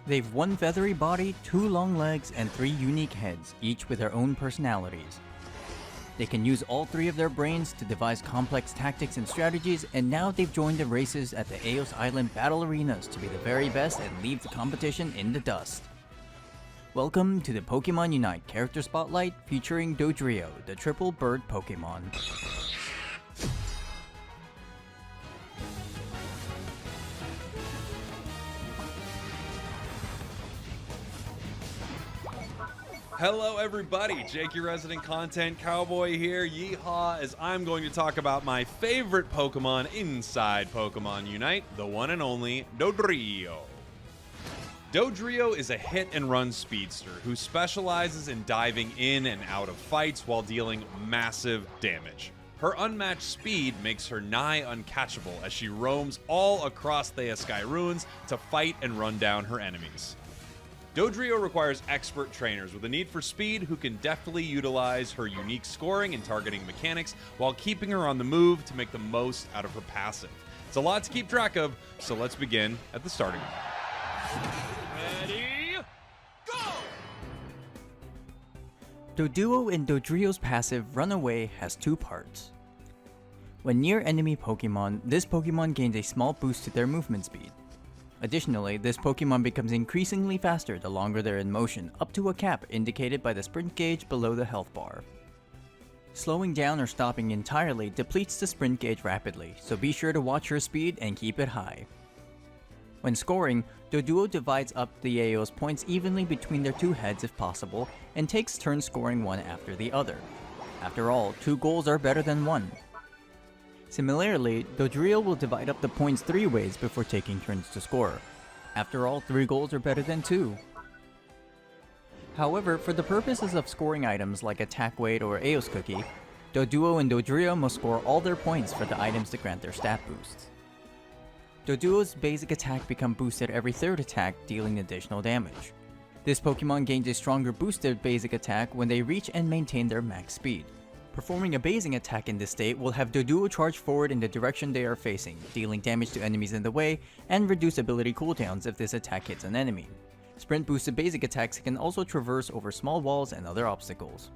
They've one feathery body, 2 long legs, and 3 unique heads, each with their own personalities. They can use all 3 of their brains to devise complex tactics and strategies, and now they've joined the races at the Eos Island Battle Arenas to be the very best and leave the competition in the dust. Welcome to the Pokémon Unite Character Spotlight featuring Dodrio, the triple bird Pokémon. Hello everybody, Jake your resident content cowboy here, yeehaw, as I'm going to talk about my favorite Pokemon inside Pokemon Unite, the one and only Dodrio. Dodrio is a hit-and-run speedster who specializes in diving in and out of fights while dealing massive damage. Her unmatched speed makes her nigh uncatchable as she roams all across the Sky Ruins to fight and run down her enemies. Dodrio requires expert trainers with a need for speed who can deftly utilize her unique scoring and targeting mechanics while keeping her on the move to make the most out of her passive. It's a lot to keep track of, so let's begin at the starting line. Ready, go! Doduo and Dodrio's passive Runaway has 2 parts. When near enemy Pokemon, this Pokemon gains a small boost to their movement speed. Additionally, this Pokemon becomes increasingly faster the longer they're in motion, up to a cap indicated by the sprint gauge below the health bar. Slowing down or stopping entirely depletes the sprint gauge rapidly, so be sure to watch your speed and keep it high. When scoring, Doduo divides up the Eos points evenly between their 2 heads if possible, and takes turns scoring one after the other. After all, 2 goals are better than 1. Similarly, Dodrio will divide up the points 3 ways before taking turns to score. After all, 3 goals are better than 2. However, for the purposes of scoring items like Attack Weight or Eos Cookie, Doduo and Dodrio must score all their points for the items to grant their stat boosts. Doduo's basic attack becomes boosted every 3rd attack, dealing additional damage. This Pokemon gains a stronger boosted basic attack when they reach and maintain their max speed. Performing a basing attack in this state will have Doduo charge forward in the direction they are facing, dealing damage to enemies in the way, and reduce ability cooldowns if this attack hits an enemy. Sprint boosted basic attacks can also traverse over small walls and other obstacles.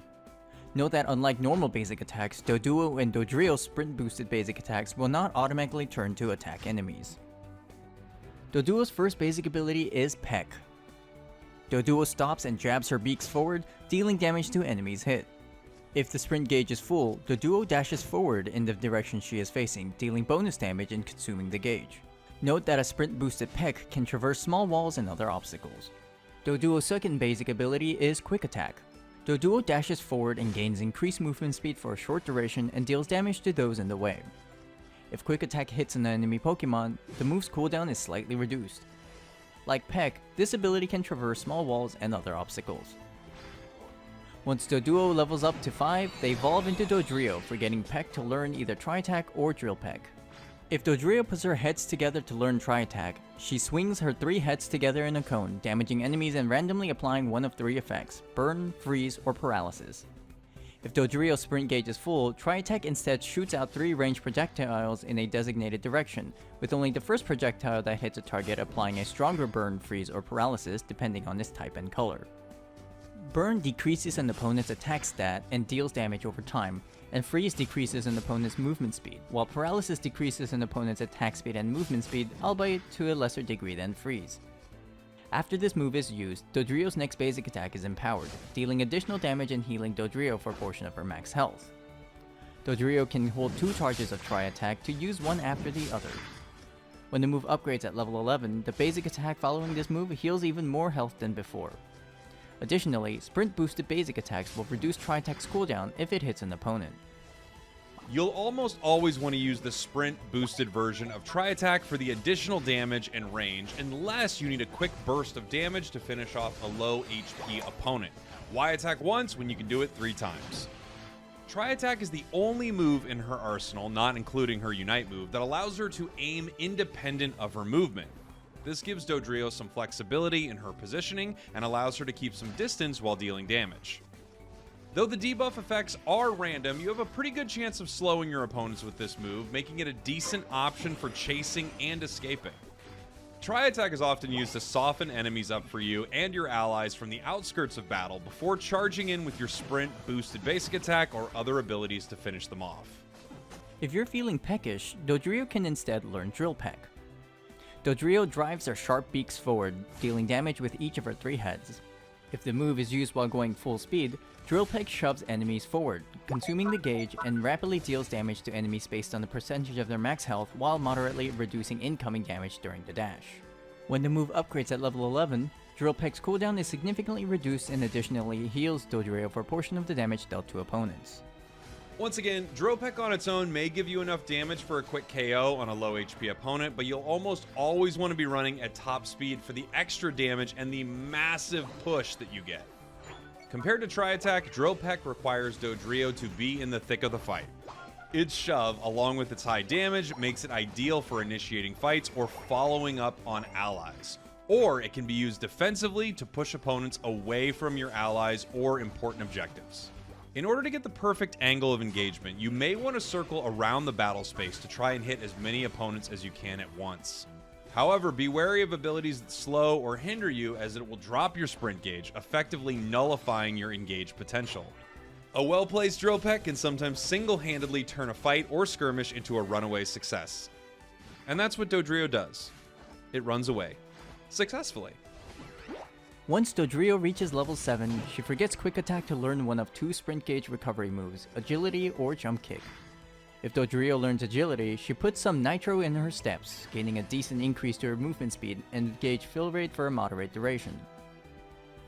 Note that unlike normal basic attacks, Doduo and Dodrio's sprint boosted basic attacks will not automatically turn to attack enemies. Doduo's first basic ability is Peck. Doduo stops and jabs her beaks forward, dealing damage to enemies hit. If the sprint gauge is full, Doduo dashes forward in the direction she is facing, dealing bonus damage and consuming the gauge. Note that a sprint boosted Peck can traverse small walls and other obstacles. Doduo's second basic ability is Quick Attack. Doduo dashes forward and gains increased movement speed for a short duration and deals damage to those in the way. If Quick Attack hits an enemy Pokemon, the move's cooldown is slightly reduced. Like Peck, this ability can traverse small walls and other obstacles. Once Doduo levels up to 5, they evolve into Dodrio for getting Peck to learn either Tri-Attack or Drill Peck. If Dodrio puts her heads together to learn Tri-Attack, she swings her 3 heads together in a cone, damaging enemies and randomly applying one of 3 effects: Burn, Freeze, or Paralysis. If Dodrio's sprint gauge is full, Tri-Attack instead shoots out 3 ranged projectiles in a designated direction, with only the first projectile that hits a target applying a stronger Burn, Freeze, or Paralysis depending on its type and color. Burn decreases an opponent's attack stat and deals damage over time, and Freeze decreases an opponent's movement speed, while Paralysis decreases an opponent's attack speed and movement speed, albeit to a lesser degree than Freeze. After this move is used, Dodrio's next basic attack is empowered, dealing additional damage and healing Dodrio for a portion of her max health. Dodrio can hold 2 charges of Tri-Attack to use one after the other. When the move upgrades at level 11, the basic attack following this move heals even more health than before. Additionally, sprint boosted basic attacks will reduce Tri-Attack's cooldown if it hits an opponent. You'll almost always want to use the sprint boosted version of Tri-Attack for the additional damage and range, unless you need a quick burst of damage to finish off a low HP opponent. Why attack once when you can do it 3 times? Tri-Attack is the only move in her arsenal, not including her Unite move, that allows her to aim independent of her movement. This gives Dodrio some flexibility in her positioning and allows her to keep some distance while dealing damage. Though the debuff effects are random, you have a pretty good chance of slowing your opponents with this move, making it a decent option for chasing and escaping. Tri-Attack is often used to soften enemies up for you and your allies from the outskirts of battle before charging in with your sprint, boosted basic attack, or other abilities to finish them off. If you're feeling peckish, Dodrio can instead learn Drill Peck. Dodrio drives her sharp beaks forward, dealing damage with each of her 3 heads. If the move is used while going full speed, Drill Peck shoves enemies forward, consuming the gauge, and rapidly deals damage to enemies based on the percentage of their max health while moderately reducing incoming damage during the dash. When the move upgrades at level 11, Drill Peck's cooldown is significantly reduced and additionally heals Dodrio for a portion of the damage dealt to opponents. Once again, Drill Peck on its own may give you enough damage for a quick KO on a low HP opponent, but you'll almost always want to be running at top speed for the extra damage and the massive push that you get. Compared to Tri-Attack, Drill Peck requires Dodrio to be in the thick of the fight. Its shove, along with its high damage, makes it ideal for initiating fights or following up on allies. Or it can be used defensively to push opponents away from your allies or important objectives. In order to get the perfect angle of engagement, you may want to circle around the battle space to try and hit as many opponents as you can at once. However, be wary of abilities that slow or hinder you, as it will drop your sprint gauge, effectively nullifying your engage potential. A well-placed Drill Peck can sometimes single-handedly turn a fight or skirmish into a runaway success. And that's what Dodrio does. It runs away. Successfully. Once Dodrio reaches level 7, she forgets Quick Attack to learn one of 2 sprint gauge recovery moves, Agility or Jump Kick. If Dodrio learns Agility, she puts some nitro in her steps, gaining a decent increase to her movement speed and gauge fill rate for a moderate duration.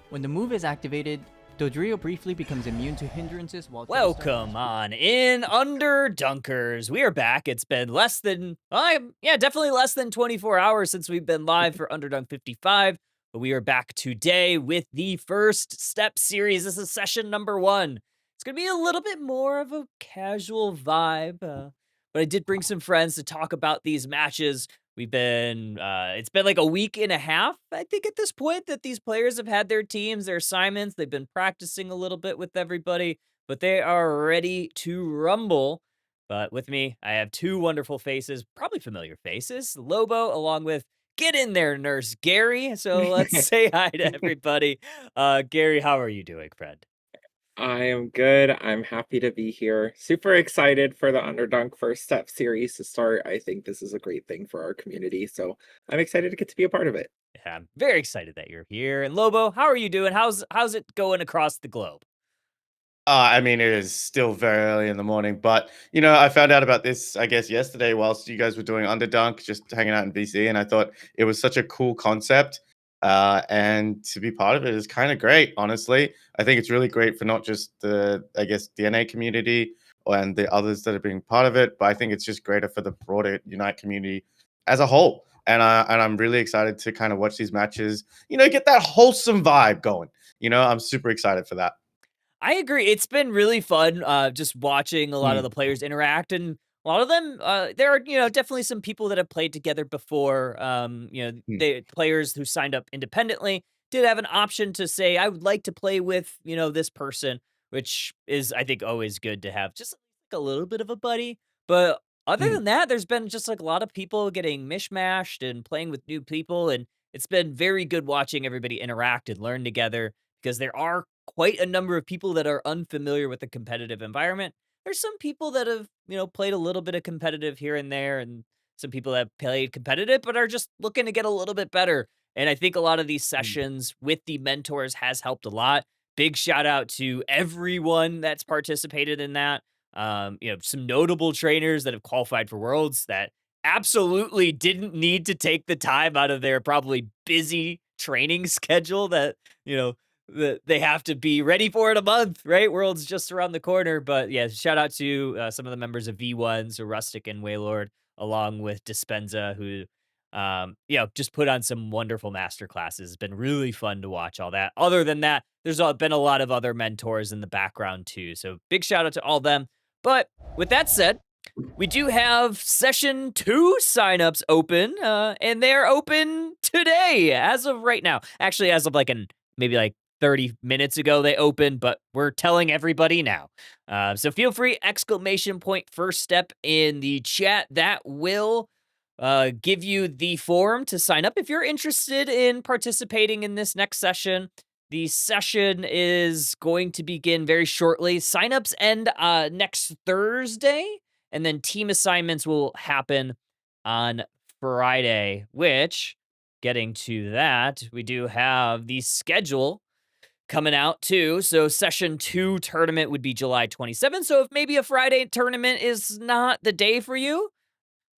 When the move is activated, Dodrio briefly becomes immune to hindrances while... Welcome on in, Underdunkers. We are back. It's been definitely less than 24 hours since we've been live for Underdunk 55. But we are back today with the first step series. This is session number 1. It's going to be a little bit more of a casual vibe, but I did bring some friends to talk about these matches. It's been like a week and a half, I think, at this point, that these players have had their teams, their assignments. They've been practicing a little bit with everybody, but they are ready to rumble. But with me, I have 2 wonderful faces, probably familiar faces. Lobo, along with Get in there, Nurse Gary. So let's say hi to everybody. Gary, how are you doing, friend? I am good. I'm happy to be here. Super excited for the Underdunk First Step series to start. I think this is a great thing for our community, so I'm excited to get to be a part of it. Yeah, I'm very excited that you're here. And Lobo, how are you doing? How's it going across the globe? I mean, it is still very early in the morning, but I found out about this, I guess, yesterday whilst you guys were doing Underdunk, just hanging out in BC, and I thought it was such a cool concept. And to be part of it is kind of great, honestly. I think it's really great for not just the DNA community and the others that are being part of it, but I think it's just greater for the broader Unite community as a whole. And I'm really excited to kind of watch these matches, get that wholesome vibe going. I'm super excited for that. I agree. It's been really fun just watching a lot of the players interact, and a lot of them, there are, definitely some people that have played together before. The players who signed up independently did have an option to say, I would like to play with, this person, which is, I think, always good to have just like a little bit of a buddy. But other than that, there's been just like a lot of people getting mishmashed and playing with new people, and it's been very good watching everybody interact and learn together, because there are quite a number of people that are unfamiliar with the competitive environment. There's some people that have, played a little bit of competitive here and there, and some people that have played competitive but are just looking to get a little bit better. And I think a lot of these sessions with the mentors has helped a lot. Big shout out to everyone that's participated in that. Some notable trainers that have qualified for Worlds that absolutely didn't need to take the time out of their probably busy training schedule that, they have to be ready for in a month, right? World's just around the corner. But yeah, shout out to some of the members of V1, so Rustic and Waylord, along with Dispenza, who, just put on some wonderful master classes. It's been really fun to watch all that. Other than that, there's been a lot of other mentors in the background too. So big shout out to all them. But with that said, we do have session 2 signups open, and they're open today as of right now. Actually, as of maybe 30 minutes ago they opened, but we're telling everybody now. So feel free, !first step in the chat. That will give you the form to sign up if you're interested in participating in this next session. The session is going to begin very shortly. Signups end next Thursday, and then team assignments will happen on Friday, which, getting to that, we do have the schedule coming out too. So session 2 tournament would be July 27th. So if maybe a Friday tournament is not the day for you,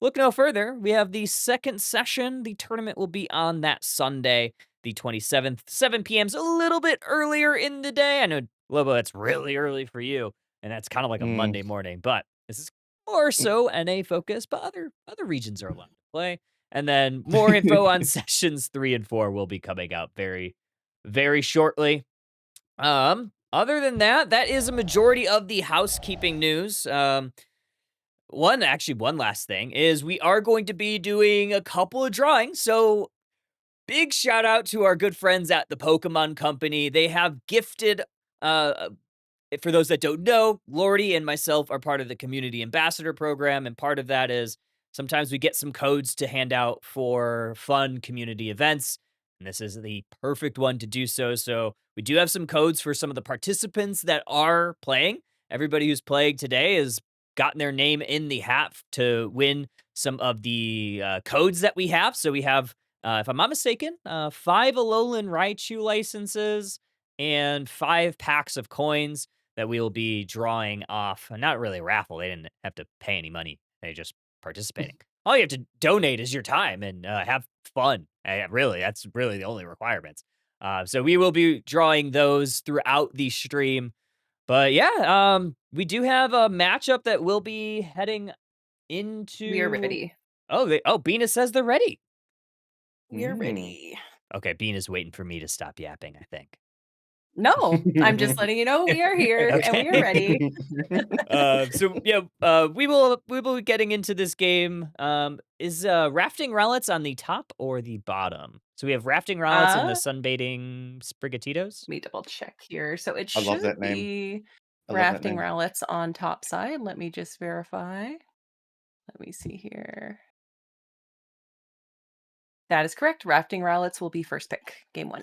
look no further. We have the second session. The tournament will be on that Sunday, the 27th, 7 p.m. So a little bit earlier in the day. I know, Lobo, that's really early for you, and that's kind of like a Monday morning, but this is more so NA focused, but other regions are allowed to play. And then more info on sessions 3 and 4 will be coming out very, very shortly. Other than that, that is a majority of the housekeeping news. One last thing is we are going to be doing a couple of drawings. So big shout out to our good friends at the Pokemon Company. They have gifted, for those that don't know, Lordy and myself are part of the Community Ambassador Program, and part of that is sometimes we get some codes to hand out for fun community events, and this is the perfect one to do so. So we do have some codes for some of the participants that are playing. Everybody who's playing today has gotten their name in the hat to win some of the codes that we have. So we have, if I'm not mistaken, 5 Alolan Raichu licenses and 5 packs of coins that we will be drawing off. Not really a raffle. They didn't have to pay any money. They just participating. All you have to donate is your time and have fun. Really, that's really the only requirements. So we will be drawing those throughout the stream. But yeah, we do have a matchup that will be heading into. We are ready. Oh, Bina says they're ready. We are ready. Okay, Bina's waiting for me to stop yapping, I think. No, I'm just letting you know we are here and we are ready. So yeah, we will be getting into this game. Is Rafting Rowlets on the top or the bottom? So we have Rafting Rowlets and the Sunbathing Sprigatitos. Let me double check here. So it I love should that name. be I love that Rafting name. Rowlets on top side. Let me just verify. Let me see here. That is correct. Rafting Rowlets will be first pick, game 1.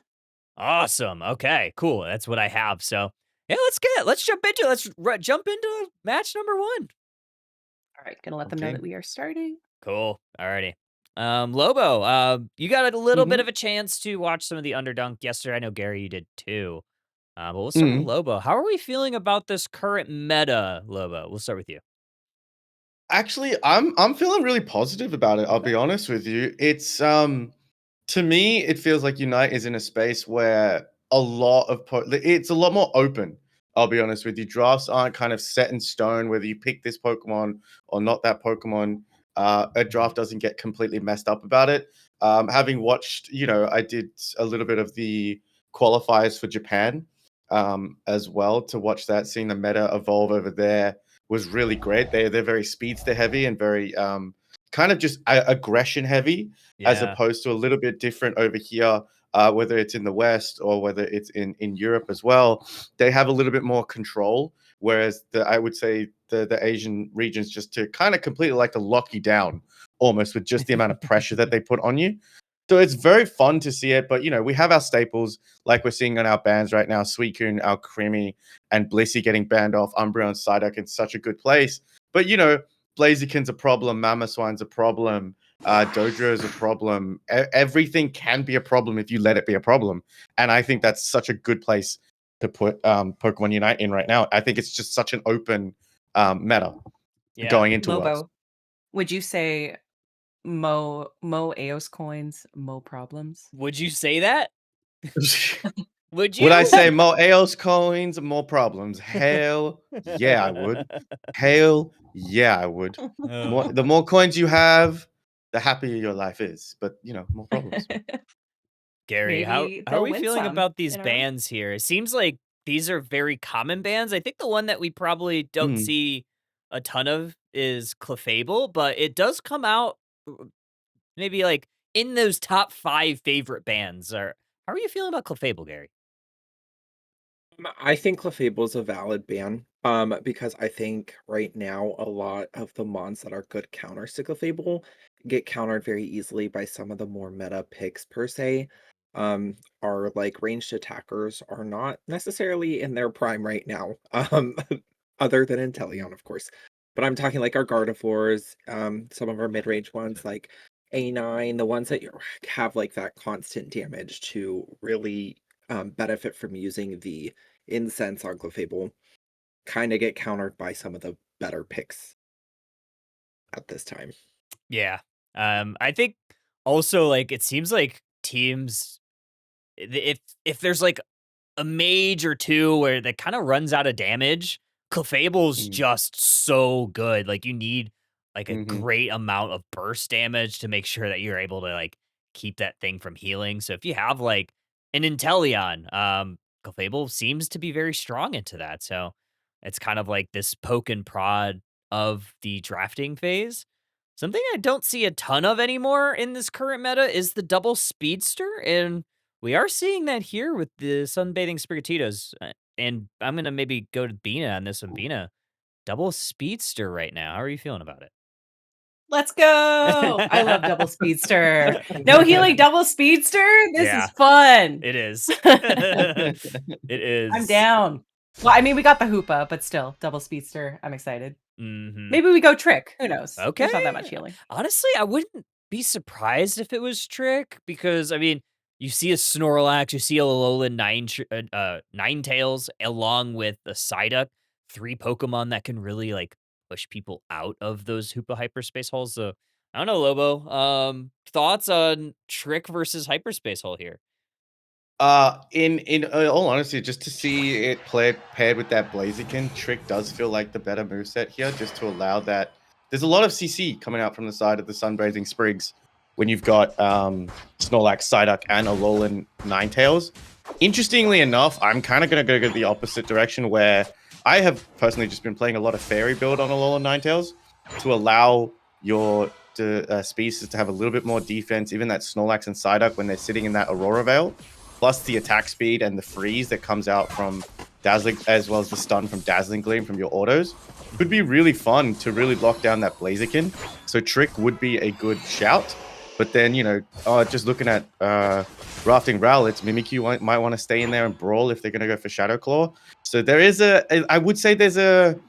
Awesome. Okay, cool. That's what I have. So yeah, let's jump into jump into match number 1. All right, gonna let them know that we are starting. Cool. Alrighty. Lobo, you got a little bit of a chance to watch some of the Underdunk yesterday. I know Gary, you did too. But we'll start with Lobo. How are we feeling about this current meta, Lobo? We'll start with you. Actually, I'm feeling really positive about it. I'll be honest with you. It's to me, it feels like Unite is in a space where it's a lot more open. I'll be honest with you. Drafts aren't kind of set in stone whether you pick this Pokemon or not that Pokemon. A draft doesn't get completely messed up about it. Having watched, I did a little bit of the qualifiers for Japan as well to watch that, seeing the meta evolve over there was really great. They're very speedster heavy and very kind of just aggression heavy, as opposed to a little bit different over here, whether it's in the West or whether it's in Europe as well. They have a little bit more control, whereas I would say the Asian regions just to kind of completely like to lock you down almost with just the amount of pressure that they put on you. So it's very fun to see it, but we have our staples like we're seeing on our bans right now: Suicune, our Creamy, and Blissey getting banned off. Umbreon and Psyduck in such a good place. But Blaziken's a problem, Mamoswine's a problem, Dodro's a problem. Everything can be a problem if you let it be a problem. And I think that's such a good place to put Pokemon Unite in right now. I think it's just such an open meta going into Lobo, Worlds. would you say Mo Eos coins, Mo problems? Would you say that? Would you? Would I say more Eos coins, more problems? Hell yeah, I would. Hell yeah, I would. The more coins you have, the happier your life is. But more problems. Gary, how are we feeling about these bans here? It seems like these are very common bans. I think the one that we probably don't see a ton of is Clefable, but it does come out maybe like in those top 5 favorite bans. How are you feeling about Clefable, Gary? I think Clefable's a valid ban. Because I think right now a lot of the mons that are good counters to Clefable get countered very easily by some of the more meta picks per se. Our like ranged attackers are not necessarily in their prime right now. Other than Inteleon, of course. But I'm talking like our Gardevoirs, some of our mid-range ones like A9, the ones that have like that constant damage to really benefit from using the incense on Clefable kind of get countered by some of the better picks at this time. Yeah. I think also like it seems like teams if there's like a mage or two where that kind of runs out of damage, Clefable's Mm. just so good. Like you need like a Mhm. great amount of burst damage to make sure that you're able to like keep that thing from healing. So if you have like an Inteleon, Clefable seems to be very strong into that. So it's kind of like this poke and prod of the drafting phase. Something I don't see a ton of anymore in this current meta is the double speedster, and we are seeing that here with the sunbathing Sprigatitos. And I'm gonna maybe go to Bina on this one. Bina, double speedster right now. How are you feeling about Let's go. I love double it? speedster. No healing double speedster. This is Yeah, fun. it is. It I'm is. down. Well, I mean, we got the Hoopa, but still, double speedster. I'm excited. Mhm. Maybe we go trick. Who knows? Okay. There's not that much healing. Honestly, I wouldn't be surprised if it was Trick because I mean, you see a Snorlax, you see a Alolan Ninetales, along with a Psyduck, 3 Pokemon that can really like push people out of those Hoopa hyperspace holes. So I don't know, Lobo. Thoughts on Trick versus hyperspace hole here? In all honesty, just to see it paired with that Blaziken, Trick does feel like the better moveset here, just to allow that. There's a lot of CC coming out from the side of the Sunbathing Sprigs when you've got Snorlax, Psyduck, and Alolan Ninetales. Interestingly enough, I'm kind of going to go the opposite direction where I have personally just been playing a lot of Fairy build on Alolan Ninetales to allow your species to have a little bit more defense, even that Snorlax and Psyduck when they're sitting in that Aurora Veil. Plus the attack speed and the freeze that comes out from Dazzling, as well as the stun from Dazzling Gleam from your autos, could be really fun to really lock down that Blaziken. So Trick would be a good shout. But then, you know, just looking at Rafting Rowlets, Mimikyu might want to stay in there and brawl if they're going to go for Shadow Claw. So there is I would say there's an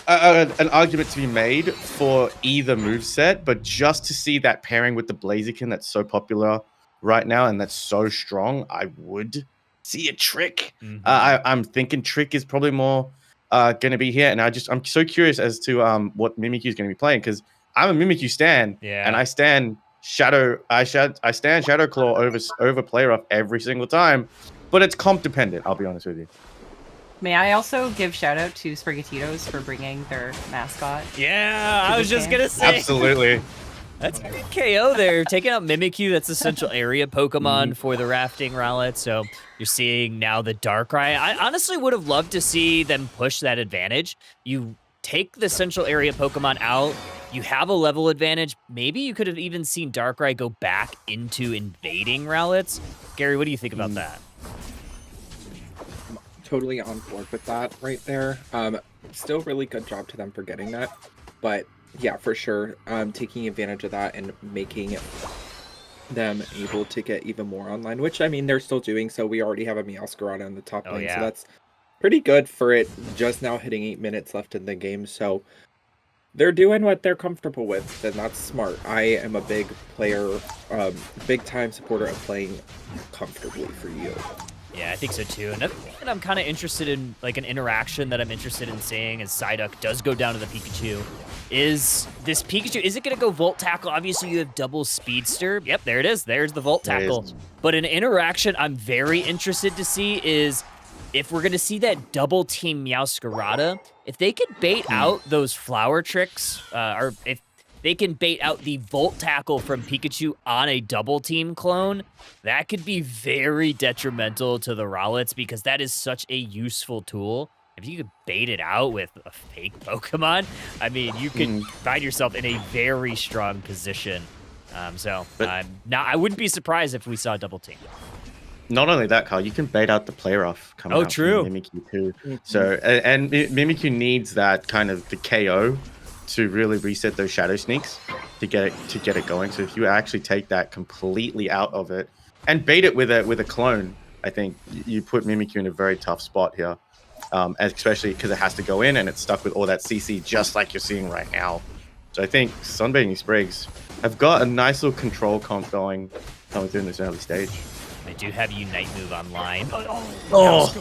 argument to be made for either moveset, but just to see that pairing with the Blaziken that's so popular right now and that's so strong, I would see a Trick. Mhm. I'm thinking Trick is probably more going to be here, and I'm so curious as to what Mimikyu is going to be playing, because I'm a Mimikyu stan, Yeah. and I stand Shadow Claw over Player Off every single time, but it's comp dependent. I'll be honest with you. May I also give shout out to Sprigatitos for bringing their mascot? Yeah, To I was this just game? gonna say. Absolutely. That's a good KO there. Taking out Mimikyu, that's essential area Pokemon for the Rafting Rowlet. So you're seeing now the Darkrai. I honestly would have loved to see them push that advantage. You take the central area Pokemon out, you have a level advantage. Maybe you could have even seen Darkrai go back into invading Rowlets. Gary, what do you think about that? Totally on board with that right there. Still really good job to them for getting that. But yeah, for sure, taking advantage of that and making them able to get even more online, which I mean, they're still doing. So we already have a Meowscarada in the top lane. yeah. So that's pretty good for it just now hitting 8 minutes left in the game. So they're doing what they're comfortable with, and that's smart. I am a big player, big time supporter of playing comfortably for you. Yeah, I think so too. Another thing that I'm kind of interested in, like an interaction that I'm interested in seeing as Psyduck does go down to the Pikachu, is this Pikachu, is it going to go Volt Tackle? Obviously, you have double Speedster. Yep, there it is. There's the Volt There it Tackle. is. But an interaction I'm very interested to see is if we're going to see that double team Meowscarada, if they could bait out those flower tricks, or if they can bait out the Volt Tackle from Pikachu on a double team clone, that could be very detrimental to the Rowlets because that is such a useful tool. If you could bait it out with a fake Pokemon, I mean, you could find yourself in a very strong position. I wouldn't be surprised if we saw a double team. not only that, Carl, you can bait out the player off coming Oh, out true. from Mimikyu too. Mhm. So and Mimikyu needs that kind of the KO to really reset those shadow sneaks to get it going. So if you actually take that completely out of it and bait it with a clone, I think you put Mimikyu in a very tough spot here, especially because it has to go in and it's stuck with all that CC just like you're seeing right now. So I think Sunbathing Sprigs have got a nice little control comp coming through in this early stage. They do have Unite move online. Oh.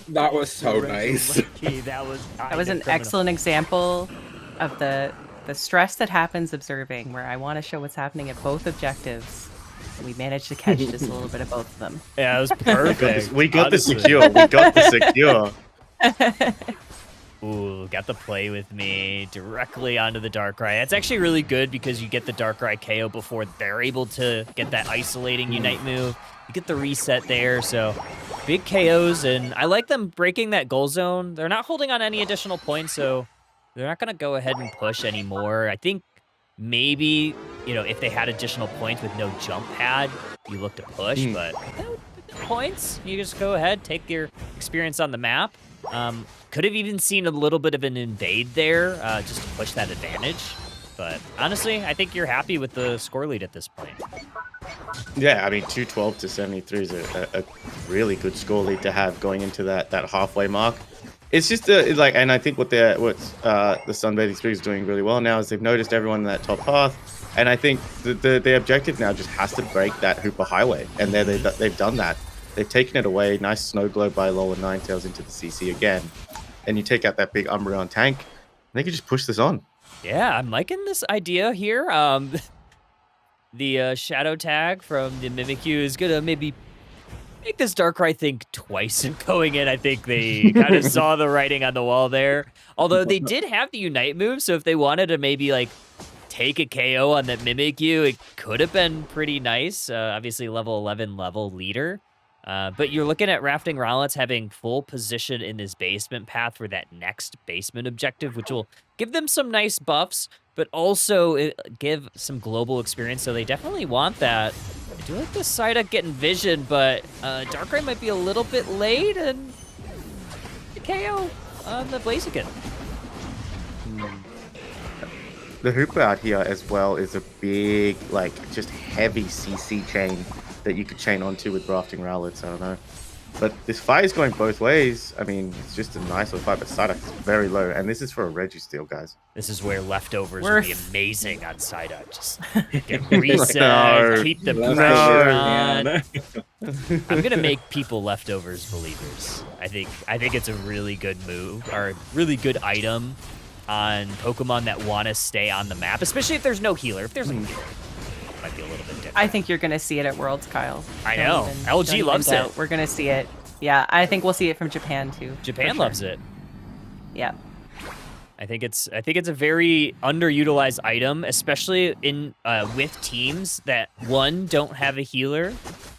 That was so nice. That was an excellent example of the stress that happens observing, where I want to show what's happening at both objectives. And we managed to catch just a little bit of both of them. Yeah, it was perfect. We got the honestly. secure. We got the secure. Ooh, got the play with me directly onto the Darkrai. It's actually really good because you get the Darkrai KO before they're able to get that isolating Unite move. You get the reset there, so big KOs, and I like them breaking that goal zone. They're not holding on any additional points, so they're not going to go ahead and push anymore. I think maybe, if they had additional points with no jump pad, you look to push, but without points, you just go ahead, take your experience on the map. Could have even seen a little bit of an invade there, just to push that advantage. But honestly, I think you're happy with the score lead at this point. Yeah, I mean, 212 to 73 is a really good score lead to have going into that halfway mark. It's just and I think what the Sunbathing Sprigs is doing really well now is they've noticed everyone in that top path, and I think the objective now just has to break that Hooper Highway, and they've done that. They've taken it away. Nice snow globe by Lola Ninetales into the CC again, and you take out that big Umbreon tank, and they can just push this on. Yeah, I'm liking this idea here. The shadow tag from the Mimikyu is gonna maybe make this Darkrai think twice in going in. I think they kind of saw the writing on the wall there. Although they did have the Unite move, so if they wanted to maybe take a KO on that Mimikyu, it could have been pretty nice. Obviously level 11 level leader. But you're looking at Rafting Rowlets having full position in this basement path for that next basement objective, which will give them some nice buffs, but also give some global experience, so they definitely want that. I do like this Psyduck getting vision, but Darkrai might be a little bit late, and the KO on the Blaziken. The Hooper out here as well is a big, just heavy CC chain that you could chain onto with Rafting Rowlets. I don't know. But this fight is going both ways. I mean, it's just a nice little fight, but Psyduck is very low, and this is for a Registeel, guys. This is where leftovers would be amazing on Psyduck. Just get reset, keep the pressure on. I'm gonna make people leftovers believers. I think it's a really good move, or a really good item on Pokemon that want to stay on the map, especially if there's no healer. If there's a healer, it might be a little bit different. I think you're going to see it at Worlds, Kyle. I know. LG loves it. We're going to see it. Yeah, I think we'll see it from Japan too. Japan loves it. Yeah. I think it's a very underutilized item, especially in with teams that, one, don't have a healer,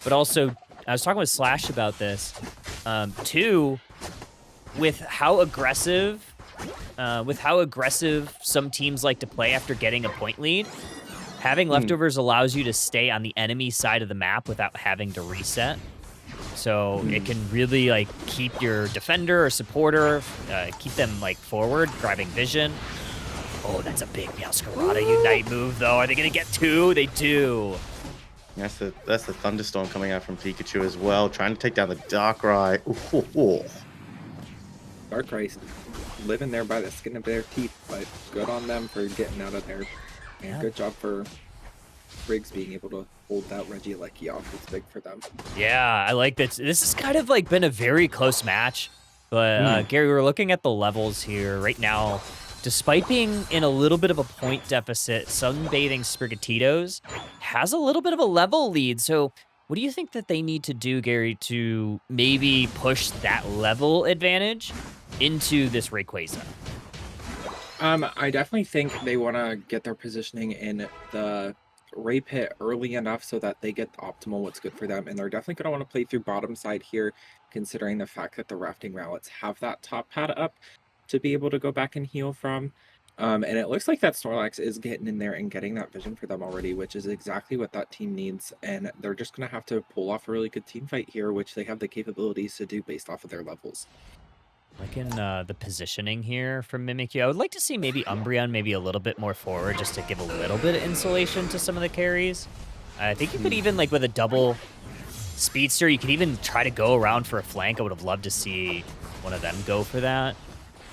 but also I was talking with Slash about this. Two, with how aggressive some teams like to play after getting a point lead, having leftovers allows you to stay on the enemy side of the map without having to reset. So it can really keep your defender or supporter, keep them forward, grabbing vision. Oh, that's a big Meowscarada Unite move though. Are they gonna get two? They do. That's the Thunderstorm coming out from Pikachu as well, trying to take down the Darkrai. Ooh. Darkrai's living there by the skin of their teeth, but good on them for getting out of there. And good job for Briggs being able to hold that Regieleki off. It's big for them. Yeah, I like that. This has kind of been a very close match. But Gary, we're looking at the levels here right now. Despite being in a little bit of a point deficit, Sunbathing Sprigatito's has a little bit of a level lead. So what do you think that they need to do, Gary, to maybe push that level advantage into this Rayquaza? I definitely think they want to get their positioning in the Ray Pit early enough so that they get optimal what's good for them, and they're definitely going to want to play through bottom side here, considering the fact that the Rafting Rowlets have that top pad up to be able to go back and heal from. And it looks like that Snorlax is getting in there and getting that vision for them already, which is exactly what that team needs. And they're just going to have to pull off a really good team fight here, which they have the capabilities to do based off of their levels. Like in the positioning here from Mimikyu, I would like to see maybe Umbreon maybe a little bit more forward just to give a little bit of insulation to some of the carries. I think you could even, like with a double speedster, you could even try to go around for a flank. I would have loved to see one of them go for that.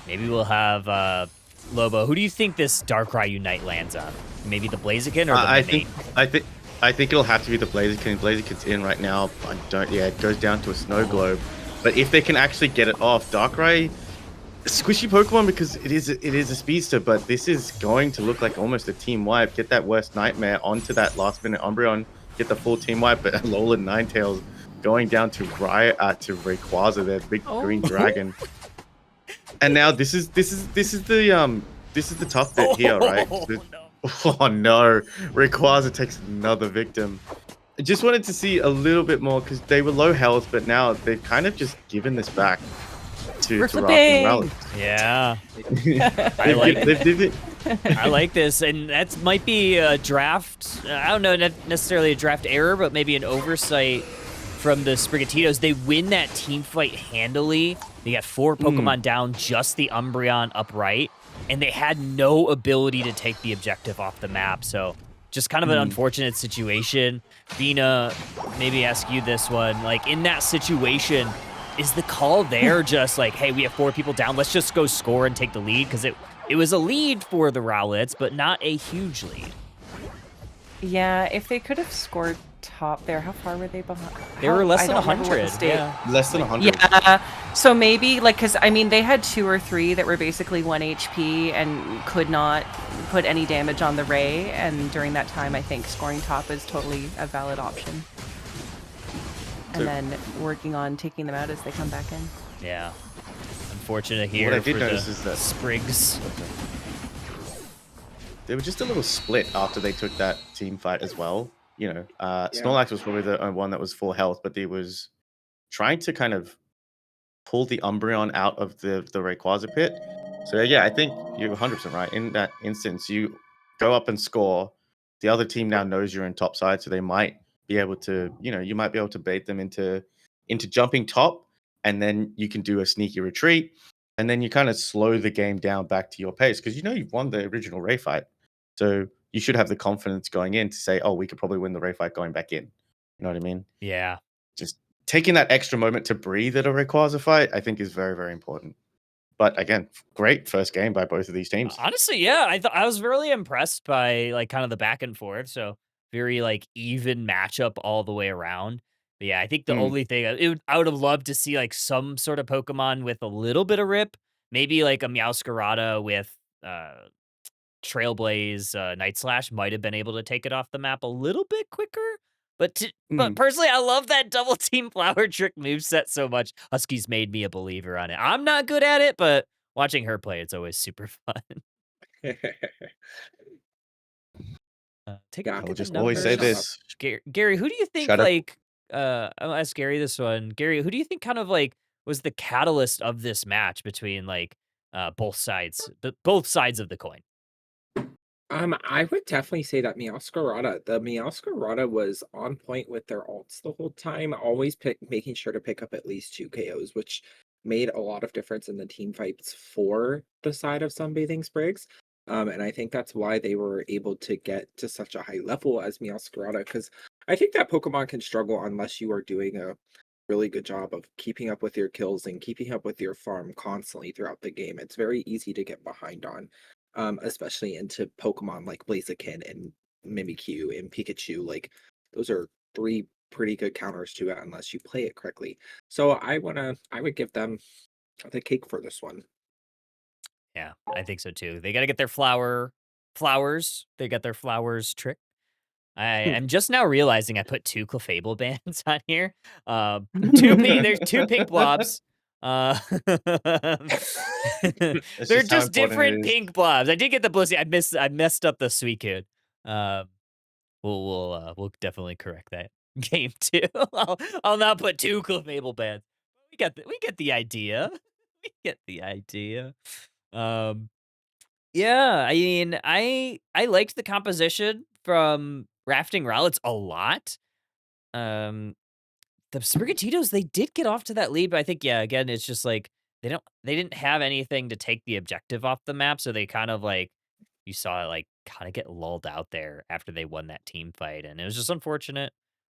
Maybe we'll have Lobo. Who do you think this Darkrai Unite lands on? Maybe the Blaziken or the I Mimikyu? think it'll have to be the Blaziken. Blaziken's in right now. Yeah, it goes down to a Snow Globe. But if they can actually get it off, Darkrai, squishy Pokemon because it is a speedster, but this is going to look like almost a team wipe. Get that worst nightmare onto that last minute Umbreon, get the full team wipe, but Alolan Ninetales going down to Rayquaza, their big green dragon. And now this is the tough bit here, right? Oh no, Rayquaza takes another victim. I just wanted to see a little bit more because they were low health, but now they've kind of just given this back to Rock and Relic. Yeah. I like this, and that might be a draft. I don't know, not necessarily a draft error, but maybe an oversight from the Sprigatitos. They win that team fight handily. They got 4 Pokemon down, just the Umbreon upright, and they had no ability to take the objective off the map. So just kind of an unfortunate situation. Vina, maybe ask you this one. Like, in that situation, is the call there just like, hey, we have 4 people down, let's just go score and take the lead? Because it was a lead for the Rowlets, but not a huge lead. Yeah, if they could have scored top there, how far were they behind? They were less than 100. Yeah. Less than 100. Yeah, so maybe, like, because, I mean, they had 2 or 3 that were basically 1 HP and could not put any damage on the Ray, and during that time, I think scoring top is totally a valid option. And then working on taking them out as they come back in. Yeah. Unfortunate here What I did for notice the is that Sprigs. they were just a little split after they took that team fight as well. You know, Snorlax was probably the one that was full health, but he was trying to kind of pull the Umbreon out of the Rayquaza pit. So yeah, I think you're 100% right. In that instance, you go up and score. The other team now knows you're in top side, so they might be able to, you might be able to bait them into jumping top, and then you can do a sneaky retreat, and then you kind of slow the game down back to your pace because you've won the original Ray fight, so you should have the confidence going in to say, oh, we could probably win the Ray fight going back in. You know what I mean? Yeah. Just taking that extra moment to breathe at a Rayquaza fight, I think, is very, very important. But again, great first game by both of these teams. Honestly, yeah, I was really impressed by like kind of the back and forth. So very like even matchup all the way around. But yeah, I think the only thing I would have loved to see like some sort of Pokemon with a little bit of rip, maybe like a Meowscarada with Trailblaze, Night Slash might have been able to take it off the map a little bit quicker. But personally, I love that double team flower trick moveset so much. Husky's made me a believer on it. I'm not good at it, but watching her play, it's always super fun. Take a Yeah, look I'll at just the always say numbers. this. Gary, who do you think Shut up. like I'll ask Gary this one. Gary, who do you think kind of like was the catalyst of this match between like both sides of the coin? I would definitely say that Meowscarada. The Meowscarada was on point with their ults the whole time, always making sure to pick up at least 2 KOs, which made a lot of difference in the team fights for the side of Sunbathing Sprigs. And I think that's why they were able to get to such a high level as Meowscarada, because I think that Pokemon can struggle unless you are doing a really good job of keeping up with your kills and keeping up with your farm constantly throughout the game. It's very easy to get behind on, especially into Pokemon like Blaziken and Mimikyu and Pikachu. Like, those are 3 pretty good counters to it unless you play it correctly. So I would give them the cake for this one. Yeah, I think so too. They got to get their flowers. They got their flowers trick. I am just now realizing I put 2 Clefable bands on here. There's 2 pink blobs. They're just how just important different it is. pink blobs. I did get the Blissey. I messed up the Suicune. We'll definitely correct that game too. I'll not put 2 Clefable bands. We get the idea. We get the idea. Yeah, I mean, I liked the composition from Rafting Rowlets a lot. Um, the Sprigatito, they did get off to that lead, but I think, yeah, again, it's just like they didn't have anything to take the objective off the map, so they kind of like you saw it like kind of get lulled out there after they won that team fight, and it was just unfortunate.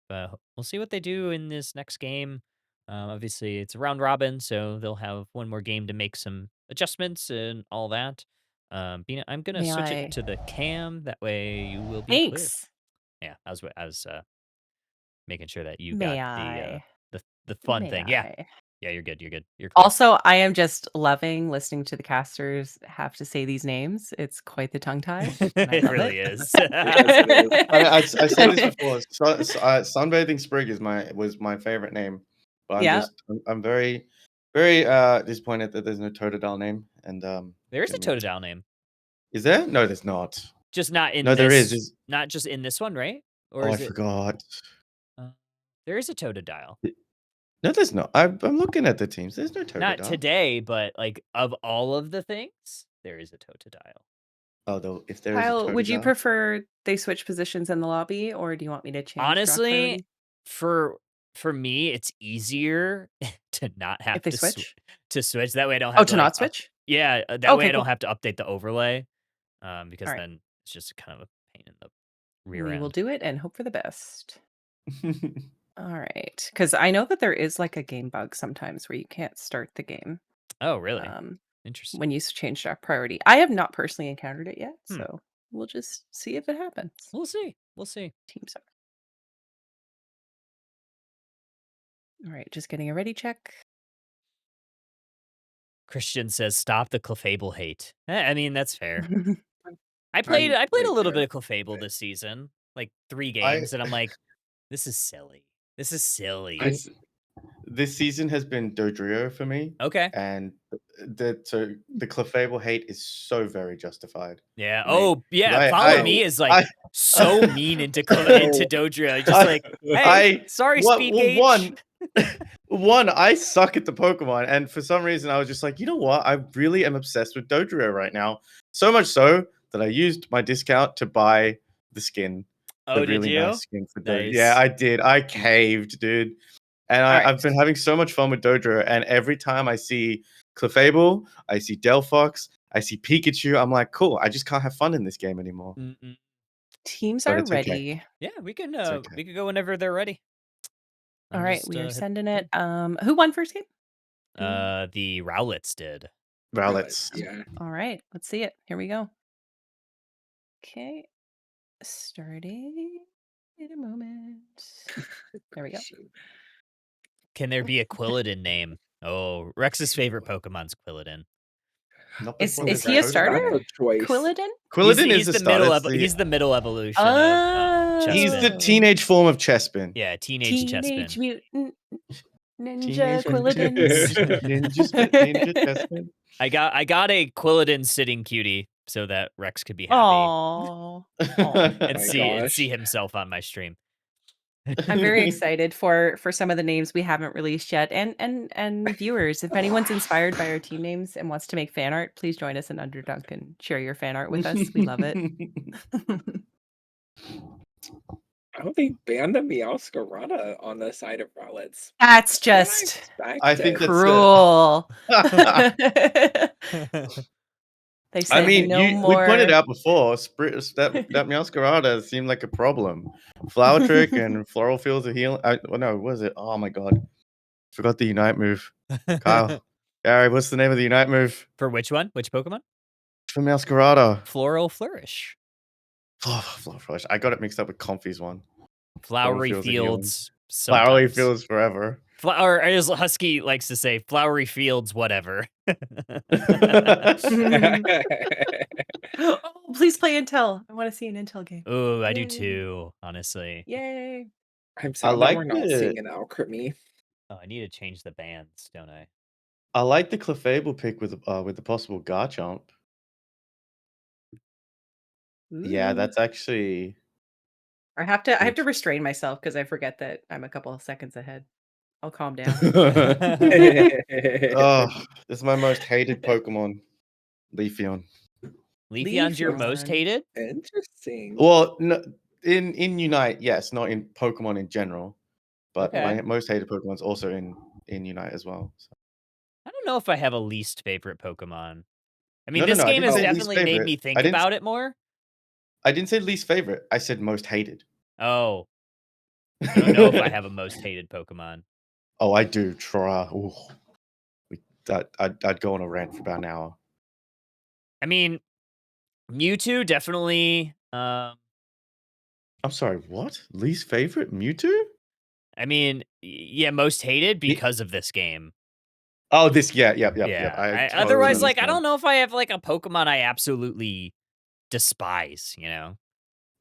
But we'll see what they do in this next game. Obviously, it's a round robin, so they'll have one more game to make some adjustments and all that. Bina, I'm gonna May switch it I? to the cam. That way, you will be clear. Thanks. Yeah, I was making sure that you May got I? the fun May thing. Yeah, I? yeah, you're good. You're good. You're clear. Also, I am just loving listening to the casters have to say these names. It's quite the tongue tie, and I It love really it. is. Yes, it is. I said this before. Sunbathing Sprig was my favorite name, but Yeah. I'm very very disappointed that there's no Totodile name. And There is a genuinely- Totodile name, Is there? No, there's not. just not in No, this. there is. Not just in this one, right? Or Oh, I is it? forgot. There is a Totodile. No, there's not. I'm looking at the teams. There's no Totodile. Not today, but like of all of the things, there is a Totodile. Oh, though, if there is a Kyle, would you Totodile? prefer they switch positions in the lobby, or do you want me to change? drop Honestly, priority? for me, it's easier to not have If they to switch? to switch. That way, I don't have Oh, to to like, not switch? yeah, that way Okay, I don't cool. have to update the overlay, because All right. then it's just kind of a pain in the rear We end. will do it and hope for the best. All right, because I know that there is like a game bug sometimes where you can't start the game Oh, really? um, Interesting. when you change drop priority. I have not personally encountered it yet, Hmm. so we'll just see if it happens. We'll see. We'll see. Teams are. All right, just getting a ready check. Christian says, "Stop the Clefable hate." I mean, that's fair. I I'm played a right little there. bit of Clefable this season, like 3 I- games, and I'm like, this is silly. This is silly. This season has been Dodrio for me, Okay. and the Clefable hate is so very justified. Yeah. Right. Oh, yeah. I- Follow I- me is like I- so mean into Dodrio. Just like, hey, sorry, Speed Gauge. One, I suck at the Pokemon, and for some reason, I was just like, you know what? I really am obsessed with Dodrio right now. So much so that I used my discount to buy the skin. Oh, The did really you? nice skin for Dodrio. Nice. Yeah, I did. I caved, dude. And Alright. I've been having so much fun with Dodrio, and every time I see Clefable, I see Delphox, I see Pikachu, I'm like, cool, I just can't have fun in this game anymore. Mm-mm. Teams But are it's okay. ready. Yeah, we can okay. we can go whenever they're ready. All I'm right, just, we are hit- sending it. Who won first game? The Rowlets did. Rowlets. Yeah. All right, let's see it. Here we go. Okay, starting in a moment. There we go. Can there be a Quilladin name? Oh, Rex's favorite Pokemon's Quilladin. Not Is before he the a Totodile. starter? That's a choice. Quilladin? Quilladin he's is the starter. middle. It's the- He's the middle evolution Oh. of He's the Chespin. teenage form of Chespin. Yeah, teenage Teenage Chespin. Mutant Ninja Teenage Quilladins. Ninja Chespin. I got a Quilladin sitting cutie so that Rex could be happy Aww. and my gosh. see himself on my stream. I'm very excited for some of the names we haven't released yet, and viewers. If anyone's inspired by our team names and wants to make fan art, please join us in Underdunk and share your fan art with us. We love it. I hope they banned the Meowscarada on the side of Rowlets. That's What did just I think expect? that's cruel. They I said mean, no we more. pointed out before that Meowscarada seemed like a problem. Flower Trick and Floral Fields of Healing. Well, no, what was it? Oh my god, forgot the Unite move. Kyle, Gary, what's the name of the Unite move For which one? Which Pokemon? for Meowscarada? Floral Flourish. Floral Flourish. I got it mixed up with Comfy's one. Flowery Fields of Healing. Fields. Flowery sometimes. Fields forever. Or as Husky likes to say, flowery fields, whatever. Oh, please play Intel. I want to see an Intel game. Oh, I do Yay. too, honestly. Yay. I'm sad that like we're not the- seeing an Alchemy. Oh, I need to change the bands, don't I? I like the Clefable pick with the possible Garchomp. Yeah, Ooh. that's actually. I have to restrain myself because I forget that I'm a couple of seconds ahead. I'll calm down. Oh, this is my most hated Pokemon, Leafeon. Leafeon's your most Leafeon. hated? Interesting. Well, no, in Unite, yes, not in Pokemon in general, but Okay. my most hated Pokemon's also in Unite as well. So. I don't know if I have a least favorite Pokemon. I mean, No, no, this no, I game didn't has say least definitely made favorite. me I think didn't. about it more. I didn't say least favorite. I said most hated. Oh, I don't know if I have a most hated Pokemon. Oh, I do. Try. Ooh. I'd go on a rant for about an hour. I mean, Mewtwo definitely. I'm sorry. What? Least favorite Mewtwo? I mean, yeah, most hated because of this game. Oh, this. Yeah. Yeah. I totally Otherwise, like, I understand. don't know if I have like a Pokemon I absolutely despise. You know.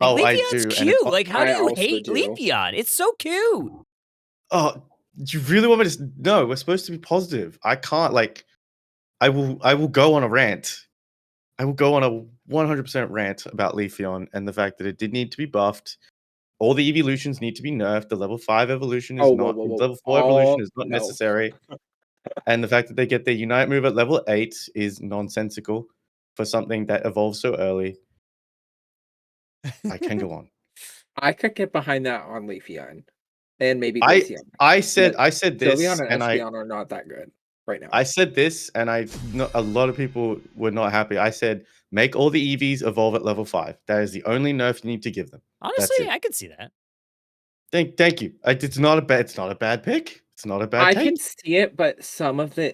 Oh, Like, I Leafeon's do. And cute. Like, how do I you also hate do. Leafeon? It's so cute. Oh, you really want me to? No, we're supposed to be positive. I can't. Like, I will go on a rant. I will go on a 100% rant about Leafeon and the fact that it did need to be buffed. All the evolutions need to be nerfed. The level 5 evolution is Oh, not. whoa. Level 4 evolution is not No. necessary. And the fact that they get their Unite move at level 8 is nonsensical for something that evolves so early. I can go on. I could get behind that on Leafeon. And maybe I Glaceon. said this, Sylveon and and Espeon are not that good right now. I said this, and a lot of people were not happy. I said make all the EVs evolve at level 5. That is the only nerf you need to give them. Honestly, it. I could see that. Thank you. It's not a bad pick. It's not a bad I take. can see it, but some of the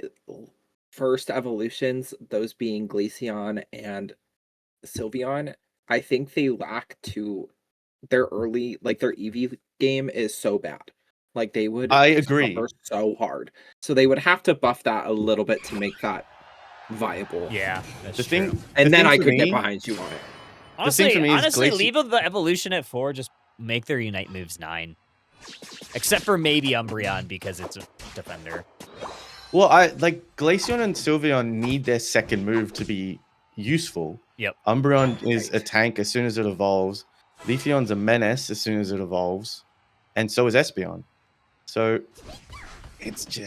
first evolutions, those being Glaceon and Sylveon, I think they lack to their early, like their EV game is so bad. Like they would I agree. suffer so hard. So they would have to buff that a little bit to make that viable. Yeah, that's The true. thing, And the then thing I for could get me- behind you on it. Honestly, for me is leave the evolution at 4. Just make their Unite moves 9. Except for maybe Umbreon because it's a defender. Well, I like Glaceon and Sylveon need their second move to be useful. Yep. Umbreon is a tank as soon as it evolves. Leafeon's a menace as soon as it evolves, and so is Espeon. So it's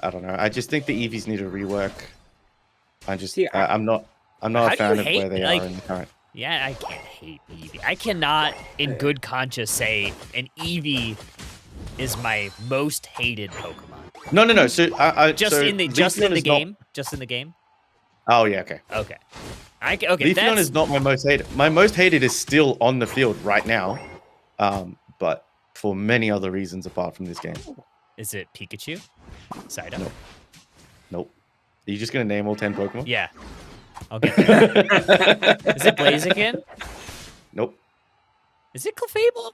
I don't know. I just think the EVs need a rework. I'm not How a do fan you of hate, where they like- are in the current. Yeah, I can't hate Eevee. I cannot, in good conscience, say an Eevee is my most hated Pokemon. No. So Just so in the Leafeon is game. Just in the game. Oh yeah, okay. Okay. Okay. Leafeon is not my most hated. My most hated is still on the field right now, but for many other reasons apart from this game. Is it Pikachu? Psyduck? Nope. Are you just gonna name all 10 Pokemon? Yeah. I'll get there. Is it Blaziken? Nope. Is it Clefable?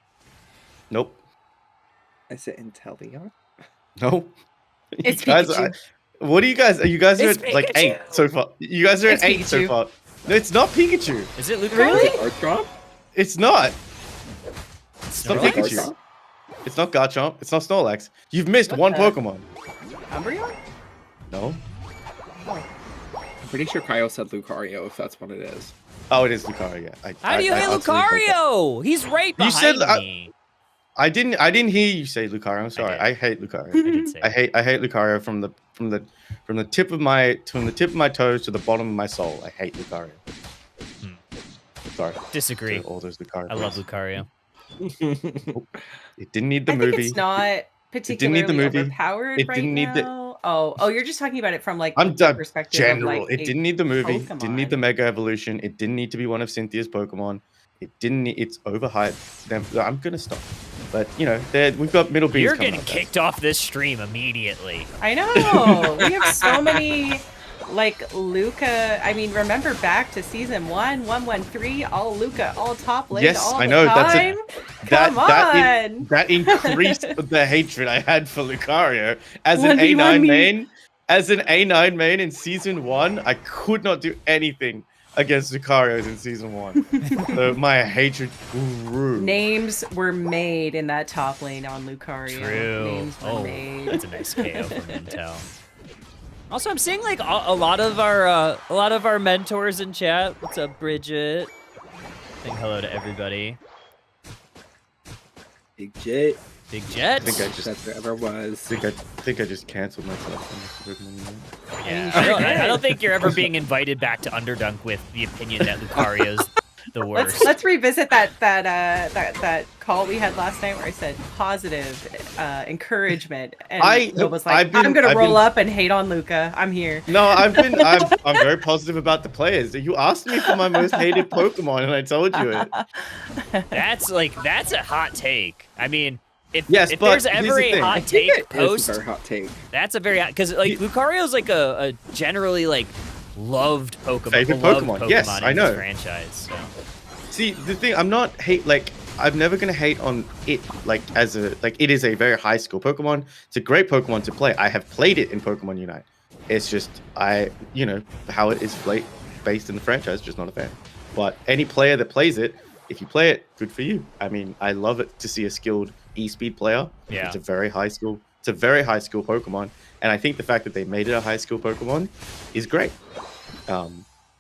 Nope. Is it Inteleon? Nope. It's You guys Pikachu. what are you guys? Are you guys It's at like Pikachu. 8 so far? You guys are It's at 8 so Pikachu. far. No, it's not Pikachu. Is it Lucario? Really? Garchomp? It's not. It's not Snorlax? Pikachu. It's not Garchomp. It's not Snorlax. You've missed What one the- Pokemon. Umbreon? No. I'm pretty sure Kyle said Lucario, if that's what it is. Oh, it is Lucario. Yeah. How do you hate utterly forgot. Lucario? He's right You behind said- me. I didn't hear you say Lucario. I'm sorry. did. I hate Lucario. I did say I hate Lucario from the tip of my toes to the bottom of my soul. I hate Lucario. Sorry. Disagree. To all those Lucario. I love fans. Lucario. It didn't need the I movie. think it's not particularly need the movie. overpowered It right didn't need the- now. Oh, you're just talking about it from like I'm the done. perspective General. of like It didn't need the movie. It didn't need the Pokemon. Mega Evolution. It didn't need to be one of Cynthia's Pokemon. It didn't. It's overhyped. I'm gonna stop. But you know, we've got middle B's. You're coming getting up. kicked off this stream immediately. I know. We have so many like Luca. I mean, remember back to season 113, all Luca, all top lane, Yes, all I the know, time. Come on. That increased the hatred I had for Lucario as an 1v1 A9 me. main. As an A9 main in season 1, I could not do anything against Lucario's in season 1. So my hatred grew. Names were made in that top lane on Lucario. True. Names were made. That's a nice KO from Intel. Also, I'm seeing like a lot of our mentors in chat. What's up, Bridget? Saying hello to everybody. Big Jet. Big I Jets. think I just That's what ever was. think I just canceled myself from Pokémon Unite. Yeah, sure I did. don't think you're ever being invited back to Underdunk with the opinion that Lucario's the worst. Let's revisit that call we had last night where I said positive encouragement, and Nova's like, I'm gonna roll up and hate on Luca. I'm here. No, I'm very positive about the players. You asked me for my most hated Pokemon, and I told you it. That's a hot take. I mean, if Yes, but there's here's ever the a thing. I hot think take it is post, a very hot take. that's a very hot because like Lucario's like a generally like loved Pokemon, Favorite beloved Pokemon. Yes, in I this know. franchise. So. See, the thing, I'm never gonna hate on it it is a very high school Pokemon. It's a great Pokemon to play. I have played it in Pokemon Unite. It's just how it is based in the franchise, just not a fan. But any player that plays it, if you play it, good for you. I mean, I love it to see a skilled E-Speed player. Yeah. It's a very high school Pokemon. And I think the fact that they made it a high school Pokemon is great.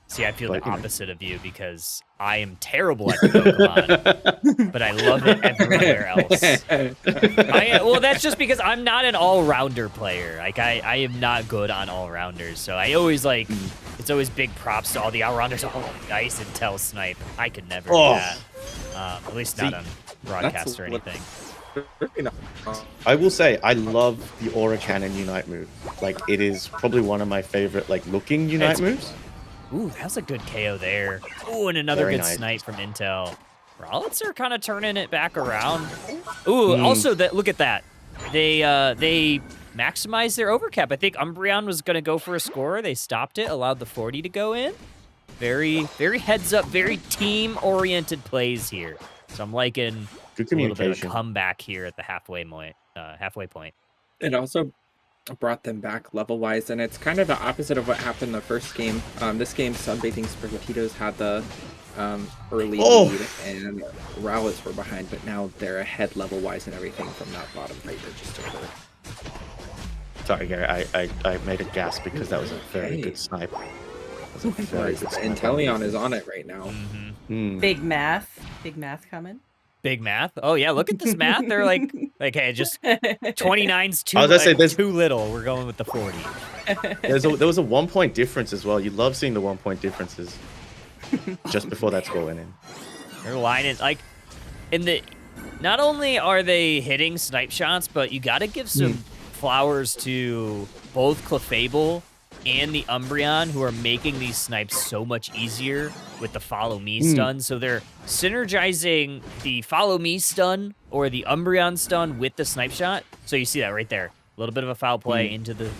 See, I feel But, the you know. opposite of you because I am terrible at the Pokemon, but I love it everywhere else. Well, that's just because I'm not an all-rounder player. Like, I am not good on all-rounders, so I always, it's always big props to all the all-rounders. Oh, nice Intel snipe. I could never do that. At least not on broadcast or anything. I will say, I love the Aura Cannon Unite move. Like, it is probably one of my favorite, looking Unite moves. Ooh, that was a good KO there. Ooh, and another Very good nice. snipe from Intel. Rollets are kind of turning it back around. Ooh, also look at that. They maximized their overcap. I think Umbreon was gonna go for a score. They stopped it, allowed the 40 to go in. Very, very heads up, very team-oriented plays here. So I'm liking Good a little bit of a communication. comeback here at the halfway point. It also brought them back level-wise, and it's kind of the opposite of what happened in the first game. This game, Sunbathing Sprigatito's had the early lead, and Rowlets were behind, but now they're ahead level-wise and everything from that bottom fight that just occurred. Sorry, Gary, I made a gasp because that was a very good snipe. That was a very good snipe. Inteleon is on it right now. Big math coming. Big math. Oh yeah, look at this math. They're like, hey, just 29's too, I was gonna say, there's- too little. We're going with the 40. There was a 1 point difference as well. You love seeing the 1 point differences just before that score went in. Their line is not only are they hitting snipe shots, but you got to give some flowers to both Clefable and the Umbreon, who are making these snipes so much easier with the follow me stun. So they're synergizing the follow me stun or the Umbreon stun with the snipe shot. So you see that right there. A little bit of a foul play into the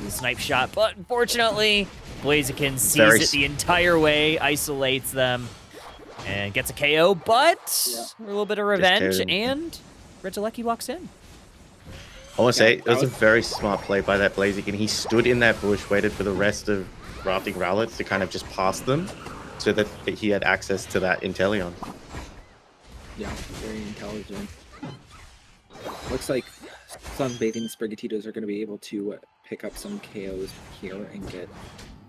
snipe shot, but unfortunately, Blaziken sees it the entire way, isolates them, and gets a KO. But a little bit of revenge, and Regieleki walks in. I want to say, it was a very smart play by that Blaziken. He stood in that bush, waited for the rest of Rafting Rowlets to kind of just pass them, so that he had access to that Inteleon. Yeah, very intelligent. Looks like Sunbathing Sprigatitos are going to be able to pick up some KOs here and get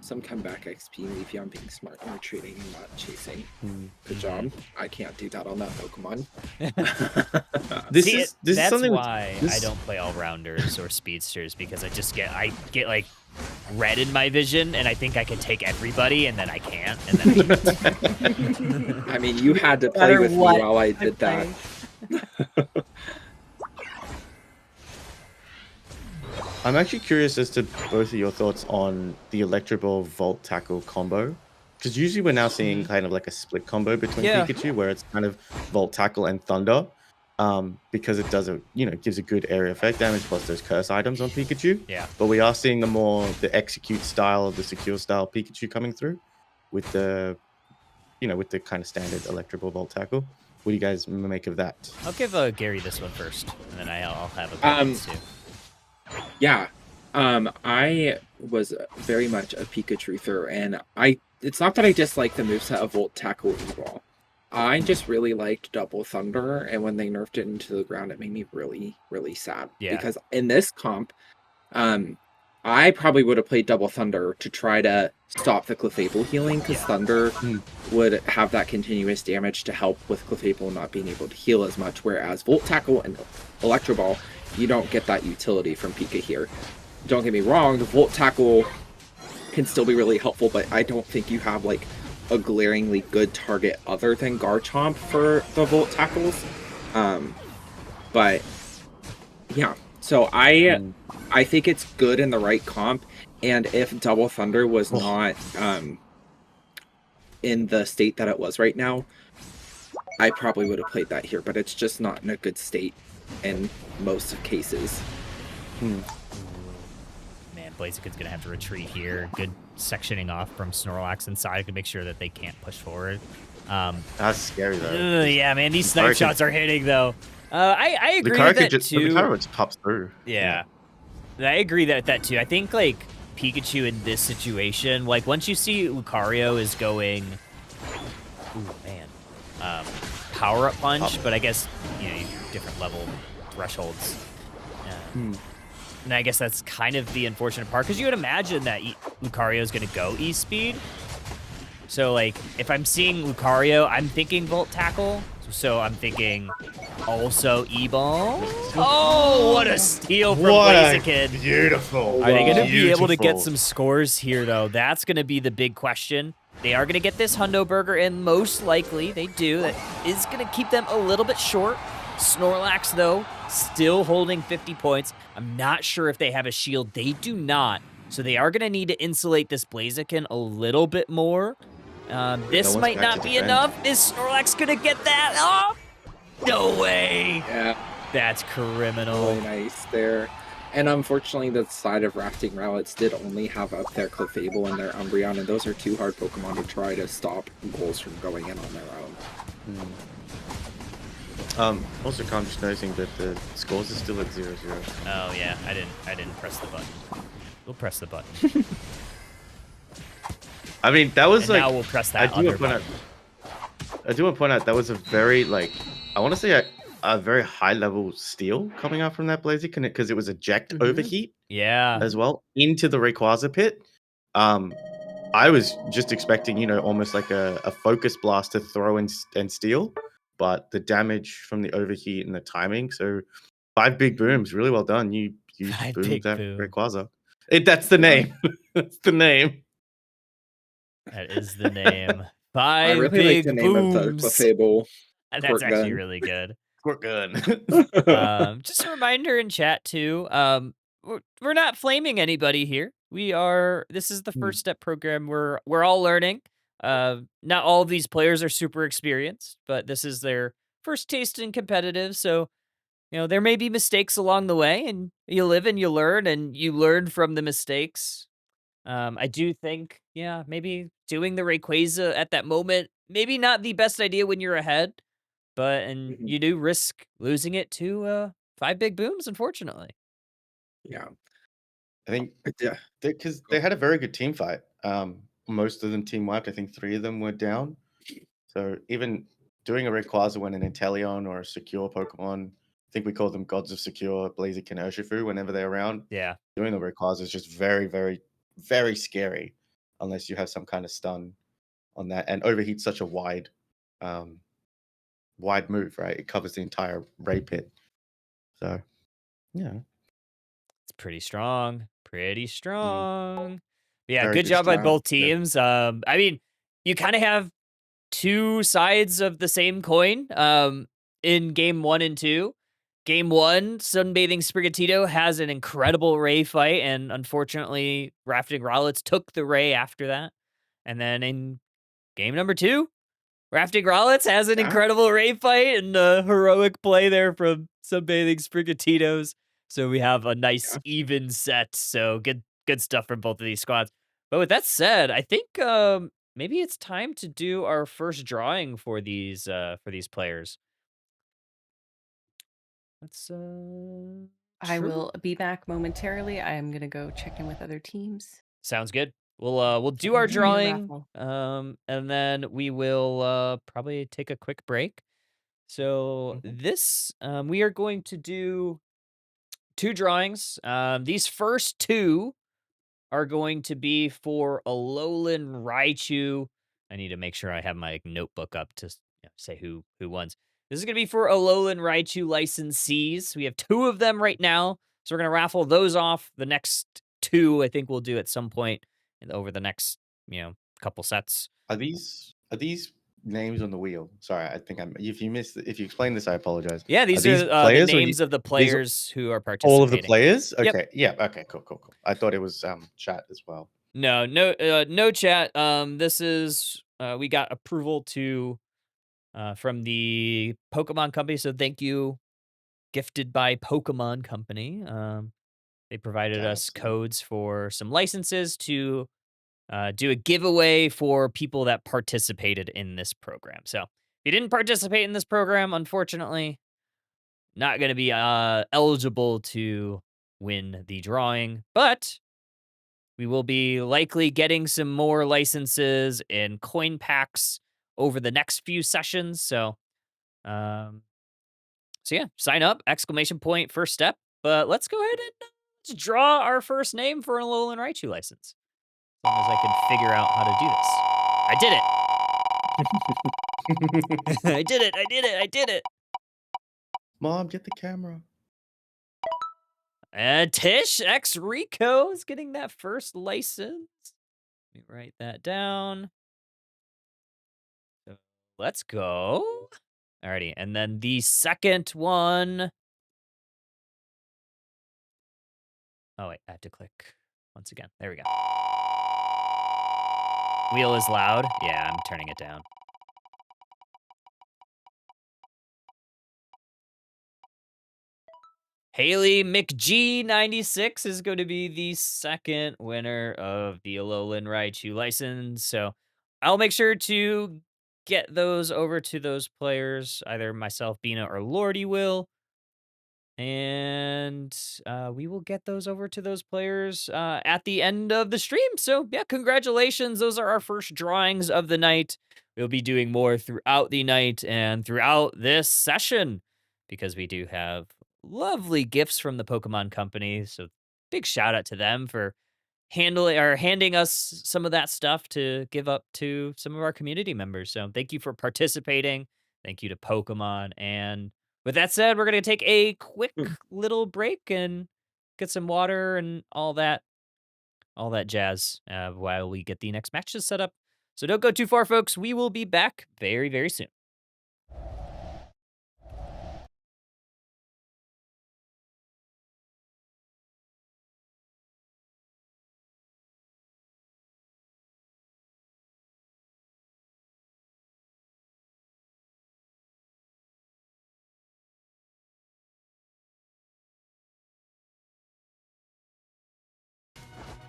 some comeback XP. Leafeon being smart and retreating and not chasing. Good job. I can't do that on that Pokemon. This is That's something. why I don't play all-rounders or speedsters, because I get like red in my vision, and I think I can take everybody, and then I can't, and then I can't. I mean, you had to play with me while I did that. I'm actually curious as to both of your thoughts on the Electro Ball Volt Tackle combo. Because usually we're now seeing kind of like a split combo between Pikachu, where it's kind of Volt Tackle and Thunder. Because it does gives a good area effect damage plus those curse items on Pikachu. Yeah. But we are seeing the execute style, the secure style Pikachu coming through with the kind of standard Electro Ball Volt Tackle. What do you guys make of that? I'll give Gary this one first, and then I'll have a comment too. Yeah, I was very much a Pikachu-ther, and it's not that I dislike the moveset of Volt Tackle Evolve. I just really liked Double Thunder, and when they nerfed it into the ground, it made me really, really sad. Yeah. Because in this comp, I probably would have played Double Thunder to try to stop the Clefable healing, because Thunder would have that continuous damage to help with Clefable not being able to heal as much, whereas Volt Tackle and Electro Ball, you don't get that utility from Pika here. Don't get me wrong, the Volt Tackle can still be really helpful, but I don't think you have like a glaringly good target other than Garchomp for the Volt Tackles. But yeah, so I think it's good in the right comp, and if Double Thunder was not in the state that it was right now, I probably would have played that here, but it's just not in a good state in most cases. Man, Blaziken's gonna have to retreat here. Good sectioning off from Snorlax inside to make sure that they can't push forward. That's scary though. Yeah, man, these snipe shots are hitting though. I agree with that too. Lucario just pops through. Yeah. I agree that too. I think like Pikachu in this situation, like once you see Lucario is going, ooh man, power up punch, but I guess you know different level thresholds. And I guess that's kind of the unfortunate part because you would imagine that Lucario is going to go E-Speed. So like if I'm seeing Lucario, I'm thinking Volt Tackle. So I'm thinking also E-Ball. Oh, what a steal from Blaziken. Beautiful. Are they going to be able to get some scores here, though? That's going to be the big question. They are going to get this Hundo Burger in, most likely. They do. That is going to keep them a little bit short. Snorlax, though, still holding 50 points. I'm not sure if they have a shield. They do not. So they are going to need to insulate this Blaziken a little bit more. This might not be enough. Is Snorlax going to get that? Oh, no way. Yeah. That's criminal. Really nice there. And unfortunately, the side of Rafting Rowlets did only have up their Clefable and their Umbreon, and those are two hard Pokemon to try to stop goals from going in on their own. Also, I'm just noticing that the scores are still at 0-0. Oh yeah, I didn't press the button. We'll press the button. I mean, that was and like. Now we'll press that other button. I do want to point out that was a very like I want to say a very high level steal coming out from that Blaziken because it was eject overheat. Yeah. As well into the Rayquaza pit. I was just expecting, you know, almost like a focus blast to throw and steal, but the damage from the overheat and the timing. So 5 big booms, really well done. You boomed that Rayquaza. That's the name. That's the name. That is the name. 5 I really big like the name booms. of the Clefable. That's actually really good. Squirt gun. Just a reminder in chat too. We're not flaming anybody here. This is the first step program. We're all learning. Not all of these players are super experienced, but this is their first taste in competitive. So, you know, there may be mistakes along the way, and you live and you learn, and you learn from the mistakes. I do think, yeah, maybe doing the Rayquaza at that moment, maybe not the best idea when you're ahead, but you do risk losing it to 5 big booms, unfortunately. Yeah. I think because they had a very good team fight. Most of them team wiped. I think 3 of them were down. So even doing a Rayquaza when an Inteleon or a secure Pokemon, I think we call them Gods of Secure, Blaziken and Urshifu, whenever they're around. Yeah. Doing the Rayquaza is just very, very, very scary unless you have some kind of stun on that. And overheat's such a wide move, right? It covers the entire Ray pit. So, yeah. It's pretty strong. Pretty strong. Yeah, Very good good job by style. both teams. I mean, you kind of have 2 sides of the same coin in game 1 and 2. Game 1, Sunbathing Sprigatito has an incredible Ray fight, and unfortunately, Rafting Rowlets took the Ray after that. And then in game number 2, Rafting Rowlets has an incredible Ray fight and a heroic play there from Sunbathing Sprigatitos. So we have a nice even set. So good stuff from both of these squads. But with that said, I think maybe it's time to do our first drawing for these players. Let's I will be back momentarily. I am gonna go check in with other teams. Sounds good. We'll do our drawing, and then we will probably take a quick break. So this we are going to do 2 drawings. These first 2 are going to be for Alolan Raichu. I need to make sure I have my notebook up to say who wins. This is going to be for Alolan Raichu licensees. We have 2 of them right now, so we're going to raffle those off. The next 2, I think we'll do at some point over the next, couple sets. Are these names on the wheel? Sorry, I think if you explain this, I apologize. Yeah, these these are the players or names of the these are players who are participating. all of the players? Yep. Okay. Yeah. Okay. Cool. I thought it was chat as well. No chat. This is we got approval to from the Pokemon Company, so thank you. Gifted by Pokemon Company. They provided us codes for some licenses to do a giveaway for people that participated in this program. So if you didn't participate in this program, unfortunately, not going to be eligible to win the drawing, but we will be likely getting some more licenses and coin packs over the next few sessions. So yeah, sign up, ! First step. But let's go ahead and let's draw our first name for an Alolan Raichu license. As long as I can figure out how to do this. I did it! I did it! Mom, get the camera. Tish X Rico is getting that first license. Let me write that down. So let's go. Alrighty, and then the second one. Oh wait, I had to click once again. There we go. Wheel is loud. Yeah, I'm turning it down. Haley McG96 is going to be the second winner of the Alolan Raichu license. So I'll make sure to get those over to those players. Either myself, Bina, or Lordy will. And we will get those over to those players at the end of the stream. So yeah, congratulations. Those are our first drawings of the night. We'll be doing more throughout the night and throughout this session because we do have lovely gifts from the Pokemon Company. So big shout out to them for handing us some of that stuff to give up to some of our community members. So thank you for participating. Thank you to Pokemon. And with that said, we're going to take a quick little break and get some water and all that jazz while we get the next matches set up. So don't go too far, folks. We will be back very, very soon.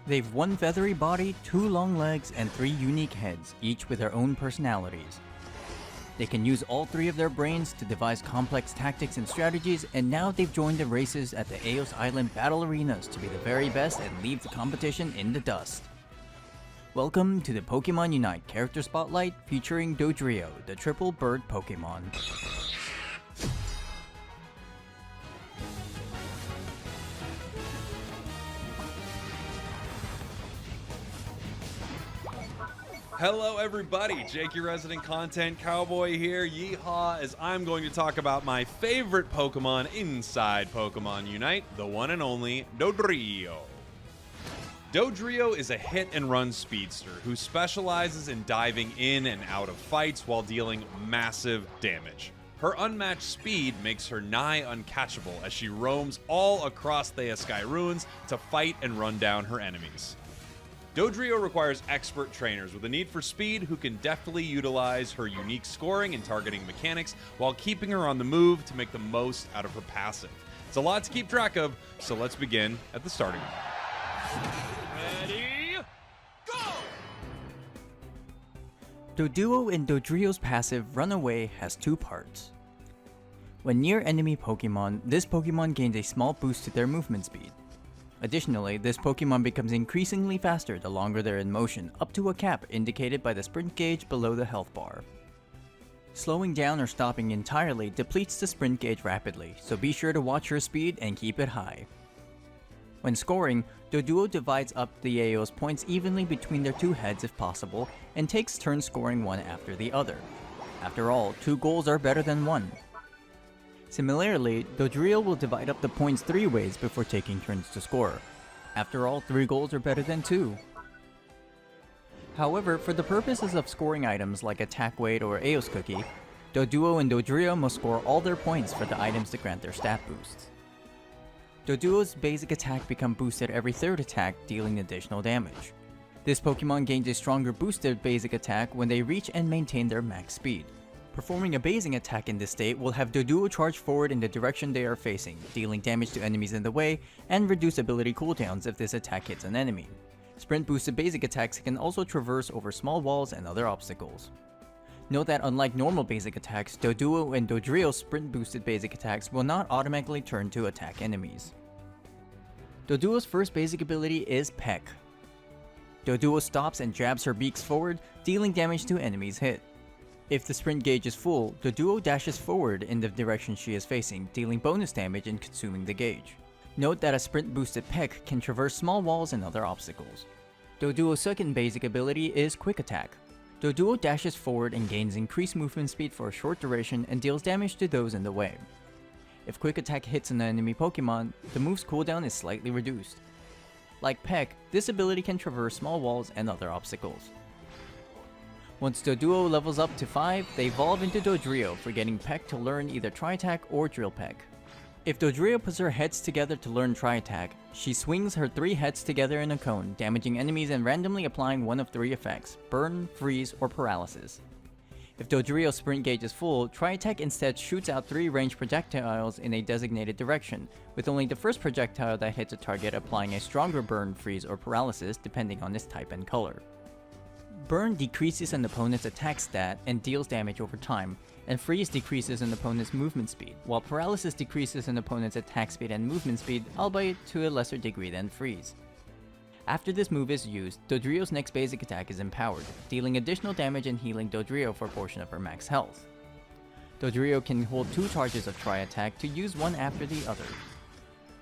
They've 1 feathery body, 2 long legs, and 3 unique heads, each with their own personalities. They can use all 3 of their brains to devise complex tactics and strategies, and now they've joined the races at the Eos Island Battle Arenas to be the very best and leave the competition in the dust. Welcome to the Pokémon Unite Character Spotlight featuring Dodrio, the triple bird Pokémon. Hello everybody, Jake your resident content cowboy here, yeehaw, as I'm going to talk about my favorite Pokemon inside Pokemon Unite, the one and only Dodrio. Dodrio is a hit-and-run speedster who specializes in diving in and out of fights while dealing massive damage. Her unmatched speed makes her nigh uncatchable as she roams all across the Sky Ruins to fight and run down her enemies. Dodrio requires expert trainers with a need for speed who can deftly utilize her unique scoring and targeting mechanics while keeping her on the move to make the most out of her passive. It's a lot to keep track of, so let's begin at the starting line. Ready, go! Doduo in Dodrio's passive Runaway has 2 parts. When near enemy Pokemon, this Pokemon gains a small boost to their movement speed. Additionally, this Pokemon becomes increasingly faster the longer they're in motion, up to a cap indicated by the sprint gauge below the health bar. Slowing down or stopping entirely depletes the sprint gauge rapidly, so be sure to watch your speed and keep it high. When scoring, Doduo divides up the AO's points evenly between their two heads if possible, and takes turns scoring one after the other. After all, 2 goals are better than 1. Similarly, Dodrio will divide up the points 3 ways before taking turns to score. After all, 3 goals are better than 2. However, for the purposes of scoring items like attack weight or Aeos cookie, Doduo and Dodrio must score all their points for the items to grant their stat boosts. Doduo's basic attack becomes boosted every 3rd attack, dealing additional damage. This Pokemon gains a stronger boosted basic attack when they reach and maintain their max speed. Performing a basing attack in this state will have Doduo charge forward in the direction they are facing, dealing damage to enemies in the way, and reduce ability cooldowns if this attack hits an enemy. Sprint boosted basic attacks can also traverse over small walls and other obstacles. Note that unlike normal basic attacks, Doduo and Dodrio's sprint boosted basic attacks will not automatically turn to attack enemies. Doduo's first basic ability is Peck. Doduo stops and jabs her beaks forward, dealing damage to enemies hit. If the sprint gauge is full, Doduo dashes forward in the direction she is facing, dealing bonus damage and consuming the gauge. Note that a sprint boosted Peck can traverse small walls and other obstacles. Doduo's second basic ability is Quick Attack. Doduo dashes forward and gains increased movement speed for a short duration and deals damage to those in the way. If Quick Attack hits an enemy Pokemon, the move's cooldown is slightly reduced. Like Peck, this ability can traverse small walls and other obstacles. Once Doduo levels up to 5, they evolve into Dodrio for getting Peck to learn either Tri-Attack or Drill Peck. If Dodrio puts her heads together to learn Tri-Attack, she swings her 3 heads together in a cone, damaging enemies and randomly applying one of 3 effects: Burn, Freeze, or Paralysis. If Dodrio's sprint gauge is full, Tri-Attack instead shoots out 3 ranged projectiles in a designated direction, with only the first projectile that hits a target applying a stronger Burn, Freeze, or Paralysis depending on its type and color. Burn decreases an opponent's attack stat and deals damage over time, and Freeze decreases an opponent's movement speed, while Paralysis decreases an opponent's attack speed and movement speed, albeit to a lesser degree than Freeze. After this move is used, Dodrio's next basic attack is Empowered, dealing additional damage and healing Dodrio for a portion of her max health. Dodrio can hold 2 charges of Tri-Attack to use one after the other.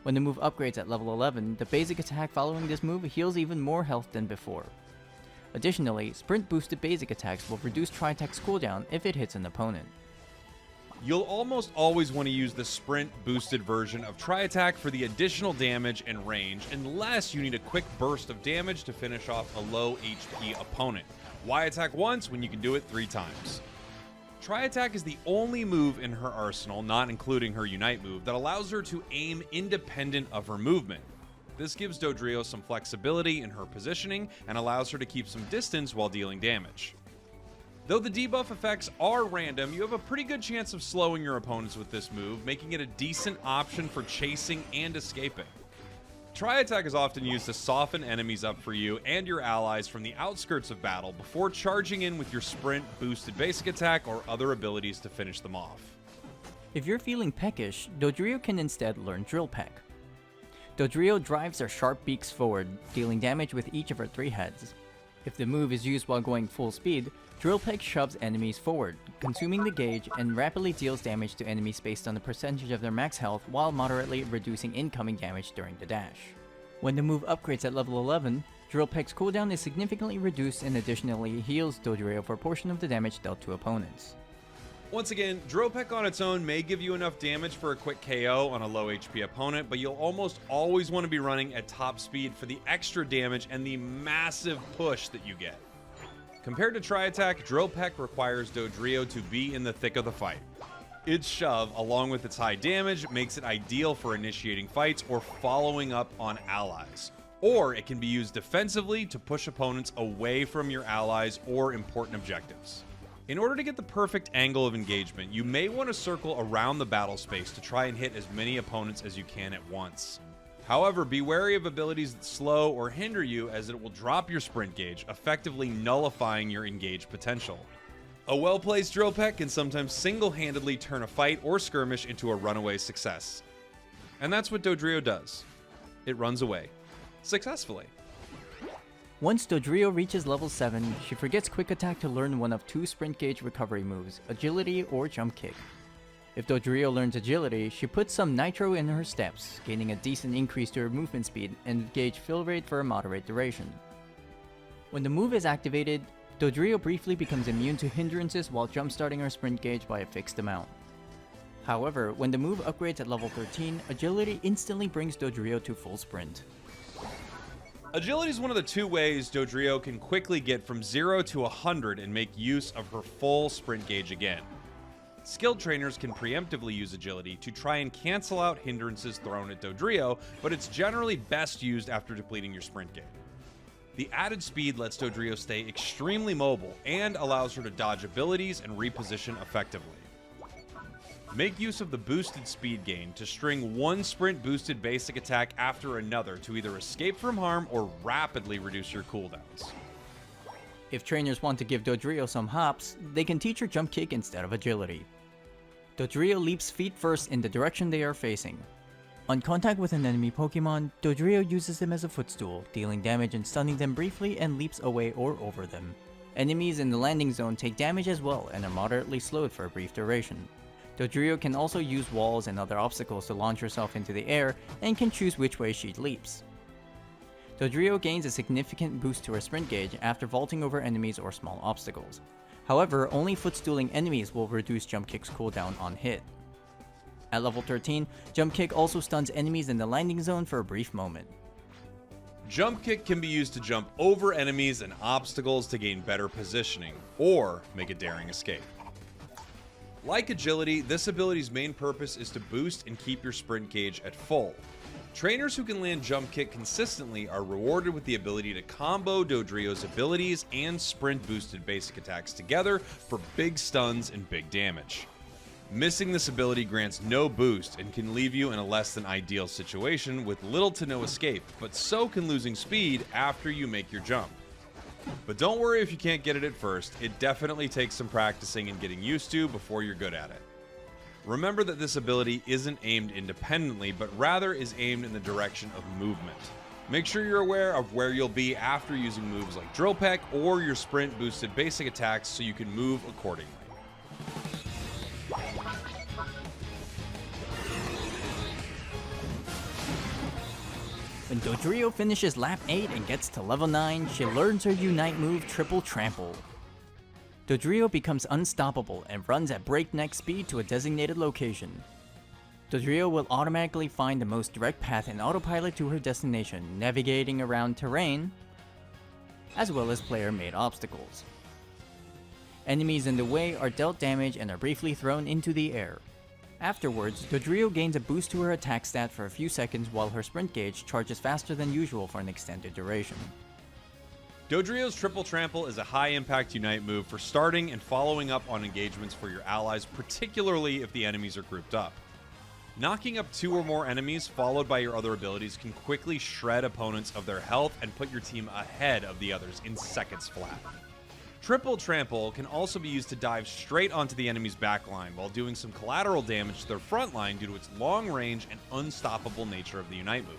When the move upgrades at level 11, the basic attack following this move heals even more health than before. Additionally, sprint boosted basic attacks will reduce Tri-Attack's cooldown if it hits an opponent. You'll almost always want to use the sprint boosted version of Tri-Attack for the additional damage and range, unless you need a quick burst of damage to finish off a low HP opponent. Why attack once when you can do it 3 times? Tri-Attack is the only move in her arsenal, not including her Unite move, that allows her to aim independent of her movement. This gives Dodrio some flexibility in her positioning and allows her to keep some distance while dealing damage. Though the debuff effects are random, you have a pretty good chance of slowing your opponents with this move, making it a decent option for chasing and escaping. Tri-Attack is often used to soften enemies up for you and your allies from the outskirts of battle before charging in with your sprint, boosted basic attack, or other abilities to finish them off. If you're feeling peckish, Dodrio can instead learn Drill Peck. Dodrio drives her sharp beaks forward, dealing damage with each of her 3 heads. If the move is used while going full speed, Drill Peck shoves enemies forward, consuming the gauge, and rapidly deals damage to enemies based on the percentage of their max health while moderately reducing incoming damage during the dash. When the move upgrades at level 11, Drill Peck's cooldown is significantly reduced and additionally heals Dodrio for a portion of the damage dealt to opponents. Once again, Drill Peck on its own may give you enough damage for a quick KO on a low HP opponent, but you'll almost always want to be running at top speed for the extra damage and the massive push that you get. Compared to Tri-Attack, Drill Peck requires Dodrio to be in the thick of the fight. Its shove, along with its high damage, makes it ideal for initiating fights or following up on allies. Or it can be used defensively to push opponents away from your allies or important objectives. In order to get the perfect angle of engagement, you may want to circle around the battle space to try and hit as many opponents as you can at once. However, be wary of abilities that slow or hinder you, as it will drop your sprint gauge, effectively nullifying your engaged potential. A well-placed Drill Peck can sometimes single-handedly turn a fight or skirmish into a runaway success. And that's what Dodrio does. It runs away. Successfully. Once Dodrio reaches level 7, she forgets Quick Attack to learn one of 2 sprint gauge recovery moves, Agility or Jump Kick. If Dodrio learns agility, she puts some nitro in her steps, gaining a decent increase to her movement speed and gauge fill rate for a moderate duration. When the move is activated, Dodrio briefly becomes immune to hindrances while jumpstarting her sprint gauge by a fixed amount. However, when the move upgrades at level 13, agility instantly brings Dodrio to full sprint. Agility is one of the two ways Dodrio can quickly get from 0 to 100 and make use of her full sprint gauge again. Skilled trainers can preemptively use agility to try and cancel out hindrances thrown at Dodrio, but it's generally best used after depleting your sprint gauge. The added speed lets Dodrio stay extremely mobile and allows her to dodge abilities and reposition effectively. Make use of the boosted speed gain to string one sprint boosted basic attack after another to either escape from harm or rapidly reduce your cooldowns. If trainers want to give Dodrio some hops, they can teach her jump kick instead of agility. Dodrio leaps feet first in the direction they are facing. On contact with an enemy Pokemon, Dodrio uses them as a footstool, dealing damage and stunning them briefly and leaps away or over them. Enemies in the landing zone take damage as well and are moderately slowed for a brief duration. Dodrio can also use walls and other obstacles to launch herself into the air and can choose which way she leaps. Dodrio gains a significant boost to her sprint gauge after vaulting over enemies or small obstacles. However, only footstooling enemies will reduce Jump Kick's cooldown on hit. At level 13, Jump Kick also stuns enemies in the landing zone for a brief moment. Jump Kick can be used to jump over enemies and obstacles to gain better positioning, or make a daring escape. Like agility, this ability's main purpose is to boost and keep your sprint gauge at full. Trainers who can land Jump Kick consistently are rewarded with the ability to combo Dodrio's abilities and sprint boosted basic attacks together for big stuns and big damage. Missing this ability grants no boost and can leave you in a less than ideal situation with little to no escape, but so can losing speed after you make your jump. But don't worry if you can't get it at first, it definitely takes some practicing and getting used to before you're good at it. Remember that this ability isn't aimed independently, but rather is aimed in the direction of movement. Make sure you're aware of where you'll be after using moves like Drill Peck or your sprint boosted basic attacks so you can move accordingly. When Dodrio finishes lap 8 and gets to level 9, she learns her Unite move Triple Trample. Dodrio becomes unstoppable and runs at breakneck speed to a designated location. Dodrio will automatically find the most direct path in autopilot to her destination, navigating around terrain, as well as player-made obstacles. Enemies in the way are dealt damage and are briefly thrown into the air. Afterwards, Dodrio gains a boost to her attack stat for a few seconds while her sprint gauge charges faster than usual for an extended duration. Dodrio's Triple Trample is a high-impact Unite move for starting and following up on engagements for your allies, particularly if the enemies are grouped up. Knocking up 2 or more enemies followed by your other abilities can quickly shred opponents of their health and put your team ahead of the others in seconds flat. Triple Trample can also be used to dive straight onto the enemy's backline while doing some collateral damage to their front line due to its long range and unstoppable nature of the Unite move.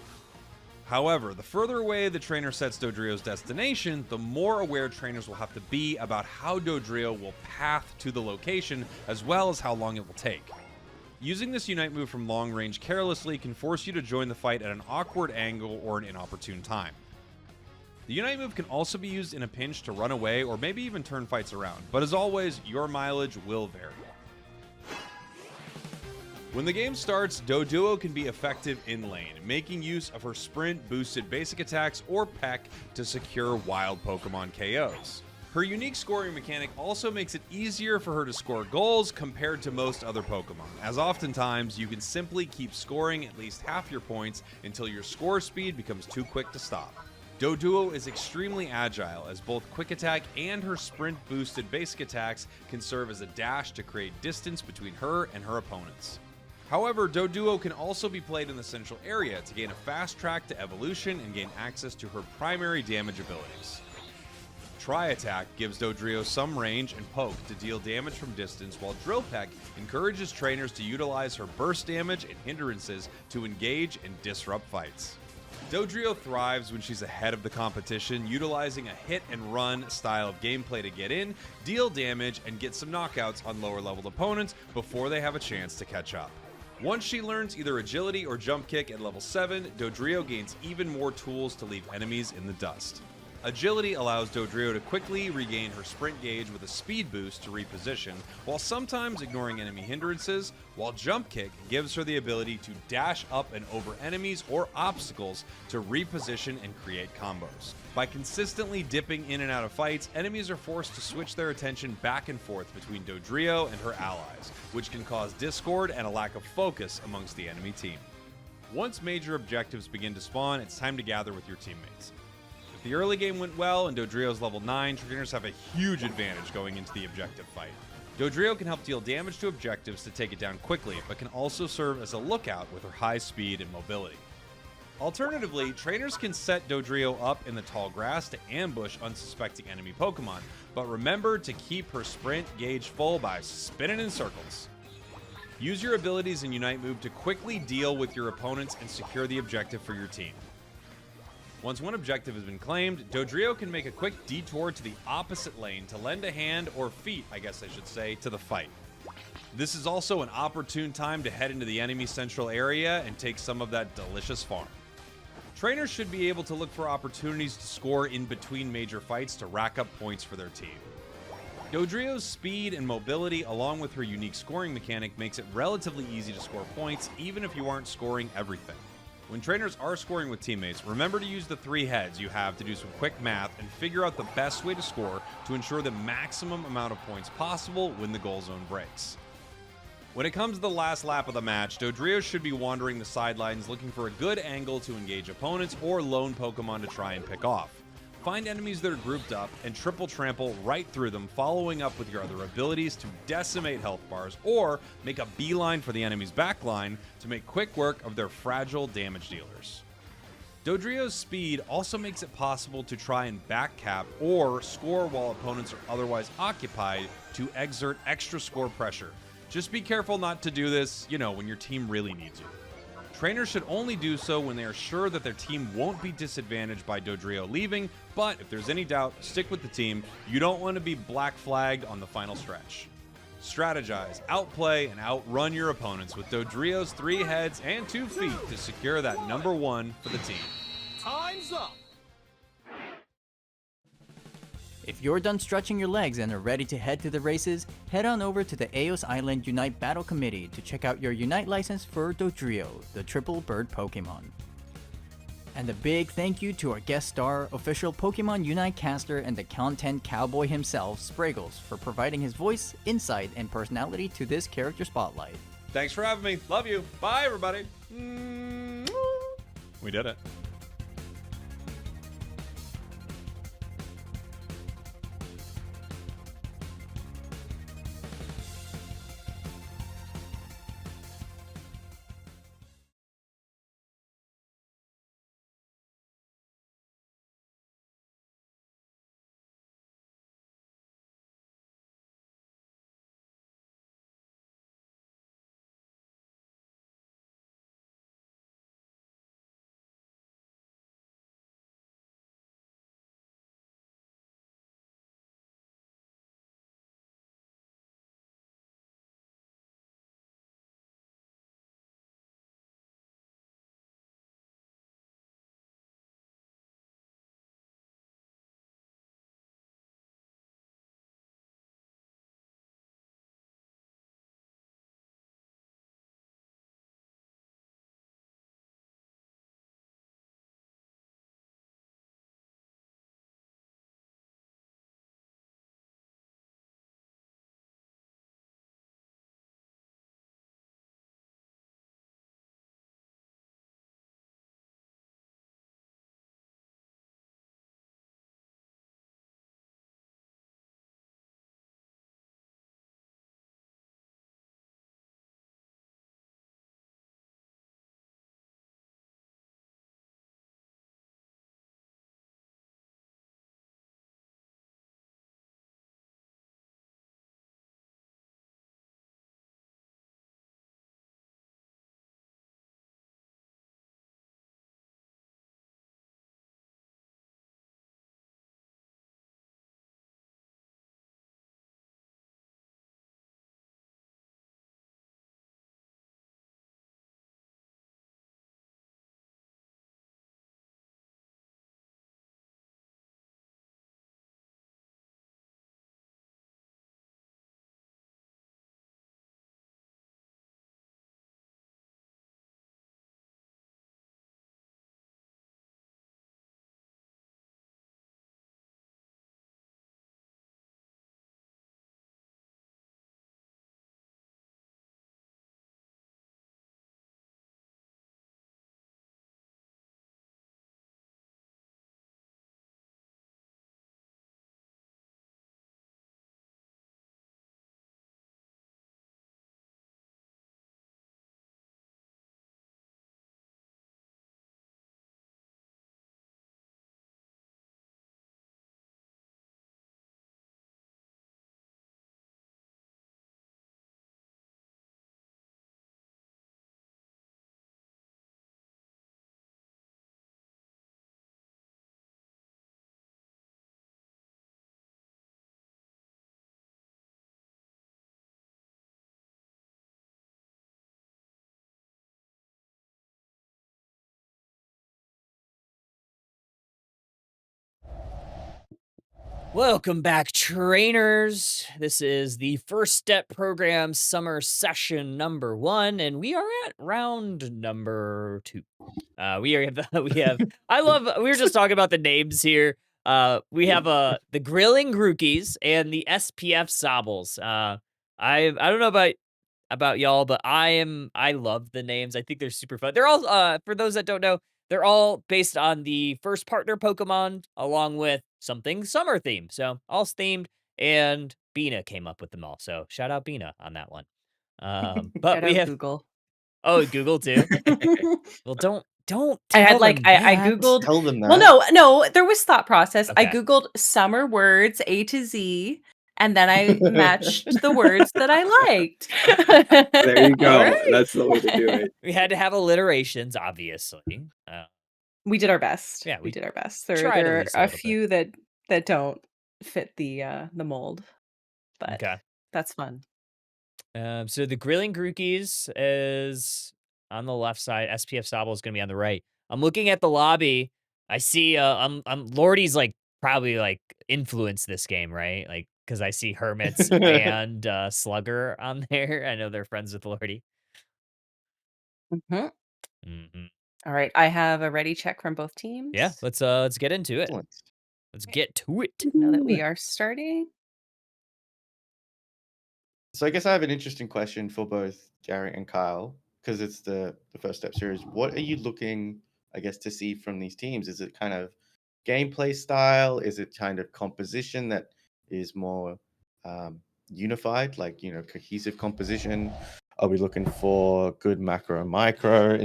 However, the further away the trainer sets Dodrio's destination, the more aware trainers will have to be about how Dodrio will path to the location as well as how long it will take. Using this Unite move from long range carelessly can force you to join the fight at an awkward angle or an inopportune time. The Unite move can also be used in a pinch to run away or maybe even turn fights around, but as always, your mileage will vary. When the game starts, Doduo can be effective in lane, making use of her sprint boosted basic attacks or Peck to secure wild Pokemon KOs. Her unique scoring mechanic also makes it easier for her to score goals compared to most other Pokemon, as oftentimes you can simply keep scoring at least half your points until your score speed becomes too quick to stop. Doduo is extremely agile, as both Quick Attack and her sprint boosted basic attacks can serve as a dash to create distance between her and her opponents. However, Doduo can also be played in the central area to gain a fast track to evolution and gain access to her primary damage abilities. Tri-Attack gives Dodrio some range and poke to deal damage from distance, while Drill Peck encourages trainers to utilize her burst damage and hindrances to engage and disrupt fights. Dodrio thrives when she's ahead of the competition, utilizing a hit-and-run style of gameplay to get in, deal damage, and get some knockouts on lower-leveled opponents before they have a chance to catch up. Once she learns either agility or jump kick at level 7, Dodrio gains even more tools to leave enemies in the dust. Agility allows Dodrio to quickly regain her sprint gauge with a speed boost to reposition, while sometimes ignoring enemy hindrances, while Jump Kick gives her the ability to dash up and over enemies or obstacles to reposition and create combos. By consistently dipping in and out of fights, enemies are forced to switch their attention back and forth between Dodrio and her allies, which can cause discord and a lack of focus amongst the enemy team. Once major objectives begin to spawn, it's time to gather with your teammates. The early game went well and Dodrio's level 9, trainers have a huge advantage going into the objective fight. Dodrio can help deal damage to objectives to take it down quickly, but can also serve as a lookout with her high speed and mobility. Alternatively, trainers can set Dodrio up in the tall grass to ambush unsuspecting enemy Pokemon, but remember to keep her sprint gauge full by spinning in circles. Use your abilities in Unite move to quickly deal with your opponents and secure the objective for your team. Once one objective has been claimed, Dodrio can make a quick detour to the opposite lane to lend a hand, or feet, I guess I should say, to the fight. This is also an opportune time to head into the enemy central area and take some of that delicious farm. Trainers should be able to look for opportunities to score in between major fights to rack up points for their team. Dodrio's speed and mobility, along with her unique scoring mechanic, makes it relatively easy to score points even if you aren't scoring everything. When trainers are scoring with teammates, remember to use the 3 heads you have to do some quick math and figure out the best way to score to ensure the maximum amount of points possible when the goal zone breaks. When it comes to the last lap of the match, Dodrio should be wandering the sidelines looking for a good angle to engage opponents or lone Pokemon to try and pick off. Find enemies that are grouped up and triple trample right through them, following up with your other abilities to decimate health bars or make a beeline for the enemy's backline to make quick work of their fragile damage dealers. Dodrio's speed also makes it possible to try and backcap or score while opponents are otherwise occupied to exert extra score pressure. Just be careful not to do this, when your team really needs you. Trainers should only do so when they are sure that their team won't be disadvantaged by Dodrio leaving, but if there's any doubt, stick with the team. You don't want to be black flagged on the final stretch. Strategize, outplay, and outrun your opponents with Dodrio's 3 heads and 2 feet to secure that number 1 for the team. Time's up! If you're done stretching your legs and are ready to head to the races, head on over to the Eos Island Unite Battle Committee to check out your Unite license for Dodrio, the triple bird Pokemon. And a big thank you to our guest star, official Pokemon Unite caster and the content cowboy himself, Spraggles, for providing his voice, insight, and personality to this character spotlight. Thanks for having me. Love you. Bye, everybody. We did it. Welcome back, trainers. This is the First Step Program Summer Session number 1, and we are at round number 2. We have. I love. We were just talking about the names here. We have the Grilling Grookies and the SPF Sobbles. I don't know about y'all, but I love the names. I think they're super fun. They're all for those that don't know, they're all based on the first partner Pokemon along with something summer themed. So all themed, and Bina came up with them all. So shout out Bina on that one. But Shout we out have Google. Google too. Well, don't I had tell like them I that. googled. Tell them that. Well, no, there was thought process. I Okay. googled summer words A to Z, and then I matched the words that I liked. There you go. Alright. That's the way to do it. We had to have alliterations, obviously. We did our best. Yeah, we we did our best. tried at There least a are a little bit. few that don't fit the mold, but Okay. that's fun. So the Grilling Grookies is on the left side. SPF Sobble is going to be on the right. I'm looking at the lobby. I see. I'm Lordy's like probably like influenced this game, right? Like because I see Hermits and Slugger on there. I know they're friends with Lordy. Mhm. Hmm. All right, I have a ready check from both teams. Yeah, let's get into it. Excellent. Let's get to it. Know that we are starting. So I guess I have an interesting question for both Gary and Kyle because it's the first step series. What are you looking, I guess, to see from these teams? Is it kind of gameplay style? Is it kind of composition that is more unified, like cohesive composition? Are we looking for good macro and micro?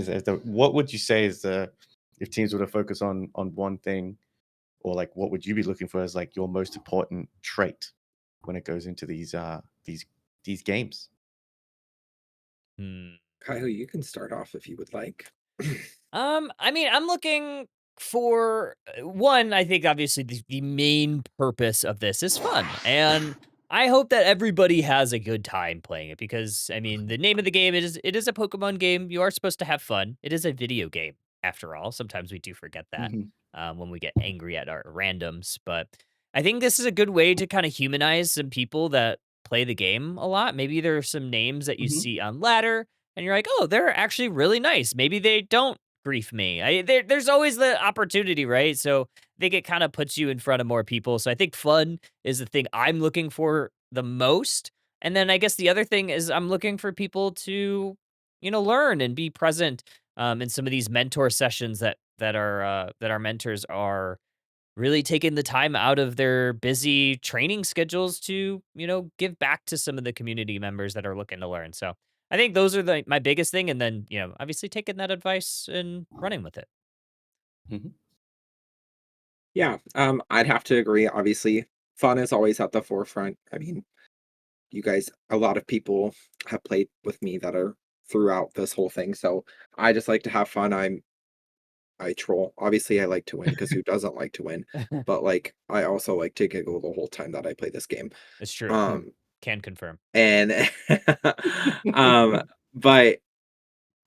What would you say is if teams were to focus on one thing, or like what would you be looking for as like your most important trait when it goes into these games? Hmm. Kyle, you can start off if you would like. I mean, I'm looking for one. I think obviously the main purpose of this is fun, and I hope that everybody has a good time playing it because I mean, the name of the game it is a Pokemon game. You are supposed to have fun. It is a video game after all. Sometimes we do forget that Mhm. when we get angry at our randoms, but I think this is a good way to kind of humanize some people that play the game a lot. Maybe there are some names that you Mhm. see on ladder and you're like, oh, they're actually really nice. Maybe they don't grief me. There's always the opportunity, right? So I think it kind of puts you in front of more people. So I think fun is the thing I'm looking for the most. And then I guess the other thing is I'm looking for people to, learn and be present in some of these mentor sessions that our mentors are really taking the time out of their busy training schedules to, give back to some of the community members that are looking to learn. So I think those are my biggest thing. And then, obviously taking that advice and running with it. Mhm. Yeah, I'd have to agree. Obviously, fun is always at the forefront. I mean, you guys, a lot of people have played with me that are throughout this whole thing. So I just like to have fun. I troll. Obviously, I like to win because who doesn't like to win? But like, I also like to giggle the whole time that I play this game. It's true. Um, Can confirm. and but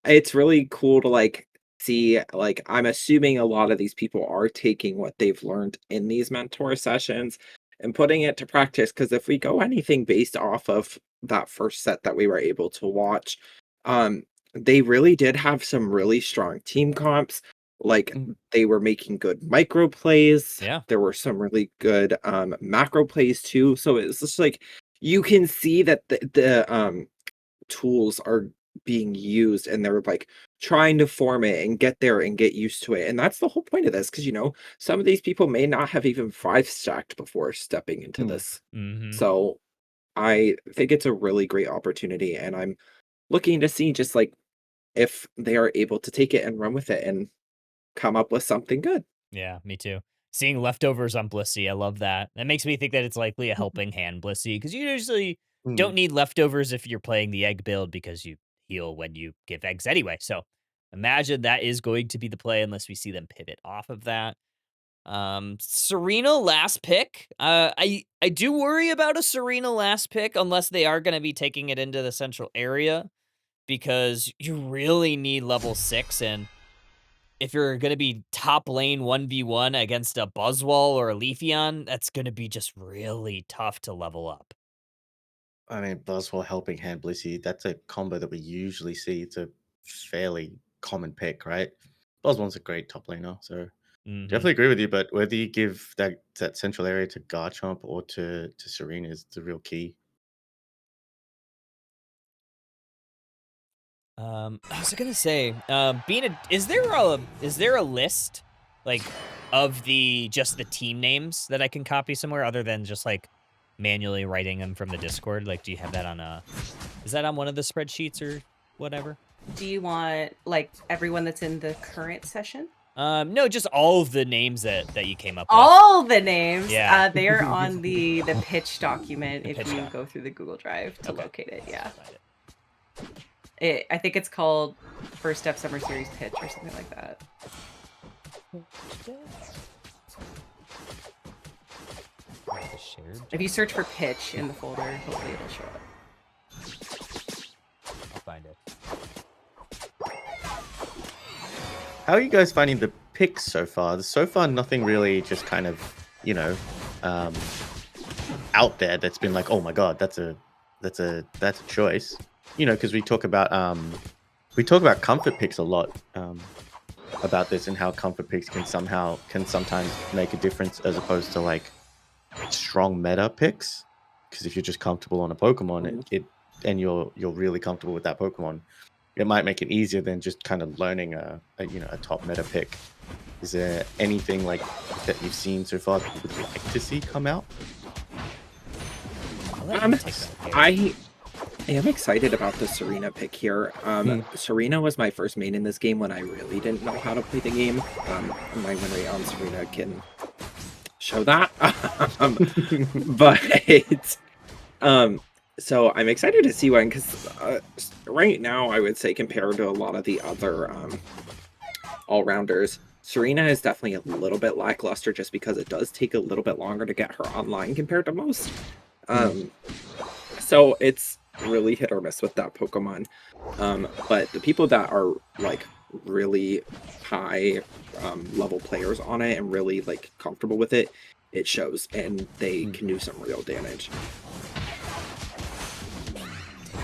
it's really cool to like see, like, I'm assuming a lot of these people are taking what they've learned in these mentor sessions and putting it to practice. Because if we go anything based off of that first set that we were able to watch, um they really did have some really strong team comps. Like, Mhm. they were making good micro plays. Yeah. There were some really good macro plays too. So it's just like you can see that the tools are being used, and they're like trying to form it and get there and get used to it. And that's the whole point of this, because some of these people may not have even five stacked before stepping into Mm. this. Hmm. So I think it's a really great opportunity, and I'm looking to see just like if they are able to take it and run with it and come up with something good. Yeah, me too. Seeing leftovers on Blissey, I love that. That makes me think that it's likely a helping hand Blissey because you usually don't Mm. need leftovers if you're playing the egg build because you heal when you give eggs anyway. So imagine that is going to be the play unless we see them pivot off of that. Serena last pick. I do worry about a Serena last pick unless they are going to be taking it into the central area because you really need level 6 and if you're going to be top lane 1v1 against a Buzzwole or a Leafeon, that's going to be just really tough to level up. I mean, Buzzwole helping hand Blissey, that's a combo that we usually see. It's a fairly common pick, right? Buzzwole's a great top laner, so definitely agree with you. But whether you give that central area to Garchomp or to Serena is the real key. I was gonna say, is there a list like of just the team names that I can copy somewhere other than just like manually writing them from the Discord? Like, do you have that on is that on one of the spreadsheets or whatever? Do you want like everyone that's in the current session? No, just all of the names that you came up with. All the names. Yeah. They're on the pitch document The if pitch you doc. go through the Google Drive to locate it. Yeah. Find it. I think it's called First Step Summer Series Pitch or something like that. If you search for pitch in the folder, hopefully it'll show up. I'll find it. How are you guys finding the picks so far? So far, nothing really just kind of, out there that's been like, oh my god, that's a choice. Because we talk about comfort picks a lot about this and how comfort picks can sometimes make a difference as opposed to like strong meta picks. Because if you're just comfortable on a Pokemon, and you're really comfortable with that Pokemon, it might make it easier than just kind of learning a top meta pick. Is there anything like that you've seen so far that you would like to see come out? I am excited about the Serena pick here. Serena was my first main in this game when I really didn't know how to play the game. My win rate on Serena can show that. So I'm excited to see one because right now I would say compared to a lot of the other all-rounders, Serena is definitely a little bit lackluster just because it does take a little bit longer to get her online compared to most. So it's really hit or miss with that Pokemon. But the people that are like really high level players on it and really like comfortable with it, it shows, and they can do some real damage.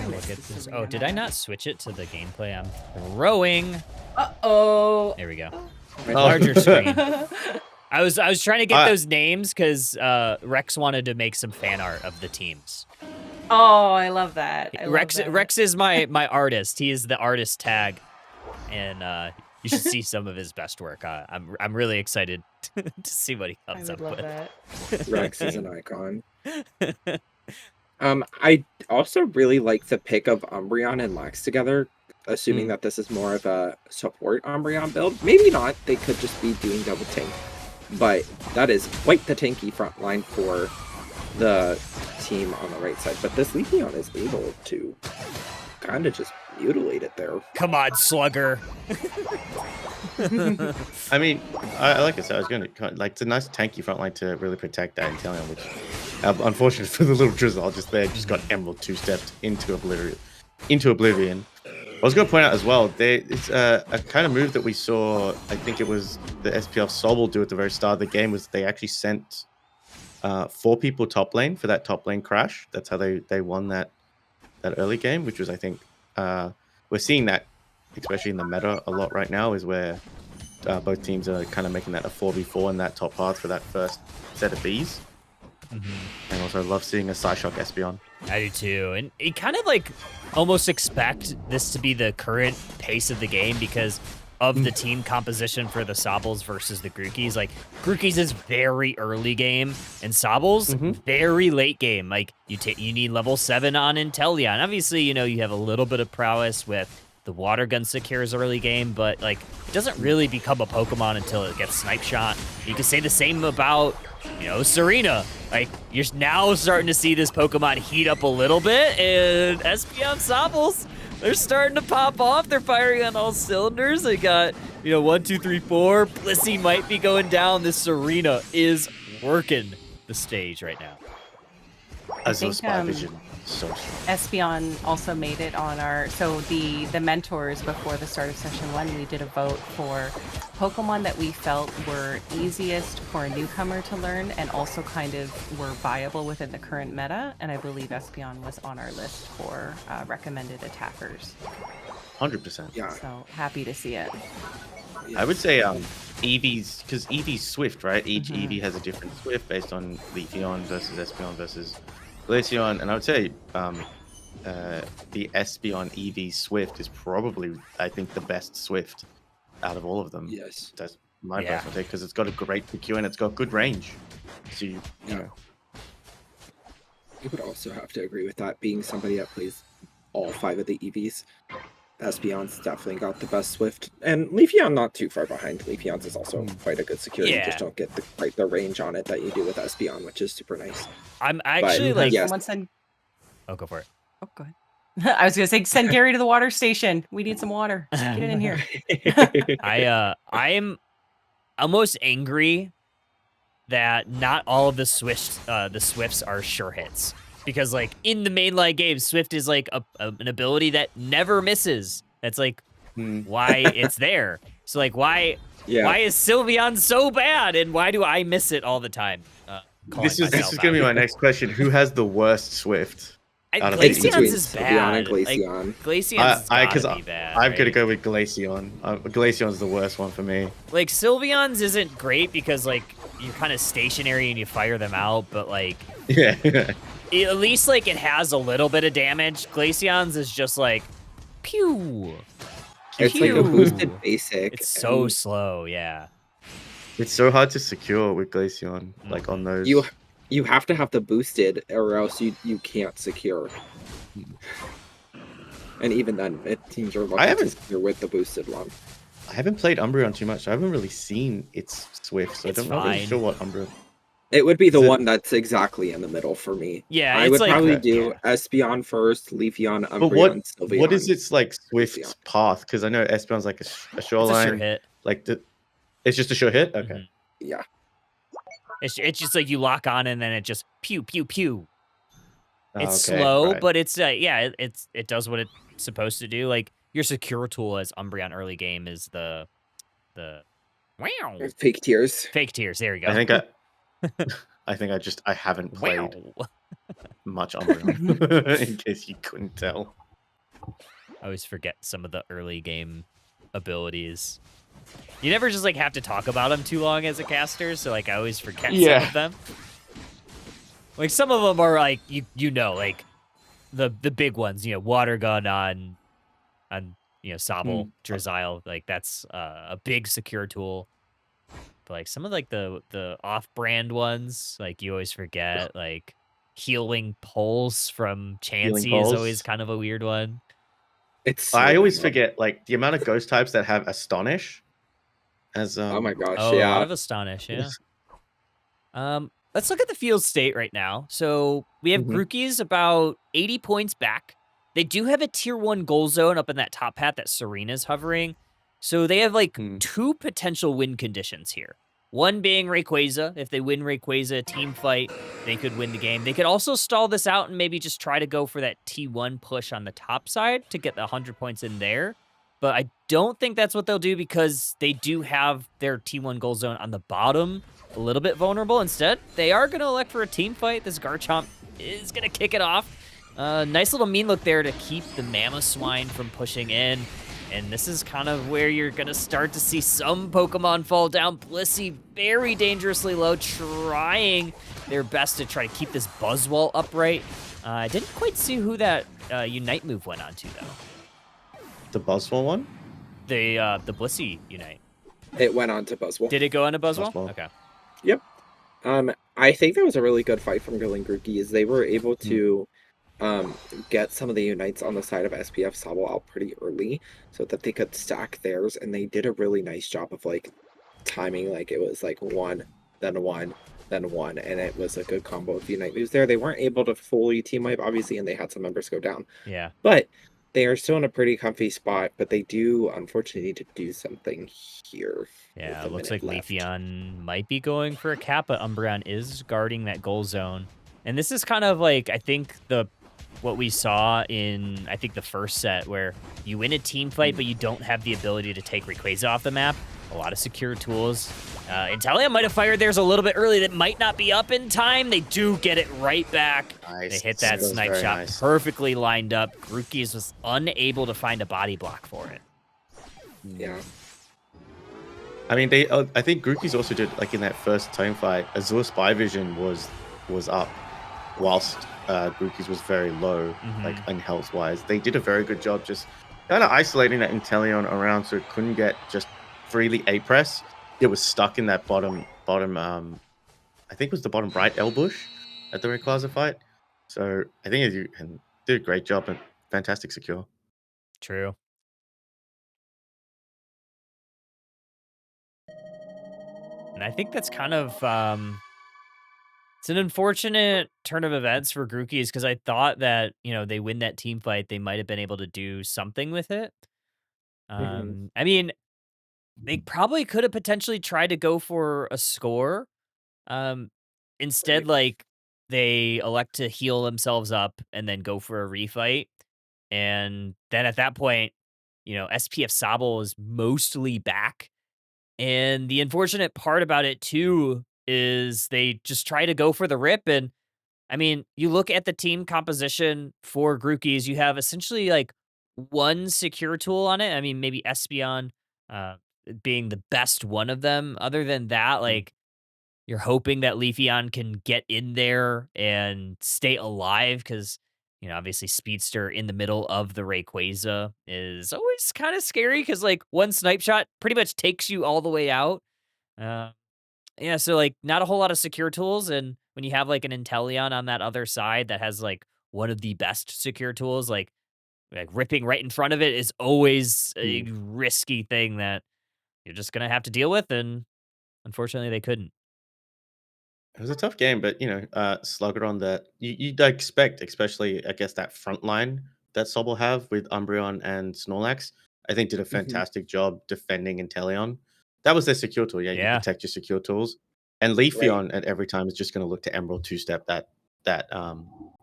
Look at this. Oh, did I not switch it to the gameplay? I'm throwing. Uh-oh. There we go. Larger screen. I was trying to get those names because Rex wanted to make some fan art of the teams. Oh, I love that. Rex is my artist. He is the artist tag, and you should see some of his best work. I'm really excited to see what he comes up with. That. Rex is an icon. I also really like the pick of Umbreon and Lax together, assuming that this is more of a support Umbreon build. Maybe not. They could just be doing double tank. But that is quite the tanky front line for the team on the right side. But this Leafeon is able to kind of just mutilate it there. Come on, Slugger. I mean, I like I said, I was going to like it's a nice tanky front line to really protect that Inteleon, which unfortunately for the little drizzle just got Emerald two-stepped into Oblivion. I was going to point out as well, it's a kind of move that we saw, I think it was the SPF Sobble do at the very start of the game, was they actually sent 4 people top lane for that top lane crash. That's how they won that early game, which was, I think, we're seeing that, especially in the meta a lot right now, is where both teams are kind of making that a 4v4 in that top path for that first set of Bs. And also love seeing a Psyshock Espeon. I do too. And you kind of like almost expect this to be the current pace of the game because of the team composition for the Sobbles versus the Grookies. Like, Grookies is very early game, and Sobbles very late game. Like, you need level 7 on Inteleon. Obviously, you have a little bit of prowess with the Water Gun secures early game, but like, it doesn't really become a Pokemon until it gets Snipe Shot. You can say the same about, Serena. Like, you're now starting to see this Pokemon heat up a little bit, and SPF Sobbles, they're starting to pop off. They're firing on all cylinders. They got, 1, 2, 3, 4. Blissey might be going down. This Serena is working the stage right now. As a Spy Vision So strong. Espeon also made it on our the mentors before the start of session 1. We did a vote for Pokemon that we felt were easiest for a newcomer to learn and also kind of were viable within the current meta. And I believe Espeon was on our list for recommended attackers. 100%. Yeah. So happy to see it. I would say Eevee's, because Eevee's Swift, right? Each Mhm. Eevee has a different Swift based on Leafeon versus Espeon versus Glaceon, and I would say the Espeon Eevee Swift is probably, I think, the best Swift out of all of them. Yes. That's my Yeah. personal take, because it's got a great PQ and it's got good range. So you know, I would also have to agree with that, being somebody that plays all 5 of the EVs. Espeon's definitely got the best Swift, and Leafeon not too far behind. Leafeon's is also quite a good security. You just don't get quite the range on it that you do with Espeon, which is super nice. I'm actually But, like, yes. Someone send. oh, go for it. Oh, go ahead. I was gonna say send Gary to the water station. We need some water. Get it in here. I'm almost angry that not all of the Swifts are sure hits. Because, like, in the mainline game, Swift is, like, an ability that never misses. That's, like, why it's there. So, like, why is Sylveon so bad, and why do I miss it all the time? this is going to be my next question. Who has the worst Swift? out of Glaceon's between is Sylveon bad. and Glaceon. Like, Glaceon's gotta be bad. I'm going to go with Glaceon. Glaceon's the worst one for me. Like, Sylveon's isn't great because, like, you're kind of stationary and you fire them out, but, like... Yeah. At least, like, it has a little bit of damage. Glaceon's is just like, pew. It's like a boosted basic. It's so slow, yeah. It's so hard to secure with Glaceon, like on those. You have to have the boosted, or else you can't secure. And even then, it seems you're lucky to secure with the boosted one. I haven't played Umbreon too much. So I haven't really seen its Swift, so I'm not really sure what Umbreon. It would be the one that's exactly in the middle for me. Yeah, I would probably do Espeon first, Leafeon, Umbreon, Sylveon. What is its like Swift path? Because I know Espeon's like a shoreline. It's a sure hit. Like it's just a sure hit. Okay. Yeah. It's just like you lock on and then it just pew pew pew. It's Okay, slow, right. but it's it does what it's supposed to do. Like your secure tool as Umbreon early game is the wow. Fake tears. Fake tears. There you go. I think I haven't played much Umbreon, in case you couldn't tell. I always forget some of the early game abilities. You never just like have to talk about them too long as a caster, so like I always forget some of them. Like some of them are like you know like the big ones, you know, water gun on you know Sobble, Drizzile, like that's a big secure tool. But like some of like the off-brand ones, like you always forget, like Healing Pulse from Chansey is always kind of a weird one. I always forget like the amount of ghost types that have Astonish. As oh my gosh, a lot of Astonish, yeah. Let's look at the field state right now. So we have Grookey's about 80 points back. They do have a tier 1 goal zone up in that top hat that Serena's hovering. So they have like 2 potential win conditions here. One being Rayquaza. If they win Rayquaza team fight, they could win the game. They could also stall this out and maybe just try to go for that T1 push on the top side to get the 100 points in there. But I don't think that's what they'll do because they do have their T1 goal zone on the bottom a little bit vulnerable. Instead, they are going to elect for a team fight. This Garchomp is going to kick it off. Nice little mean look there to keep the Mamoswine from pushing in. And this is kind of where you're going to start to see some Pokemon fall down. Blissey very dangerously low, trying their best to try to keep this Buzzwole upright. I didn't quite see who that Unite move went on to, though. The Buzzwole one? The Blissey Unite. It went on to Buzzwole. Did it go on to Buzzwole? Okay. Yep. I think that was a really good fight from Grilling Grookey, as they were able to get some of the Unites on the side of SPF Sobble out pretty early so that they could stack theirs, and they did a really nice job of like timing, like it was like 1, then 1, then 1, and it was a good combo of Unite moves there. They weren't able to fully team wipe, obviously, and they had some members go down. Yeah. But they are still in a pretty comfy spot, but they do unfortunately need to do something here. Yeah, it looks like Leafeon might be going for a cap, but Umbreon is guarding that goal zone. And this is kind of like, I think, the what we saw in, I think, the first set, where you win a team fight, but you don't have the ability to take Rayquaza off the map. A lot of secure tools. Inteleon might have fired theirs a little bit early. That might not be up in time. They do get it right back. Nice. They hit that snipe shot perfectly lined up. Grookey's was unable to find a body block for it. Yeah. I mean, I think Grookey's also did, like, in that first team fight, Azure Spy Vision was up, whilst Grookey's was very low, like, in health-wise. They did a very good job just kind of isolating that Inteleon around so it couldn't get just freely A-press. It was stuck in that bottom, I think it was the bottom right L bush at the Rayquaza fight. So I think it did a great job and fantastic secure. True. And I think that's kind of it's an unfortunate turn of events for Grookey's, because I thought that, they win that team fight, they might have been able to do something with it. I mean, they probably could have potentially tried to go for a score. Instead, like, they elect to heal themselves up and then go for a refight. And then at that point, SPF Sobble is mostly back. And the unfortunate part about it, too, is they just try to go for the rip. And, I mean, you look at the team composition for Grookey's, you have essentially, like, one secure tool on it. I mean, maybe Espeon being the best one of them. Other than that, like, you're hoping that Leafeon can get in there and stay alive, because, obviously Speedster in the middle of the Rayquaza is always kind of scary, because, like, one snipe shot pretty much takes you all the way out. Yeah, so, like, not a whole lot of secure tools, and when you have, like, an Inteleon on that other side that has, like, one of the best secure tools, like ripping right in front of it is always a risky thing that you're just gonna have to deal with, and unfortunately they couldn't. It was a tough game, but Slugger on that. You'd expect, especially I guess that front line that Sobble have with Umbreon and Snorlax, I think did a fantastic job defending Inteleon. That was their secure tool. Yeah, you Yeah. protect your secure tools. And Leafeon at every time is just going to look to Emerald two-step that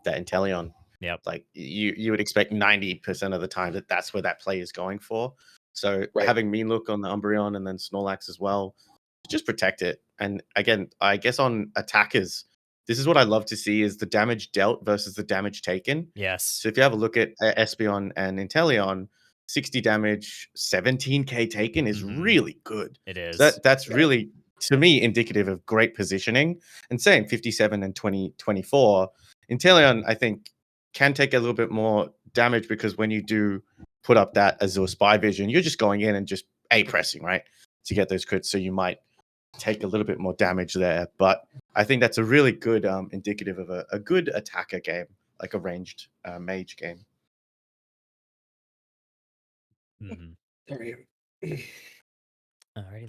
Inteleon. Yep. Like you would expect 90% of the time that's where that play is going for. So Right. having Mean Look on the Umbreon and then Snorlax as well, just protect it. And again, I guess on attackers, this is what I love to see is the damage dealt versus the damage taken. Yes. So if you have a look at Espeon and Inteleon, 60 damage, 17k taken is really good. It is. So that's really, to me, indicative of great positioning. And same 57 and 24. Inteleon, I think, can take a little bit more damage, because when you do put up that Azure Spy Vision, you're just going in and just A-pressing, right? To get those crits. So you might take a little bit more damage there. But I think that's a really good indicative of a good attacker game, like a ranged mage game. Alrighty,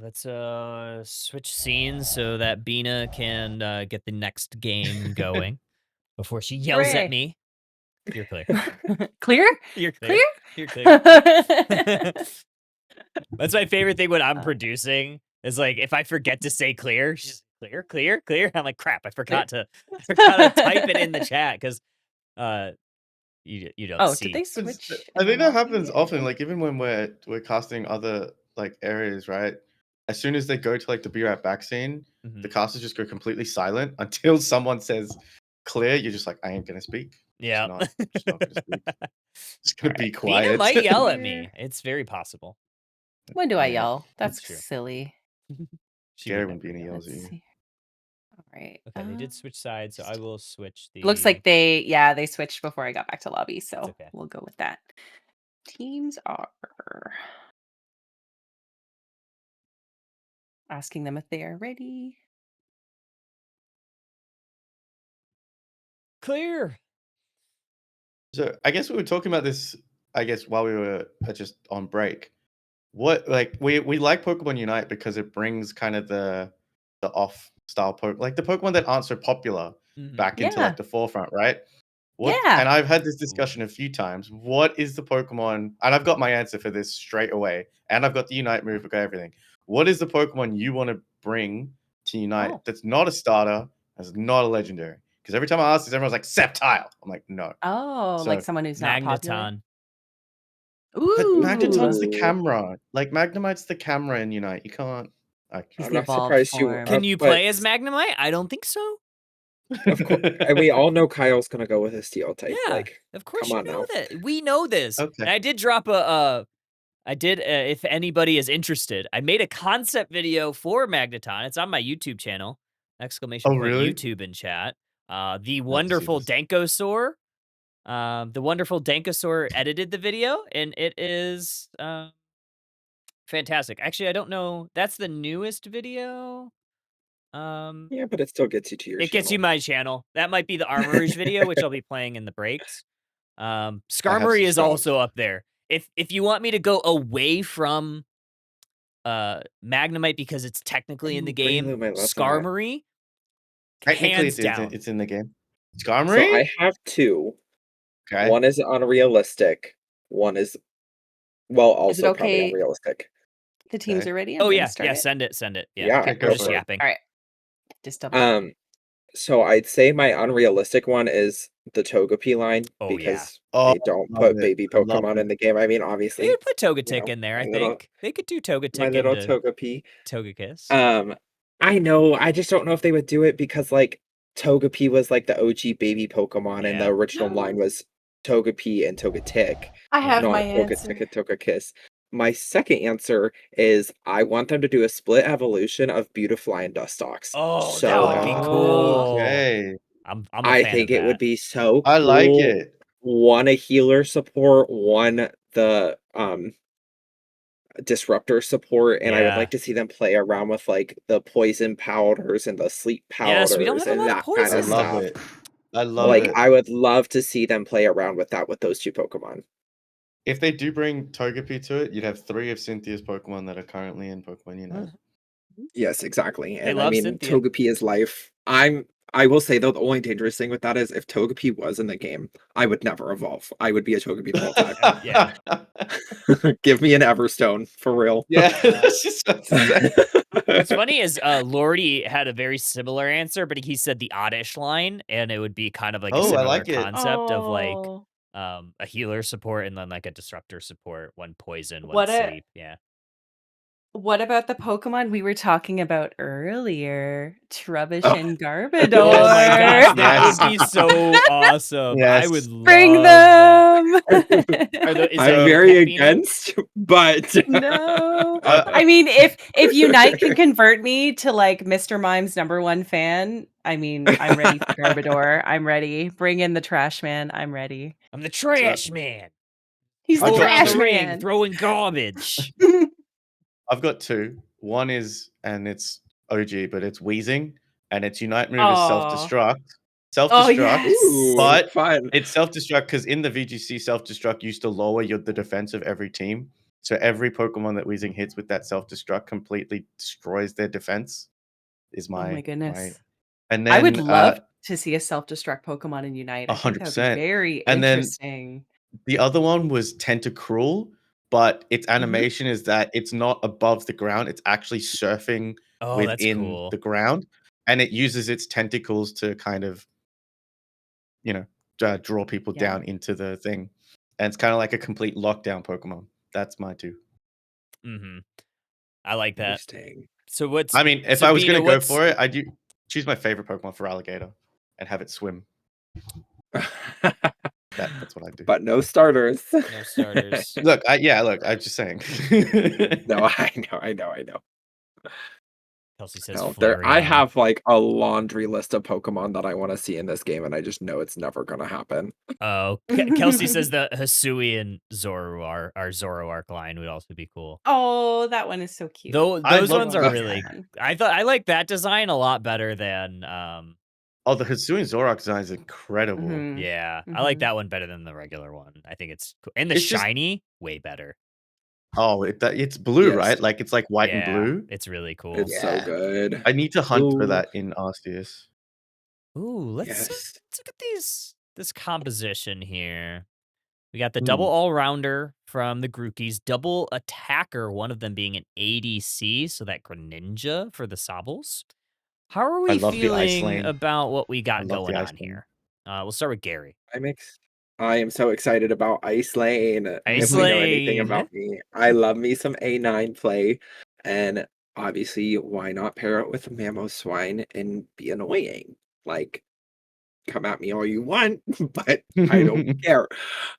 let's switch scenes so that Bina can get the next game going before she yells Hooray. at me. You're clear. Clear? You're clear. Clear? You're clear. That's my favorite thing when I'm producing, is like, if I forget to say clear, she's clear, clear, clear. I'm like, crap, I forgot to type it in the chat, because you don't see. Did they switch? I think that happens often. Like even when we're casting other like areas, right? As soon as they go to like the Be Right Back scene, the casters just go completely silent until someone says clear. You're just like, I ain't gonna speak. Yeah. Just not gonna speak. Just gonna be Bina quiet. might yell at me. It's very possible. When do I Yeah, yell? That's true. silly. Scary would when never Bina yell. yells at Let's you. see. All right. Okay, they did switch sides, so I will switch the. Looks like they switched before I got back to lobby, so okay. we'll go with that. Teams are asking them if they are ready. Clear. So I guess we were talking about this, I guess, while we were just on break. What, like, we like Pokemon Unite because it brings kind of the off style like the Pokemon that aren't so popular back into Yeah. like the forefront, right? Yeah. And I've had this discussion a few times. What is the Pokemon? And I've got my answer for this straight away. And I've got the Unite move, I've got everything. What is the Pokemon you want to bring to Unite that's not a starter, that's not a legendary? Because every time I ask this, everyone's like, Sceptile. I'm like, no. Oh, So- like someone who's not popular. Magneton. But Magneton's the Ooh. camera. Like, Magnemite's the camera in Unite. You can't. He's I'm the not evolved surprised you. form. Can you but play as Magnemite? I don't think so. Of course, and we all know Kyle's gonna go with his steel type. Yeah, Like, of course come you on know now. that. We know this. Okay. And I did drop if anybody is interested, I made a concept video for Magneton. It's on my YouTube channel. Exclamation Oh, point really? YouTube in chat. The see wonderful this. Dankosaur. The wonderful Dankosaur edited the video, and it is fantastic. Actually, I don't know. That's the newest video. Yeah, but it still gets you to your It gets you channel. my channel. That might be the Armorouge video, which I'll be playing in the breaks. Skarmory is subscribed. also up there. If you want me to go away from Magnemite because it's technically in the Ooh, game, Breloom, I love that. Skarmory, Technically, hands down. it's in the game. So Skarmory? I have two. Okay. One is unrealistic. One is, well, Is it also probably okay? unrealistic. The teams Okay. are ready. I'm Oh gonna yeah, start yeah. it. Send it. Yeah, Yeah, Okay, we're go just for it. yapping. All right. Just double checking. So I'd say my unrealistic one is the Togepi line Oh, yeah. because Oh, they don't love put it. baby I love Pokemon it. in the game. I mean, They obviously, would put Togetic know, in there. I my little- think they could do my Togetic little into Togepi. Togekiss. I know. I just don't know if they would do it because like Togepi was like the OG baby Pokemon, and the Yeah. original line was Togepi and Togetic, I have not my Togetic answer. and Togekiss. My second answer is I want them to do a split evolution of Beautifly and Dustox. Oh, so that would be bad. cool. Okay. I'm a I fan think of it would that. be so I like cool. it. One a healer support, one the disruptor support, and I would Yeah. like to see them play around with like the poison powders and the sleep Yes, we don't powders have a and lot of that kind I of poison. love stuff. it. I love Like it. I would love to see them play around with that with those two Pokemon. If they do bring Togepi to it, you'd have 3 of Cynthia's Pokemon that are currently in Pokemon Unite. Yes, exactly. They And I love mean Cynthia. Togepi is life. I will say though the only dangerous thing with that is if Togepi was in the game, I would never evolve. I would be a Togepi the whole time. Yeah. Give me an Everstone for real. Yeah, that's just what to say. What's funny is Lordy had a very similar answer, but he said the Oddish line, and it would be kind of like a Oh, I similar like it. concept of like Oh. a healer support and then like a disruptor support, one poison, one What a- sleep. Yeah. What about the Pokemon we were talking about earlier? Trubbish Oh. and Garbodor. Oh my gosh, that Yes. would be so awesome. I Yes. would love Bring that. them. Is I'm there very caffeine in? against, but No. Uh, I mean, if Unite can convert me to like Mr. Mime's #1 fan, I mean, I'm ready for Garbodor. I'm ready. Bring in the trash man. I'm ready. I'm the trash man. He's Go the got around trash the ring man. throwing garbage. I've got 2. One is, and it's OG, but it's Wheezing, and its Unite move is Aw. self-destruct. Oh, Self-destruct, yes. Ooh, but fun. it's self-destruct because in the VGC, self-destruct used to lower the defense of every team. So every Pokemon that Wheezing hits with that self-destruct completely destroys their defense. Is Oh my my goodness. and then I would love to see a self-destruct Pokemon in Unite. I think that would be 100%. very And then interesting. the other one was Tentacruel, but its Mm-hmm. animation is that it's not above the ground; it's actually surfing Oh, that's within cool. the ground, and it uses its tentacles to kind of, draw people Yeah. down into the thing, and it's kind of like a complete lockdown Pokemon. That's my 2. Mm-hmm. I like that. Interesting. So what's I mean, if so I was Bina, going to go what's- for it, I'd choose my favorite Pokemon for Alligator and have it swim. That's what I do. But no starters. no starters? Look, I'm just saying. No, I know. Kelsey says No, Flareon. I have like a laundry list of Pokemon that I want to see in this game, and I just know it's never gonna happen. Oh, Kelsey says the Hisui and Zoroark line would also be cool. Oh, that one is so cute. Though I those love ones are that. really. I like that design a lot better than Oh, the Hisui and Zoroark design is incredible. Mhm. yeah. I like Mhm. that one better than the regular one. I think it's cool. And the It's just- shiny way better. Oh, it's blue, Yes. right? Like it's like white and Yeah, blue. It's really cool. It's Yeah. so good. I need to hunt for Ooh. that in Arceus. Ooh, let's Yes. look at this composition here. We got the double all-rounder from the Grookey's, double attacker, one of them being an ADC, so that Greninja for the Sobbles. How are I we love the ice feeling lane. about what we I got love the going ice on lane. here? We'll start with Gary. I'm ex I am so excited about Ice Lane. Ice If we know anything Lane. about me, I love me some A9 play, and obviously, why not pair it with Mamoswine and be annoying? Like, come at me all you want, but I don't care.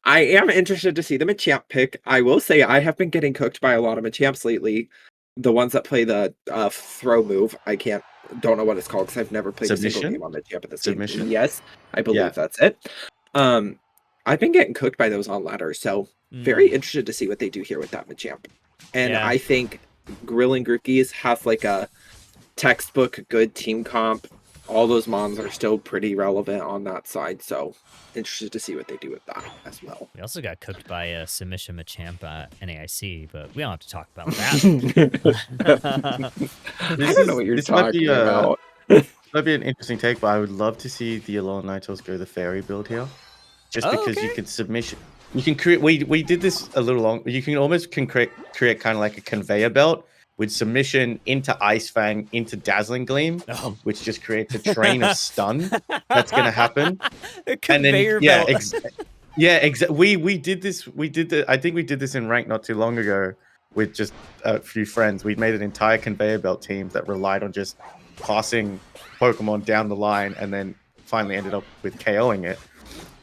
I am interested to see the Machamp pick. I will say I have been getting cooked by a lot of Machamps lately. The ones that play the throw move. Don't know what it's called because I've never played a single Submission? game on Machamp in this game. Submission? Yes, I Yeah. believe that's it. Um, I've been getting cooked by those on ladder, so very interested to see what they do here with that Machamp. And Yeah. I think Grilling Grookies has like a textbook good team comp. All those mons are still pretty relevant on that side, so interested to see what they do with that as well. We also got cooked by Submission Machamp NAIC, but we don't have to talk about that. I don't know what you're talking about. Might be an interesting take, but I would love to see the Alolan Nitals go the fairy build here. Just because you can submission. You can create we did this a little long. You can almost create kind of like a conveyor belt with submission into Ice Fang into Dazzling Gleam, which just creates a train of stun that's gonna happen. A conveyor belt. We did this. I think we did this in rank not too long ago with just a few friends. We made an entire conveyor belt team that relied on just passing Pokemon down the line and then finally ended up with KOing it.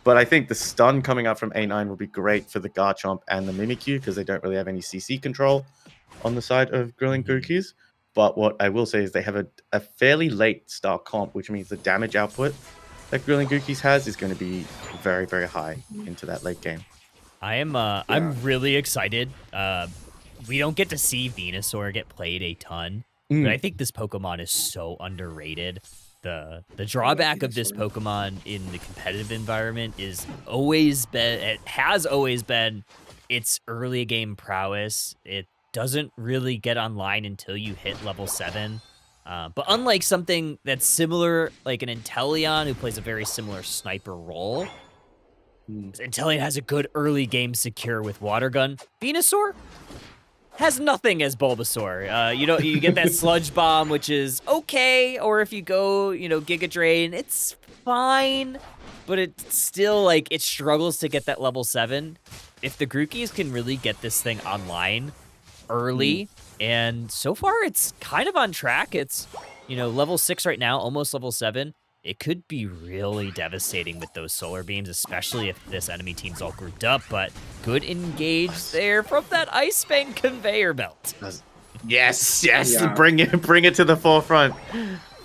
But I think the stun coming out from A9 will be great for the Garchomp and the Mimikyu because they don't really have any CC control on the side of Grilling Gookies. But what I will say is they have a fairly late start comp, which means the damage output that Grilling Gookies has is going to be very, very high into that late game. I'm really excited. We don't get to see Venusaur get played a ton, but I think this Pokemon is so underrated. The drawback of this Pokemon in the competitive environment has always been its early game prowess. It doesn't really get online until you hit level 7. But unlike something that's similar, like an Inteleon who plays a very similar sniper role, Inteleon has a good early game secure with Water Gun. Venusaur has nothing as Bulbasaur. You get that Sludge Bomb, which is okay, or if you go, Giga Drain, it's fine, but it's still, like, it struggles to get that level 7. If the Grookies can really get this thing online early, and so far it's kind of on track. It's, level 6 right now, almost level 7. It could be really devastating with those solar beams, especially if this enemy team's all grouped up, but good engage there from that Ice Fang conveyor belt. Yes, yeah. Bring it to the forefront.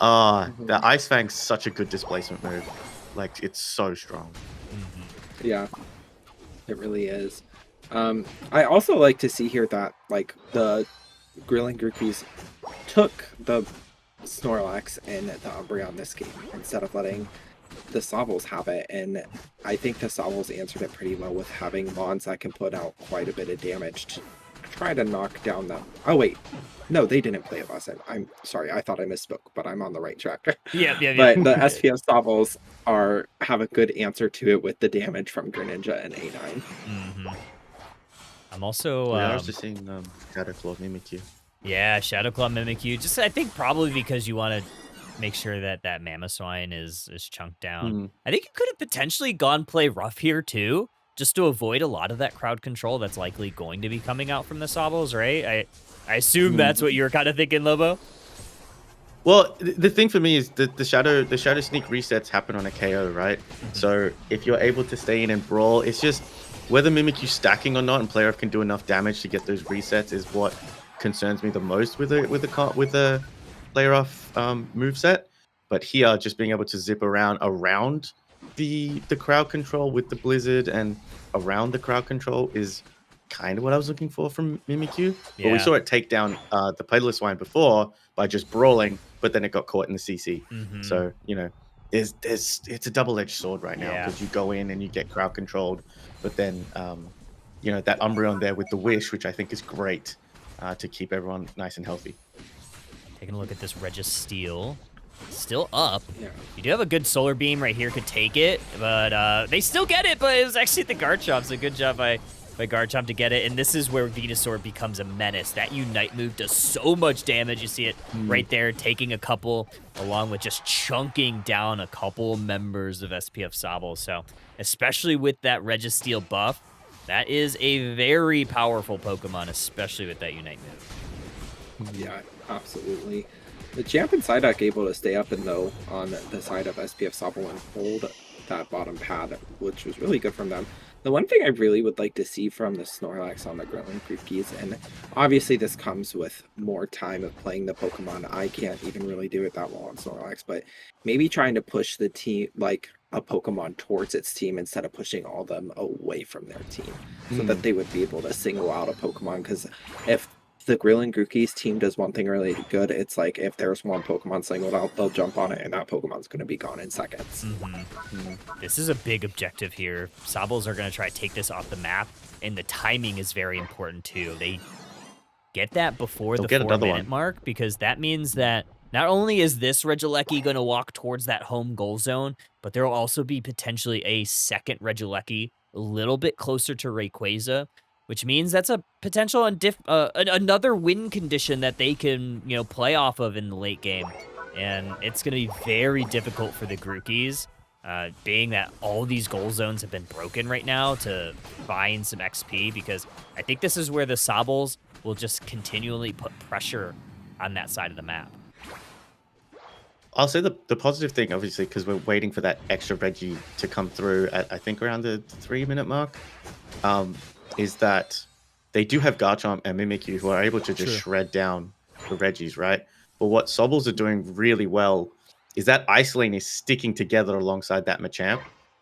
The Ice Fang's such a good displacement move. Like, it's so strong. Yeah, it really is. I also like to see here that, like, the Grilling Grookies took the Snorlax and the Umbreon this game instead of letting the Sobbles have it, and I think the Sobbles answered it pretty well with having Mons that can put out quite a bit of damage to try to knock down the... Oh wait, no, they didn't play it last time. I'm sorry, I thought I misspoke, but I'm on the right track. Yeah. But the SPF Sobbles have a good answer to it with the damage from Greninja and A9. I'm also... I was just seeing Shadow Claw Mimikyu. Yeah, Shadow Claw Mimikyu. Just, I think probably because you want to make sure that Mamoswine is chunked down. I think you could have potentially gone play rough here too, just to avoid a lot of that crowd control that's likely going to be coming out from the Sobbles, right? I assume that's what you were kind of thinking, Lobo. Well, the thing for me is that the shadow sneak resets happen on a KO, right? So if you're able to stay in and brawl, it's just whether Mimikyu's stacking or not, and player can do enough damage to get those resets is what concerns me the most with a player off moveset. But here, just being able to zip around the crowd control with the Blizzard and around the crowd control is kind of what I was looking for from Mimikyu. Yeah. But we saw it take down the Playless Swine before by just brawling, but then it got caught in the CC. So, it's a double-edged sword right now because you go in and you get crowd controlled, but then, that Umbreon there with the Wish, which I think is great to keep everyone nice and healthy. Taking a look at this Registeel. Still up. Yeah. You do have a good Solar Beam right here, could take it, but they still get it, but it was actually the Garchomp, so good job by by Garchomp to get it, and this is where Venusaur becomes a menace. That Unite move does so much damage. You see it right there, taking a couple, along with just chunking down a couple members of SPF Sobble. So, especially with that Registeel buff, that is a very powerful Pokemon, especially with that Unite move. Yeah, absolutely. The Champ and Psyduck able to stay up and though on the side of SPF Sobble and hold that bottom pad, which was really good from them. The one thing I really would like to see from the Snorlax on the Growling Creepies, and obviously this comes with more time of playing the Pokemon. I can't even really do it that well on Snorlax, but maybe trying to push the team, like a Pokemon towards its team instead of pushing all of them away from their team, so that they would be able to single out a Pokemon. Because if the Grilling Grookey's team does one thing really good, it's like if there's one Pokemon singled out, they'll jump on it, and that Pokemon's going to be gone in seconds. This is a big objective here. Sobbles are going to try to take this off the map, and the timing is very important too. They get that before the 4-minute mark, because that means that not only is this Regieleki going to walk towards that home goal zone, but there will also be potentially a second Regieleki a little bit closer to Rayquaza, which means that's a potential another win condition that they can, play off of in the late game. And it's going to be very difficult for the Grookies, being that all these goal zones have been broken right now, to find some XP, because I think this is where the Sobbles will just continually put pressure on that side of the map. I'll say the positive thing, obviously, because we're waiting for that extra Reggie to come through at, I think, around the 3-minute mark, is that they do have Garchomp and Mimikyu who are able to just shred down the Reggies, right? But what Sobbles are doing really well is that Ice Lane is sticking together alongside that Machamp.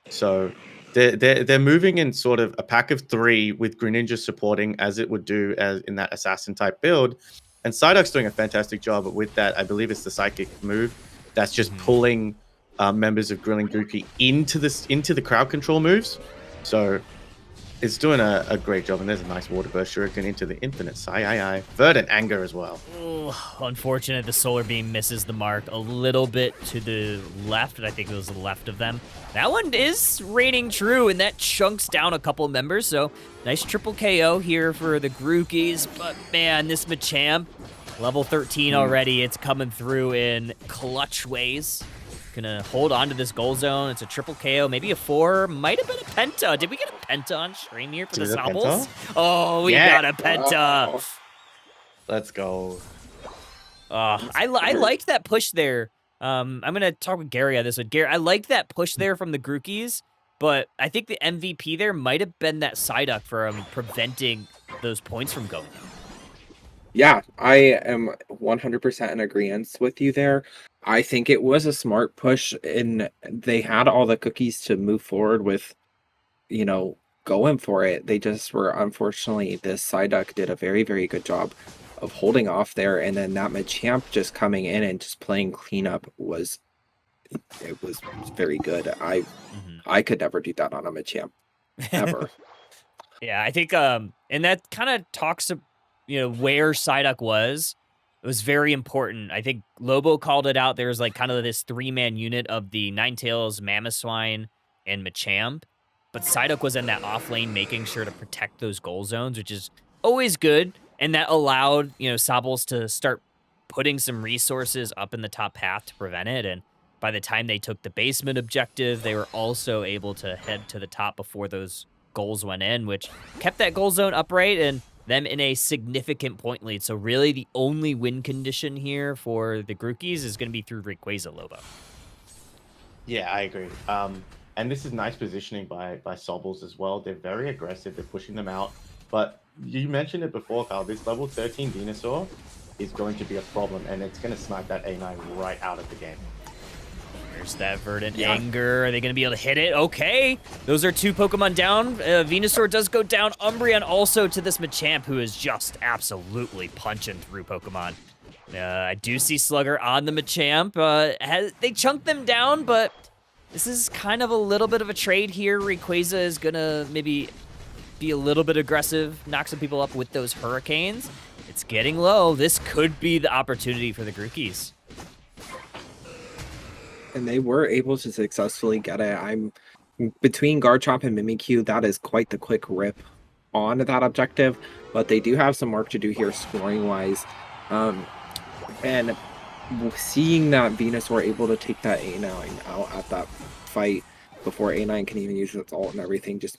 So they're moving in sort of a pack of 3 with Greninja supporting, as it would do as in that Assassin-type build. And Psyduck's doing a fantastic job with that. I believe it's the Psychic move that's just pulling members of Grilling Grookey into the crowd control moves. So it's doing a great job, and there's a nice Water Burst Shuriken into the Infinite Psy. Verdant Anger as well. Ooh, unfortunate, the Solar Beam misses the mark a little bit to the left, and I think it was the left of them. That one is raining true, and that chunks down a couple members, so nice triple KO here for the Grookies. But man, this Machamp, level 13 already, it's coming through in clutch ways. Gonna hold on to this goal zone. It's a triple KO, maybe a 4, might have been a Penta. Did we get a Penta on stream here for the Sobbles? Oh, we got a Penta. Oh. Let's go. I liked that push there. I'm gonna talk with Gary on this one. Gary, I liked that push there from the Grookies, but I think the MVP there might have been that Psyduck from preventing those points from going in. Yeah, I am 100% in agreement with you there. I think it was a smart push, and they had all the cookies to move forward with, going for it. They just were, unfortunately, this Psyduck did a very, very good job of holding off there, and then that Machamp just coming in and just playing cleanup was very good. I could never do that on a Machamp, ever. Yeah, I think, and that kind of talks where Psyduck was. It was very important. I think Lobo called it out. There's like kind of this 3-man unit of the Ninetales, Mamoswine, and Machamp. But Psyduck was in that off lane, making sure to protect those goal zones, which is always good. And that allowed, Sobbles to start putting some resources up in the top path to prevent it. And by the time they took the basement objective, they were also able to head to the top before those goals went in, which kept that goal zone upright and them in a significant point lead. So really the only win condition here for the Grookies is going to be through Rayquaza Lobo. Yeah, I agree. And this is nice positioning by Sobbles as well. They're very aggressive. They're pushing them out. But you mentioned it before, Kyle. This level 13 Venusaur is going to be a problem, and it's going to snipe that A9 right out of the game. There's that Verdant Anger. Are they going to be able to hit it? Okay. Those are 2 Pokemon down. Venusaur does go down. Umbreon also to this Machamp, who is just absolutely punching through Pokemon. I do see Slugger on the Machamp. They chunked them down, but this is kind of a little bit of a trade here. Rayquaza is going to maybe be a little bit aggressive, knock some people up with those Hurricanes. It's getting low. This could be the opportunity for the Grookies. And they were able to successfully get it. I'm between Garchomp and Mimikyu. That is quite the quick rip on that objective, but they do have some work to do here scoring wise. And seeing that Venusaur able to take that A9 out at that fight before A9 can even use its ult and everything just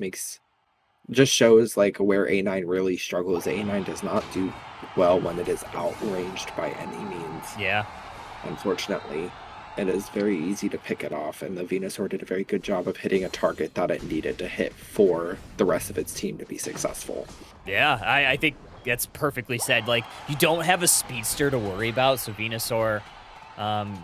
shows like where A9 really struggles. A9 does not do well when it is outranged by any means. Yeah. Unfortunately, it is very easy to pick it off, and the Venusaur did a very good job of hitting a target that it needed to hit for the rest of its team to be successful. Yeah, I think that's perfectly said. Like, you don't have a speedster to worry about, so Venusaur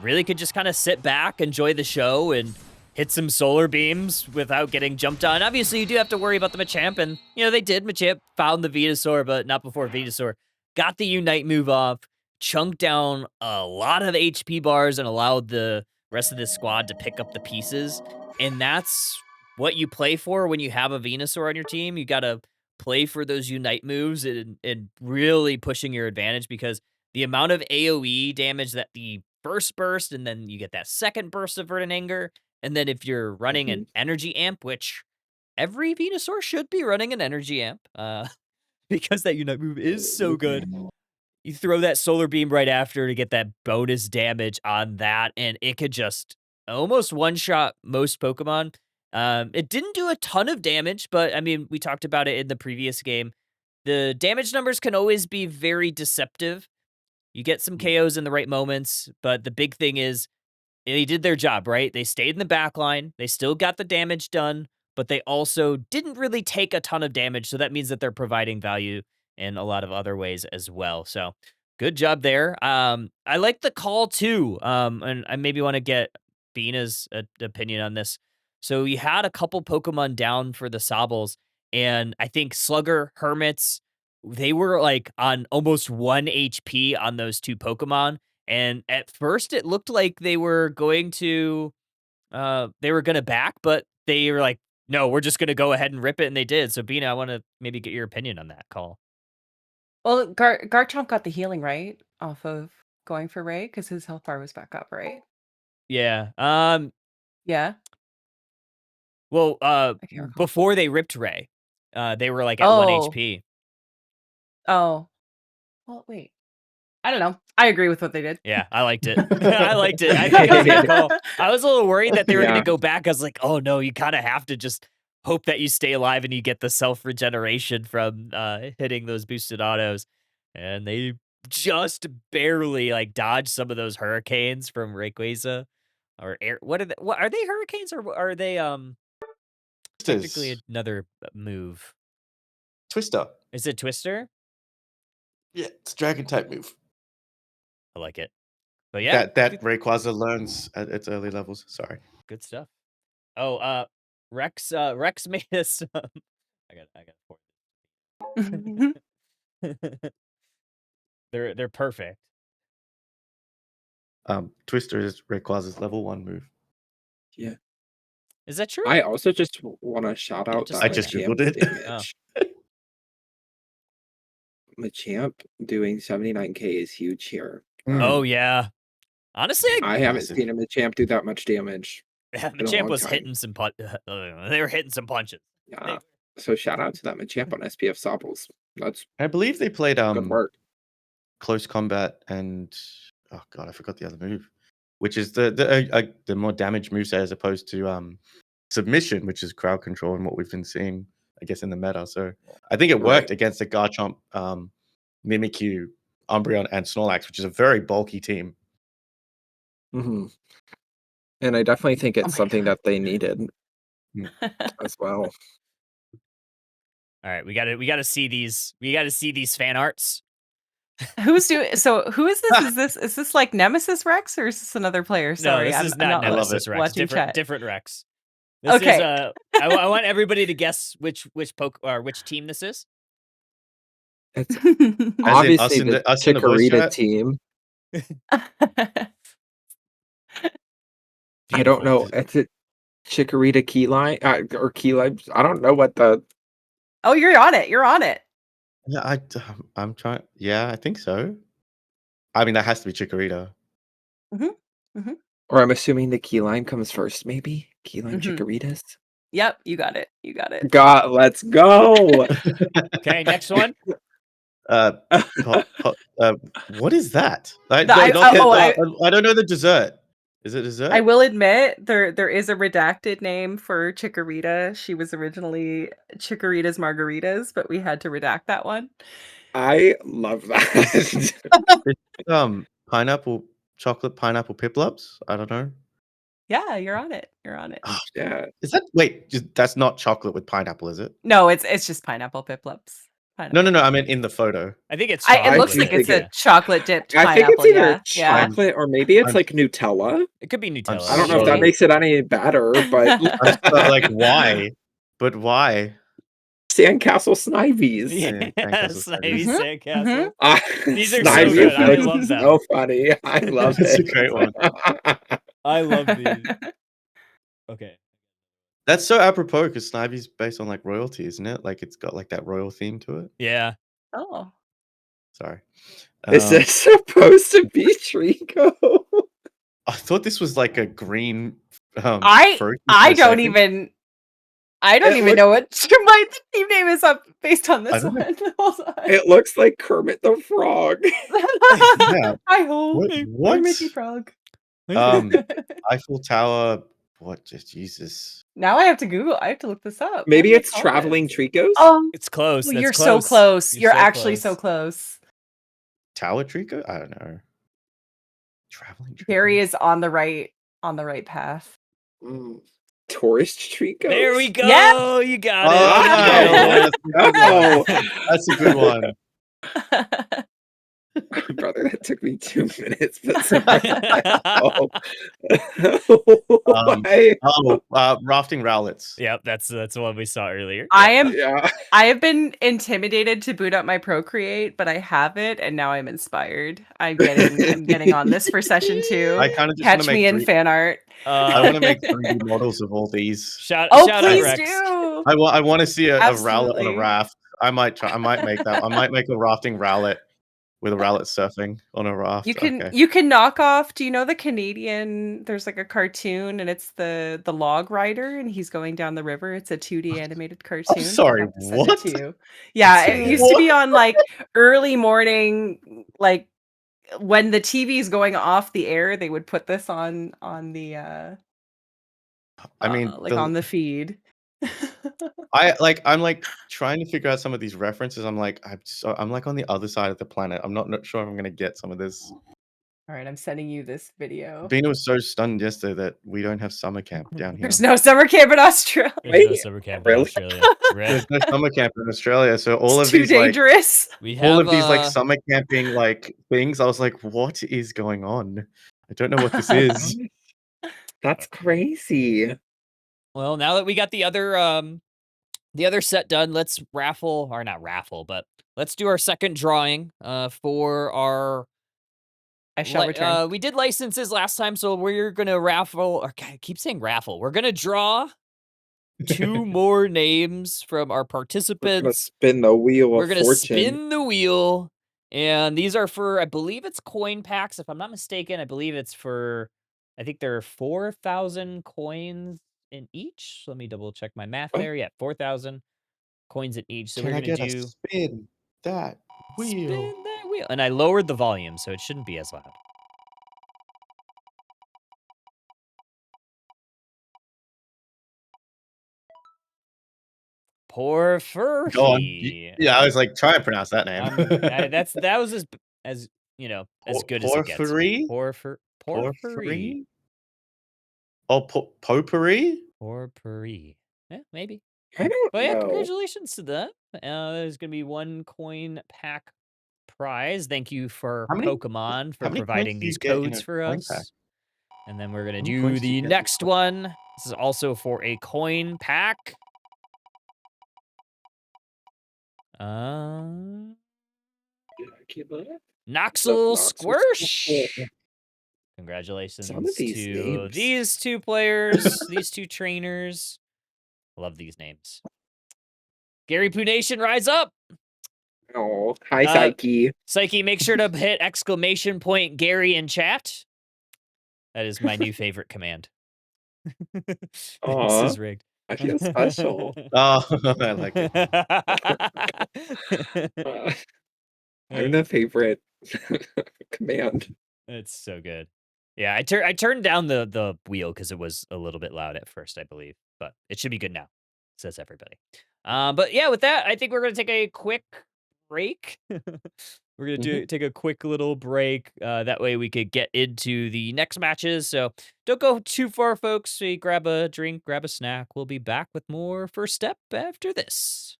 really could just kind of sit back, enjoy the show, and hit some solar beams without getting jumped on. Obviously, you do have to worry about the Machamp, and, they did. Machamp found the Venusaur, but not before Venusaur got the Unite move off, chunked down a lot of HP bars, and allowed the rest of the squad to pick up the pieces. And that's what you play for when you have a Venusaur on your team. You got to play for those Unite moves and really pushing your advantage, because the amount of AoE damage that the first burst, and then you get that second burst of Verdant Anger, and then if you're running an energy amp, which every Venusaur should be running an energy amp, because that Unite move is so good. You throw that solar beam right after to get that bonus damage on that, and it could just almost one-shot most Pokemon. It didn't do a ton of damage, but I mean, we talked about it in the previous game. The damage numbers can always be very deceptive. You get some KOs in the right moments, but the big thing is they did their job, right? They stayed in the back line. They still got the damage done, but they also didn't really take a ton of damage. So that means that they're providing value in a lot of other ways as well. So good job there. I like the call too. And I maybe want to get Bina's opinion on this. So you had a couple Pokemon down for the Sobbles, and I think Slugger, Hermits, they were like on almost 1 HP on those two Pokemon. And at first it looked like they were going to back, but they were like, no, we're just going to go ahead and rip it. And they did. So Bina, I want to maybe get your opinion on that call. Well, Garchomp got the healing, right? Off of going for Ray, because his health bar was back up, right? Yeah. Yeah. Well, I can't recall. before they ripped Ray, they were like at 1 HP. Oh. Well, wait. I don't know. I agree with what they did. Yeah, I liked it. I liked it. I think it was a good call. I was a little worried that they were going to Yeah. go back. I was like, oh no, you kind of have to just hope that you stay alive and you get the self-regeneration from hitting those boosted autos. And they just barely like dodged some of those hurricanes from Rayquaza. Or air, what are they hurricanes, or are they technically Twisters. another move? Twister. Is it Twister? Yeah, it's a dragon type move. I like it. But yeah, That Rayquaza learns at its early levels. Sorry. good stuff. Oh, Rex made us. I got they're perfect. Twister is Rayquaza's level 1 move. Yeah. Is that true? I also just want to shout out just that I just Machamp Googled it. damage. Machamp doing 79k is huge here. Oh yeah. Honestly, I haven't Massive. seen a Machamp do that much damage. Machamp long was time. hitting some they were hitting some punches. Yeah. So shout out to that Machamp on SPF Sobbles. That's I believe they played good work. close combat and oh god, I forgot the other move, which is the more damage moveset as opposed to submission, which is crowd control and what we've been seeing, I guess, in the meta. So I think it worked against the Garchomp, Mimikyu, Umbreon, and Snorlax, which is a very bulky team. And I definitely think it's something that they needed as well. All right, we gotta see these. We gotta see these fan arts. Who's doing? So who is this? Is this like Nemesis Rex, or is this another player? Sorry, no, this is not I love Nemesis it. Rex. Watching chat. Different Rex. This Okay. is I want everybody to guess which team this is. It's As in obviously us the us in the voice Chikorita chat? team. I don't know. It's a Chikorita Keyline or Keyline. I don't know what the. Oh, you're on it. You're on it. Yeah, I'm trying. Yeah, I think so. I mean, that has to be Chikorita. Or I'm assuming the Keyline comes first, maybe? Keyline Mhm. Chikoritas? Yep, you got it. You got it. Let's go. Okay, next one. What is that? I don't know the dessert. Is it dessert? I will admit there is a redacted name for Chikorita. She was originally Chikorita's Margaritas, but we had to redact that one. I love that. Pineapple chocolate pineapple piplups. I don't know. Yeah, you're on it. You're on it. Yeah. Is that that's not chocolate with pineapple, is it? No, it's just pineapple piplups. No. I mean in the photo. I think it's. It looks like it's a chocolate dipped pineapple. I think it's either yeah. chocolate or maybe it's like Nutella. It could be Nutella. I don't know if that makes it any better, but like why? But why? Sandcastle Snivies. Yeah, Snivy Mhm, Sandcastle. These are so Snivy good. I is love them. so funny. I love It's a it. great one. I love these. Okay. That's so apropos because Snivy's based on like royalty, isn't it? Like it's got like that royal theme to it. Yeah. Oh. Sorry. Is this supposed to be Trico? I thought this was like a green fruit for I a don't second. even It know what my team name is up based on this don't know. one. Hold on. It looks like Kermit the Frog. Yeah. I hope. What? Mickey Frog. Eiffel Tower. What? Jesus. Now I have to Google. I have to look this up. What Maybe do they it's call traveling it? Tricos. Oh, It's close. That's you're close. so close. You're so actually close. so close. Tower Trico? I don't know. Traveling Trico. Barry is on the right path. Tourist Tricos. There we go. Yeah. You got Oh, Oh. that's a good one. Brother, that took me 2 minutes. But Rafting Rowlets. Yep, that's the one we saw earlier. Yeah. I have been intimidated to boot up my Procreate, but I have it, and now I'm inspired. I'm getting on this for session 2. I kind of just Catch want to me make in fan art. I want to make 3D models of all these. Shout Oh, out please Rex. do. I want to see a rowlet on Absolutely. a raft. I might make that. I might make a rafting rowlet with a rowlet surfing on a raft. You can Okay. you can knock off. Do you know the Canadian? There's like a cartoon, and it's the log rider, and he's going down the river. It's a 2D animated cartoon. sorry, I'll have to send it what? to you. Yeah, That's it so used to be on like early morning, like when the TV is going off the air. They would put this on the I mean, on the feed. I'm like trying to figure out some of these references. I'm like on the other side of the planet. I'm not sure if I'm gonna get some of this. All right, I'm sending you this video. Bina was so stunned yesterday that we don't have summer camp down here. There's no summer camp in Australia. There's no Wait, summer camp in really? Australia. There's no summer camp in Australia, so all It's of too these like dangerous. We have all of these like summer camping like things. I was like, what is going on? I don't know what this is. That's crazy. Well, now that we got the other set done, let's raffle, or not raffle, but let's do our second drawing for our I shall return. we did licenses last time, so we're gonna raffle, or God, I keep saying raffle. We're gonna draw 2 more names from our We're gonna participants. spin the wheel We're of gonna fortune. spin the wheel, and these are for, I believe it's coin packs, if I'm not mistaken. I believe it's for, I think there are 4,000 coins in each. Let me double check my math Oh. there. Yeah, 4,000 coins in each. So Can we're I gonna get a do spin that wheel? spin that wheel, and I lowered the volume, so it shouldn't be as loud. Go on. Porphyry. Yeah, I was like, try and pronounce that name. That was as you know, as good as it gets. Porphyry? Porphyry. Porphyry? Oh, potpourri? Porphyry. Yeah, maybe. I don't But yeah, know. congratulations to them. There's gonna be 1 coin pack prize. Thank you for How many- Pokemon for how many providing coins do you these get in codes a for coin us. pack? And then we're gonna many do coins do you the get in a next coin one. This is also for a coin pack. Noxel Squirsh. Congratulations Some of these to names. these 2 players, these 2 trainers. Love these names. Gary Poo Nation, rise up! Oh, hi, Psyche. Psyche, make sure to hit ! Gary in chat. That is my new favorite command. This Aw. is rigged. I feel special. Oh, I like it. Uh, I'm the favorite command. It's so good. Yeah, I turned down the wheel because it was a little bit loud at first, I believe, but it should be good now, says everybody. But yeah, with that, I think we're gonna take a quick break. We're gonna take a quick little break. That way we could get into the next matches. So don't go too far, folks. So you grab a drink, grab a snack. We'll be back with more First Step after this.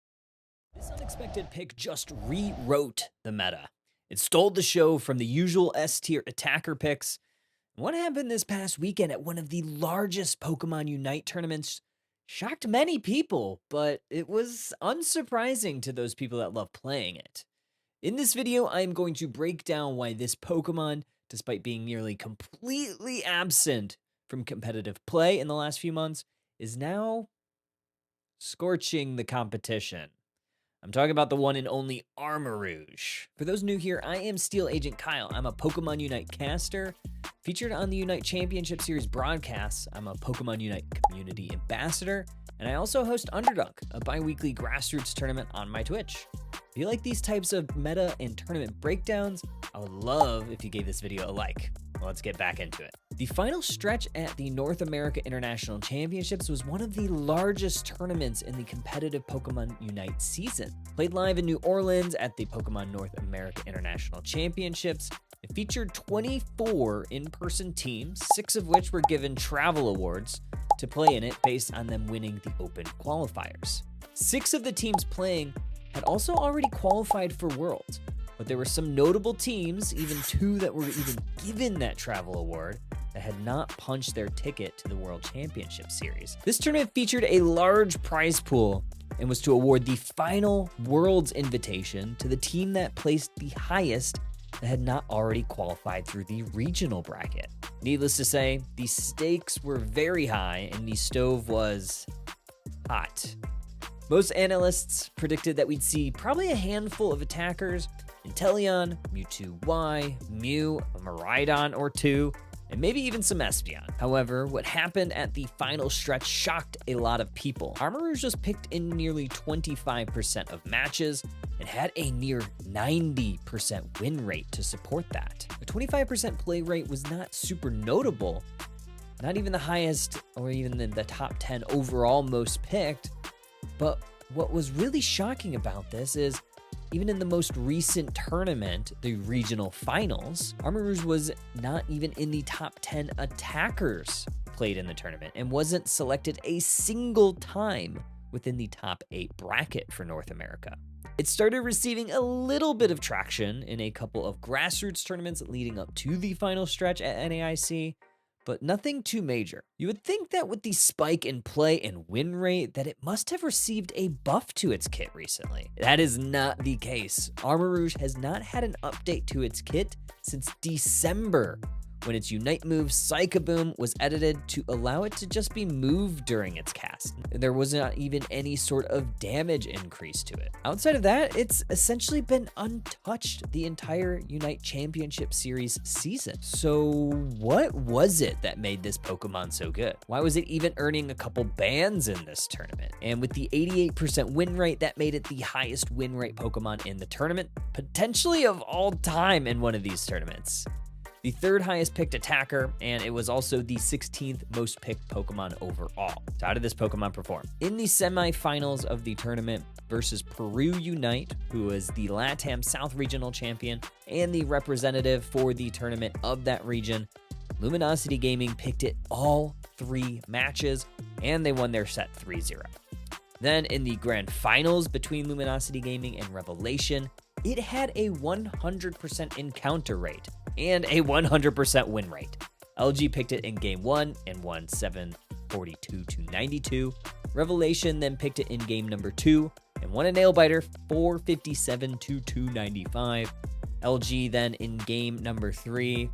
This unexpected pick just rewrote the meta. It stole the show from the usual S-tier attacker picks. What happened this past weekend at one of the largest Pokemon Unite tournaments shocked many people, but it was unsurprising to those people that love playing it. In this video, I am going to break down why this Pokemon, despite being nearly completely absent from competitive play in the last few months, is now scorching the competition. I'm talking about the one and only Armarouge. For those new here, I am Steel Agent Kyle. I'm a Pokemon Unite caster. Featured on the Unite Championship Series broadcasts, I'm a Pokemon Unite community ambassador, and I also host Underdunk, a bi-weekly grassroots tournament on my Twitch. If you like these types of meta and tournament breakdowns, I would love if you gave this video a like. Let's get back into it. The final stretch at the North America International Championships was one of the largest tournaments in the competitive Pokemon Unite season. Played live in New Orleans at the Pokemon North America International Championships, it featured 24 in-person teams, 6 of which were given travel awards to play in it based on them winning the open qualifiers. 6 of the teams playing had also already qualified for Worlds, but there were some notable teams, even 2 that were even given that travel award, that had not punched their ticket to the World Championship Series. This tournament featured a large prize pool and was to award the final Worlds invitation to the team that placed the highest that had not already qualified through the regional bracket. Needless to say, the stakes were very high and the stove was hot. Most analysts predicted that we'd see probably a handful of attackers, Inteleon, Mewtwo Y, Mew, a Miraidon or 2, and maybe even some Espeon. However, what happened at the final stretch shocked a lot of people. Armarouge was picked in nearly 25% of matches and had a near 90% win rate to support that. A 25% play rate was not super notable, not even the highest or even the top 10 overall most picked, but what was really shocking about this is even in the most recent tournament, the regional finals, Armarouge was not even in the top 10 attackers played in the tournament and wasn't selected a single time within the top 8 bracket for North America. It started receiving a little bit of traction in a couple of grassroots tournaments leading up to the final stretch at NAIC, but nothing too major. You would think that with the spike in play and win rate that it must have received a buff to its kit recently. That is not the case. Armarouge has not had an update to its kit since December, when its Unite move Psychoboom was edited to allow it to just be moved during its cast. There was not even any sort of damage increase to it. Outside of that, it's essentially been untouched the entire Unite Championship Series season. So what was it that made this Pokemon so good? Why was it even earning a couple bans in this tournament? And with the 88% win rate, that made it the highest win rate Pokemon in the tournament, potentially of all time in one of these tournaments. The 3rd highest picked attacker, and it was also the 16th most picked Pokemon overall. So how did this Pokemon perform? In the semifinals of the tournament versus Peru Unite, who was the LATAM South Regional Champion and the representative for the tournament of that region, Luminosity Gaming picked it all 3 matches, and they won their set 3-0. Then in the grand finals between Luminosity Gaming and Revelation, it had a 100% encounter rate and a 100% win rate. LG picked it in game 1 and won 742 to 92. Revelation then picked it in game number 2 and won a nail biter 457 to 295. LG then in game number 3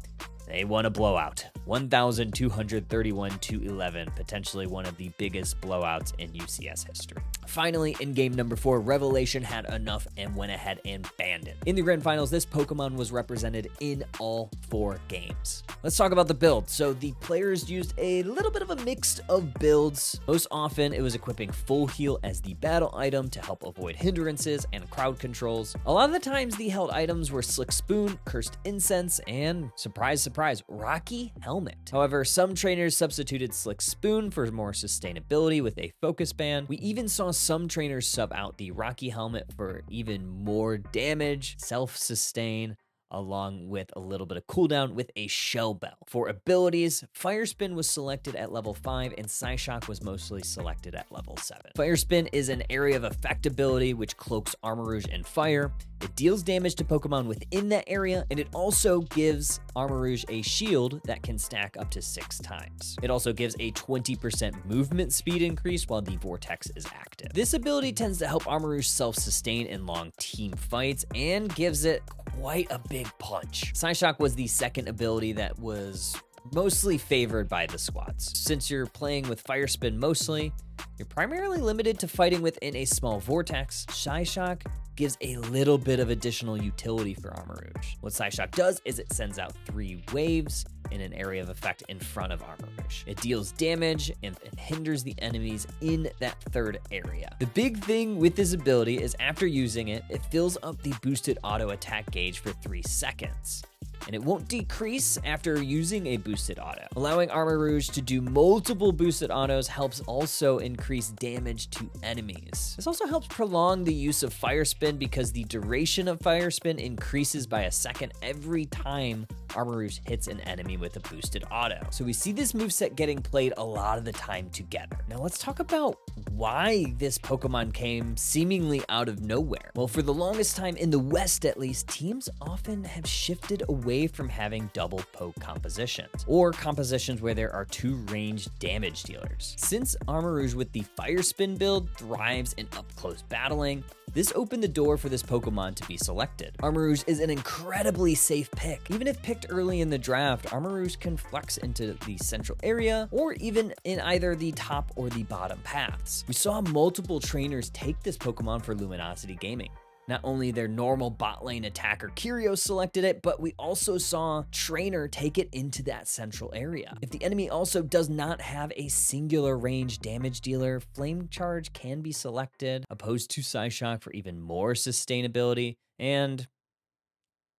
they won a blowout. 1,231 to 11, potentially one of the biggest blowouts in UCS history. Finally, in game number 4, Revelation had enough and went ahead and banned it. In the grand finals, this Pokemon was represented in all 4 games. Let's talk about the build. So the players used a little bit of a mix of builds. Most often, it was equipping Full Heal as the battle item to help avoid hindrances and crowd controls. A lot of the times, the held items were Slick Spoon, Cursed Incense, and surprise, surprise, Rocky Helmet. However, some trainers substituted Slick Spoon for more sustainability with a Focus Band. We even saw some trainers sub out the Rocky Helmet for even more damage, self-sustain, along with a little bit of cooldown with a Shell Bell. For abilities, Fire Spin was selected at level 5 and Psyshock was mostly selected at level 7. Fire Spin is an area of effect ability which cloaks Armarouge in fire. It deals damage to Pokemon within that area, and it also gives Armarouge a shield that can stack up to 6 times. It also gives a 20% movement speed increase while the Vortex is active. This ability tends to help Armarouge self-sustain in long team fights and gives it quite a big punch. Psyshock was the second ability that was mostly favored by the squads. Since you're playing with Fire Spin mostly, you're primarily limited to fighting within a small vortex. Psyshock gives a little bit of additional utility for Armarouge. What Psyshock does is it sends out 3 waves in an area of effect in front of Armarouge. It deals damage and hinders the enemies in that 3rd area. The big thing with this ability is after using it, it fills up the boosted auto attack gauge for 3 seconds. And it won't decrease after using a boosted auto. Allowing Armarouge to do multiple boosted autos helps also increase damage to enemies. This also helps prolong the use of Fire Spin because the duration of Fire Spin increases by a second every time Armarouge hits an enemy with a boosted auto. So we see this moveset getting played a lot of the time together. Now let's talk about why this Pokemon came seemingly out of nowhere. Well, for the longest time, in the West at least, teams often have shifted away from having double poke compositions, or compositions where there are 2 ranged damage dealers. Since Armarouge with the Fire Spin build thrives in up-close battling, this opened the door for this Pokemon to be selected. Armarouge is an incredibly safe pick. Even if picked early in the draft, Armarouge can flex into the central area or even in either the top or the bottom paths. We saw multiple trainers take this Pokemon for Luminosity Gaming. Not only their normal bot lane attacker Kyrios selected it, but we also saw Trainer take it into that central area. If the enemy also does not have a singular range damage dealer, Flame Charge can be selected, opposed to Psyshock for even more sustainability and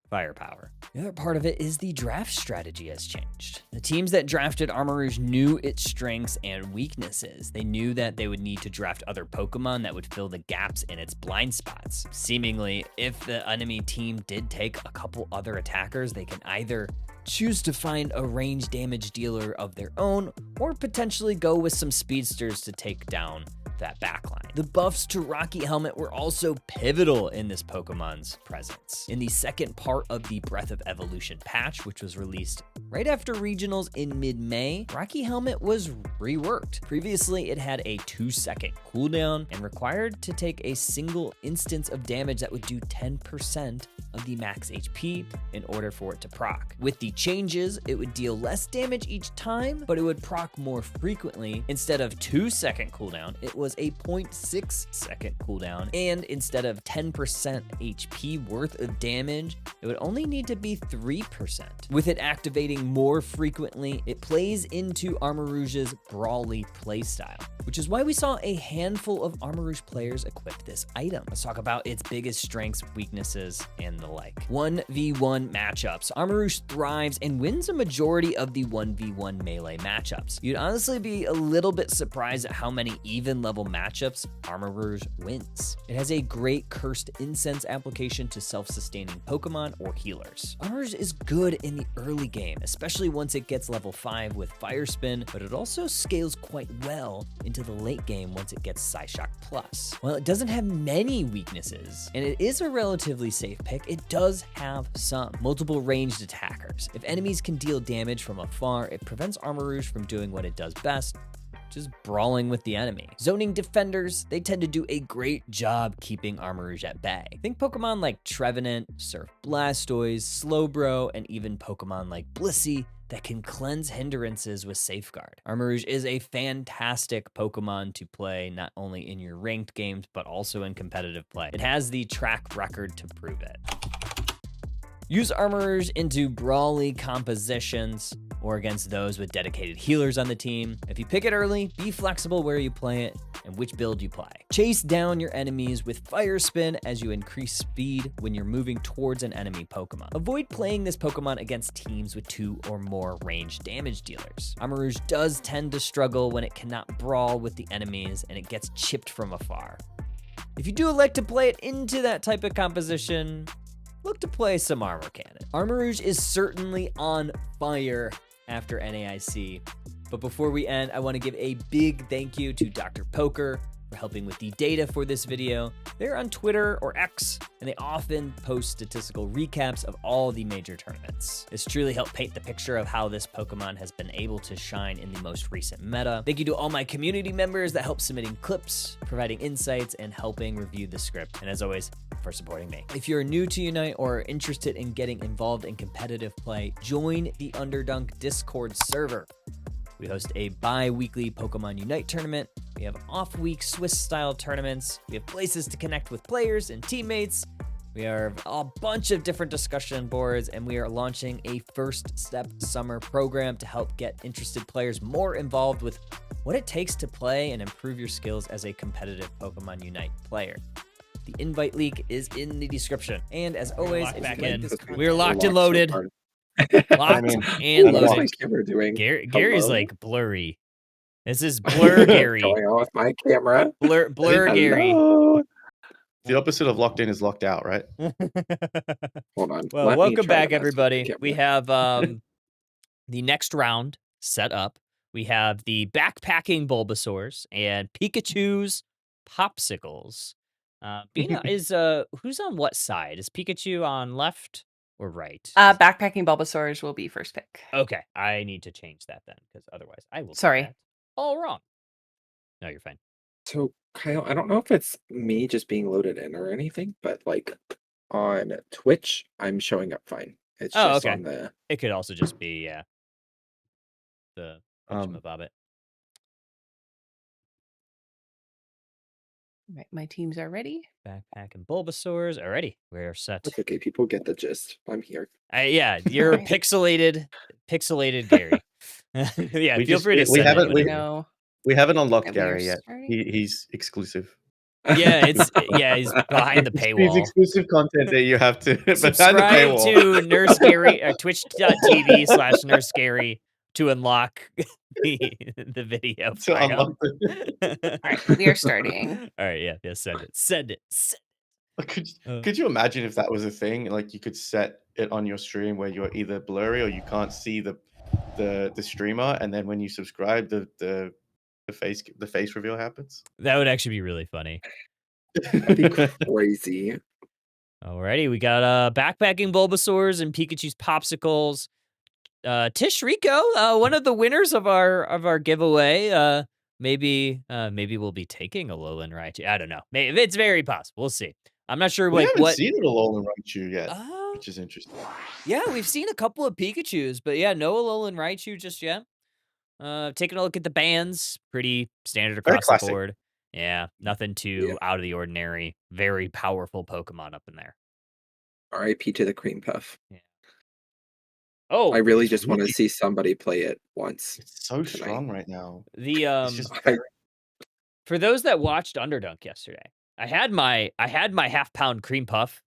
firepower. The other part of it is the draft strategy has changed. The teams that drafted Armarouge knew its strengths and weaknesses. They knew that they would need to draft other Pokemon that would fill the gaps in its blind spots. Seemingly, if the enemy team did take a couple other attackers, they can either choose to find a range damage dealer of their own or potentially go with some speedsters to take down that backline. The buffs to Rocky Helmet were also pivotal in this Pokemon's presence. In the second part of the Breath of Evolution patch, which was released right after regionals in mid-May, Rocky Helmet was reworked. Previously, it had a 2-second cooldown and required to take a single instance of damage that would do 10% of the max HP in order for it to proc. With the changes, it would deal less damage each time, but it would proc more frequently. Instead of 2-second cooldown, it was a 0.6-second cooldown, and instead of 10% HP worth of damage, it would only need to be 3%. With it activating more frequently, it plays into Armarouge's brawly playstyle, which is why we saw a handful of Armarouge players equip this item. Let's talk about its biggest strengths, weaknesses, and the like. 1v1 matchups. Armarouge thrives and wins a majority of the 1v1 melee matchups. You'd honestly be a little bit surprised at how many even level matchups Armarouge wins. It has a great Cursed Incense application to self-sustaining Pokemon or healers. Armarouge is good in the early game, especially once it gets level 5 with Fire Spin, but it also scales quite well into the late game once it gets Psyshock Plus. While it doesn't have many weaknesses, and it is a relatively safe pick, it does have some. Multiple ranged attackers. If enemies can deal damage from afar, it prevents Armarouge from doing what it does best, just brawling with the enemy. Zoning defenders, they tend to do a great job keeping Armarouge at bay. Think Pokemon like Trevenant, Surf Blastoise, Slowbro, and even Pokemon like Blissey that can cleanse hindrances with Safeguard. Armarouge is a fantastic Pokemon to play not only in your ranked games, but also in competitive play. It has the track record to prove it. Use Armarouge into brawly compositions or against those with dedicated healers on the team. If you pick it early, be flexible where you play it and which build you play. Chase down your enemies with Fire Spin as you increase speed when you're moving towards an enemy Pokemon. Avoid playing this Pokemon against teams with 2 or more ranged damage dealers. Armarouge does tend to struggle when it cannot brawl with the enemies and it gets chipped from afar. If you do elect to play it into that type of composition, look to play some Armor Cannon. Armarouge is certainly on fire after NAIC, but before we end, I want to give a big thank you to Dr. Poker for helping with the data for this video. They're on Twitter or X, and they often post statistical recaps of all the major tournaments. This truly helped paint the picture of how this Pokemon has been able to shine in the most recent meta. Thank you to all my community members that help submitting clips, providing insights, and helping review the script. And as always, for supporting me. If you're new to Unite or are interested in getting involved in competitive play, join the Underdunk Discord server. We host a bi-weekly Pokemon Unite tournament. We have off-week Swiss-style tournaments. We have places to connect with players and teammates. We have a bunch of different discussion boards, and we are launching a First Step Summer program to help get interested players more involved with what it takes to play and improve your skills as a competitive Pokemon Unite player. The invite link is in the description. And as always, if back you like in. this We're locked and loaded. So Locked I and What's my loaded. camera doing? Gary's Hello? like blurry. This is Blur Gary. Going on with my camera. Blur Gary. Hello? The opposite of locked in is locked out, right? Hold on. Well, let me welcome try back, to mess with the everybody. We camera. have the next round set up. We have the backpacking Bulbasaurs and Pikachu's Popsicles. Bina is who's on what side? Is Pikachu on left or right? Backpacking Bulbasaurs will be first pick. Okay, I need to change that then, because otherwise I will do Sorry. that all wrong. No, you're fine. So, Kyle, I don't know if it's me just being loaded in or anything, but like on Twitch, I'm showing up fine. It's Oh, just okay. on the. It could also just be the whatchamabobit. Right, my teams are ready. Backpacking Bulbasaurs. Alrighty, we're set. It's okay. People get the gist. I'm here. Yeah, you're Alright. pixelated Gary. Yeah, We feel just- free to we send haven't- it we- whenever. No. We haven't unlocked And we are Gary yet. starting. He's exclusive. Yeah, he's behind the He's paywall. exclusive content that you have to behind the Subscribe paywall. to Nurse Gary or twitch.tv/Nurse Gary to unlock the video To file. unlock the- All right, we are starting. All right, yeah, send it. Send it. Could you imagine if that was a thing? Like you could set it on your stream where you're either blurry or you can't see the streamer, and then when you subscribe, the face reveal happens. That would actually be really funny. That'd be crazy. Alrighty, we got backpacking Bulbasaurs and Pikachu's Popsicles. Tish Rico, one of the winners of our giveaway. Maybe we'll be taking a Alolan Raichu. I don't know. Maybe it's very possible. We'll see. I'm not sure We like haven't what. seen it Alolan Raichu yet, which is interesting. Yeah, we've seen a couple of Pikachus, but yeah, no Alolan Raichu just yet. Taking a look at the bands, pretty standard Very across the classic. board. Yeah, nothing too out of the ordinary. Very powerful Pokemon up in there. R.I.P. to the cream puff. Oh, I really just want to see somebody play it once. It's so strong right now. the It's just for those that watched Underdunk yesterday, I had my half-pound cream puff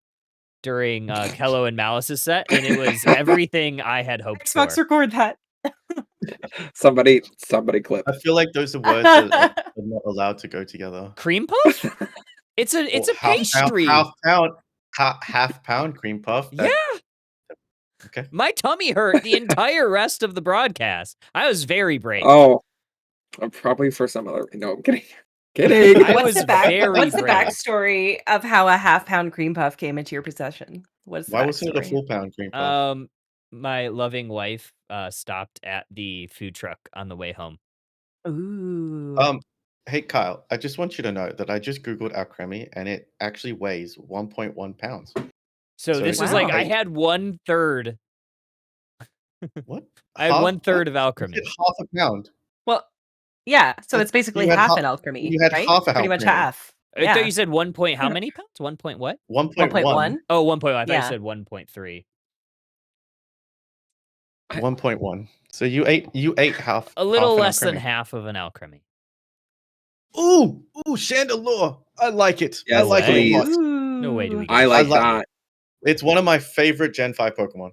during Kello and Malice's set, and it was everything I had hoped for. Xbox record that. Somebody clip. I feel like those are words that are not allowed to go together. Cream puff? It's a Well, pastry. Half pound cream puff. Yeah. Okay. My tummy hurt the entire rest of the broadcast. I was very brave. Oh, probably for some other. No, I'm kidding. Kidding. I What's was the very what's the brave. backstory of how a half-pound cream puff came into your possession? What's the Why wasn't it a backstory? full pound cream puff? My loving wife stopped at the food truck on the way home. Ooh. Hey Kyle, I just want you to know that I just googled Alcremie and it actually weighs 1.1 pounds. So So this it's is like Wow. I had 1/3. what? I had What? 1/3 of You Alchemy. said half a pound. Well, yeah. So That- it's basically you had half half. an alchemy, You had right? half a Pretty much Alcremie. half. I thought Yeah. you said 1 point how many pounds? 1 point what? 1.1. 1.1. Oh, 1 point. I thought you Yeah. said 1.3. 1.1. So you ate half. A little half an less than Alcremie. half of an Alchemy. Ooh, Chandelure. I like it. I Yes, like it a please. lot. No way do we get I a like like- that. It's one of my favorite Gen 5 Pokemon.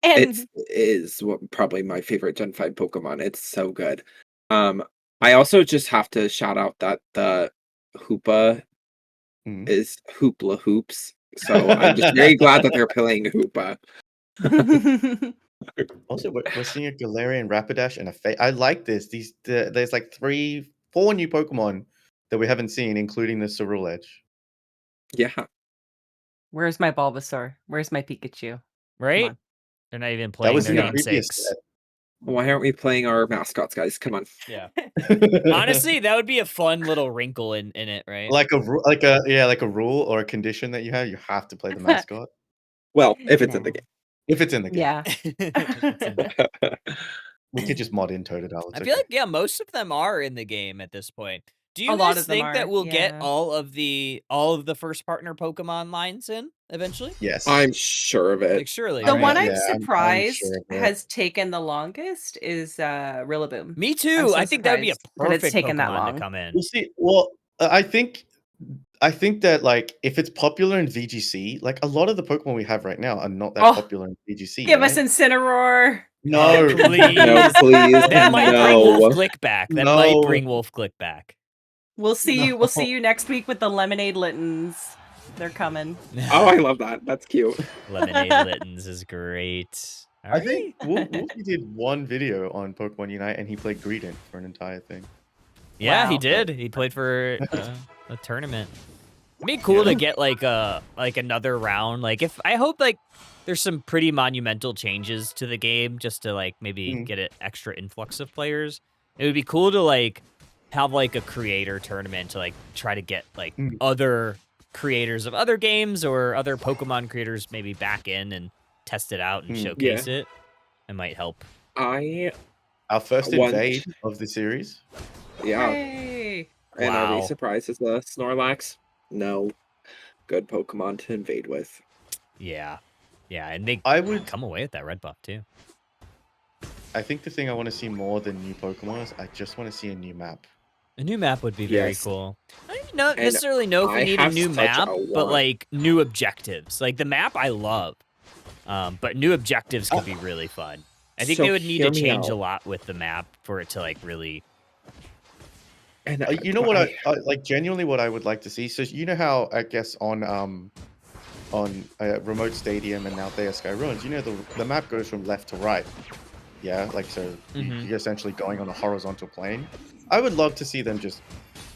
And It is probably my favorite Gen 5 Pokemon. It's so good. I also just have to shout out that the Hoopa Mhm. is Hoopla Hoops. So I'm just very glad that they're playing Hoopa. Also, we're seeing a Galarian Rapidash and a I like this. There's like 4 new Pokemon that we haven't seen, including the Ceruledge Edge. Yeah. where's my Bulbasaur? Where's my Pikachu? Right? on. They're not even That playing was their in the previous namesakes. Why aren't we playing our mascots, guys? Come on. Yeah. set. Honestly, that would be a fun little wrinkle in it, right? like a rule or a condition that you have to play the mascot Well, if it's in No. the if it's in the game. Yeah. It's in there. game. We could just mod in Totodile. I feel like most of them are in the game at this point. Do you A lot guys of them think that are, we'll get yeah. all of the first partner Pokemon lines in eventually? yes. I'm sure of it. Like surely, The right? one I'm Yeah, I'm surprised sure of it. has taken the longest is Rillaboom. Me too. so I think that would be a surprised that it's perfect taken that Pokemon to long. come in. We'll see. Well, I think that like if it's popular in VGC, like a lot of the Pokemon we have right now are not that Oh, popular in VGC. Give us right? Incineroar. No, Please. No, please. That might bring no. Wolf Glick back. That might No. bring Wolf Glick back. We'll see you. We'll see No. you next week with the Lemonade Littens. They're coming. Oh, I love that. That's cute. Lemonade Littens is great. All I right. think Wolfie did one video on Pokemon Unite and he played Greedent for an entire thing. Yeah, he Wow. did. He played for a tournament. It'd be cool to get like another round. Like I hope like there's some pretty monumental changes to the game just to like maybe get an extra influx of players. It would be cool to like have like a creator tournament to like try to get like other creators of other games or other Pokemon creators maybe back in and test it out and showcase it. It might help. Our first Want- invade of the series. Yeah. Yay. And are Wow. we surprised as the Snorlax? No. Good Pokemon to invade with. Yeah. Yeah, and they I would. come away with that red buff too. I think the thing I want to see more than new Pokemon is I just want to see a new map. A new map would be very Yes. cool. I don't not And necessarily know if we I need a have new such map, a but want. like new objectives. Like the map I love, but new objectives could be really fun. I think So they would need hear to me change a out. lot with the map for it to like really. And You know what I like genuinely what I would like to see. So you know how I guess on Remote Stadium and now Thea Sky Ruins, you know the map goes from left to right. Yeah, like so you're essentially going on a horizontal plane. I would love to see them just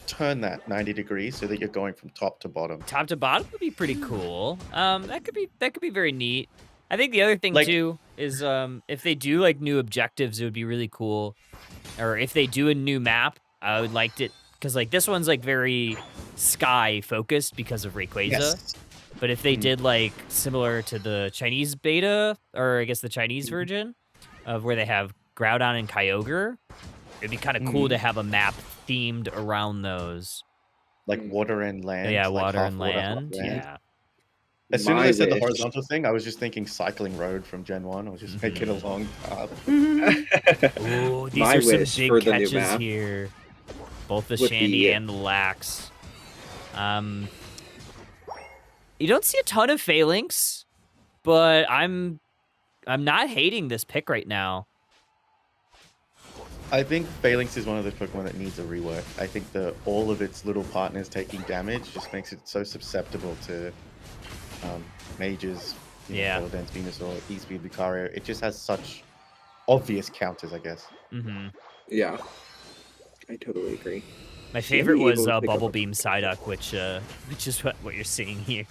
turn that 90 degrees so that you're going from top to bottom. Top to bottom would be pretty cool. That could be very neat. I think the other thing Like- too is if they do like new objectives, it would be really cool. Or if they do a new map, I would like it because like this one's like very sky focused because of Rayquaza. Yes. But if they did like similar to the Chinese beta, or I guess the Chinese version of where they have Groudon and Kyogre, it'd be kind of cool to have a map themed around those. Like water and land. Yeah, like water half and water, half land. land. Yeah. As soon as My I said the wish- horizontal thing, I was just thinking cycling road from Gen 1. I was just making a long path. Ooh, these My are some wish big for the new catches map here. Both the would Shandy be- and the Lax. You don't see a ton of Phalanx, but I'm not hating this pick right now. I think Phalanx is one of those Pokemon that needs a rework. I think all of its little partners taking damage just makes it so susceptible to mages, Yeah. Dense Venusaur, E-Speed Lucario. It just has such obvious counters, I guess. Mm-hmm. Yeah. I totally agree. My Should I favorite be was able to pick up Bubble a- Beam Psyduck, which is what you're seeing here.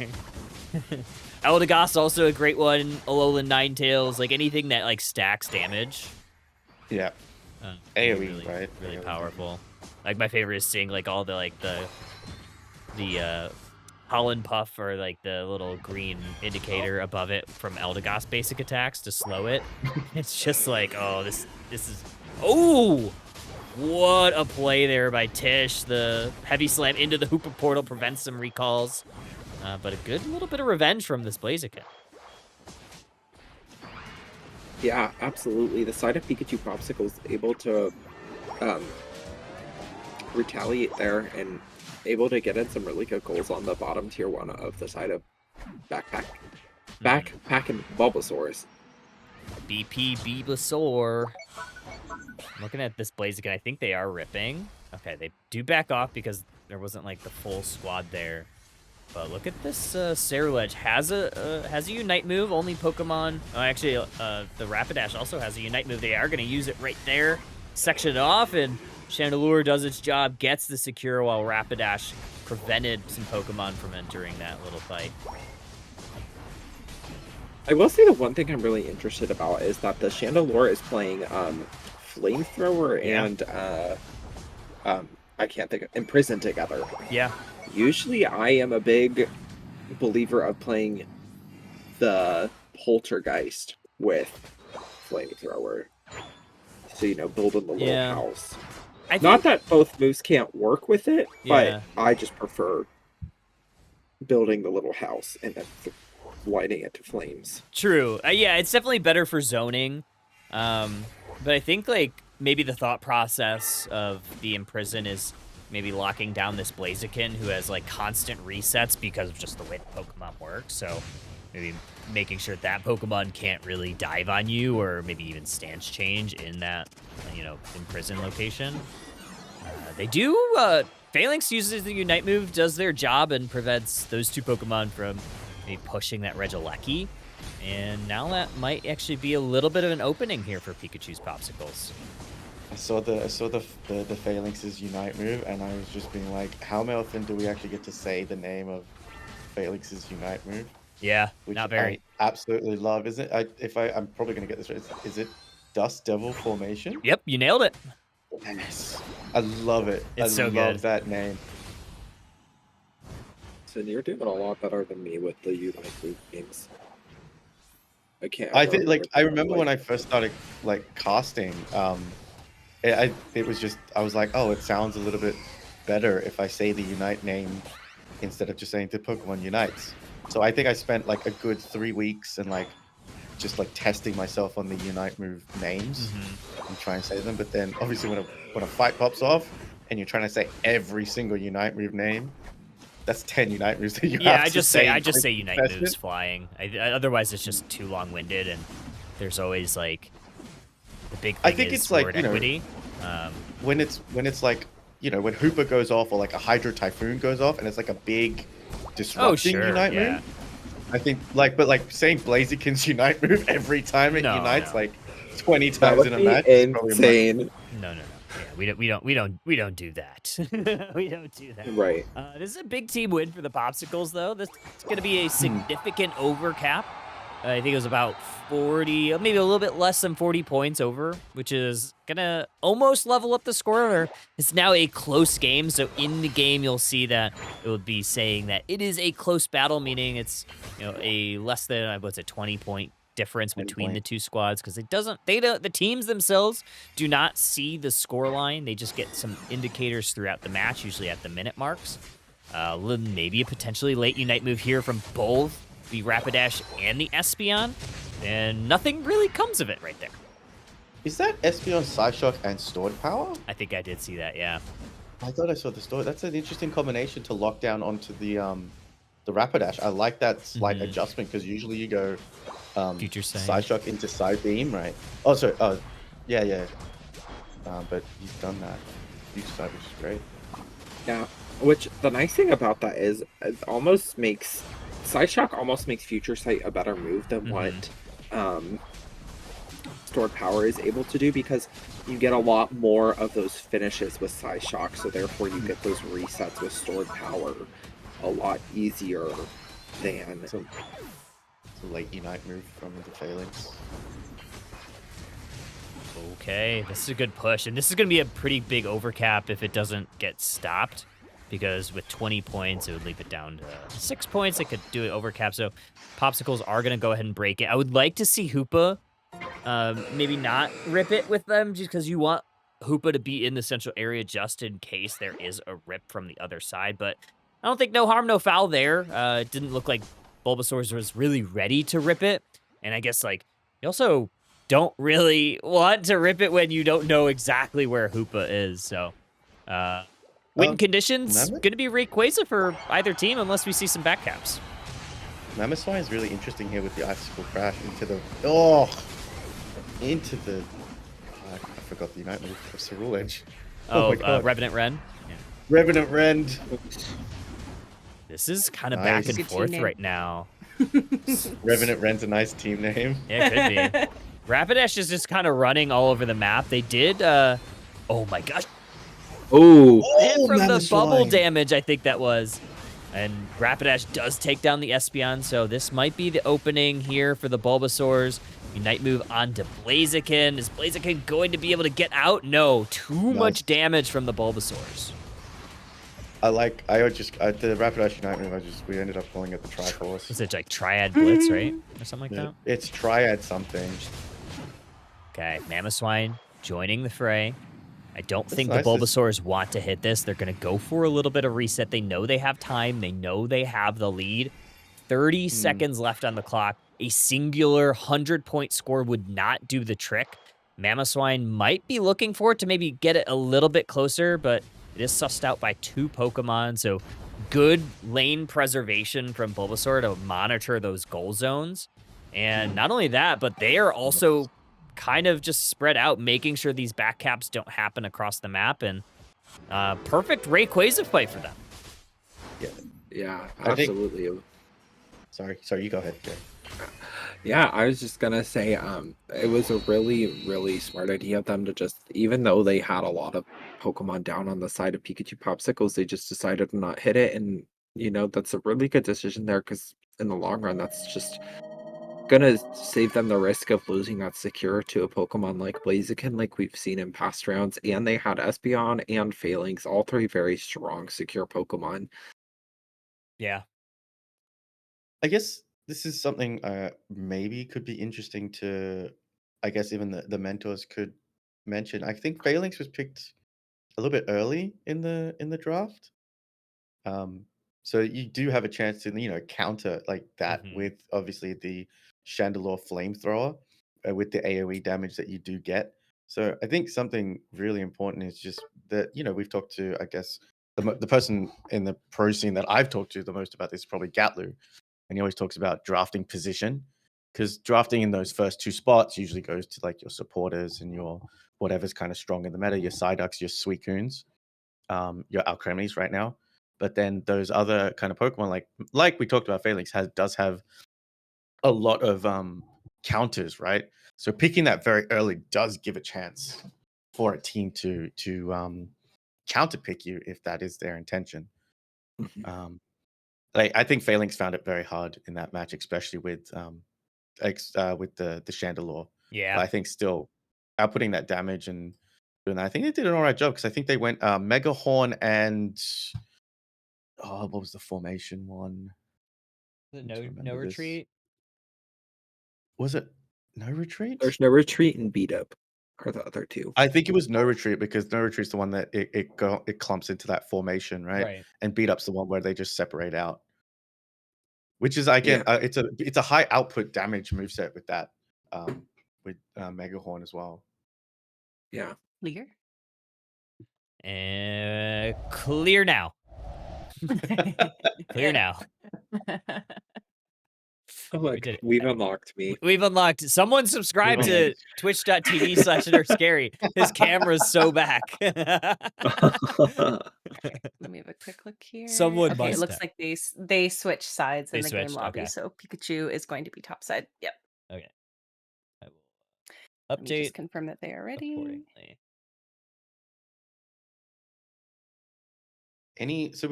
Eldegoss also a great one. Alolan Ninetales, like anything that like stacks damage. Yeah. AoE, really, right? really AoE. powerful. Like my favorite is seeing like all the Holland Puff or like the little green indicator above it from Eldegoss basic attacks to slow it. It's just like, oh, this is, oh, what a play there by Tish. The heavy slam into the Hoopa portal prevents some recalls, but a good little bit of revenge from this Blaziken. Yeah, absolutely. The side of Pikachu Popsicle is able to retaliate there and able to get in some really good goals on the bottom tier 1 of the side of Backpack and Bulbasaur's. BP Bulbasaur. Looking at this Blaziken, I think they are ripping. Okay, they do back off because there wasn't like the full squad there. But look at this Ceruledge has a Unite move. Only Pokemon. Oh, actually, the Rapidash also has a Unite move. They are going to use it right there, section it off, and Chandelure does its job, gets the secure while Rapidash prevented some Pokemon from entering that little fight. I will say the one thing I'm really interested about is that the Chandelure is playing Flamethrower and I can't think of Imprison together. Yeah. Usually I am a big believer of playing the Poltergeist with Flamethrower. So, you know, building the little house. Not that both moves can't work with it, but I just prefer building the little house and then lighting it to flames. True. Yeah, it's definitely better for zoning. But I think, like, maybe the thought process of the Imprison is maybe locking down this Blaziken who has, like, constant resets because of just the way the Pokemon works. So maybe making sure that Pokemon can't really dive on you or maybe even stance change in that, you know, Imprison location. They do, Phalanx uses the Unite move, does their job, and prevents those two Pokemon from maybe pushing that Regieleki. And now that might actually be a little bit of an opening here for Pikachu's Popsicles. I saw the Phalanx's Unite move, and I was just being like, how often do we actually get to say the name of Phalanx's Unite move? Yeah, Which not very. I absolutely love. Is it? I'm probably gonna get this right. Is it Dust Devil Formation? Yep, you nailed it. Yes, I love it. It's so I good. love that name. So you're doing a lot better than me with the Unite move games. I think, like, I remember when I first started, like, casting, it was just, I was like, oh, it sounds a little bit better if I say the Unite name instead of just saying the Pokemon Unites. So I think I spent, like, a good 3 weeks and, like, just, like, testing myself on the Unite move names and trying to say them. But then, obviously, when a fight pops off and you're trying to say every single Unite move name, that's 10 Unite moves that you have to say. I just say Unite moves flying. Otherwise, it's just too long-winded, and there's always, like, the big thing. I think it's like, you know, equity. When it's like, you know, when Hoopa goes off or like a Hydro Typhoon goes off and it's like a big disrupting Unite move. I think, like, but like saying Blaziken's Unite move every time it unites like 20 times in a match is probably insane. No. Yeah, we don't do that. We don't do that. Right. This is a big team win for the Popsicles, though. This is going to be a significant overcap. I think it was about 40, maybe a little bit less than 40 points over, which is going to almost level up the score. It's now a close game, so in the game you'll see that it would be saying that it is a close battle, meaning it's, you know, a less than, what's it, 20-point difference between the two squads, because the teams themselves do not see the score line. They just get some indicators throughout the match, usually at the minute marks. Maybe a potentially late Unite move here from both the Rapidash and the Espeon, and nothing really comes of it right there. Is that Espeon, Psyshock, and Stored Power? I think I did see that, yeah. I thought I saw the Stored. That's an interesting combination to lock down onto the Rapidash. I like that slight adjustment, because usually you go Future Sight. Psyshock into Side Beam, right? Oh, sorry. Yeah. But he's done that. Future Sight, which is great. Yeah, which the nice thing about that is it almost makes Psyshock almost makes Future Sight a better move than what Stored Power is able to do, because you get a lot more of those finishes with Psyshock, so therefore you get those resets with Stored Power a lot easier than... It's a late Unite move from the Phalanx. Okay, this is a good push, and this is going to be a pretty big overcap if it doesn't get stopped, because with 20 points, it would leave it down to 6 points. It could do it overcap, so Popsicles are going to go ahead and break it. I would like to see Hoopa maybe not rip it with them, just because you want Hoopa to be in the central area just in case there is a rip from the other side, but I don't think no harm, no foul there. It didn't look like Bulbasaur was really ready to rip it, and I guess, like, you also don't really want to rip it when you don't know exactly where Hoopa is. So, win conditions going to be Rayquaza for either team unless we see some backcaps. Mamoswine is really interesting here with the icicle crash into the I forgot the Unite move of Cerule Edge. Oh, my God. Revenant Ren. Yeah. Revenant Rend. This is kind of Nice. back and Good team forth name. right now. Revenant Rend's a nice team name. Yeah, it could be. Rapidash is just kind of running all over the map. They did, oh my gosh, Oh, hit from the bubble Mamoswine. damage, I think that was. And Rapidash does take down the Espeon, so this might be the opening here for the Bulbasaurs. Unite move on to Blaziken. Is Blaziken going to be able to get out? No, too much damage from the Bulbasaurs. The Rapidash Unite move, we ended up calling it the Triforce. Was it like Triad Blitz, right? Or something like that? It's Triad something. Okay, Mamoswine joining the fray. I don't think nice the to Bulbasaurs want to hit this. They're going to go for a little bit of reset. They know they have time. They know they have the lead. 30 seconds left on the clock. A singular 100-point score would not do the trick. Mamoswine might be looking for it to maybe get it a little bit closer, but it is sussed out by 2 Pokemon, so good lane preservation from Bulbasaur to monitor those goal zones. And not only that, but they are also kind of just spread out, making sure these backcaps don't happen across the map, and perfect Rayquaza fight for them. yeah, I think- absolutely. Sorry, you go ahead, Jay. Yeah, I was just gonna say, it was a really, really smart idea of them to just, even though they had a lot of Pokemon down on the side of Pikachu Popsicles, they just decided to not hit it, and that's a really good decision there, because in the long run, that's just gonna save them the risk of losing that secure to a Pokemon like Blaziken, like we've seen in past rounds, and they had Espeon and Phalanx, all 3 very strong, secure Pokemon. Yeah. I guess this is something maybe could be interesting to, I guess even the mentors could mention. I think Phalanx was picked a little bit early in the draft. So you do have a chance to, counter like that with obviously the Chandelure flamethrower with the AoE damage that you do get. So I think something really important is just that, we've talked to, I guess, the person in the pro scene that I've talked to the most about this is probably Gatlu. And he always talks about drafting position, because drafting in those first 2 spots usually goes to like your supporters and your whatever's kind of strong in the meta, your Psyducks, your Suicunes, your Alcremies right now. But then those other kind of Pokemon, like we talked about, Phalanx does have a lot of counters, right? So picking that very early does give a chance for a team to counter pick you if that is their intention. I think Phalanx found it very hard in that match, especially with the Chandelure. Yeah. But I think still outputting that damage and doing that, I think they did an all right job, because I think they went Mega Horn and what was the formation one? No retreat. Was it no retreat? There's no retreat and beat up are the other 2. I think it was no retreat, because no retreat's the one that it clumps into that formation, right? And beat up's the one where they just separate out. Which is again, it's a high output damage moveset with that, with Mega Horn as well. Yeah. Clear. Clear now. Clear now. Oh, look, did it. we've unlocked me. We've unlocked. Someone subscribe to twitch.tv/scary. His camera's so back. Let me have a quick look here. Someone okay, it must looks have. like they switch sides in They the game switched, lobby, okay. so Pikachu is going to be top side. Yep. Okay. I will Let me update just confirm that they are ready. accordingly. So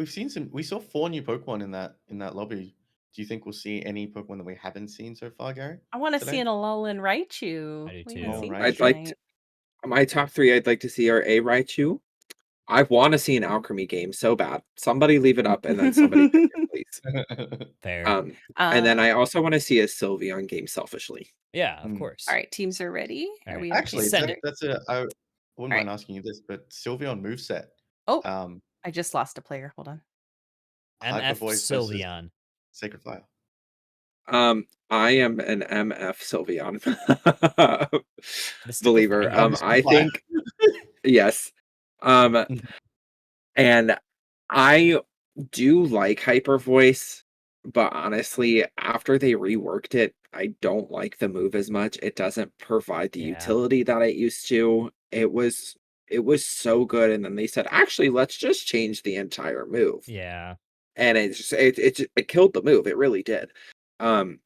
we saw 4 new Pokemon in that lobby. Do you think we'll see any Pokemon that we haven't seen so far, Gary? I want to today? see an Alolan Raichu. I do We too. haven't seen Alolan that I'd like to, tonight. My top 3 I'd like to see are A. Raichu. I wanna see an Alchemy game so bad. Somebody leave it up and then somebody pick it, please. Fair. And then Uh, I also wanna see a Sylveon game selfishly. Yeah, of Mm. course. all right, teams are ready. All Are right. we okay? Actually, Send it. that's I wouldn't Alright. mind asking you this, but Sylveon moveset, Oh, um, I just lost a player. Hold on. Hyper MF Voice versus Sylveon. Sacred Fire. I am an MF Sylveon Mystical believer. Fire. I think yes. Um, and I do like Hyper Voice, but honestly, after they reworked it, I don't like the move as much. It doesn't provide the Yeah. utility that it used to. It was so good, and then they said, actually, let's just change the entire move. Yeah. And it killed the move. It really did. Um,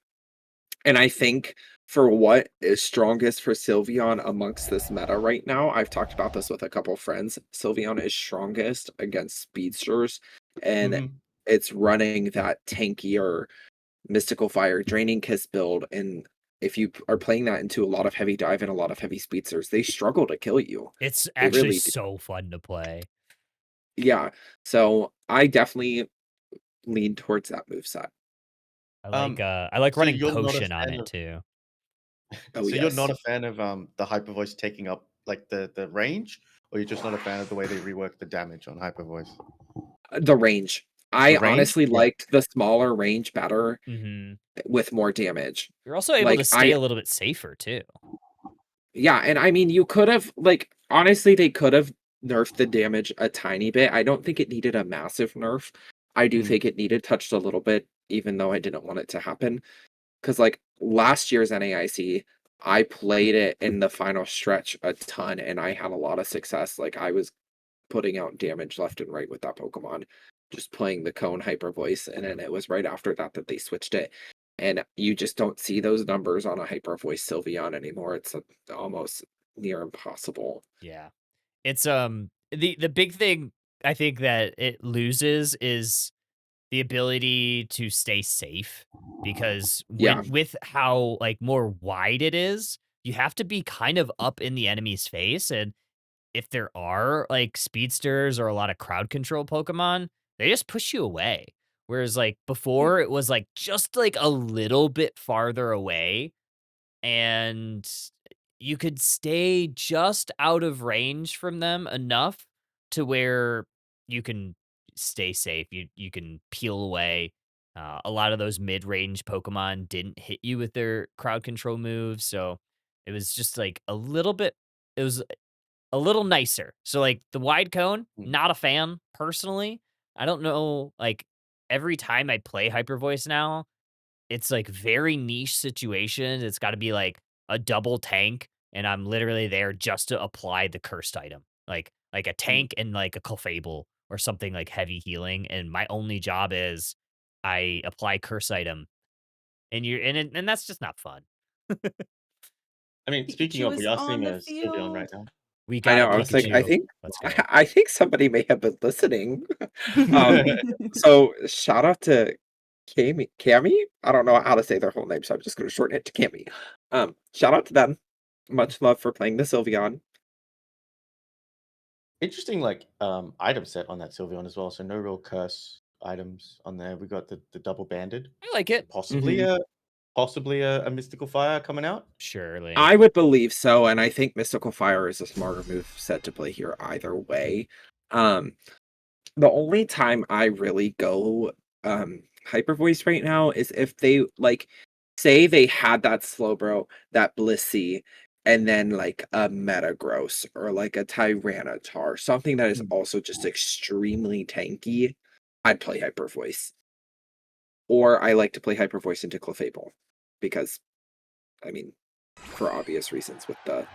and I think for what is strongest for Sylveon amongst this meta right now, I've talked about this with a couple friends. Sylveon is strongest against speedsters, and Mhm. it's running that tankier Mystical Fire Draining Kiss build. And if you are playing that into a lot of heavy dive and a lot of heavy speedsters, they struggle to kill you. It's They actually really do. so fun to play. Yeah. So I definitely lean towards that moveset. I like So running you're not a potion on fan it of too. Oh, so you're not yes. a fan of the Hyper Voice taking up like the range, or you're just not a fan of the way they rework the damage on Hyper Voice? The range. The I range? honestly Yeah. liked the smaller range better Hmm. with more damage. You're also able to Like, stay a little bit safer too. yeah, and I mean, you could have, like, honestly, they could have nerfed the damage a tiny bit. I don't think it needed a massive nerf. I do Mm. think it needed touched a little bit, even though I didn't want it to happen. Because, like, last year's NAIC, I played it in the final stretch a ton, and I had a lot of success. Like, I was putting out damage left and right with that Pokemon, just playing the Cone Hyper Voice, and then it was right after that that they switched it. And you just don't see those numbers on a Hyper Voice Sylveon anymore. It's almost near impossible. Yeah. It's the big thing I think that it loses is the ability to stay safe because Yeah, with how like more wide it is, you have to be kind of up in the enemy's face, and if there are like speedsters or a lot of crowd control Pokemon, they just push you away. Whereas like before it was like just like a little bit farther away and you could stay just out of range from them enough to where you can stay safe. You can peel away. A lot of those mid-range Pokemon didn't hit you with their crowd control moves, so it was just like a little bit. It was a little nicer. So like the wide cone, Mm. not a fan personally. I don't know. Like every time I play Hyper Voice now, it's like very niche situations. It's got to be like a double tank, and I'm literally there just to apply the cursed item, like a Mm. tank and like a Clefable or something like heavy healing. And my only job is I apply curse item, and and that's just not fun. I mean, speaking Pikachu of, we is are on seeing the a Sylveon right field. now. We I got know. a I was like, Pikachu. Let's go. I think somebody may have been listening. um, so shout out to Cammy. I don't know how to say their whole name, so I'm just going to shorten it to Cammy. Shout out to them. Much love for playing the Sylveon. Interesting, like item set on that Sylveon as well. So no real curse items on there. We got the double banded. I like So it. possibly a mystical fire coming out. Surely. I would believe so, and I think Mystical Fire is a smarter move set to play here either way. Um, the only time I really go Hyper Voice right now is if they like say they had that Slowbro, that Blissey, and then like a Metagross or like a Tyranitar, something that is Mm. also just extremely tanky, I'd play Hyper Voice. Or I like to play Hyper Voice into Clefable because I mean, for obvious reasons with the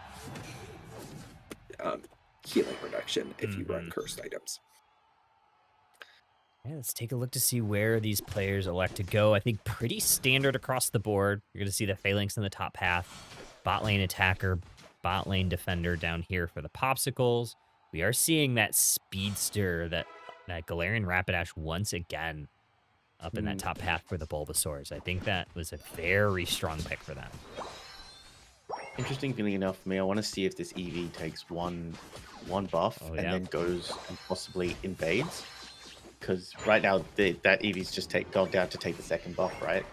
um, healing reduction if you run Mhm. cursed items. Yeah, let's take a look to see where these players elect to go. I think pretty standard across the board. You're going to see the Phalanx in the top path, bot lane attacker, bot lane defender down here for the Popsicles. We are seeing that speedster, that Galarian Rapidash once again up in that top path for the Bulbasaurs. I think that was a very strong pick for them. interestingly enough for me, I want to see if this EV takes one buff Oh, and yeah. then goes and possibly invades. Because right now that EV's just gone down to take the second buff, right?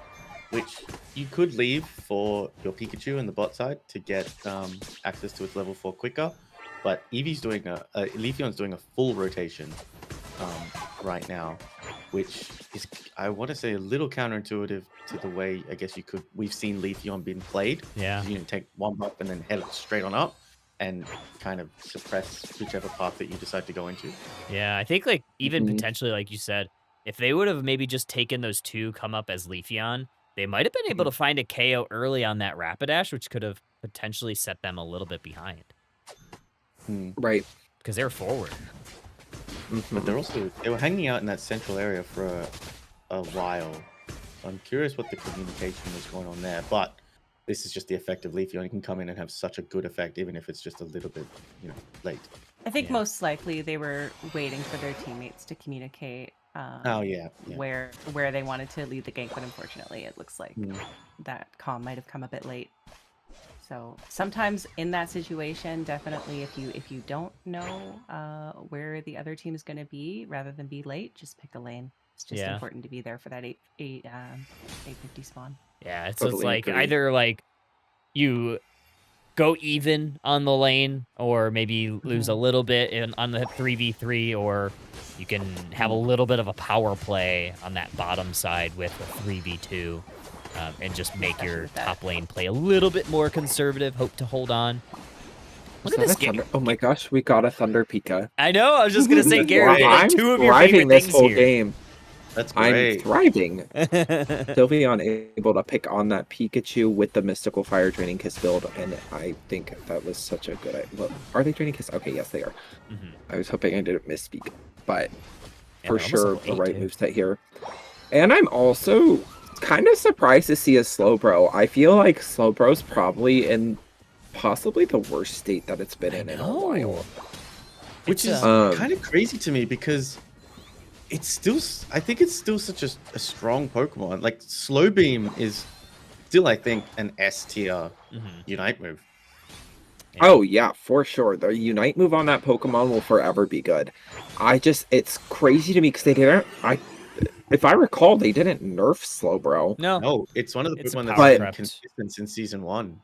Which you could leave for your Pikachu in the bot side to get access to its level 4 quicker. But Eevee's doing Leafeon's doing a full rotation right now, which is, I want to say, a little counterintuitive to the way I guess we've seen Leafeon being played. Yeah. You know, take one buff and then head straight on up and kind of suppress whichever path that you decide to go into. Yeah, I think like even Mhm. potentially, like you said, if they would have maybe just taken those two come up as Leafeon, they might have been able to find a KO early on that Rapidash, which could have potentially set them a little bit behind Right. because they're forward. But they were hanging out in that central area for a while. So I'm curious what the communication was going on there. But this is just the effect of Leafeon. You can come in and have such a good effect, even if it's just a little bit, late. I think Yeah. most likely they were waiting for their teammates to communicate Oh yeah. where they wanted to lead the gank, but unfortunately it looks like that comm might have come a bit late. So sometimes in that situation, definitely if you don't know where the other team is going to be, rather than be late, just pick a lane. It's just Yeah. important to be there for that 850 spawn. Yeah, it's Totally like agree. either like you go even on the lane, or maybe lose a little bit on the 3v3, or you can have a little bit of a power play on that bottom side with a 3v2, and just make Especially your with that. top lane play a little bit more conservative, hope to hold on. Look Is at that this a game. Thunder? Oh my gosh, we got a Thunder Pika. I know, I was just going to say, That's Garrett, why like I'm two of your thriving favorite this things whole here. That's game. I'm great. thriving. Sylveon able to pick on that Pikachu with the Mystical Fire Draining Kiss build, and I think that was such a good idea. Well, are they Draining Kiss? Okay, yes, they are. I was hoping I didn't misspeak, but Yeah, for they're almost sure level the 8 right too. moveset here. And I'm also kind of surprised to see a Slowbro. I feel like Slowbro's probably in possibly the worst state that it's been in a while. Which It's, is kind of crazy to me because it's still, I think it's still such a strong Pokemon. Like Slow Beam is still, I think, an S tier Unite move. Yeah. Oh yeah, for sure. The Unite move on that Pokemon will forever be good. It's crazy to me because they didn't. If I recall, they didn't nerf Slowbro. No, No, it's one of the It's a Pokemon that's power been crept. consistent since season 1.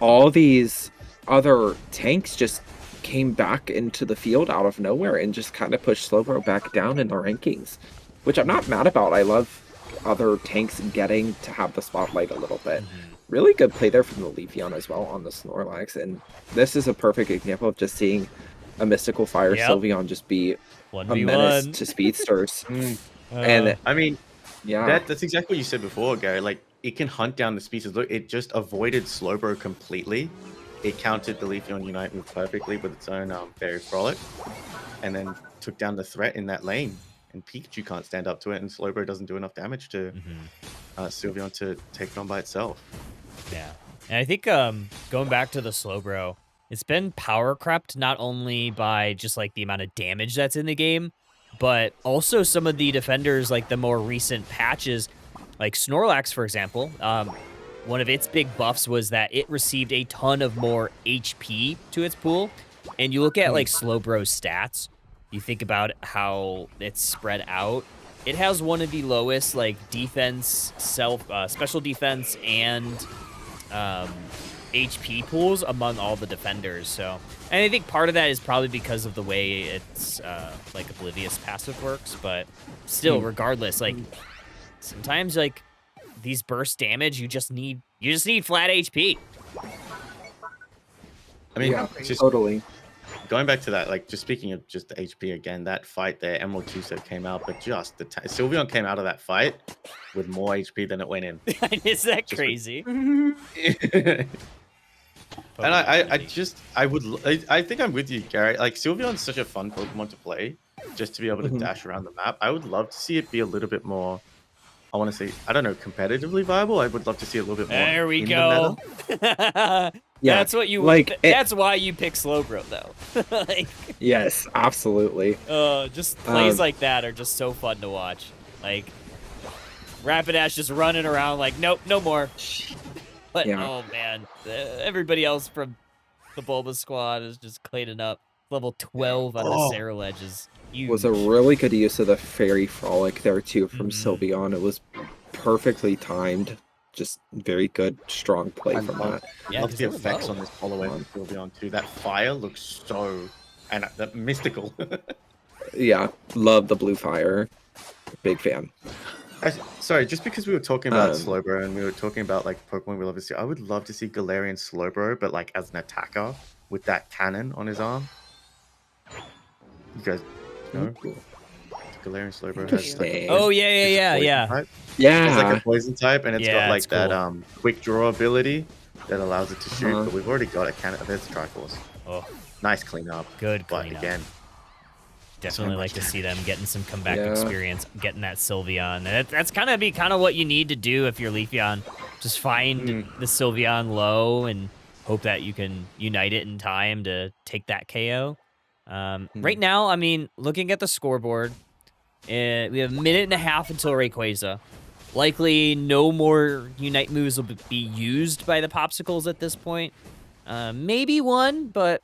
All these other tanks just came back into the field out of nowhere and just kind of pushed Slowbro back down in the rankings, which I'm not mad about. I love other tanks getting to have the spotlight a little bit. Really good play there from the Leafeon as well on the Snorlax, and this is a perfect example of just seeing a Mystical Fire Yep. Sylveon just be a 1v1. menace to speedsters. And I mean, yeah, that's exactly what you said before, Gary. Like, it can hunt down the species. Look, it just avoided Slowbro completely. It countered the Leafeon Unite move perfectly with its own Fairy Frolic, and then took down the threat in that lane. And Pikachu can't stand up to it, and Slowbro doesn't do enough damage to Sylveon to take it on by itself. Yeah. And I think going back to the Slowbro, it's been power crept not only by just like the amount of damage that's in the game, but also some of the defenders, like the more recent patches, like Snorlax, for example. One of its big buffs was that it received a ton of more HP to its pool. And you look at like Slowbro's stats, you think about how it's spread out. It has one of the lowest like defense, special defense, and HP pools among all the defenders. So, and I think part of that is probably because of the way it's like Oblivious passive works. But still, regardless, like sometimes like these burst damage, you just need flat HP. I mean, yeah, just totally. going back to that, like, just speaking of just the HP again, that fight there, Emerald 2 set came out, but just Sylveon came out of that fight with more HP than it went in. Is that Just crazy? And I think I'm with you, Gary. Like, Sylveon's such a fun Pokemon to play, just to be able to dash around the map. I would love to see it be a little bit more, I want to say, I don't know, competitively viable. I would love to see a little bit more. There we in go. The Yeah, That's what you like. That's why you pick Slowbro, though. Like, Yes, absolutely. just plays like that are just so fun to watch. Like Rapidash just running around like, nope, no more. But Yeah. oh man, everybody else from the Bulba squad is just cleaning up. Level 12 on the Oh, Saraledge is was a huge. really good use of the Fairy Frolic there too from Mhm. Sylveon. It was perfectly timed. Just very good, strong play I from love, that. I Yeah, love 'cause the they were effects low. on this follow-away from Sylveon too. That fire looks so and that mystical. Yeah, love the blue fire. Big fan. Sorry, just because we were talking about Um, Slowbro and we were talking about like Pokemon we love to see, I would love to see Galarian Slowbro, but like as an attacker with that cannon on his arm. You guys know ooh, Galarian Slowbro has like a interesting. Oh poison. yeah, yeah, It's a yeah, poison yeah. type. It's like a Yeah. poison type, and it's got Yeah, it's like that cool. quick draw ability that allows it to shoot. Uh-huh. But we've already got a cannon. There's a Triforce. Oh, Nice cleanup. good But cleanup. again, Definitely much like to see them getting some comeback Yeah. experience, getting that Sylveon. That's kind of what you need to do if you're Leafeon. Just find the Sylveon low and hope that you can unite it in time to take that KO. Right now, I mean, looking at the scoreboard, we have a minute and a half until Rayquaza. Likely no more Unite moves will be used by the Popsicles at this point. Maybe one, but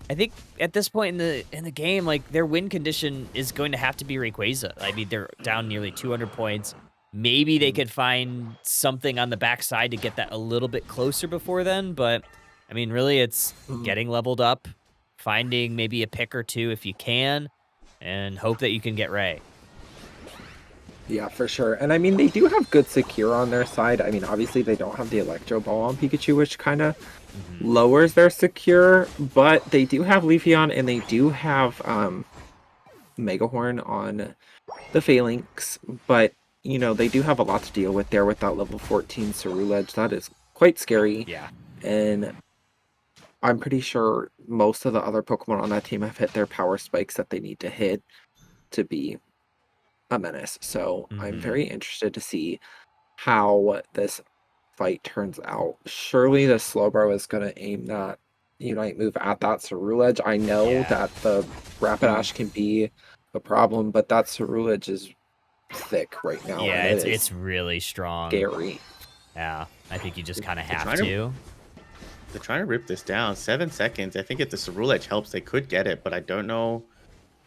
I think at this point in the game, like their win condition is going to have to be Rayquaza. I mean, they're down nearly 200 points. Maybe they could find something on the backside to get that a little bit closer before then, but I mean, really, it's getting leveled up, finding maybe a pick or two if you can, and hope that you can get Ray. Yeah, for sure. And I mean, they do have good secure on their side. I mean, obviously they don't have the Electro Ball on Pikachu, which kind of lowers their secure, but they do have Leafeon and they do have Megahorn on the Phalanx, but you know, they do have a lot to deal with there with that level 14 Ceruledge. That is quite scary. Yeah. And I'm pretty sure most of the other Pokemon on that team have hit their power spikes that they need to hit to be a menace. So I'm very interested to see how this fight turns out. Surely the Slowbro is going to aim that Unite move at that Ceruledge. I know Yeah. that the Rapidash can be a problem, but that Ceruledge is thick right now. Yeah, and it is it's really strong. scary. Yeah, I think you just kind of They're have trying to. they're trying to rip this down. 7 seconds. I think if the Ceruledge helps, they could get it, but I don't know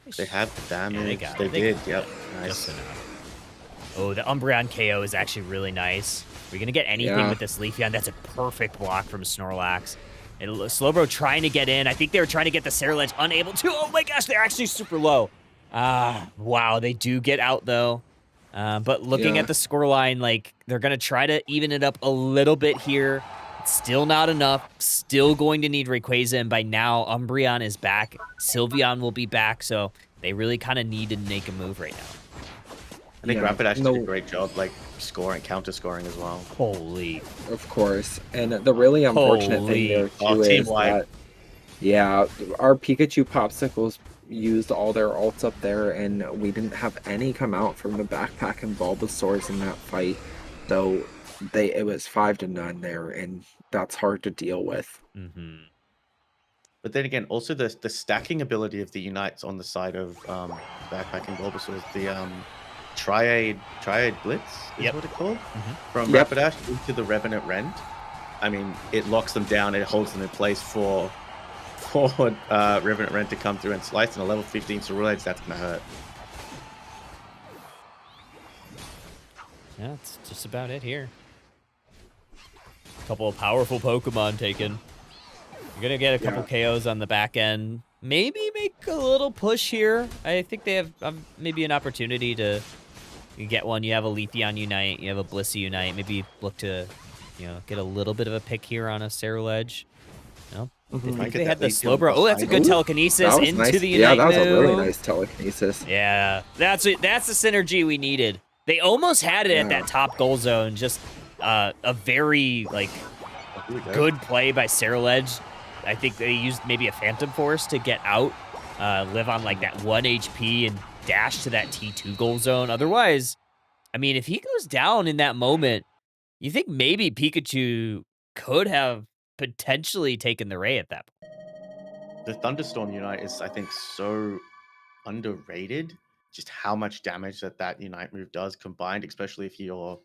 if they have the Yeah, damage. they got They it. They did. got Yep. it. Just Nice. enough. Oh, the Umbreon KO is actually really nice. We're gonna get anything Yeah. with this Leafeon. That's a perfect block from Snorlax. And Slowbro trying to get in. I think they were trying to get the Saraledge, unable to. Oh my gosh, they're actually super low. Wow, they do get out though. But looking Yeah. at the scoreline, like they're gonna try to even it up a little bit here. It's still not enough. Still going to need Rayquaza, and by now Umbreon is back. Sylveon will be back, so they really kind of need to make a move right now. I think Yeah, Rapidash did no. a great job, like scoring, counter scoring as well. Holy. Of course. And the really unfortunate Holy. thing there Oh, too team is wipe. that, yeah, our Pikachu Popsicles used all their ults up there, and we didn't have any come out from the backpack and Bulbasaurs in that fight. So it was 5-0 there, and that's hard to deal with. Mm-hmm. But then again, also the stacking ability of the Unites on the side of Backpack and Bulbasaur is the Triad Blitz is Yep. what it's called? From Yep. Rapidash into the Revenant Rend. I mean, it locks them down, it holds them in place for Revenant Rend to come through and slice, and a level 15 Ceruledge, that's gonna hurt. Yeah, that's just about it here. Couple of powerful Pokemon taken. You're gonna get a couple KOs on the back end. Maybe make a little push here. I think they have maybe an opportunity to get one. You have a Leafeon Unite, you have a Blissey Unite. Maybe look to, get a little bit of a pick here on a Saraledge. No, I think Might they get had that the Leafeon Slowbro. Oh, that's a good Ooh, telekinesis That was into nice. the Yeah, Unite that was a really move. nice telekinesis. Yeah, that's the synergy we needed. They almost had it at that top goal zone. Just a very Here we go. good play by Saraledge. I think they used maybe a Phantom Force to get out, live on that 1 HP and dash to that T2 goal zone. Otherwise, I mean, if he goes down in that moment, you think maybe Pikachu could have potentially taken the Ray at that point. The Thunderstorm Unite is, I think, so underrated. Just how much damage that Unite move does combined, especially if you're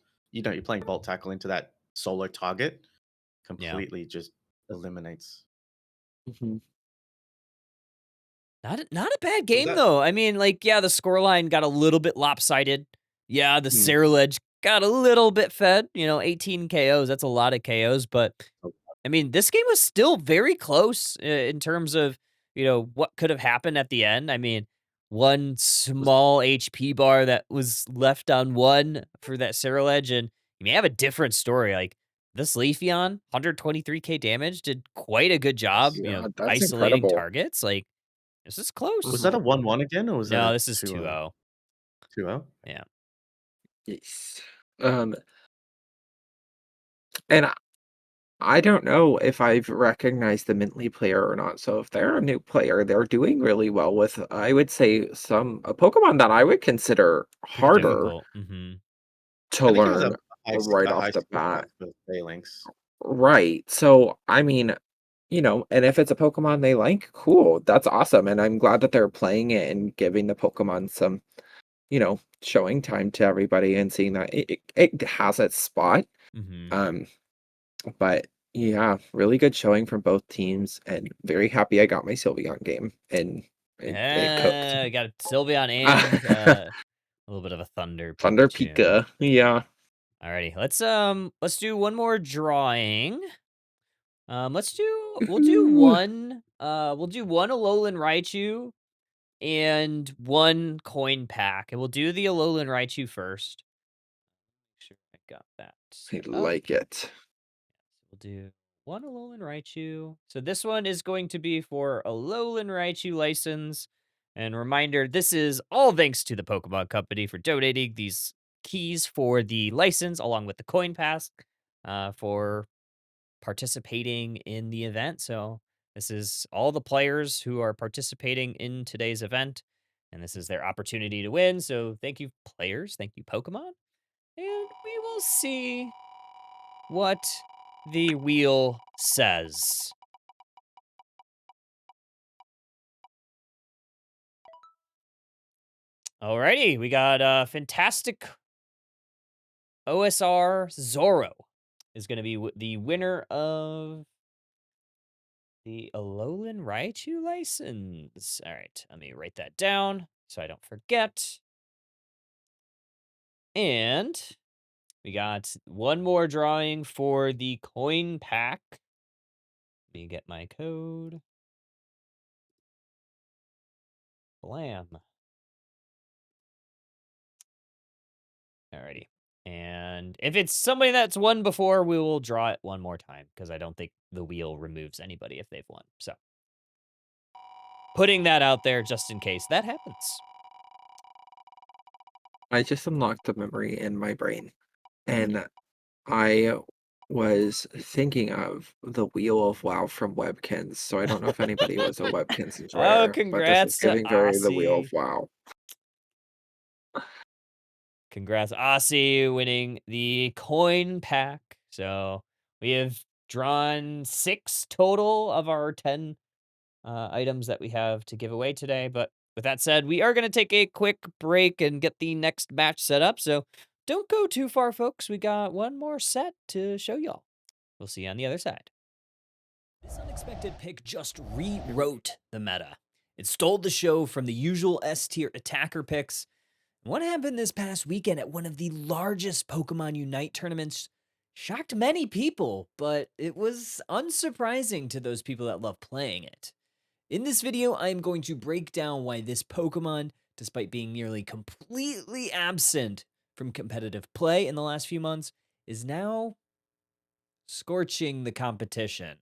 playing Volt Tackle into that solo target. completely just eliminates. Mhm. Not a bad Is game that though. I mean, like, yeah, the scoreline got a little bit lopsided. Yeah, the Hmm. Cerulege got a little bit fed. 18 KOs. That's a lot of KOs, but Oh, I mean, this game was still very close in terms of what could have happened at the end. I mean, one was small HP bar that was left on one for that Cerulege, and you may have a different story. Like this Leafeon, 123k damage, did quite a good job. Yeah, that's Isolating incredible. targets. Like this is was close. that Mhm. a 1-1 again, or was that No, a this is 2-0? 2-0. 2-0? Yeah. Yes. Um, and I don't know if I've recognized the Mintley player or not. So if they're a new player, they're doing really well with, I would say, a Pokemon that I would consider Pretty harder difficult. Mm-hmm. to I think it was learn high s right a off high the skill bat. type for Phalanx. Right. So, I mean, and if it's a Pokemon they like, cool. That's awesome. And I'm glad that they're playing it and giving the Pokemon some, showing time to everybody and seeing that it has its spot. Mm-hmm. Um, but yeah, really good showing from both teams and very happy I got my Sylveon game and it cooked. Yeah, got a Sylveon and a little bit of a Thunder Thunder Pikachu. Pika. Yeah. Alrighty, let's do one more drawing. We'll do one Alolan Raichu and one coin pack, and we'll do the Alolan Raichu first. Make sure I got that I set up. like it. We'll do one Alolan Raichu. So this one is going to be for Alolan Raichu license. And reminder, this is all thanks to the Pokemon Company for donating these keys for the license along with the coin pass for participating in the event. So this is all the players who are participating in today's event. And this is their opportunity to win. So thank you, players. Thank you, Pokemon. And we will see what the wheel says. Alrighty, we got fantastic OSR Zoro is going to be the winner of the Alolan Raichu license. All right, let me write that down so I don't forget. And we got one more drawing for the coin pack. Let me get my code. Blam. Alrighty. And if it's somebody that's won before, we will draw it one more time because I don't think the wheel removes anybody if they've won. So putting that out there just in case that happens. I just unlocked a memory in my brain and I was thinking of the Wheel of WoW from Webkins. So I don't know if anybody was a Webkins Oh, enjoyer, but this is congrats to giving very the Wheel of Aussie. WoW. Congrats, Aussie, winning the coin pack. So we have drawn 6 total of our 10 items that we have to give away today. But with that said, we are going to take a quick break and get the next match set up. So don't go too far, folks. We got one more set to show y'all. We'll see you on the other side. This unexpected pick just rewrote the meta. It stole the show from the usual S-tier attacker picks. What happened this past weekend at one of the largest Pokemon Unite tournaments shocked many people, but it was unsurprising to those people that love playing it. In this video, I am going to break down why this Pokemon, despite being nearly completely absent from competitive play in the last few months, is now scorching the competition.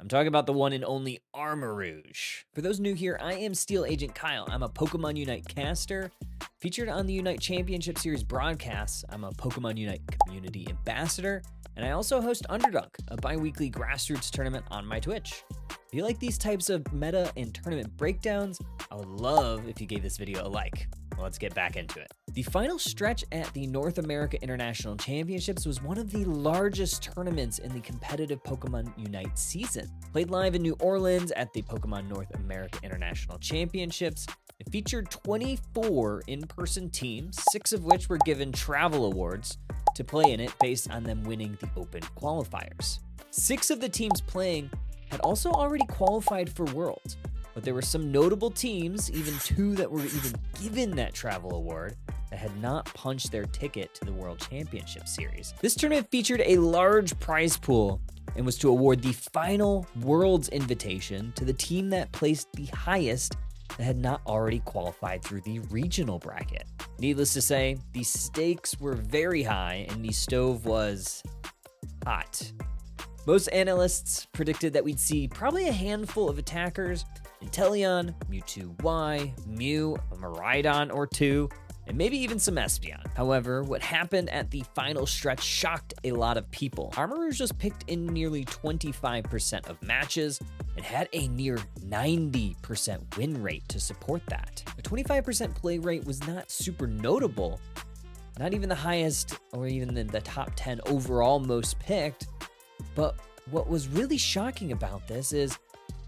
I'm talking about the one and only Armarouge. For those new here, I am Steel Agent Kyle. I'm a Pokemon Unite caster. Featured on the Unite Championship Series broadcasts, I'm a Pokemon Unite community ambassador, and I also host Underdunk, a bi-weekly grassroots tournament on my Twitch. If you like these types of meta and tournament breakdowns, I would love if you gave this video a like. Well, let's get back into it. The final stretch at the North America International Championships was one of the largest tournaments in the competitive Pokemon Unite season. Played live in New Orleans at the Pokemon North America International Championships, it featured 24 in-person teams, 6 of which were given travel awards, to play in it based on them winning the Open qualifiers. 6 of the teams playing had also already qualified for Worlds, but there were some notable teams, even 2 that were even given that travel award, that had not punched their ticket to the World Championship Series. This tournament featured a large prize pool and was to award the final Worlds invitation to the team that placed the highest that had not already qualified through the regional bracket. Needless to say, the stakes were very high and the stove was hot. Most analysts predicted that we'd see probably a handful of attackers, Inteleon, Mewtwo Y, Mew, a Miraidon or 2, and maybe even some Espeon. However, what happened at the final stretch shocked a lot of people. Armarouge was picked in nearly 25% of matches and had a near 90% win rate to support that. A 25% play rate was not super notable, not even the highest or even the top 10 overall most picked, but what was really shocking about this is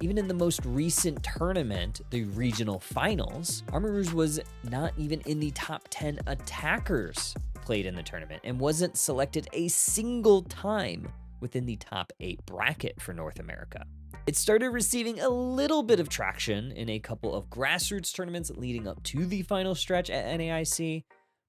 even in the most recent tournament, the regional finals, Armarouge was not even in the top 10 attackers played in the tournament and wasn't selected a single time within the top 8 bracket for North America. It started receiving a little bit of traction in a couple of grassroots tournaments leading up to the final stretch at NAIC,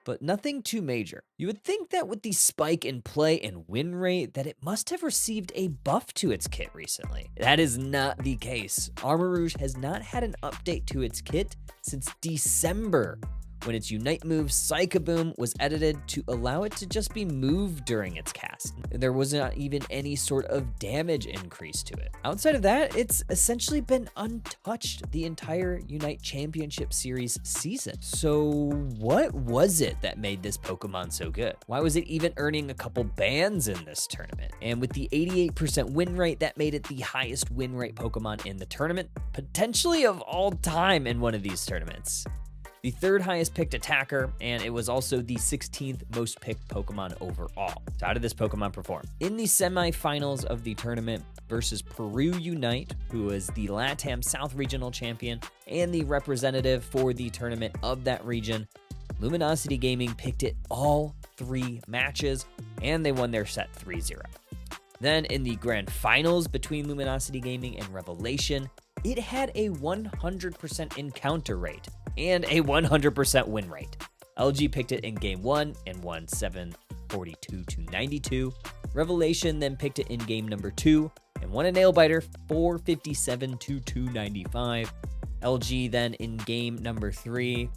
but nothing too major. You would think that with the spike in play and win rate that it must have received a buff to its kit recently. That is not the case. Armarouge has not had an update to its kit since December, when its Unite move Psychoboom was edited to allow it to just be moved during its cast. There was not even any sort of damage increase to it. Outside of that, it's essentially been untouched the entire Unite Championship Series season. So what was it that made this Pokemon so good? Why was it even earning a couple bans in this tournament? And with the 88% win rate, that made it the highest win rate Pokemon in the tournament, potentially of all time in one of these tournaments. The 3rd highest picked attacker, and it was also the 16th most picked Pokemon overall. So how did this Pokemon perform? In the semifinals of the tournament versus Peru Unite, who was the LATAM South Regional Champion and the representative for the tournament of that region, Luminosity Gaming picked it all 3 matches, and they won their set 3-0. Then in the grand finals between Luminosity Gaming and Revelation, it had a 100% encounter rate and a 100% win rate. LG picked it in game 1 and won 742 to 92. Revelation then picked it in game number 2 and won a nail biter 457 to 295. LG then in game number 3,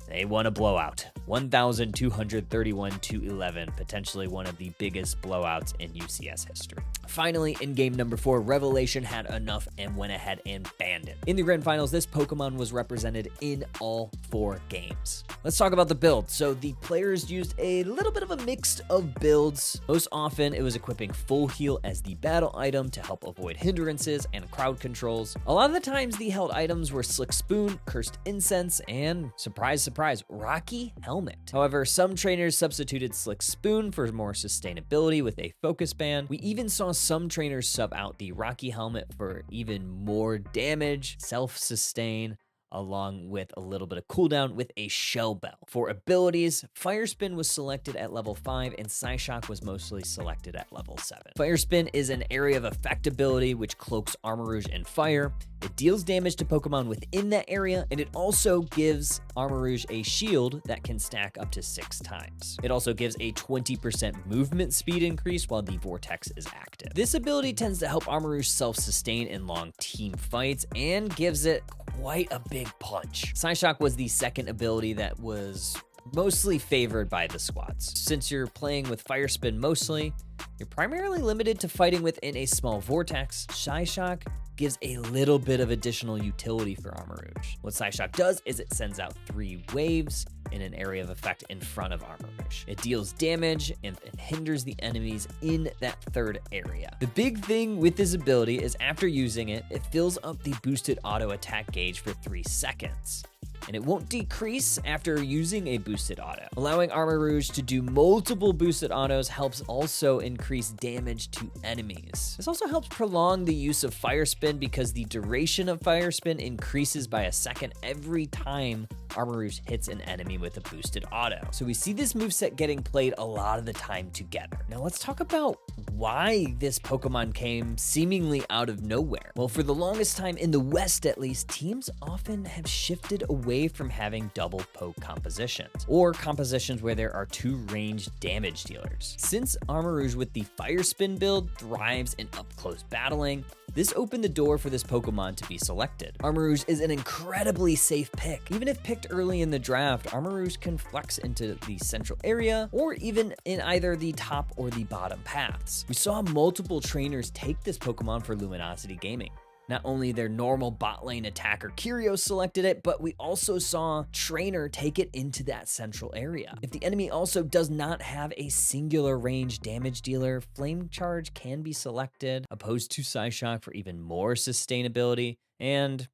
they won a blowout, 1,231 to 11, potentially one of the biggest blowouts in UCS history. Finally, in game number 4, Revelation had enough and went ahead and banned it. In the grand finals, this Pokemon was represented in all 4 games. Let's talk about the build. So the players used a little bit of a mix of builds. Most often, it was equipping Full Heal as the battle item to help avoid hindrances and crowd controls. A lot of the times, the held items were Slick Spoon, Cursed Incense, and surprise, surprise, Rocky Helmet. However, some trainers substituted Slick Spoon for more sustainability with a Focus Band. We even saw some trainers sub out the Rocky Helmet for even more damage, self-sustain, along with a little bit of cooldown with a Shell Bell. For abilities, Fire Spin was selected at level 5 and Psyshock was mostly selected at level 7. Fire Spin is an area of effect ability which cloaks Armarouge and fire. It deals damage to Pokemon within that area, and it also gives Armarouge a shield that can stack up to 6 times. It also gives a 20% movement speed increase while the Vortex is active. This ability tends to help Armarouge self-sustain in long team fights and gives it quite a big punch. Psyshock was the second ability that was mostly favored by the squads. Since you're playing with Fire Spin mostly, you're primarily limited to fighting within a small vortex. Psyshock gives a little bit of additional utility for Armarouge. What Psyshock does is it sends out 3 waves in an area of effect in front of Armarouge. It deals damage and hinders the enemies in that 3rd area. The big thing with this ability is after using it, it fills up the boosted auto attack gauge for 3 seconds. And it won't decrease after using a boosted auto. Allowing Armarouge to do multiple boosted autos helps also increase damage to enemies. This also helps prolong the use of Fire Spin because the duration of Fire Spin increases by a second every time Armarouge hits an enemy with a boosted auto. So we see this moveset getting played a lot of the time together. Now let's talk about why this Pokemon came seemingly out of nowhere. Well, for the longest time, in the West at least, teams often have shifted away from having double poke compositions, or compositions where there are 2 ranged damage dealers. Since Armarouge with the Fire Spin build thrives in up-close battling, this opened the door for this Pokemon to be selected. Armarouge is an incredibly safe pick. Even if picked early in the draft, Armarouge can flex into the central area, or even in either the top or the bottom paths. We saw multiple trainers take this Pokemon for Luminosity Gaming. Not only their normal bot lane attacker Kyrios selected it, but we also saw Trainer take it into that central area. If the enemy also does not have a singular range damage dealer, Flame Charge can be selected, opposed to Psyshock for even more sustainability, and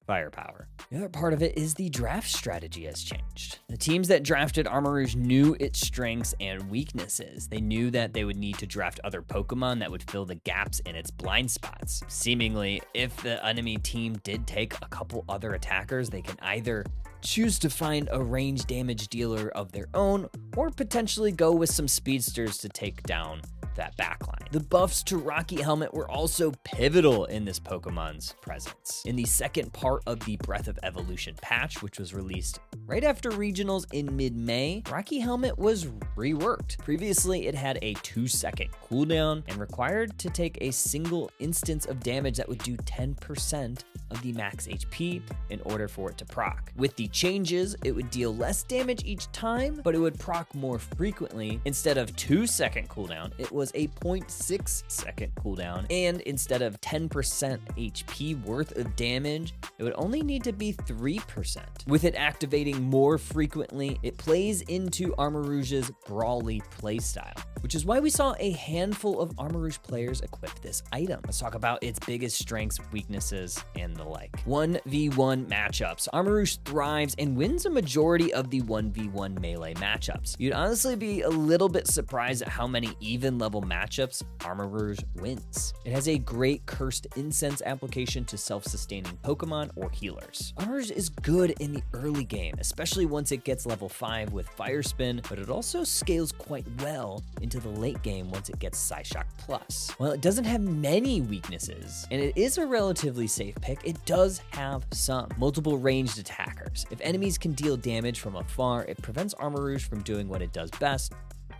firepower. The other part of it is the draft strategy has changed. The teams that drafted Armarouge knew its strengths and weaknesses. They knew that they would need to draft other Pokemon that would fill the gaps in its blind spots. Seemingly, if the enemy team did take a couple other attackers, they can either choose to find a range damage dealer of their own, or potentially go with some speedsters to take down that backline. The buffs to Rocky Helmet were also pivotal in this Pokemon's presence. In the second part of the Breath of Evolution patch, which was released right after regionals in mid-May, Rocky Helmet was reworked. Previously, it had a 2-second cooldown and required to take a single instance of damage that would do 10% of the max HP in order for it to proc. With the changes, it would deal less damage each time, but it would proc more frequently. Instead of 2-second cooldown, it was a 0.6-second cooldown, and instead of 10% HP worth of damage, it would only need to be 3%. With it activating more frequently, it plays into Armarouge's brawly playstyle, which is why we saw a handful of Armarouge players equip this item. Let's talk about its biggest strengths, weaknesses, and the like. 1v1 matchups. Armarouge thrives and wins a majority of the 1v1 melee matchups. You'd honestly be a little bit surprised at how many even level matchups Armarouge wins. It has a great Cursed Incense application to self-sustaining Pokemon or healers. Armarouge is good in the early game, especially once it gets level 5 with Fire Spin, but it also scales quite well into the late game once it gets Psyshock Plus. While it doesn't have many weaknesses, and it is a relatively safe pick, it does have some. Multiple ranged attackers. If enemies can deal damage from afar, it prevents Armarouge from doing what it does best,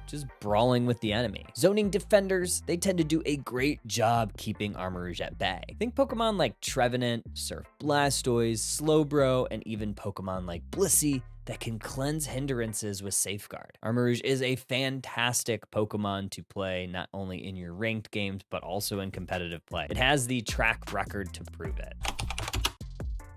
just brawling with the enemy. Zoning defenders, they tend to do a great job keeping Armarouge at bay. Think Pokemon like Trevenant, Surf Blastoise, Slowbro, and even Pokemon like Blissey that can cleanse hindrances with Safeguard. Armarouge is a fantastic Pokemon to play not only in your ranked games, but also in competitive play. It has the track record to prove it.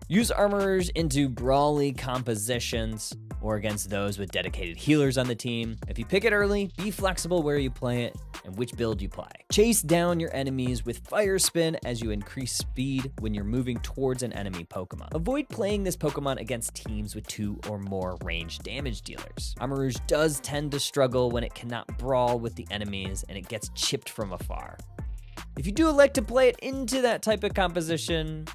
Use Armarouge into brawly compositions or against those with dedicated healers on the team. If you pick it early, be flexible where you play it and which build you play. Chase down your enemies with Fire Spin as you increase speed when you're moving towards an enemy Pokemon. Avoid playing this Pokemon against teams with 2 or more ranged damage dealers. Armarouge does tend to struggle when it cannot brawl with the enemies and it gets chipped from afar. If you do like to play it into that type of composition,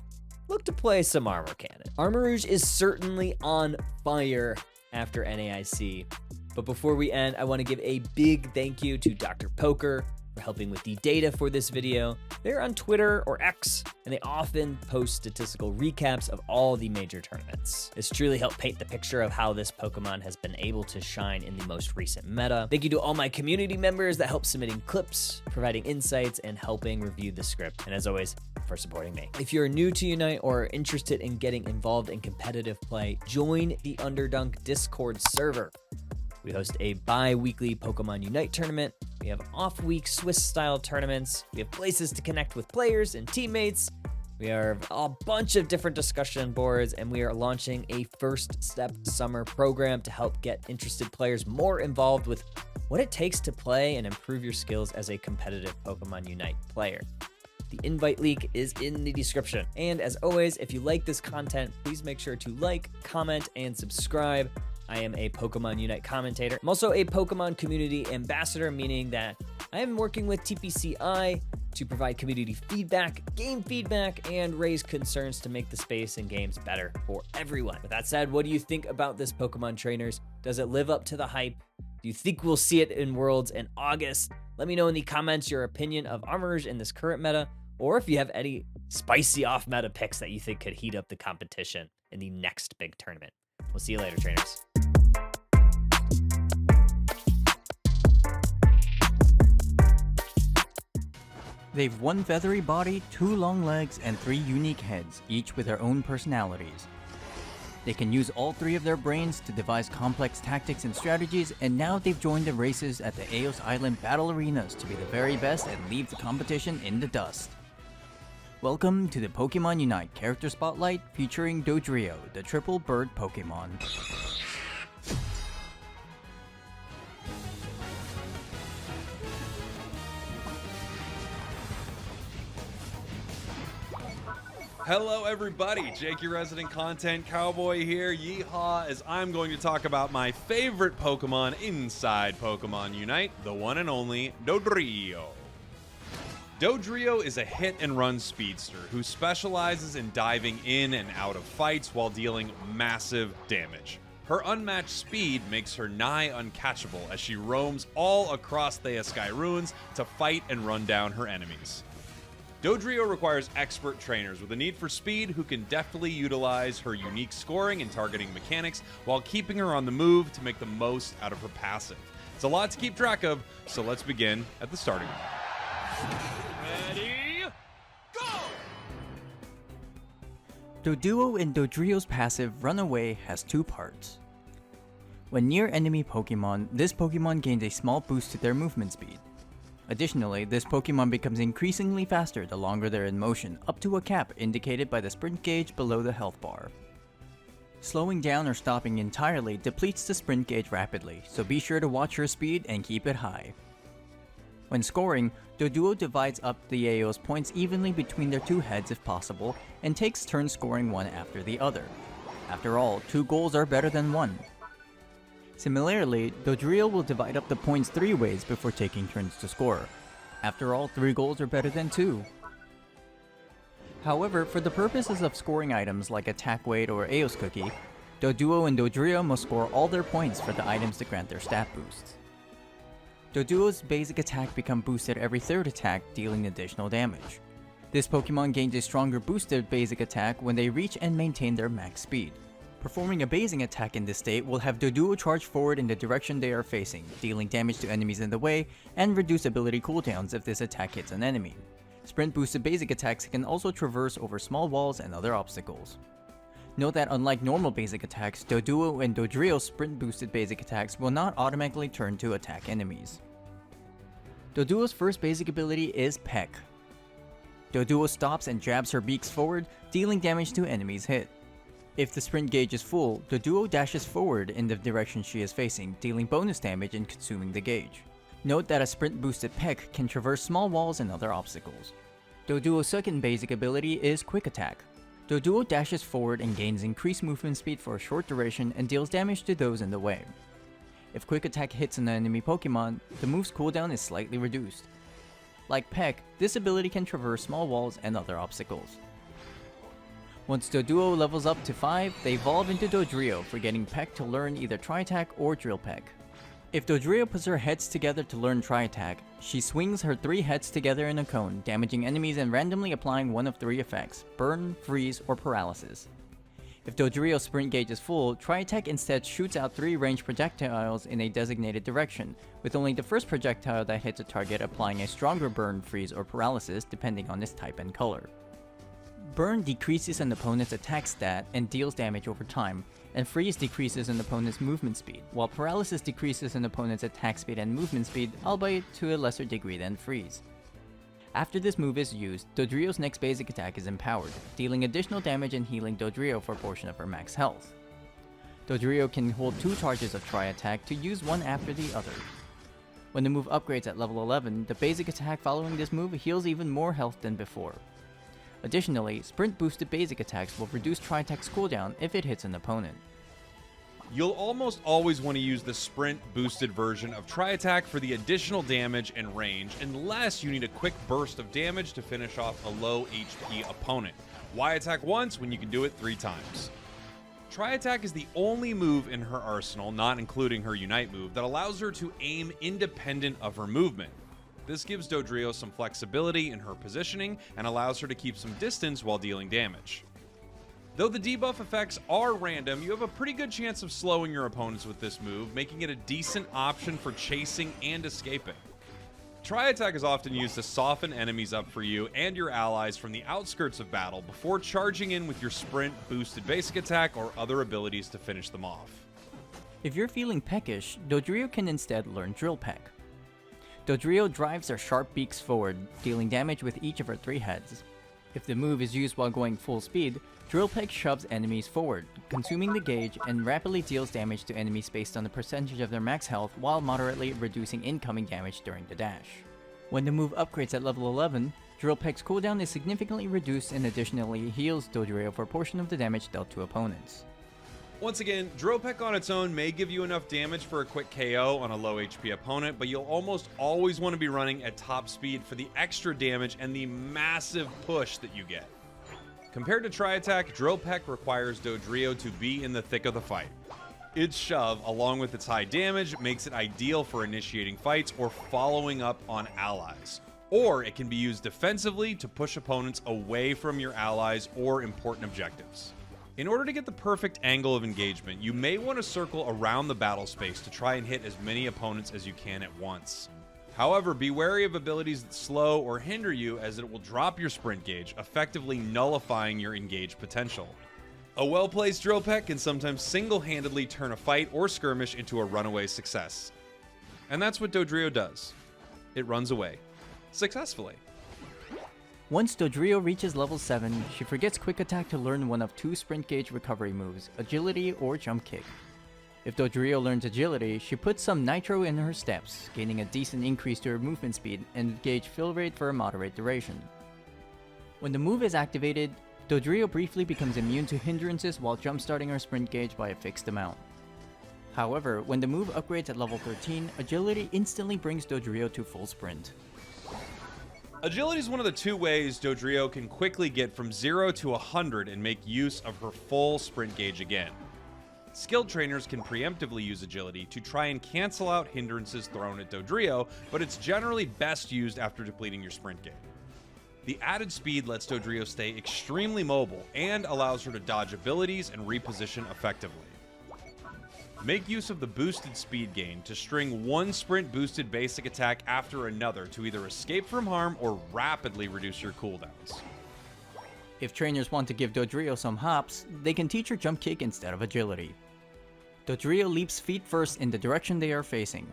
look to play some Armor Cannon. Armarouge is certainly on fire after NAIC. But before we end, I want to give a big thank you to Dr. Poker for helping with the data for this video. They're on Twitter or X, and they often post statistical recaps of all the major tournaments. This truly helped paint the picture of how this Pokemon has been able to shine in the most recent meta. Thank you to all my community members that help submitting clips, providing insights, and helping review the script. And as always, for supporting me. If you're new to Unite or are interested in getting involved in competitive play, join the Underdunk Discord server. We host a bi-weekly Pokemon Unite tournament. We have off-week Swiss-style tournaments. We have places to connect with players and teammates. We have a bunch of different discussion boards, and we are launching a First Step Summer program to help get interested players more involved with what it takes to play and improve your skills as a competitive Pokemon Unite player. The invite link is in the description. And as always, if you like this content, please make sure to like, comment, and subscribe. I am a Pokemon Unite commentator. I'm also a Pokemon community ambassador, meaning that I am working with TPCI to provide community feedback, game feedback, and raise concerns to make the space and games better for everyone. With that said, what do you think about this Pokemon Trainers? Does it live up to the hype? Do you think we'll see it in Worlds in August? Let me know in the comments your opinion of Armorers in this current meta, or if you have any spicy off-meta picks that you think could heat up the competition in the next big tournament. We'll see you later, trainers. They've one feathery body, 2 long legs, and 3 unique heads, each with their own personalities. They can use all 3 of their brains to devise complex tactics and strategies, and now they've joined the races at the Eos Island Battle Arenas to be the very best and leave the competition in the dust. Welcome to the Pokémon Unite Character Spotlight featuring Dodrio, the triple bird Pokémon. Hello everybody, Jake your resident content cowboy here, yeehaw, as I'm going to talk about my favorite Pokemon inside Pokemon Unite, the one and only Dodrio. Dodrio is a hit-and-run speedster who specializes in diving in and out of fights while dealing massive damage. Her unmatched speed makes her nigh uncatchable as she roams all across the Sky Ruins to fight and run down her enemies. Dodrio requires expert trainers with a need for speed who can deftly utilize her unique scoring and targeting mechanics while keeping her on the move to make the most out of her passive. It's a lot to keep track of, so let's begin at the starting line. Ready, go! Doduo in Dodrio's passive Runaway has 2 parts. When near enemy Pokemon, this Pokemon gains a small boost to their movement speed. Additionally, this Pokemon becomes increasingly faster the longer they're in motion, up to a cap indicated by the sprint gauge below the health bar. Slowing down or stopping entirely depletes the sprint gauge rapidly, so be sure to watch your speed and keep it high. When scoring, Doduo divides up the Eos points evenly between their 2 heads if possible, and takes turns scoring one after the other. After all, 2 goals are better than 1. Similarly, Dodrio will divide up the points 3 ways before taking turns to score. After all, 3 goals are better than 2. However, for the purposes of scoring items like attack weight or Eos cookie, Doduo and Dodrio must score all their points for the items to grant their stat boosts. Doduo's basic attack becomes boosted every 3rd attack, dealing additional damage. This Pokemon gains a stronger boosted basic attack when they reach and maintain their max speed. Performing a basing attack in this state will have Doduo charge forward in the direction they are facing, dealing damage to enemies in the way, and reduce ability cooldowns if this attack hits an enemy. Sprint boosted basic attacks can also traverse over small walls and other obstacles. Note that unlike normal basic attacks, Doduo and Dodrio's sprint boosted basic attacks will not automatically turn to attack enemies. Doduo's first basic ability is Peck. Doduo stops and jabs her beaks forward, dealing damage to enemies hit. If the sprint gauge is full, Doduo dashes forward in the direction she is facing, dealing bonus damage and consuming the gauge. Note that a sprint boosted Peck can traverse small walls and other obstacles. Doduo's second basic ability is Quick Attack. Doduo dashes forward and gains increased movement speed for a short duration and deals damage to those in the way. If Quick Attack hits an enemy Pokemon, the move's cooldown is slightly reduced. Like Peck, this ability can traverse small walls and other obstacles. Once Doduo levels up to 5, they evolve into Dodrio for getting Peck to learn either Tri-Attack or Drill Peck. If Dodrio puts her heads together to learn Tri-Attack, she swings her 3 heads together in a cone, damaging enemies and randomly applying one of 3 effects: Burn, Freeze, or Paralysis. If Dodrio's sprint gauge is full, Tri-Attack instead shoots out 3 ranged projectiles in a designated direction, with only the first projectile that hits a target applying a stronger Burn, Freeze, or Paralysis depending on its type and color. Burn decreases an opponent's attack stat and deals damage over time, and Freeze decreases an opponent's movement speed, while Paralysis decreases an opponent's attack speed and movement speed, albeit to a lesser degree than Freeze. After this move is used, Dodrio's next basic attack is Empowered, dealing additional damage and healing Dodrio for a portion of her max health. Dodrio can hold 2 charges of Tri-Attack to use one after the other. When the move upgrades at level 11, the basic attack following this move heals even more health than before. Additionally, sprint boosted basic attacks will reduce Tri-Attack's cooldown if it hits an opponent. You'll almost always want to use the sprint boosted version of Tri-Attack for the additional damage and range, unless you need a quick burst of damage to finish off a low HP opponent. Why attack once when you can do it 3 times? Tri-Attack is the only move in her arsenal, not including her Unite move, that allows her to aim independent of her movement. This gives Dodrio some flexibility in her positioning and allows her to keep some distance while dealing damage. Though the debuff effects are random, you have a pretty good chance of slowing your opponents with this move, making it a decent option for chasing and escaping. Tri-Attack is often used to soften enemies up for you and your allies from the outskirts of battle before charging in with your sprint, boosted basic attack, or other abilities to finish them off. If you're feeling peckish, Dodrio can instead learn Drill Peck. Dodrio drives her sharp beaks forward, dealing damage with each of her 3 heads. If the move is used while going full speed, Drill Peck shoves enemies forward, consuming the gauge, and rapidly deals damage to enemies based on the percentage of their max health while moderately reducing incoming damage during the dash. When the move upgrades at level 11, Drill Peck's cooldown is significantly reduced and additionally heals Dodrio for a portion of the damage dealt to opponents. Once again, Drill Peck on its own may give you enough damage for a quick KO on a low HP opponent, but you'll almost always want to be running at top speed for the extra damage and the massive push that you get. Compared to Tri-Attack, Drill Peck requires Dodrio to be in the thick of the fight. Its shove, along with its high damage, makes it ideal for initiating fights or following up on allies. Or it can be used defensively to push opponents away from your allies or important objectives. In order to get the perfect angle of engagement, you may want to circle around the battle space to try and hit as many opponents as you can at once. However, be wary of abilities that slow or hinder you, as it will drop your sprint gauge, effectively nullifying your engage potential. A well-placed Drill Peck can sometimes single-handedly turn a fight or skirmish into a runaway success. And that's what Dodrio does. It runs away. Successfully. Once Dodrio reaches level 7, she forgets Quick Attack to learn one of 2 sprint gauge recovery moves, Agility or Jump Kick. If Dodrio learns Agility, she puts some Nitro in her steps, gaining a decent increase to her movement speed and gauge fill rate for a moderate duration. When the move is activated, Dodrio briefly becomes immune to hindrances while jumpstarting her sprint gauge by a fixed amount. However, when the move upgrades at level 13, Agility instantly brings Dodrio to full sprint. Agility is one of the 2 ways Dodrio can quickly get from 0 to 100 and make use of her full sprint gauge again. Skilled trainers can preemptively use Agility to try and cancel out hindrances thrown at Dodrio, but it's generally best used after depleting your sprint gauge. The added speed lets Dodrio stay extremely mobile and allows her to dodge abilities and reposition effectively. Make use of the boosted speed gain to string one sprint boosted basic attack after another to either escape from harm or rapidly reduce your cooldowns. If trainers want to give Dodrio some hops, they can teach her Jump Kick instead of Agility. Dodrio leaps feet first in the direction they are facing.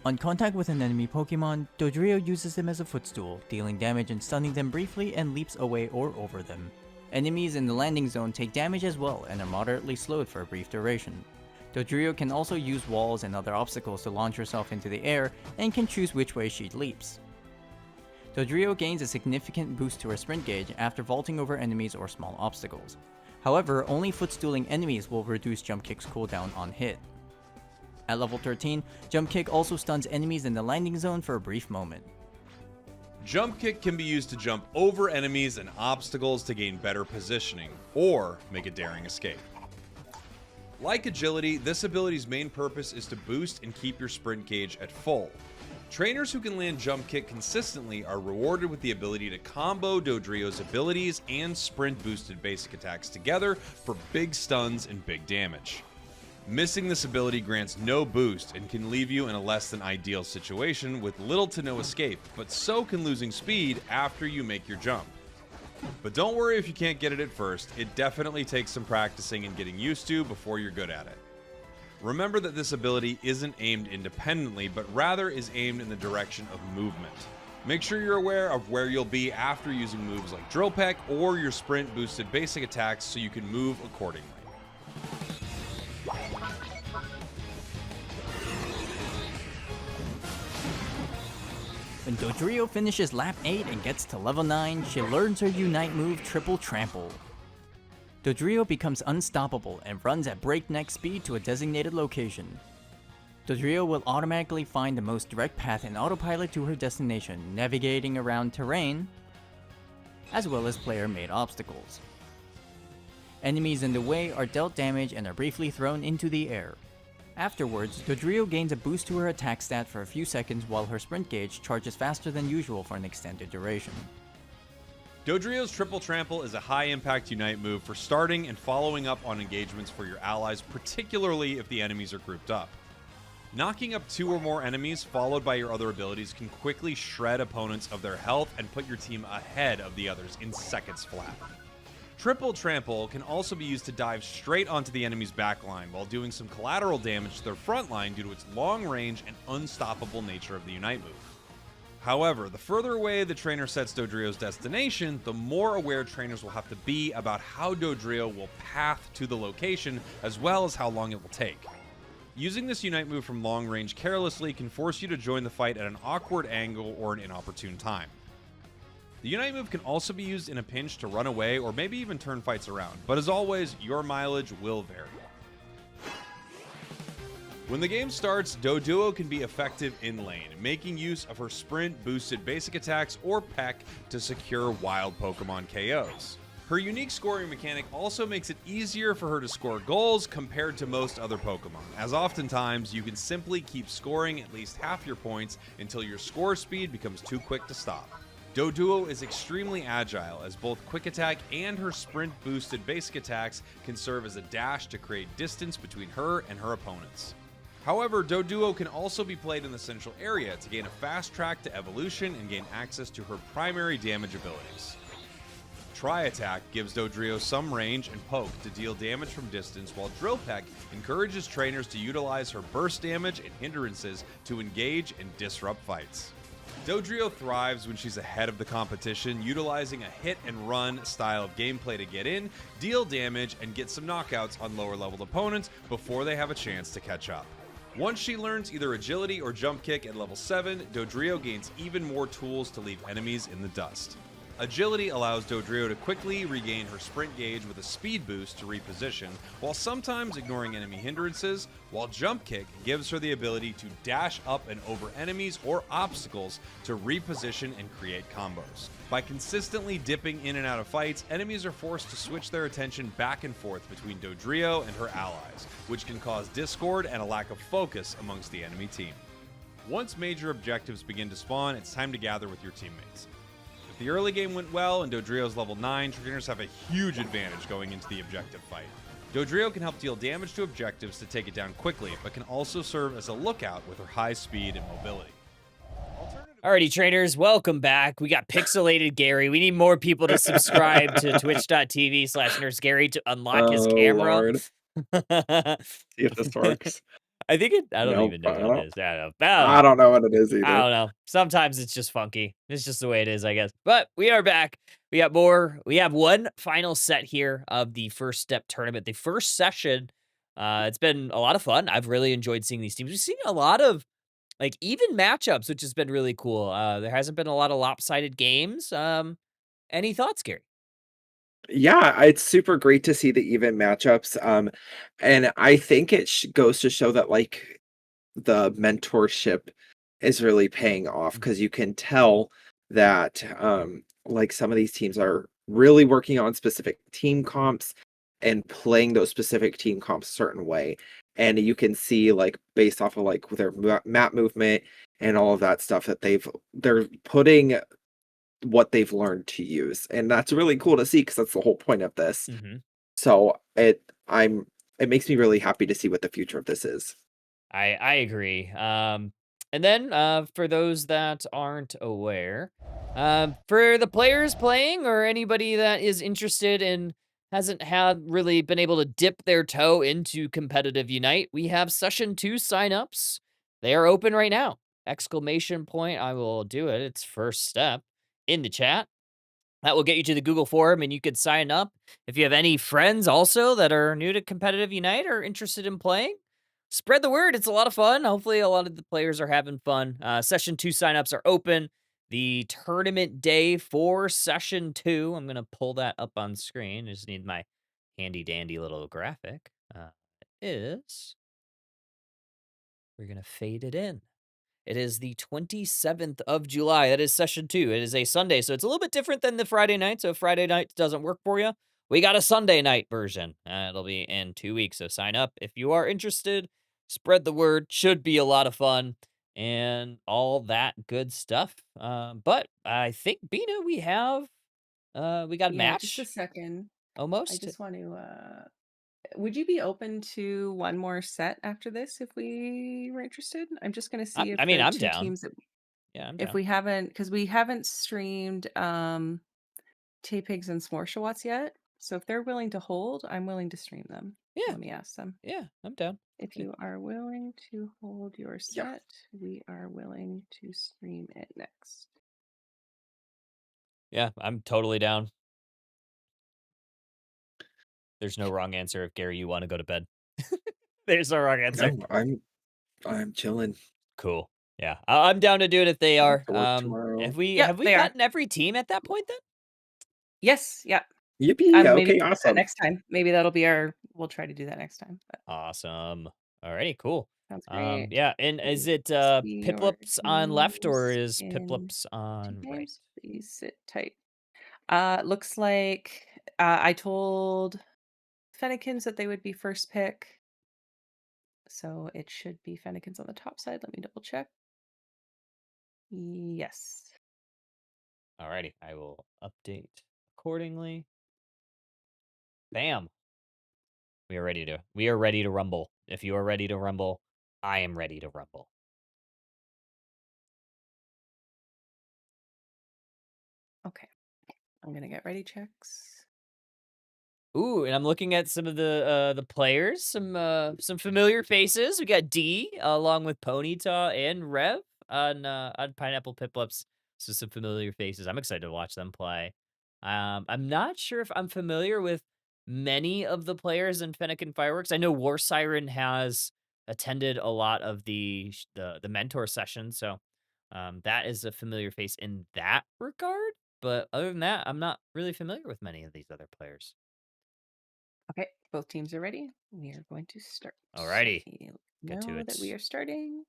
On contact with an enemy Pokemon, Dodrio uses them as a footstool, dealing damage and stunning them briefly, and leaps away or over them. Enemies in the landing zone take damage as well and are moderately slowed for a brief duration. Dodrio can also use walls and other obstacles to launch herself into the air and can choose which way she leaps. Dodrio gains a significant boost to her sprint gauge after vaulting over enemies or small obstacles. However, only footstooling enemies will reduce Jump Kick's cooldown on hit. At level 13, Jump Kick also stuns enemies in the landing zone for a brief moment. Jump Kick can be used to jump over enemies and obstacles to gain better positioning, or make a daring escape. Like Agility, this ability's main purpose is to boost and keep your sprint gauge at full. Trainers who can land Jump Kick consistently are rewarded with the ability to combo Dodrio's abilities and sprint boosted basic attacks together for big stuns and big damage. Missing this ability grants no boost and can leave you in a less than ideal situation with little to no escape, but so can losing speed after you make your jump. But don't worry if you can't get it at first, it definitely takes some practicing and getting used to before you're good at it. Remember that this ability isn't aimed independently, but rather is aimed in the direction of movement. Make sure you're aware of where you'll be after using moves like Drill Peck or your sprint boosted basic attacks so you can move accordingly. When Dodrio finishes lap 8 and gets to level 9, she learns her Unite move Triple Trample. Dodrio becomes unstoppable and runs at breakneck speed to a designated location. Dodrio will automatically find the most direct path in autopilot to her destination, navigating around terrain, as well as player-made obstacles. Enemies in the way are dealt damage and are briefly thrown into the air. Afterwards, Dodrio gains a boost to her attack stat for a few seconds while her sprint gauge charges faster than usual for an extended duration. Dodrio's Triple Trample is a high-impact Unite move for starting and following up on engagements for your allies, particularly if the enemies are grouped up. Knocking up 2 or more enemies followed by your other abilities can quickly shred opponents of their health and put your team ahead of the others in seconds flat. Triple Trample can also be used to dive straight onto the enemy's backline while doing some collateral damage to their front line due to its long range and unstoppable nature of the Unite move. However, the further away the trainer sets Dodrio's destination, the more aware trainers will have to be about how Dodrio will path to the location, as well as how long it will take. Using this Unite move from long range carelessly can force you to join the fight at an awkward angle or an inopportune time. The Unite move can also be used in a pinch to run away or maybe even turn fights around, but as always, your mileage will vary. When the game starts, Doduo can be effective in lane, making use of her sprint-boosted basic attacks or Peck to secure wild Pokemon KOs. Her unique scoring mechanic also makes it easier for her to score goals compared to most other Pokemon, as oftentimes you can simply keep scoring at least half your points until your score speed becomes too quick to stop. Doduo is extremely agile, as both Quick Attack and her sprint-boosted basic attacks can serve as a dash to create distance between her and her opponents. However, Doduo can also be played in the central area to gain a fast track to evolution and gain access to her primary damage abilities. Tri-Attack gives Dodrio some range and poke to deal damage from distance, while Drill Peck encourages trainers to utilize her burst damage and hindrances to engage and disrupt fights. Dodrio thrives when she's ahead of the competition, utilizing a hit-and-run style of gameplay to get in, deal damage, and get some knockouts on lower-leveled opponents before they have a chance to catch up. Once she learns either agility or jump kick at level 7, Dodrio gains even more tools to leave enemies in the dust. Agility allows Dodrio to quickly regain her sprint gauge with a speed boost to reposition, while sometimes ignoring enemy hindrances, while Jump Kick gives her the ability to dash up and over enemies or obstacles to reposition and create combos. By consistently dipping in and out of fights, enemies are forced to switch their attention back and forth between Dodrio and her allies, which can cause discord and a lack of focus amongst the enemy team. Once major objectives begin to spawn, it's time to gather with your teammates. If the early game went well and Dodrio's level 9, trainers have a huge advantage going into the objective fight. Dodrio can help deal damage to objectives to take it down quickly, but can also serve as a lookout with her high speed and mobility. Alrighty, trainers, welcome back. We got Pixelated Gary. We need more people to subscribe to twitch.tv/NurseGary to unlock his camera. Lord. See if this works. I think I don't Nope, even know I what don't- it is. I don't know. I don't know what it is either. I don't know. Sometimes it's just funky. It's just the way it is, I guess. But we are back. We got more. We have one final set here of the First Step tournament. The first session. It's been a lot of fun. I've really enjoyed seeing these teams. We've seen a lot of like even matchups, which has been really cool. There hasn't been a lot of lopsided games. Any thoughts, Gary? Yeah, it's super great to see the even matchups. And I think it goes to show that like the mentorship is really paying off because you can tell that like some of these teams are really working on specific team comps and playing those specific team comps a certain way. And you can see like based off of like their map movement and all of that stuff that they're putting what they've learned to use, and that's really cool to see because that's the whole point of this. So it makes me really happy to see what the future of this is. I agree. And then for those that aren't aware, for the players playing or anybody that is interested and hasn't had really been able to dip their toe into competitive Unite, we have session 2 signups. They are open right now. ! I will do it. It's First Step in the chat. That will get you to the Google form and you could sign up. If you have any friends also that are new to competitive Unite or interested in playing, spread the word. It's a lot of fun. Hopefully a lot of the players are having fun. Session 2 signups are open. The tournament day for session 2, I'm going to pull that up on screen. I just need my handy dandy little graphic is we're going to fade it in. It is the 27th of July. That is session 2. It is a Sunday, so it's a little bit different than the Friday night. So if Friday night doesn't work for you, we got a Sunday night version. It'll be in 2 weeks, so sign up if you are interested. Spread the word. Should be a lot of fun and all that good stuff. But I think, Bina, we got a Yeah, just a match second. I almost. just want to would you be open to one more set after this if we were interested? I'm just gonna see if I mean, the I'm two down. teams that Yeah, I'm if down. we haven't because we haven't streamed Tay-Pigs and Smorshawats yet. So if they're willing to hold, I'm willing to stream them. Yeah, Let me ask them. yeah, I'm down. If Yeah. you are willing to hold your Yeah. set, we are willing to stream it next. Yeah, I'm totally down. There's no wrong answer if Gary, you want to go to bed. There's no wrong answer. No, I'm chilling. Cool. Yeah, I'm down to do it if they I are. have to work tomorrow. Have we Yep, they are. gotten every team at that point then? Yes, yeah. Yippee! Maybe Okay, we'll do that awesome. next time. Maybe that'll be our. We'll try to do that next time. But Awesome. Alrighty, cool. sounds great. Yeah, and is it See your Piplups on left or teams is in Piplups 2 on right? games. Please sit tight. Looks like I told Fennekins that they would be first pick. So it should be Fennekins on the top side. Let me double check. Yes. Alrighty, I will update accordingly. Bam. We are ready to rumble. If you are ready to rumble, I am ready to rumble. Okay. I'm gonna get ready checks. Ooh, and I'm looking at some of the players, some familiar faces. We got D along with Ponyta and Rev on Pineapple Piplups. So some familiar faces. I'm excited to watch them play. I'm not sure if I'm familiar with many of the players in Fennekin Fireworks. I know War Siren has attended a lot of the mentor sessions, so that is a familiar face in that regard. But other than that, I'm not really familiar with many of these other players. Okay, both teams are ready. We are going to start. Alrighty. Let me Get to know that we it. are starting.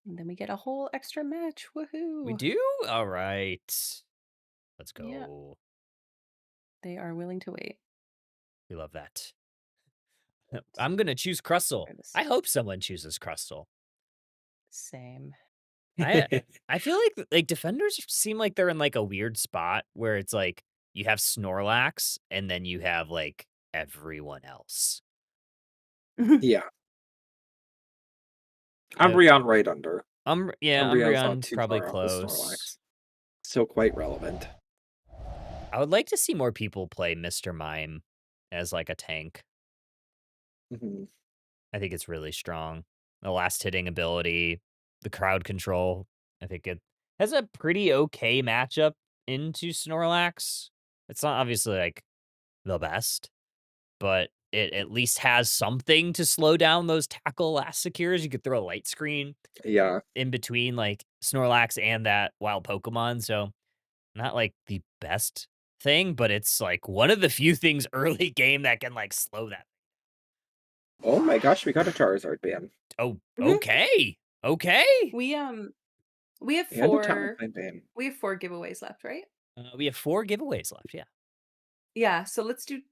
And then we get a whole extra match. Woohoo! We do? All right. Let's go. Yeah. They are willing to wait. We love that. I'm going to choose Crustle. For this. I hope someone chooses Crustle. Same. I feel like defenders seem like they're in like a weird spot where it's like you have Snorlax and then you have like everyone else. Yeah. Umbreon right under. Yeah, Umbreon's not Umbreon too probably far off with close. Snorlax. Still quite relevant. I would like to see more people play Mr. Mime as like a tank. Mhm. I think it's really strong. The last hitting ability, the crowd control. I think it has a pretty okay matchup into Snorlax. It's not obviously like the best, but it at least has something to slow down those tackle last secures. You could throw a light screen Yeah. in between like Snorlax and that wild Pokemon. So not like the best thing, but it's like one of the few things early game that can like slow that. Oh my gosh, we got a Charizard ban. Oh, Mhm. okay. Okay. We have And a 4 Talonflame ban. we have 4 giveaways left, right? We have 4 giveaways left. Yeah. Yeah, so let's do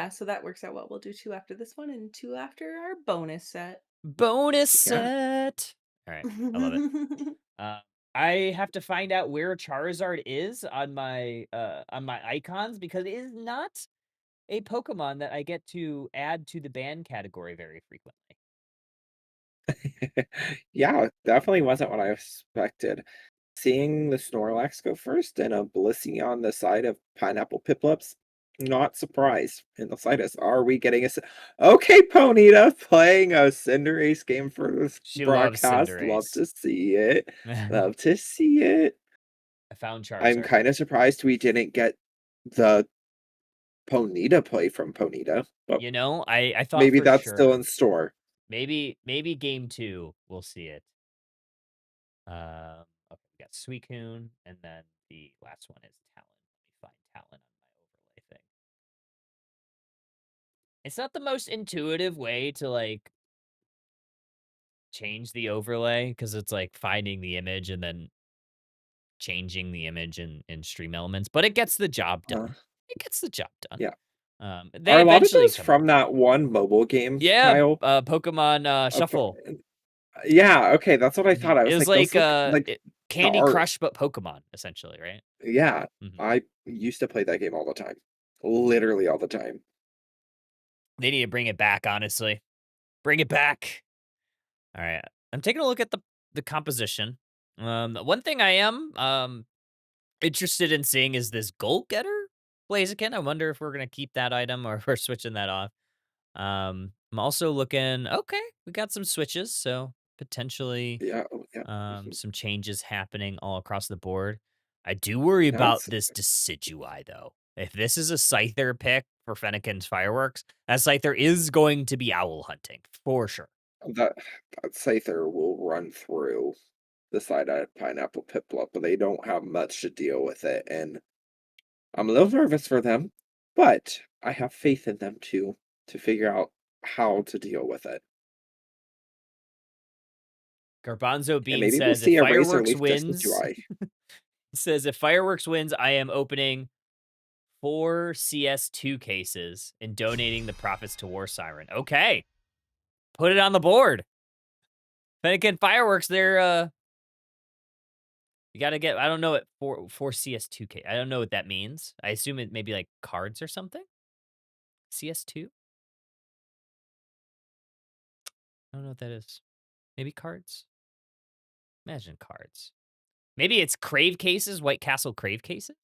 so that works out well. We'll do 2 after this one and 2 after our bonus set. Bonus Yeah. set. All right. I love it. I have to find out where Charizard is on my icons because it is not a Pokemon that I get to add to the ban category very frequently. Yeah, definitely wasn't what I expected. Seeing the Snorlax go first and a Blissey on the side of Pineapple Piplups, not surprised in the slightest. Are we getting okay, Ponyta playing a Cinderace game for this She loves broadcast. Love Cinderace. to see it. I Love to see it. found I'm Charizard. kind of surprised we didn't get the Ponyta play from Ponyta, but You know, I thought maybe for that's sure. still in store. Maybe game 2 we'll see it. Okay, we got Suicune, and then the last one is Talon. Let me find Talon on my overlay thing. It's not the most intuitive way to, like, change the overlay because it's, like, finding the image and then changing the image in Stream Elements, but it gets the job Uh, done. It gets the job done. yeah. They Are a lot of eventually those come from around. that one mobile game, Yeah, Kyle? Pokemon Shuffle. Yeah, okay, that's what I thought. I It was was like, those like look like the Candy art. Crush, but Pokemon, essentially, right? Yeah, Mhm. I used to play that game all the time. Literally all the time. They need to bring it back, honestly. Bring it back. All right. I'm taking a look at the composition. One thing I am interested in seeing is this Gold Getter Blaziken. I wonder if we're gonna keep that item or if we're switching that off. I'm also looking. Okay, we got some switches, so potentially Yeah, oh, yeah. some changes happening all across the board. I do worry about That's this Decidueye, though. If this is a Scyther pick for Fennekin's Fireworks, that Scyther is going to be owl hunting, for sure. that that Scyther will run through the side of Pineapple Piplup, but they don't have much to deal with it, and I'm a little nervous for them, but I have faith in them to figure out how to deal with it. Garbanzo And Bean maybe we'll says, if see a Razor Fireworks Leaf wins, Decidueye. says, if Fireworks wins, I am opening 4 CS2 cases and donating the profits to War Siren. Okay. Put it on the board. Fennekin Fireworks, they're you gotta get, I don't know what 4 CS2K. I don't know what that means. I assume it may be like cards or something. CS2? I don't know what that is. Maybe cards? Imagine cards. Maybe it's Crave cases, White Castle Crave cases?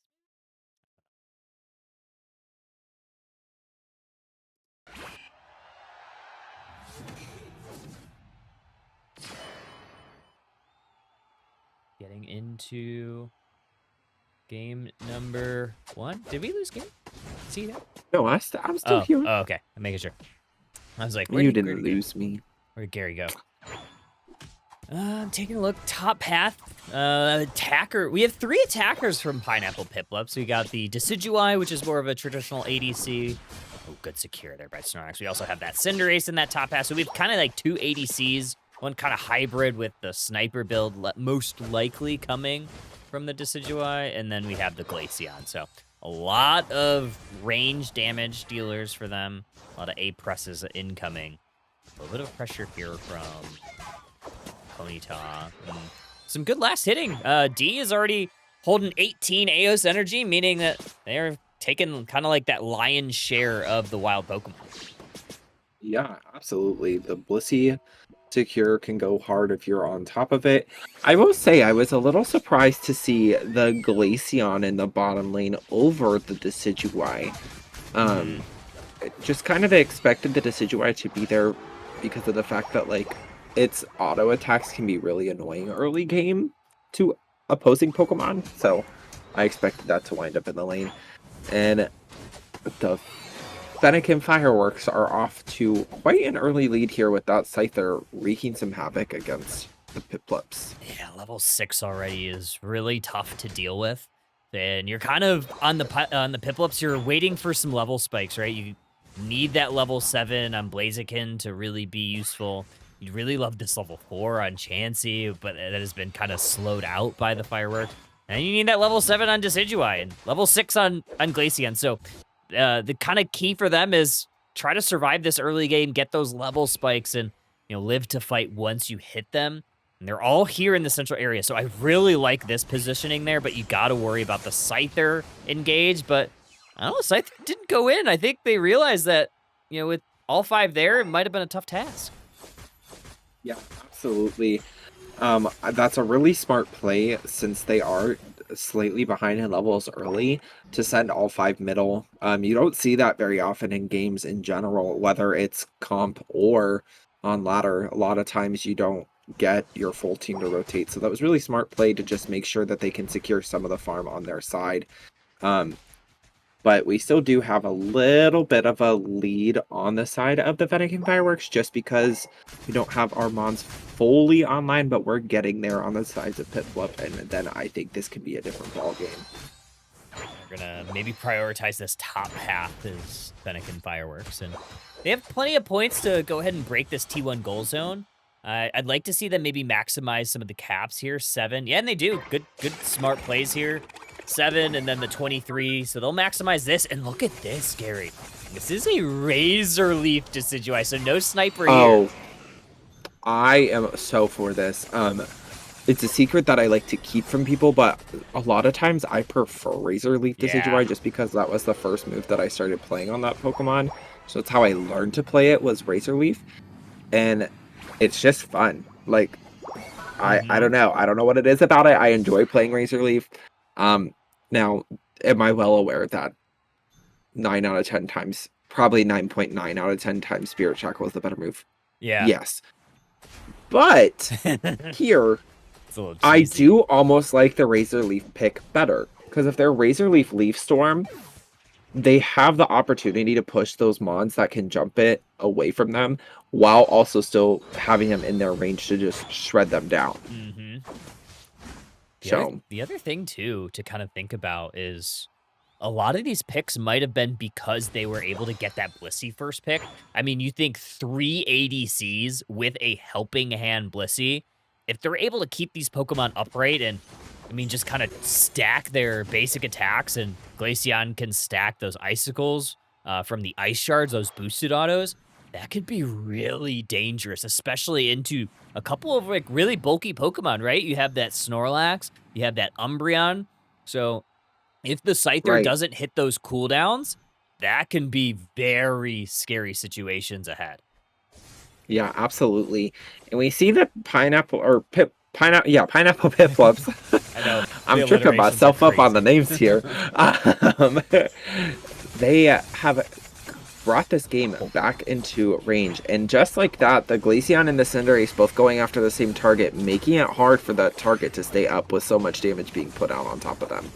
Getting into game number 1. Did we lose game? See that? No, I'm still here. Oh, okay. I'm making sure. I was like, You didn't lose me. Where'd Gary go? I'm taking a look. Top path. Attacker. We have 3 attackers from Pineapple Piplup. So we got the Decidueye, which is more of a traditional ADC. Oh, good secure there by Snorlax. We also have that Cinderace in that top path. So we have kind of like 2 ADCs. One kind of hybrid with the sniper build, most likely coming from the Decidueye. And then we have the Glaceon. So a lot of range damage dealers for them. A lot of A presses incoming. A little bit of pressure here from Ponyta. Some good last hitting. D is already holding 18 Aeos energy, meaning that they're taking kind of like that lion's share of the wild Pokemon. Yeah, absolutely. The Blissey Secure can go hard if you're on top of it. I will say I was a little surprised to see the Glaceon in the bottom lane over the Decidueye. Just kind of expected the Decidueye to be there because of the fact that, like, its auto attacks can be really annoying early game to opposing Pokemon. So I expected that to wind up in the lane. And the Fennekin Fireworks are off to quite an early lead here with that Scyther wreaking some havoc against the Piplups. Yeah, level 6 already is really tough to deal with. And you're kind of on the Piplups, you're waiting for some level spikes, right? You need that level 7 on Blaziken to really be useful. You'd really love this level 4 on Chansey, but that has been kind of slowed out by the Fireworks. And you need that level 7 on Decidueye and level 6 on Glaceon. So the kind of key for them is try to survive this early game, get those level spikes, and live to fight once you hit them. And they're all here in the central area, so I really like this positioning there, but you got to worry about the Scyther engage. But I don't know, Scyther didn't go in. I think they realized that, with all 5 there, it might have been a tough task. Yeah, absolutely. That's a really smart play since they are slightly behind in levels early to send all 5 middle. You don't see that very often in games in general, whether it's comp or on ladder. A lot of times you don't get your full team to rotate. So that was really smart play to just make sure that they can secure some of the farm on their side. But we still do have a little bit of a lead on the side of the Fennekin Fireworks just because we don't have our Mons fully online, but we're getting there on the sides of Piplup, and then I think this could be a different ball game. We're gonna maybe prioritize this top half as Fennekin Fireworks, and they have plenty of points to go ahead and break this T1 goal zone. I'd like to see them maybe maximize some of the caps here. 7, yeah, and they do. Good, smart plays here. 7, and then the 23, so they'll maximize this. And look at this, Gary. This is a Razor Leaf Decidueye, so no sniper here. Oh, I am so for this. It's a secret that I like to keep from people, but a lot of times I prefer Razor Leaf Decidueye just because that was the first move that I started playing on that Pokemon. So it's how I learned to play it, was Razor Leaf. And it's just fun. Like, I don't know. I don't know what it is about it. I enjoy playing Razor Leaf. Now, am I well aware that 9 out of 10 times, probably 9.9 out of 10 times Spirit Shackle is the better move? Yeah. Yes. But here, I do almost like the Razor Leaf pick better. Because if they're Razor Leaf Leaf Storm, they have the opportunity to push those mons that can jump it away from them, while also still having them in their range to just shred them down. The other thing, too, to kind of think about is a lot of these picks might have been because they were able to get that Blissey first pick. I mean, you think 3 ADCs with a helping hand Blissey, if they're able to keep these Pokemon upright and, I mean, just kind of stack their basic attacks, and Glaceon can stack those icicles from the ice shards, those boosted autos, that could be really dangerous, especially into a couple of like really bulky Pokemon, right? You have that Snorlax, you have that Umbreon. So if the Scyther doesn't hit those cooldowns, that can be very scary situations ahead. Yeah, absolutely. And we see that pineapple Piplups. I know. I'm tricking myself up on the names here. They have brought this game back into range, and just like that, the Glaceon and the Cinderace both going after the same target, making it hard for that target to stay up with so much damage being put out on top of them.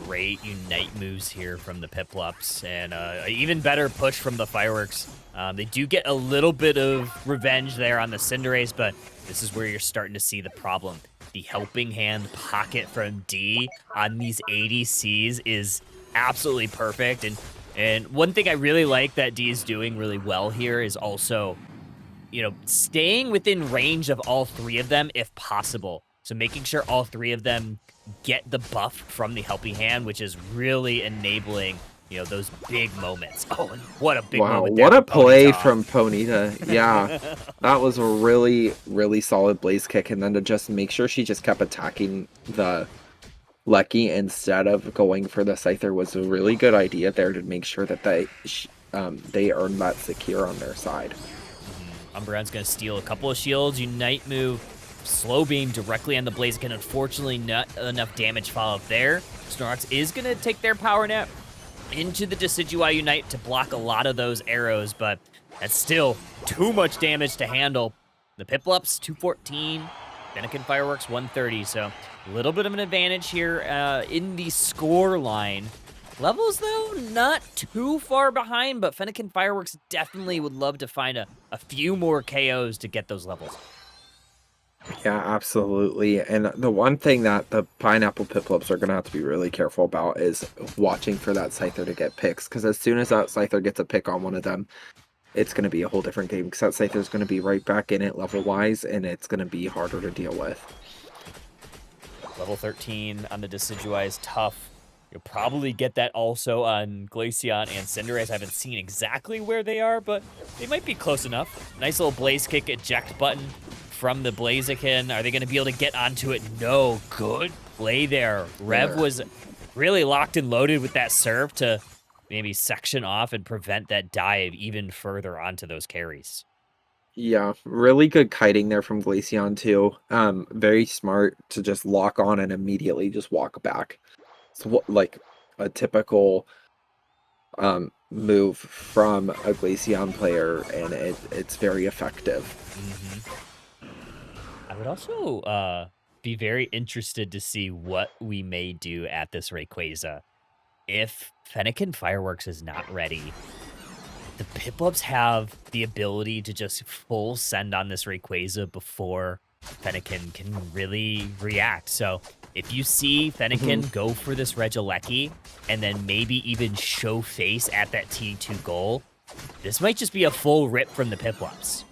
Great Unite moves here from the Piplups, and an even better push from the Fireworks. They do get a little bit of revenge there on the Cinderace, but this is where you're starting to see the problem. The helping hand pocket from D on these ADCs is absolutely perfect, and one thing I really like that D is doing really well here is also, staying within range of all 3 of them if possible. So making sure all 3 of them get the buff from the helping hand, which is really enabling, those big moments. Oh, and what a big moment. Wow, what a play from Ponyta. Yeah, that was a really, really solid Blaze Kick. And then to just make sure she just kept attacking the Lucky instead of going for the Scyther was a really good idea there to make sure that they earn that secure on their side. Umbreon's going to steal a couple of shields. Unite move. Slow beam directly on the Blaziken. Unfortunately, not enough damage follow-up there. Snorlax is going to take their power nap into the Decidueye Unite to block a lot of those arrows, but that's still too much damage to handle. The Piplups, 214. Fennekin Fireworks, 130. So a little bit of an advantage here in the score line. Levels, though, not too far behind, but Fennekin Fireworks definitely would love to find a few more KOs to get those levels. Yeah, absolutely. And the one thing that the Pineapple Piplups are going to have to be really careful about is watching for that Scyther to get picks. Because as soon as that Scyther gets a pick on one of them, it's going to be a whole different game. Because that Scyther is going to be right back in it level-wise, and it's going to be harder to deal with. Level 13 on the Decidueye is tough. You'll probably get that also on Glaceon and Cinderace. I haven't seen exactly where they are, but they might be close enough. Nice little Blaze Kick eject button from the Blaziken. Are they going to be able to get onto it? No. Good play there. Rev was really locked and loaded with that serve to maybe section off and prevent that dive even further onto those carries. Yeah, really good kiting there from Glaceon too. Very smart to just lock on and immediately just walk back. It's like a typical move from a Glaceon player, and it's very effective. I would also be very interested to see what we may do at this Rayquaza. If Fennekin Fireworks is not ready, the Piplups have the ability to just full send on this Rayquaza before Fennekin can really react. So If you see Mhm. Fennekin go for this Regieleki and then maybe even show face at that T2 goal, this might just be a full rip from the Piplups.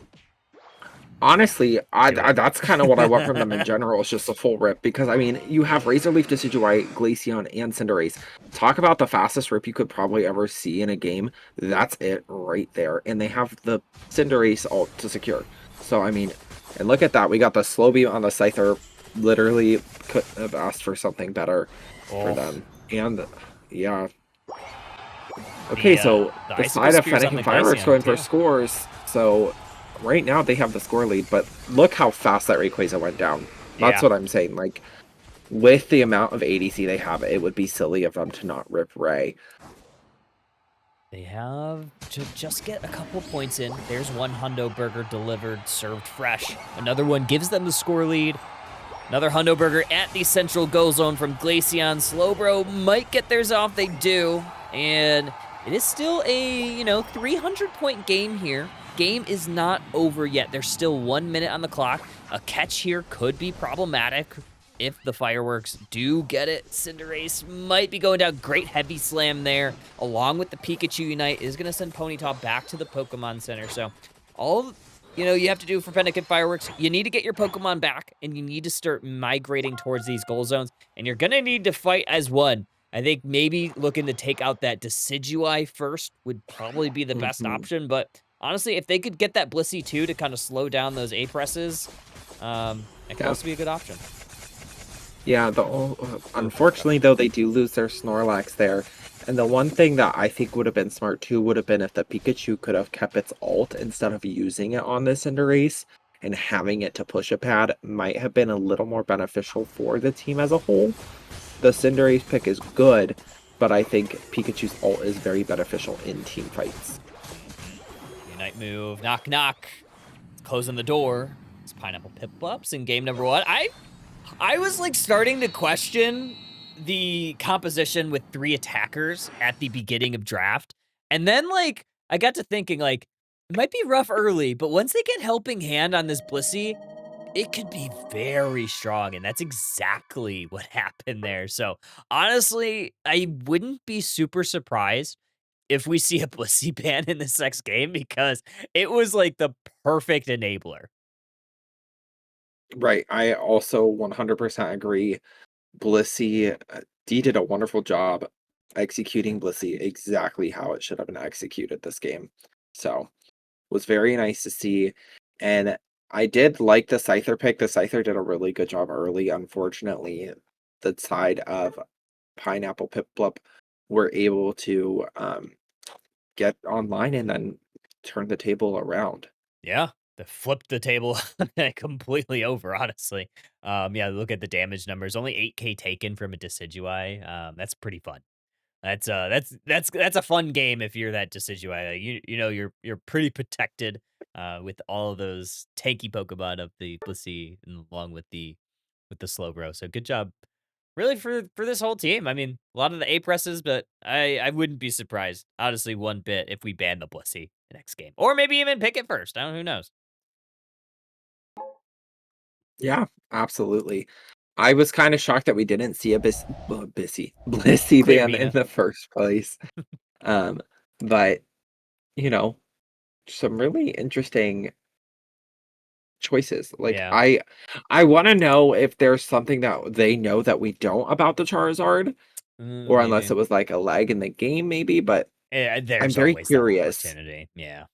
Honestly, Do it. that's kind of what I want from them in general. Is just a full rip because I mean, you have Razor Leaf, Decidueye, Glaceon, and Cinderace. Talk about the fastest rip you could probably ever see in a game. That's it right there, and they have the Cinderace ult to secure. So I mean, and look at that. We got the slow beam on the Scyther. Literally could have asked for something better for Oh, them. And yeah. Okay, so the the Icicle side of Spear's on Fennec the and Fireworks Glaceon, going for too. scores. So right now they have the score lead, but look how fast that Rayquaza went down. That's Yeah. what I'm saying. Like with the amount of ADC they have, it would be silly of them to not rip Ray. They have to just get a couple points in. There's one Hundo Burger delivered, served fresh. Another one gives them the score lead. Another Hundo Burger at the central goal zone from Glaceon. Slowbro might get theirs off. They do. And it is still a, 300-point game here. Game is not over yet. There's still 1 minute on the clock. A catch here could be problematic if the fireworks do get it. Cinderace might be going down. Great heavy slam there. Along with the Pikachu Unite is going to send Ponyta back to the Pokemon Center. So all you have to do for Fennec and Fireworks, you need to get your Pokemon back, and you need to start migrating towards these goal zones, and you're going to need to fight as one. I think maybe looking to take out that Decidueye first would probably be the best option, but honestly, if they could get that Blissey too to kind of slow down those A-presses, it could also be a good option. Yeah, unfortunately though they do lose their Snorlax there. And the one thing that I think would have been smart too would have been if the Pikachu could have kept its ult instead of using it on the Cinderace and having it to push a pad might have been a little more beneficial for the team as a whole. The Cinderace pick is good, but I think Pikachu's ult is very beneficial in team fights. Unite move, knock knock. Closing the door. It's Pineapple Piplups in game number 1. I was like starting to question the composition with 3 attackers at the beginning of draft. And then like I got to thinking like it might be rough early, but once they get helping hand on this Blissey, it could be very strong, and that's exactly what happened there. So honestly, I wouldn't be super surprised if we see a Blissey ban in this next game because it was like the perfect enabler. Right, I also 100% agree. Blissey, D did a wonderful job executing Blissey exactly how it should have been executed this game. So, was very nice to see. And I did like the Scyther pick. The Scyther did a really good job early. Unfortunately, the side of Pineapple Piplup were able to get online and then turn the table around. Yeah, they flipped the table completely over, honestly. Yeah, look at the damage numbers. Only 8K taken from a Decidueye. That's pretty fun. That's a fun game if you're that Decidueye. You're pretty protected with all of those tanky Pokemon of the Blissey and along with the Slowbro. So good job. Really for this whole team. I mean, a lot of the A presses, but I wouldn't be surprised, honestly, one bit if we ban the Blissey the next game. Or maybe even pick it first. I don't know, who knows. Yeah, absolutely. I was kind of shocked that we didn't see a Blissey Clear ban in Mina. the first place. Um, but you know, some really interesting choices. Like Yeah. I want to know if there's something that they know that we don't about the Charizard, or unless Maybe. it was like a lag in the game, maybe. But Yeah, I'm there's very always that curious opportunity. Yeah.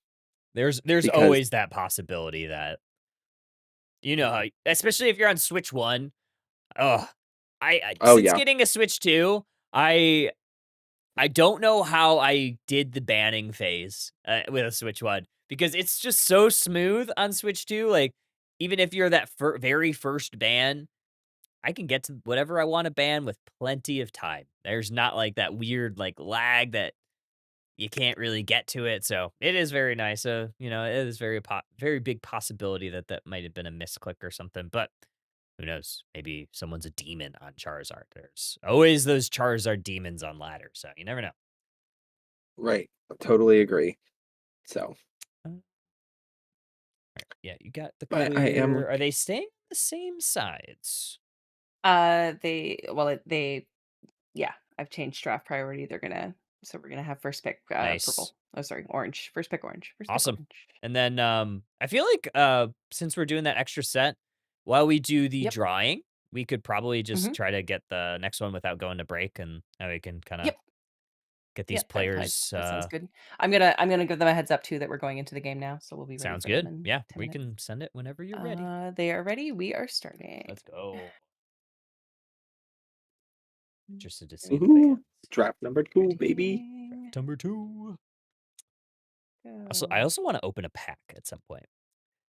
There's because always that possibility that how, especially if you're on Switch 1. Oh, I oh since yeah, getting a Switch 2, I don't know how I did the banning phase with a Switch 1 because it's just so smooth on Switch 2. Like, even if you're that very first ban, I can get to whatever I want to ban with plenty of time. There's not like that weird like lag that you can't really get to it. So it is very nice. It is very big possibility that that might have been a misclick or something. But who knows? Maybe someone's a demon on Charizard. There's always those Charizard demons on ladder, so you never know. right. Totally agree. So, Uh, Yeah, you got the but I am clear. Are they staying on the same sides? They yeah, I've changed draft priority. We're gonna have first pick Nice. purple. Oh, sorry, orange. First pick orange. First pick Awesome. orange. And then I feel like since we're doing that extra set, while we do the Yep. drawing, we could probably just Hmm. try to get the next one without going to break, and now we can kind of Yep. get these Yep. players. That sounds good. I'm gonna give them a heads up too that we're going into the game now, so we'll be ready Sounds for them good. in Yeah, 10 we minutes. can send it whenever you're ready. They are ready. We are starting. Let's go. Interested to see the Woohoo! bands. Draft number 2, baby. Starting. Number 2. Go. I also want to open a pack at some point.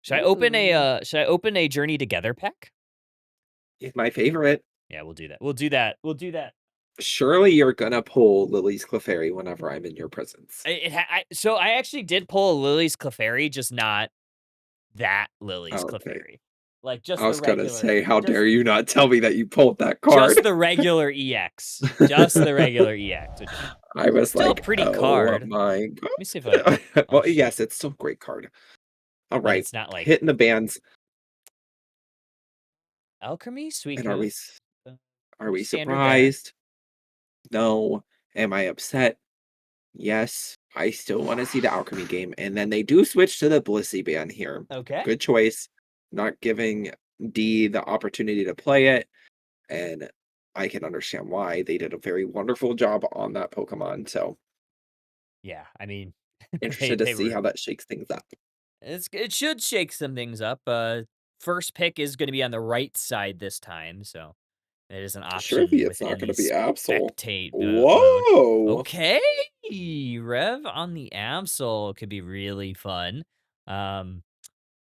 Should Ooh. I open a Journey Together pack? It's my favorite. Yeah, we'll do that. We'll do that. We'll do that. Surely you're gonna pull Lily's Clefairy whenever I'm in your presence. So I actually did pull a Lily's Clefairy, just not that Lily's Oh, okay. Clefairy. Like just I the was gonna regular. say, how just, dare you not tell me that you pulled that just card? the regular EX. Just the regular EX. Which, I was still a like, pretty oh card. my Let me see if god. I'll Well, show yes, you. it's still a great card. All But right, it's not like hitting the bands. Alchemy, And are we Suicune. are we Standard there. surprised? No. Am I upset? Yes. I still want to see the alchemy game. And then they do switch to the Blissey ban here. Okay. Good choice. Not giving D the opportunity to play it. And I can understand why. They did a very wonderful job on that Pokemon. So Yeah, I mean, interested to they see were. how that shakes things up. It should shake some things up. First pick is going to be on the right side this time, so it is an Surely option it's not within going the to be Absol. spectate mode. Whoa! Okay, Rev on the Absol could be really fun.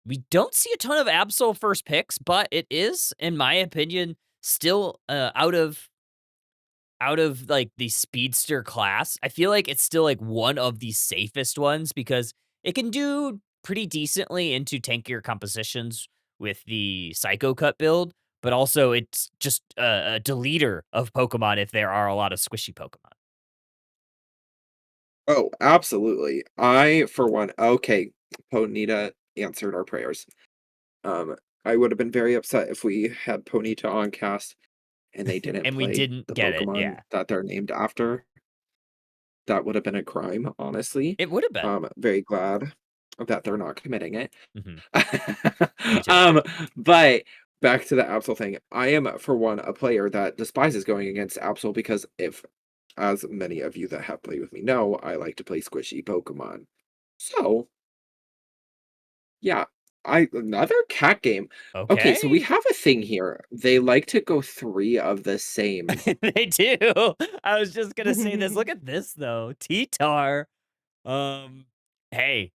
We don't see a ton of Absol first picks, but it is, in my opinion, still out of like the speedster class. I feel like it's still like one of the safest ones because it can do pretty decently into tankier compositions with the Psycho Cut build, but also it's just a deleter of Pokemon if there are a lot of squishy Pokemon. Oh, absolutely. I, for one, okay, Ponita answered our prayers. I would have been very upset if we had Ponita on cast and they didn't And we play didn't the get it. Pokemon Yeah, that they're named after. That would have been a crime, honestly. it would have been. Very glad that they're not committing it. Hmm. Me too. Um, but back to the Absol thing. I am, for one, a player that despises going against Absol because if, as many of you that have played with me know, I like to play squishy Pokemon. So, yeah, another cat game. Okay, so we Okay. have a thing here. They like to go 3 of the same. They do. I was just gonna say this. Look at this though. T-Tar. Hey,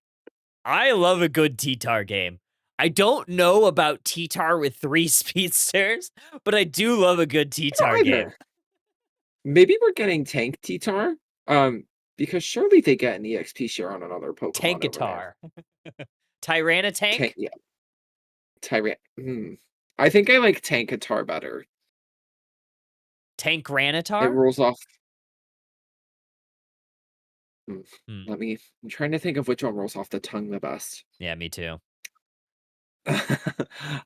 I love a good T-Tar game. I don't know about T-Tar with 3 speedsters, but I do love a good T-Tar game. Either. Maybe we're getting Tank T-Tar. Because surely they get an EXP share on another Pokemon over there. Tankatar. Tyrannotank? Yeah. Tyrant. I think I like Tankatar better. It Tankranitar? rolls off. Hmm. I'm trying to think of which one rolls off the tongue the best. Yeah, me too.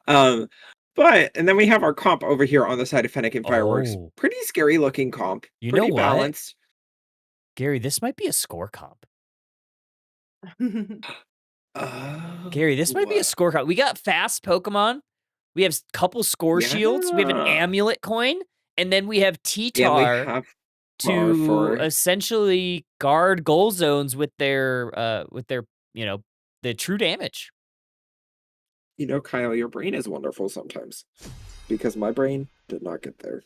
um, and then we have our comp over here on the side of Fennec and Fireworks. Oh. Pretty scary looking comp. You know Pretty what? balanced. Gary, this might be a score comp. Oh, Gary, this might be a score comp. We got fast Pokemon. We have a couple score shields. We have an yeah. amulet coin. And then we have And we T-Tar have to for essentially guard goal zones with their, the true damage. Kyle, your brain is wonderful sometimes. Because my brain did not get there.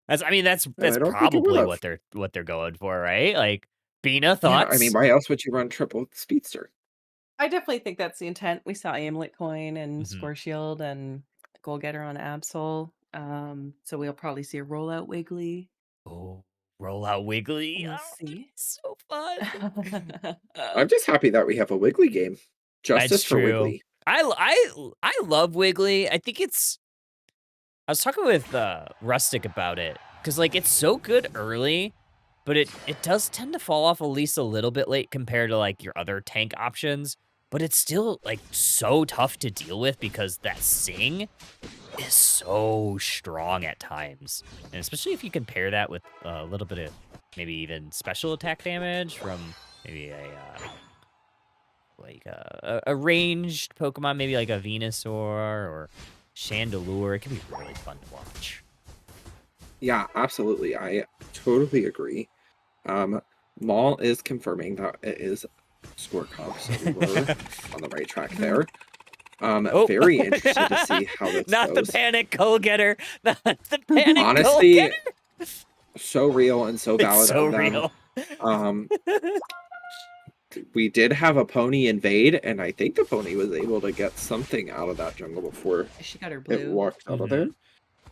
That's I don't think it probably would've. what they're going for, right? Like, Bina, thoughts? Yeah, I mean, why else would you run triple speedster? I definitely think that's the intent. We saw Amulet Coin and Mhm. Score Shield and Goal Getter on Absol. So we'll probably see a rollout Wiggly. Oh, roll out Wiggly. We'll Oh, that'd be see. so fun. I'm just happy that we have a Wiggly game. Justice That's for true. Wiggly. I love Wiggly. I think I was talking with Rustic about it because like it's so good early, but it does tend to fall off at least a little bit late compared to like your other tank options. But it's still like so tough to deal with because that Sing is so strong at times. And especially if you compare that with a little bit of maybe even special attack damage from maybe a ranged Pokemon, maybe like a Venusaur or Chandelure. It can be really fun to watch. Yeah, absolutely. I totally agree. Maul is confirming that it is score comp, so we're on the right track there. Very interested to see how this Not goes. the panic goal-getter. Not the panic Honestly, goal-getter. so real and so valid It's so of them. real. We did have a pony invade, and I think the pony was able to get something out of that jungle before She got her it blue. walked out of there.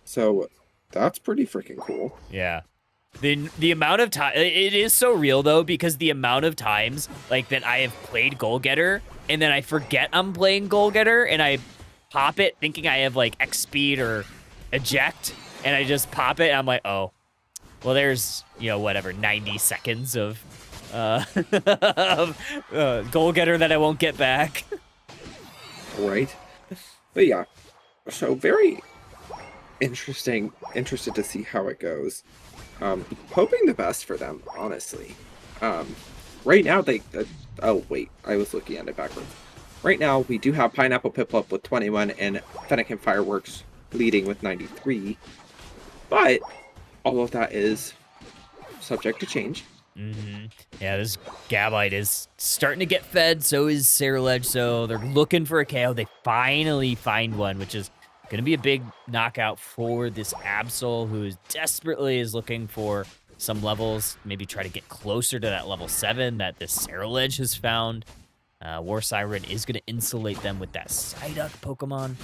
So that's pretty freaking cool. Yeah. The amount of time, it is so real though, because the amount of times like that I have played Goal Getter and then I forget I'm playing Goal Getter and I pop it thinking I have like X speed or eject and I just pop it and I'm like, oh, well there's, you know, whatever, 90 seconds of Goal Getter that I won't get back. Right. But yeah, so very interested to see how it goes. Hoping the best for them, honestly. Right now oh wait, I was looking at it backwards. Right now we do have Pineapple Piplup with 21 and Fennec and Fireworks leading with 93, but all of that is subject to change. Yeah, this Gabite is starting to get fed, so is Cerulege, so they're looking for a KO. They finally find one, which is going to be a big knockout for this Absol, who desperately is looking for some levels, maybe try to get closer to that level 7 that this Cerulege has found. War Siren is going to insulate them with that Psyduck Pokemon,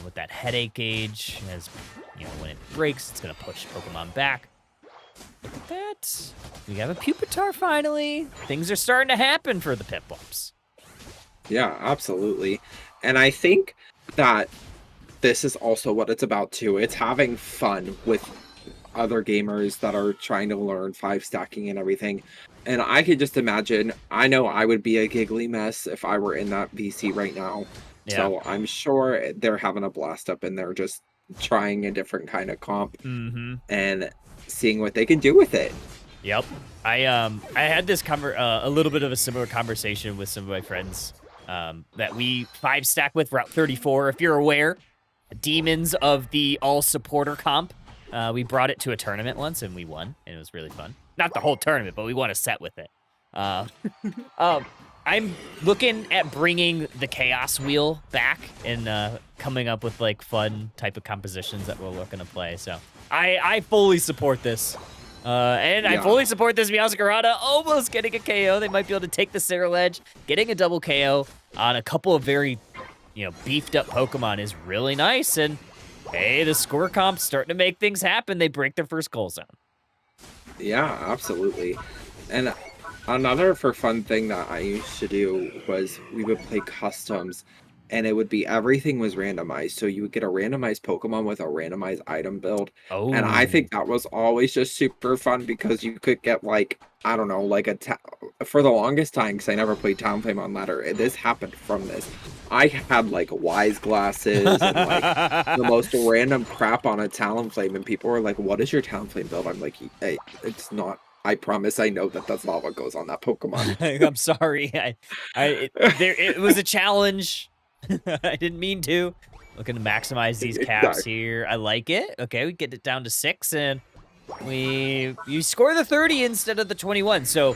with that Headache Gauge. As you know, when it breaks, it's going to push Pokemon back. Look at that. We have a Pupitar finally. Things are starting to happen for the Piplups. Yeah, absolutely. And I think that this is also what it's about too. It's having fun with other gamers that are trying to learn 5 stacking and everything. And I could just imagine, I know I would be a giggly mess if I were in that VC right now. Yeah. So I'm sure they're having a blast up and they're just trying a different kind of comp and seeing what they can do with it. Yep. I had this a little bit of a similar conversation with some of my friends that we 5 stack with Route 34, if you're aware. Demons of the all supporter comp. We brought it to a tournament once and we won, and it was really fun. Not the whole tournament, but we won a set with it. I'm looking at bringing the Chaos Wheel back and coming up with like fun type of compositions that we're looking to play. So I fully support this. And I fully support this Meowscarada almost getting a KO. They might be able to take the Cerulege. Getting a double KO on a couple of very, you know, beefed up Pokemon is really nice. And hey, the score comp's starting to make things happen. They break their first goal zone. Yeah, absolutely. And another for fun thing that I used to do was we would play customs and it would be everything was randomized. So you would get a randomized Pokemon with a randomized item build. Oh. And I think that was always just super fun because you could get like, I don't know, like for the longest time, because I never played Talonflame on ladder, this happened from this. I had like Wise glasses and like the most random crap on a Talonflame, and people were like, what is your Talonflame build? I'm like, hey, it's not. I promise I know that that's not what goes on that Pokemon. I'm sorry. It was a challenge. I didn't mean to. Looking to maximize these caps here. I like it. Okay, we get it down to 6, and you score the 30 instead of the 21. So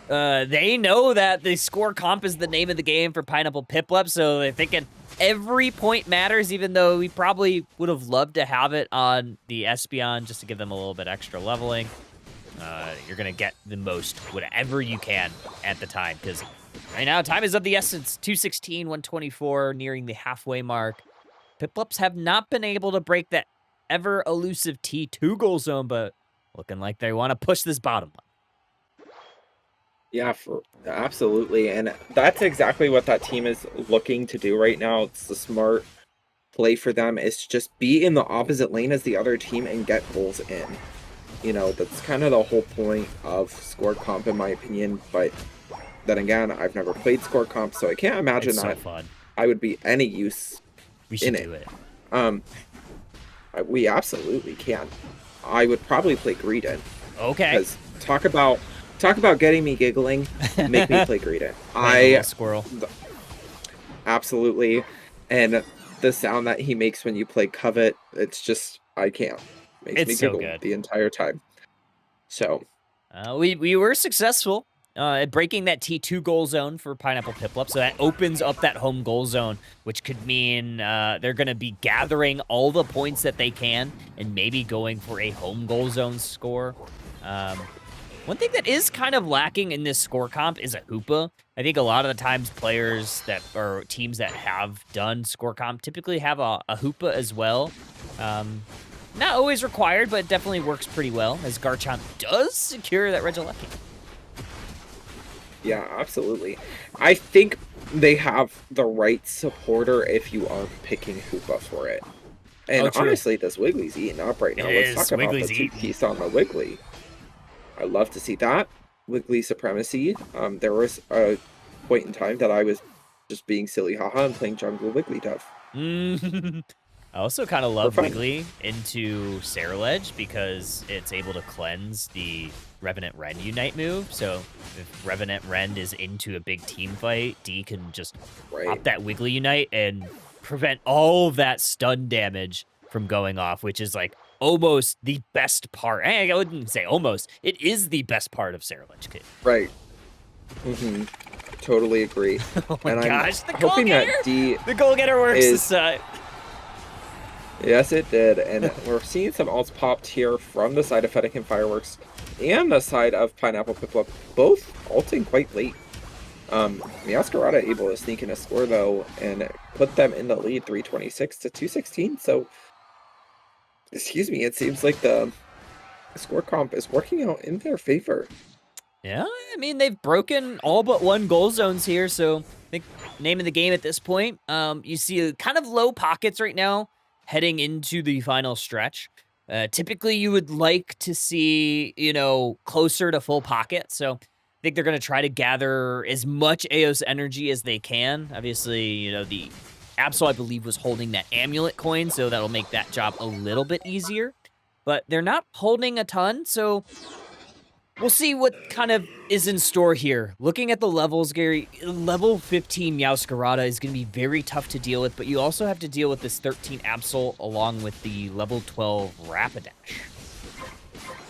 they know that the score comp is the name of the game for Pineapple Piplup, so they're thinking every point matters, even though we probably would have loved to have it on the Espeon just to give them a little bit extra leveling. You're going to get the most, whatever you can at the time, because right now, time is of the essence. 216, 124, nearing the halfway mark. Piplups have not been able to break that ever-elusive T2 goal zone, but looking like they want to push this bottom one. Yeah, absolutely. And that's exactly what that team is looking to do right now. It's the smart play for them is to just be in the opposite lane as the other team and get goals in. You know, that's kind of the whole point of score comp, in my opinion. But then again, I've never played score comp, so I can't imagine it's that so fun. I would be any use We should in do it. We absolutely can. I would probably play Greedent. Okay. Because talk about getting me giggling, make me play Greedent. Playing a little squirrel. Absolutely. And the sound that he makes when you play Covet, it's just, I can't. Makes me It's so giggle good. the entire time. So, we were successful at breaking that T2 goal zone for Pineapple Piplup, so that opens up that home goal zone, which could mean they're going to be gathering all the points that they can and maybe going for a home goal zone score. One thing that is kind of lacking in this score comp is a Hoopa. I think a lot of the times players that or teams that have done score comp typically have a Hoopa as well. Not always required, but it definitely works pretty well, as Garchomp does secure that Regieleki. yeah, absolutely. I think they have the right supporter if you are picking Hoopa for it. And honestly, this Wiggly's eating up right now. Let's talk about the two-piece on the Wiggly. I love to see that. Wiggly supremacy. There was a point in time that I was just being silly haha and playing jungle Wigglytuff. I also kind of love Wiggly into Ceruledge because it's able to cleanse the Revenant Rend Unite move. So if Revenant Rend is into a big team fight, D can just pop that Wiggly Unite and prevent all of that stun damage from going off, which is like almost the best part. I wouldn't say almost. It is the best part of Ceruledge Kid. Right. Totally agree. Oh my gosh, the hoping goal that D the goal getter works this time. Yes, it did, and we're seeing some ults popped here from the side of Fennekin Fireworks and the side of Pineapple Piplup, both ulting quite late. Meowscarada able to sneak in a score though and put them in the lead 326 to 216. So, excuse me, it seems like the score comp is working out in their favor. Yeah, I mean, they've broken all but one goal zones here, so I think name of the game at this point. You see kind of low pockets right now heading into the final stretch. Typically, you would like to see, closer to full pocket, so I think they're going to try to gather as much Eos energy as they can. Obviously, the Absol, I believe, was holding that amulet coin, so that'll make that job a little bit easier. But they're not holding a ton, so we'll see what kind of is in store here. Looking at the levels, Gary, level 15 Meowscarada is going to be very tough to deal with, but you also have to deal with this 13 Absol along with the level 12 Rapidash.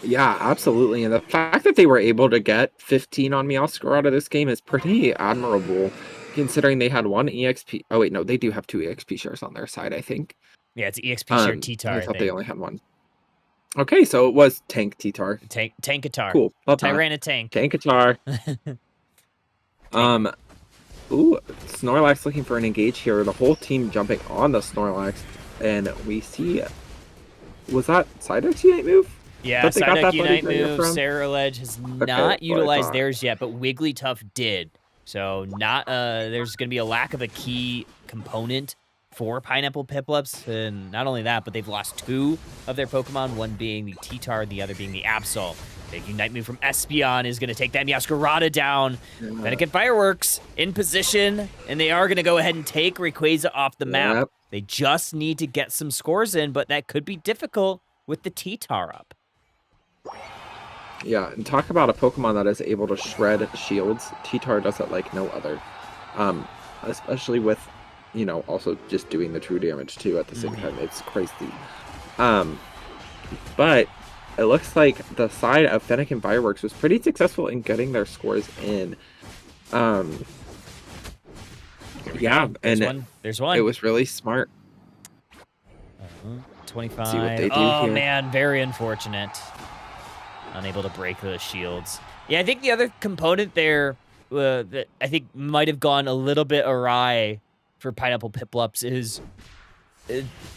Yeah, absolutely. And the fact that they were able to get 15 on Meowscarada this game is pretty admirable, considering they had one EXP. Oh, wait, no, they do have two EXP shares on their side, I think. Yeah, it's EXP share T-Tar. I thought they only had one. Okay, so it was Tank T-Tar. Tankatar. Cool. Tyranitank. Tankatar. Ooh, Snorlax looking for an engage here. The whole team jumping on the Snorlax. And we see... Was that Psyduck's Unite move? Yeah, Psyduck Unite move. Ceruledge has not utilized theirs yet, but Wigglytuff did. So there's going to be a lack of a key component for Pineapple Piplups, and not only that, but they've lost two of their Pokemon, one being the T-Tar and the other being the Absol. Big Unite move from Espeon is going to take that Meowscarada down. Fennekin Fireworks in position, and they are going to go ahead and take Rayquaza off the map. They just need to get some scores in, but that could be difficult with the T-Tar up. Yeah, and talk about a Pokemon that is able to shred shields. T-Tar does it like no other. Especially with also just doing the true damage too at the same time. It's crazy. But it looks like the side of Fennekin Fireworks was pretty successful in getting their scores in. Yeah, there's one. It was really smart. 25. See what they do oh here. Man, very unfortunate. Unable to break those shields. Yeah, I think the other component there that I think might have gone a little bit awry for Pineapple Piplups is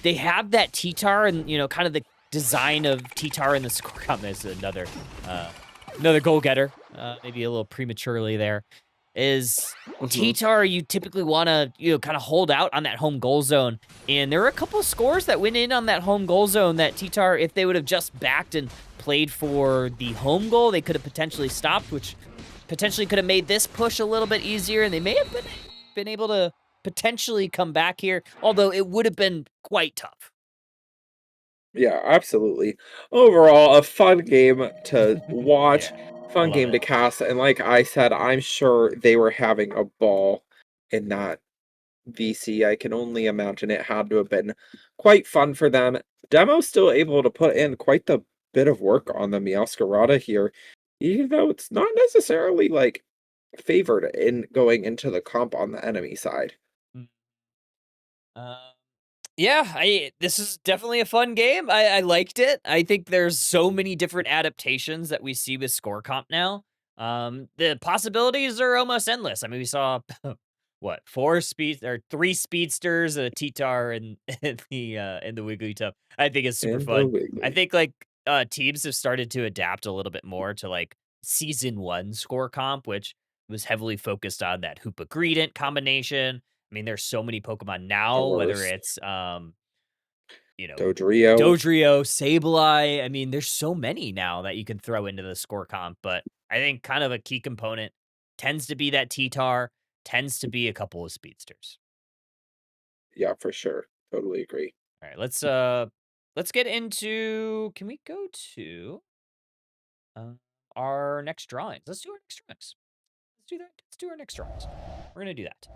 they have that T-Tar and, kind of the design of T-Tar in the score comp is another goal getter, maybe a little prematurely there, is T-Tar you typically want to, kind of hold out on that home goal zone. And there were a couple of scores that went in on that home goal zone that T-Tar, if they would have just backed and played for the home goal, they could have potentially stopped, which potentially could have made this push a little bit easier, and they may have been able to potentially come back here, although it would have been quite tough. Yeah, absolutely. Overall, a fun game to watch, Yeah, I fun love game it. to cast, and like I said, I'm sure they were having a ball in that VC. I can only imagine it had to have been quite fun for them. Demo's still able to put in quite the bit of work on the Meowscarada here, even though it's not necessarily like favored in going into the comp on the enemy side. Mm. Um, yeah, this is definitely a fun game. I liked it. I think there's so many different adaptations that we see with score comp now. The possibilities are almost endless. I mean, we saw what, 3 speedsters, a T-Tar, and in the Wigglytuff. I think it's super And the fun. I Wiggly. think like teams have started to adapt a little bit more to like season 1 score comp, which was heavily focused on that Hoopa Greedent combination. I mean, there's so many Pokemon The now, whether worst. it's you know, Dodrio. Dodrio, Sableye. I mean, there's so many now that you can throw into the score comp, but I think kind of a key component tends to be that T-Tar, tends to be a couple of speedsters. Yeah, for sure. Totally agree. All right, let's get into, can we go to our next drawings? Let's do our next drawings. Let's do that. Let's do our next drawings. We're going to do that.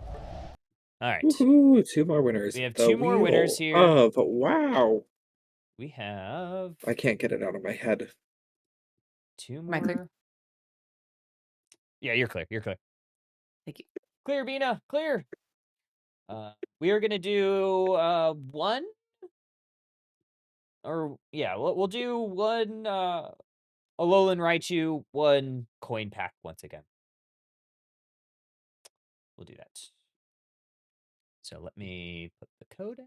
All right. Woohoo! 2 more winners. We have The 2 more winners Wheel here. of wow. We have I can't get it out of my head. 2 Am I clear? more. Yeah, you're clear. You're clear. Thank you. Clear, Bina. Clear. We are gonna do one, or yeah, we'll do one Alolan Raichu, one coin pack once again. We'll do that. So let me put the code in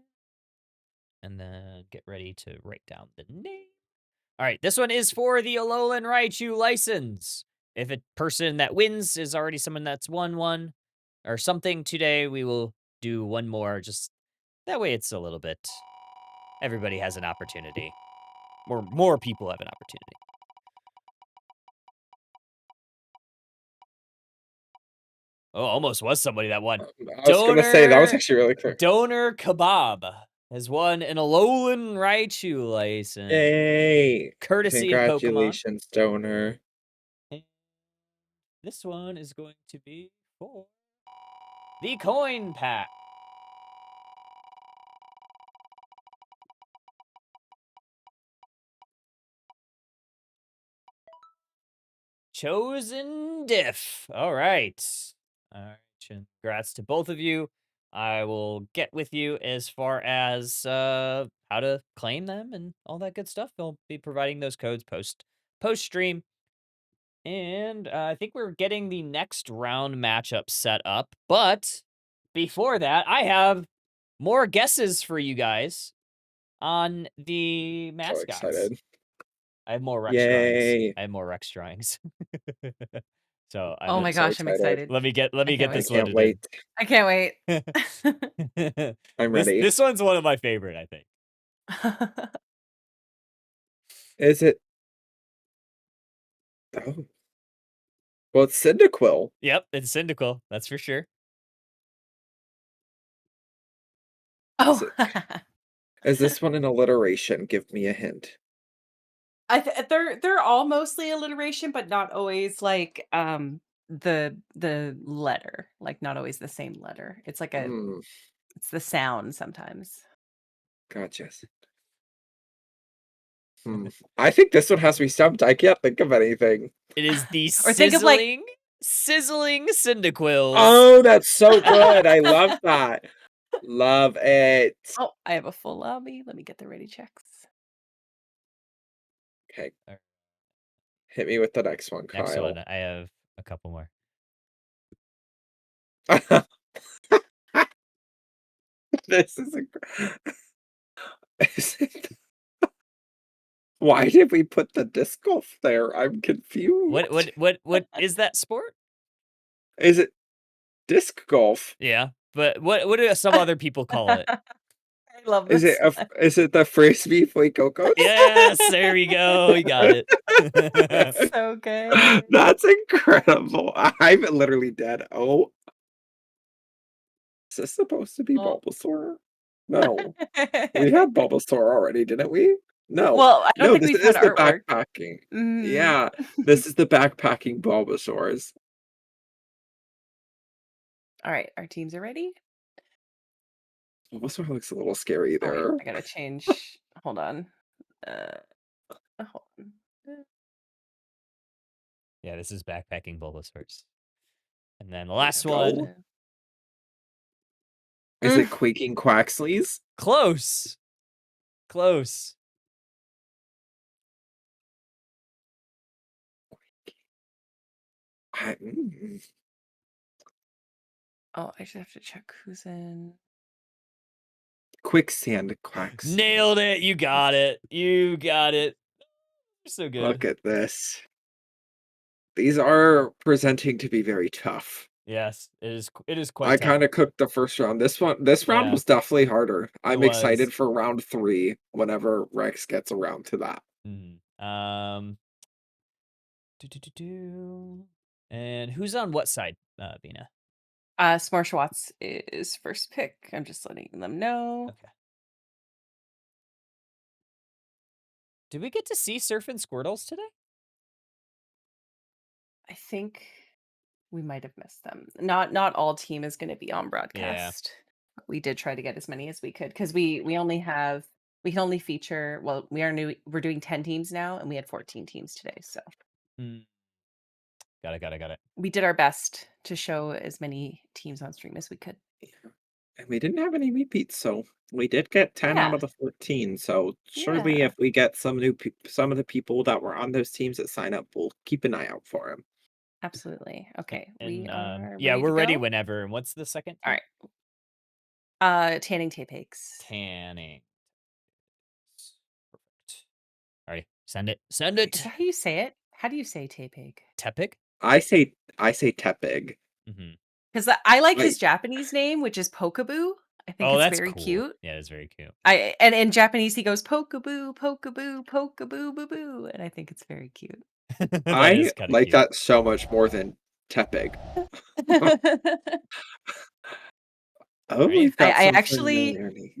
and then get ready to write down the name. All right, this one is for the Alolan Raichu license. If a person that wins is already someone that's won one or something today, we will do one more. Just that way it's a little bit, everybody has an opportunity. More people have an opportunity. Oh, almost was somebody that won. I was gonna say that was Donor actually really quick. Donor Kebab has won an Alolan Raichu license, Yay! courtesy of Pokemon. Congratulations, donor. And this one is going to be for the coin pack. Chosen Diff. All right. All right. Congrats to both of you. I will get with you as far as how to claim them and all that good stuff. They'll be providing those codes post stream. And I think we're getting the next round matchup set up. But before that, I have more guesses for you guys on the So mascots. excited. I have more Rex drawings. Yay! I have more Rex drawings. So Oh my so gosh, I'm excited. let me get can't this I can't loaded wait. I can't wait. in. I'm ready. This one's one of my favorite, I think. Is it? Oh. Well, it's Cyndaquil. Yep, it's Cyndaquil, that's for sure. Oh, Is this one an alliteration? Give me a hint. they're all mostly alliteration, but not always like the letter, like not always the same letter. It's like Hmm. it's the sound sometimes. Gotcha. I think this one has to be stumped. I can't think of anything. It is the Or think of, like- sizzling Cyndaquils. Oh, that's so good. I love that. Love it. Oh, I have a full lobby. Let me get the ready checks. Okay. Alright. Hit me with the next one, Next Kyle. one, I have a couple more. This is Why did we put the disc golf there? I'm confused. What is that sport? Is it disc golf? Yeah, but what do some other people call it? I love Is this. is it the frisbee Fuecoco? Yes, there we go. You got it. That's so good. That's incredible. I'm literally dead. Oh. Is this supposed to be Oh. Bulbasaur? No. We had Bulbasaur already, didn't we? No, Well, I don't no, think this we is found the artwork. backpacking. Mm. Yeah, this is the backpacking Bulbasaurs. All right, our teams are ready. Bulbasaur looks a little scary Oh wait, there. I gotta change. Hold on. Hold on. Yeah, this is backpacking Bulbasaurs. And then the Let's last go. one. Is it Quaking Quaxleys? Close. Close. I- Oh, I should have to check who's in. Quicksand Quaxley. Nailed it. You got it. You got it. You're so good. Look at this. These are presenting to be very tough. Yes, it is. It is quite I tough. kind of cooked the first round. This round Yeah. was definitely harder. I'm was. excited for round 3 whenever Rex gets around to that. And who's on what side, Vina? Smarshwatz is first pick. I'm just letting them know. Okay. Did we get to see Surf and Squirtles today? I think we might have missed them. Not all team is going to be on broadcast. We did try to get as many as we could because we can only feature, well, we're doing 10 teams now and we had 14 teams today, so Got it. we did our best to show as many teams on stream as we could. And we didn't have any repeats, so we did get 10 out Yeah. of the 14. So surely Yeah. if we get some of the people that were on those teams that sign up, we'll keep an eye out for them. Absolutely. Okay, And, we are yeah, ready we're to ready go? whenever. And what's the second? All right. Tanning tape aches. Tanning. Perfect. All right, send it. Send Is it. that how you say it? How do you say tape ache? Tepig. I say Tepig. Because I like Wait. his Japanese name, which is Pokaboo. I think Oh, it's that's very cool. cute. Yeah, it's very cute. And in Japanese he goes Pokaboo, Pokaboo, Pokaboo, boo boo, and I think it's very cute. I is kinda like cute. that so much more than Tepig. Oh, Right? we've got I some actually familiarity.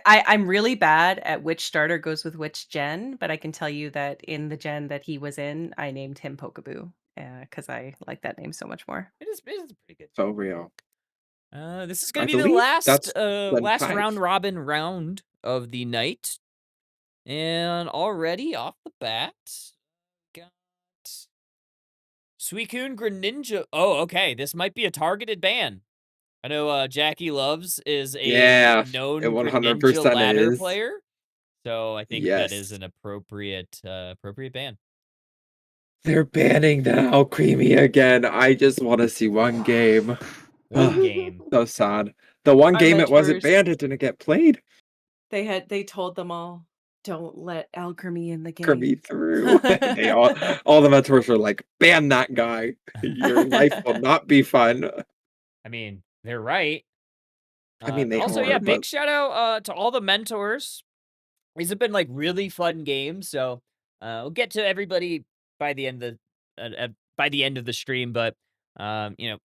I'm really bad at which starter goes with which gen, but I can tell you that in the gen that he was in, I named him Pokaboo because I like that name so much more. It is pretty good. So real. This is gonna I be the believe last that's Gen last 5. round robin round of the night. And already off the bat, got Suicune Greninja. Oh, okay. This might be a targeted ban. I know Jackie Loves is a Yeah, known it Greninja 100% ladder is. player. So I think that is Yes. an appropriate ban. They're banning the Alcremie again. I just want to see one game. One game. So sad. The one Our game it wasn't mentors- banned, it didn't get played. They told them all, don't let Alchemy in the game. Kirby through. They all the mentors were like, ban that guy. Your life will not be fun. I mean, they're right. I mean, they also, are, yeah, big but shout out to all the mentors. These have been like really fun games, so we'll get to everybody by the end of the stream. But you know,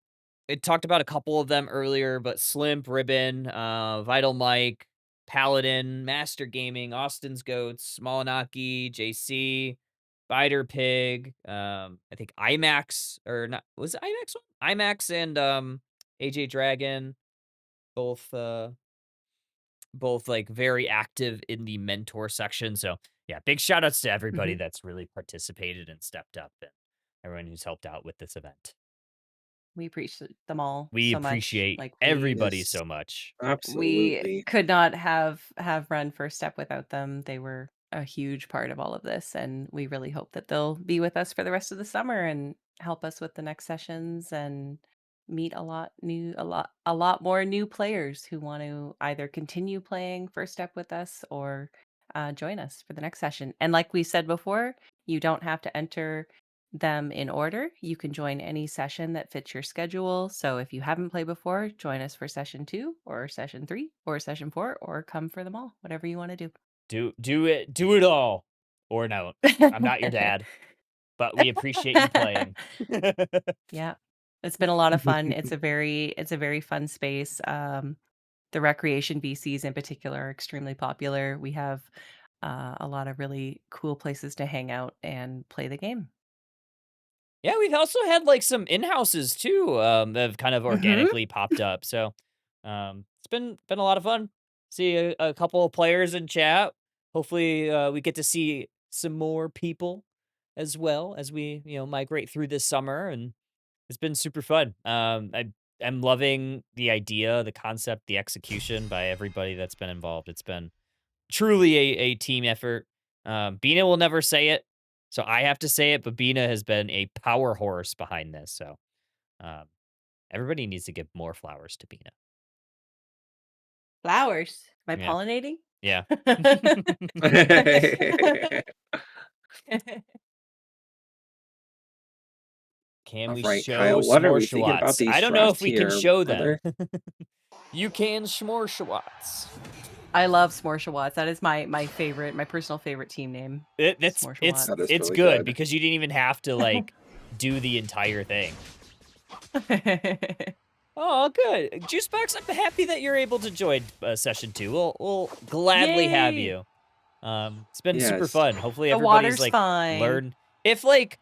it talked about a couple of them earlier, but Slimp, Ribbon, Vital Mike, Paladin, Master Gaming, Austin's Goats, Molinaki, JC, Spider Pig, I think IMAX or not, was it IMAX one? IMAX and AJ Dragon, both like very active in the mentor section. So yeah, big shout outs to everybody that's really participated and stepped up and everyone who's helped out with this event. We appreciate them all. We so appreciate much. Like everybody Yes. so much. Absolutely. We could not have run First Step without them. They were a huge part of all of this, and we really hope that they'll be with us for the rest of the summer and help us with the next sessions and meet a lot more new players who want to either continue playing First Step with us or join us for the next session. And like we said before, you don't have to enter them in order. You can join any session that fits your schedule. So if you haven't played before, join us for session 2 or session 3 or session 4 or come for them all, whatever you want to do. Do it all. Or no. I'm not your dad, but we appreciate you playing. Yeah. It's been a lot of fun. It's a very fun space. The recreation VCs in particular are extremely popular. We have a lot of really cool places to hang out and play the game. Yeah, we've also had like some in-houses too, that have kind of organically popped up. So it's been a lot of fun. See a couple of players in chat. Hopefully we get to see some more people as well as we, migrate through this summer, and it's been super fun. I'm loving the idea, the concept, the execution by everybody that's been involved. It's been truly a team effort. Bina will never say it, so I have to say it, but Bina has been a power horse behind this. So um, everybody needs to give more flowers to Bina. Flowers. Am I Yeah. pollinating? Yeah. Can All we right, show Kyle, what are we thinking about Smorshawats? these I don't know if drafts we can here, show them. brother? You can Smorshawats. I love Smorshawats. That is my favorite, my personal favorite team name. It's Smorshawats. That is it's really good good. because you didn't even have to like do the entire thing. Oh, good. Juicebox, I'm happy that you're able to join session 2. We'll gladly have Yay! you. It's been super Yes. fun. Hopefully The everybody's water's like fine. learn. If like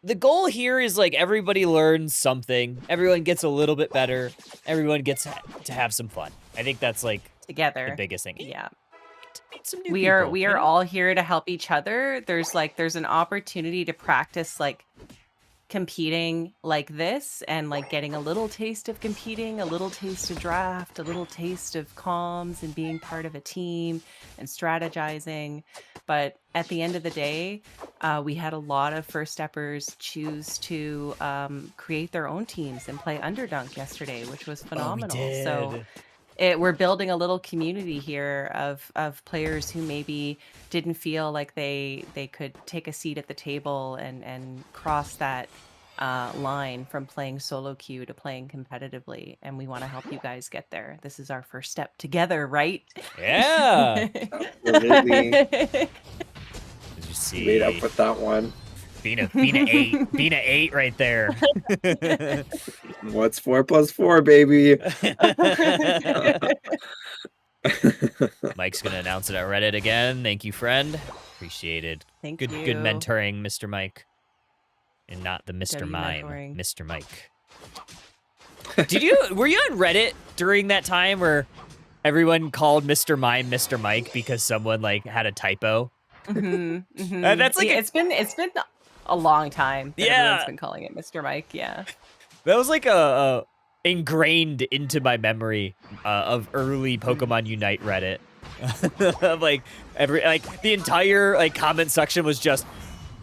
the goal here is like everybody learns something, everyone gets a little bit better, everyone gets to have some fun. I think that's like the Together. biggest thing. Yeah. To meet some new We people, are you know? all here to help each other. There's an opportunity to practice like competing like this and like getting a little taste of competing, a little taste of draft, a little taste of comms and being part of a team and strategizing. But at the end of the day, we had a lot of first steppers choose to create their own teams and play Underdunk yesterday, which was phenomenal. So we're building a little community here of players who maybe didn't feel like they could take a seat at the table and cross that line from playing solo queue to playing competitively, and we want to help you guys get there. This is our first step together, right? Yeah. Absolutely. Did you see? Made up with that one. Bina 8 right there. What's 4 plus 4, baby? Mike's gonna announce it at Reddit again. Thank you, friend. Appreciated. Thank Good you. mentoring, Mr. Mike. And not the Mr. W Mime, mentoring. Mr. Mike. Were you on Reddit during that time where everyone called Mr. Mime Mr. Mike because someone like had a typo? That's like it's been a long time that Yeah. everyone's been calling it Mr. Mike. Yeah. That was like a ingrained into my memory of early Pokemon Unite Reddit. Of like the entire like comment section was just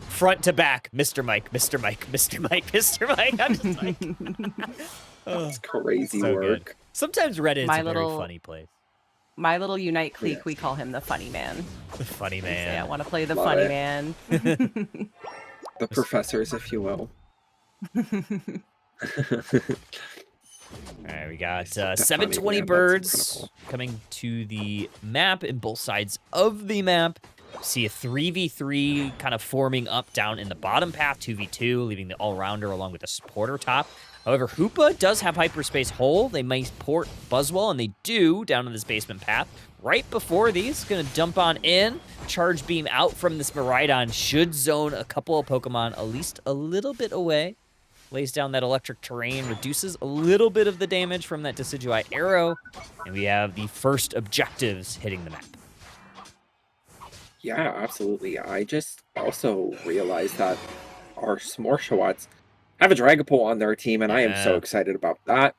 front to back, Mr. Mike, Mr. Mike, Mr. Mike, Mr. Mike. I'm just like, That's crazy so good. work. Sometimes Reddit's My a very little- funny place. My little Unite clique, Yes. we call him the funny man. The funny We say, I man. want to play the Love funny it. man. The professors, if you will. All right, we got That's 720 funny, man. That's birds incredible. coming to the map in both sides of the map. See a 3v3 kind of forming up down in the bottom path, 2v2, leaving the all-rounder along with the supporter top. However, Hoopa does have Hyperspace Hole. They might port Buzzwell, and they do down in this basement path. Right before these, going to dump on in. Charge Beam out from this Miraidon should zone a couple of Pokemon at least a little bit away. Lays down that electric terrain, reduces a little bit of the damage from that Decidueye arrow. And we have the first objectives hitting the map. Yeah, absolutely. I just also realized that our Smorshawats have a Dragapult on their team, and I am so Yeah. excited about that.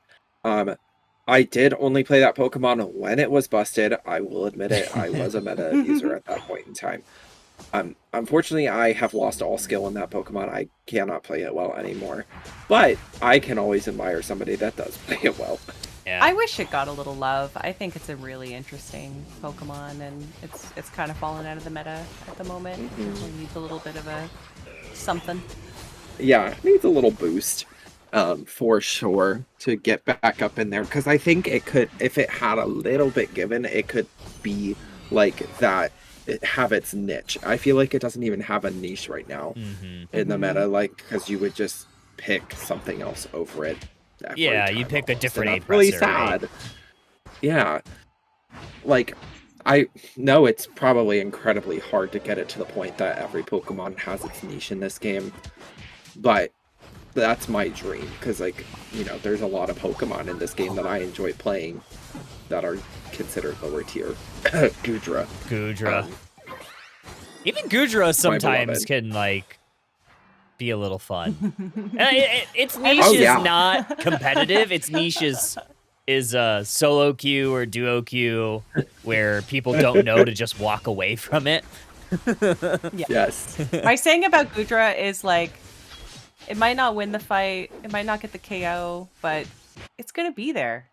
I did only play that Pokemon when it was busted. I will admit it. I was a meta user at that point in time. Unfortunately, I have lost all skill in that Pokemon. I cannot play it well anymore. But I can always admire somebody that does play it well. Yeah. I wish it got a little love. I think it's a really interesting Pokemon, and it's kind of fallen out of the meta at the moment. It needs a little bit of a something. Yeah, it needs a little boost, for sure, to get back up in there. Because I think it could, if it had a little bit given, it could be like that, it have its niche. I feel like it doesn't even have a niche right now in the meta, like, because you would just pick something else over it. every Yeah, time you pick a almost, different and aid that's really presser, right? sad. Yeah, like I know it's probably incredibly hard to get it to the point that every Pokemon has its niche in this game, but that's my dream, because, like, you know, there's a lot of Pokemon in this game that I enjoy playing that are considered lower tier. Goodra. Goodra. Even Goodra sometimes beloved. can, like, be a little fun. Its niche Oh, is yeah. not competitive. Its niche is solo queue or duo queue where people don't know to just walk away from it. Yes. My saying about Gudra is like, it might not win the fight, it might not get the KO, but it's gonna be there.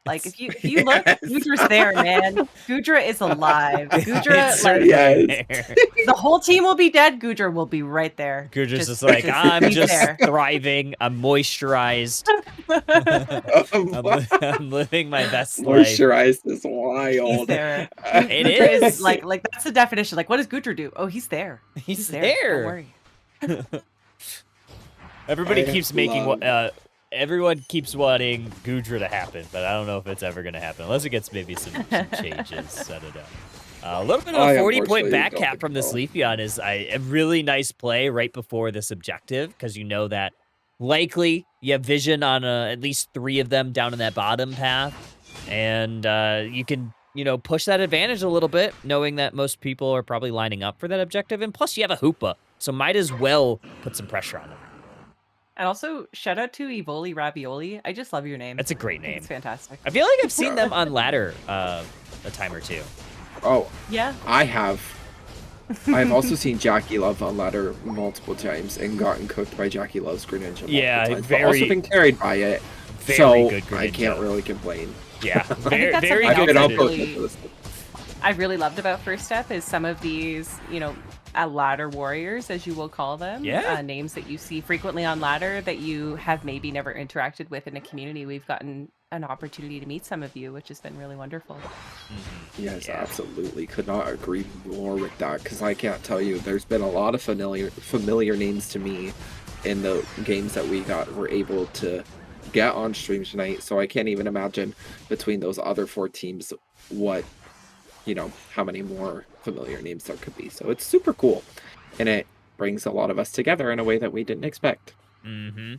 Like if you look, Yes. Gudra's there, man. Gudra is alive. Gudra, It's like, certainly Yes. there. the whole team will be dead. Gudra will be right there. Gudra's just like, I'm be just there. thriving. I'm moisturized. I'm living my best life. Moisturized is wild. He's there. It Gudra is. like that's the definition. Like, what does Gudra do? Oh, he's there. He's Don't there. worry. Everybody I keeps making love- everyone keeps wanting Gudra to happen, but I don't know if it's ever going to happen unless it gets maybe some changes. I don't know. A little bit of I a 40-point unfortunately back don't cap think from this so. Leafeon is a really nice play right before this objective, because you know that likely you have vision on at least 3 of them down in that bottom path, and you can, you know, push that advantage a little bit, knowing that most people are probably lining up for that objective, and plus you have a Hoopa, so might as well put some pressure on them. And also, shout out to Evoli Ravioli. I just love your name. That's a great I think name. It's fantastic. I feel like I've seen them on ladder a time or two. Oh, Yeah. I have. I've also seen Jackie Love on ladder multiple times and gotten cooked by Jackie Love's Greninja multiple Yeah, times, but very- also been carried by it. very so good I Greninja. can't really complain. Yeah, very, that's very something I've good. been on else. both Greninja. of those. I really loved about First Step is some of these, you know, ladder warriors, as you will call them. Yeah. Names that you see frequently on ladder that you have maybe never interacted with in a community. We've gotten an opportunity to meet some of you, which has been really wonderful. Yes, Yeah. absolutely. Could not agree more with that, because I can't tell you, there's been a lot of familiar names to me in the games that were able to get on stream tonight. So I can't even imagine between those other 4 teams what, you know, how many more familiar names there could be. So it's super cool, and it brings a lot of us together in a way that we didn't expect. 100%.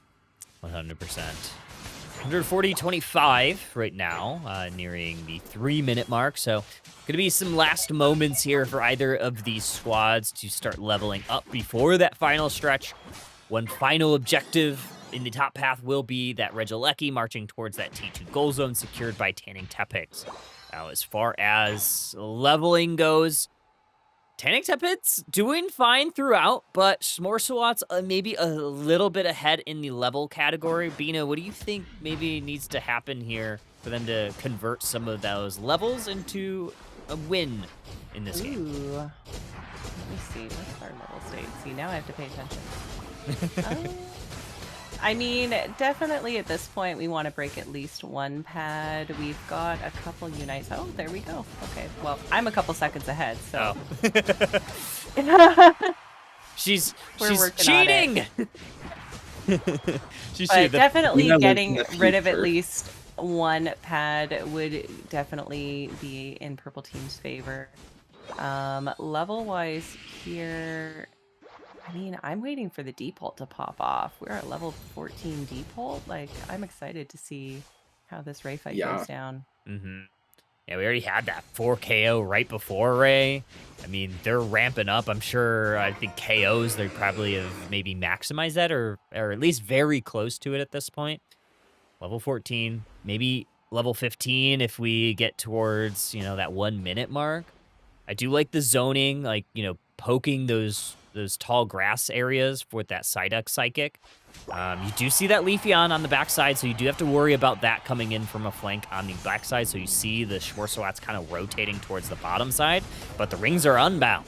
140-25 right now, nearing the 3-minute mark. So gonna be some last moments here for either of these squads to start leveling up before that final stretch. One final objective in the top path will be that Regieleki marching towards that T2 goal zone secured by Tanning Tepix. Now, as far as leveling goes, Tanning Tepix doing fine throughout, but Smorsawat's maybe a little bit ahead in the level category. Bina, what do you think maybe needs to happen here for them to convert some of those levels into a win in this game? Ooh. Let me see. What's our level state? See, now I have to pay attention. I mean, definitely at this point, we want to break at least 1 pad. We've got a couple unites. Oh, there we go. Okay, well, I'm a couple seconds ahead, so. She's We're working on cheating. She's But cheating. definitely live in getting the rid of at future. least 1 pad would definitely be in purple team's favor. Level-wise here, I mean, I'm waiting for the default to pop off. We're at level 14 default. Like, I'm excited to see how this Ray fight Yeah. goes down. Yeah, we already had that 4 KO right before Ray. I mean, they're ramping up. I'm sure, I think KOs, they probably have maybe maximized that or at least very close to it at this point. Level 14, maybe level 15 if we get towards, you know, that 1-minute mark. I do like the zoning, like, you know, poking those tall grass areas with that Psyduck Psychic. You do see that Leafeon on the backside, so you do have to worry about that coming in from a flank on the backside. So you see the Schwarzwatz kind of rotating towards the bottom side, but the rings are unbound.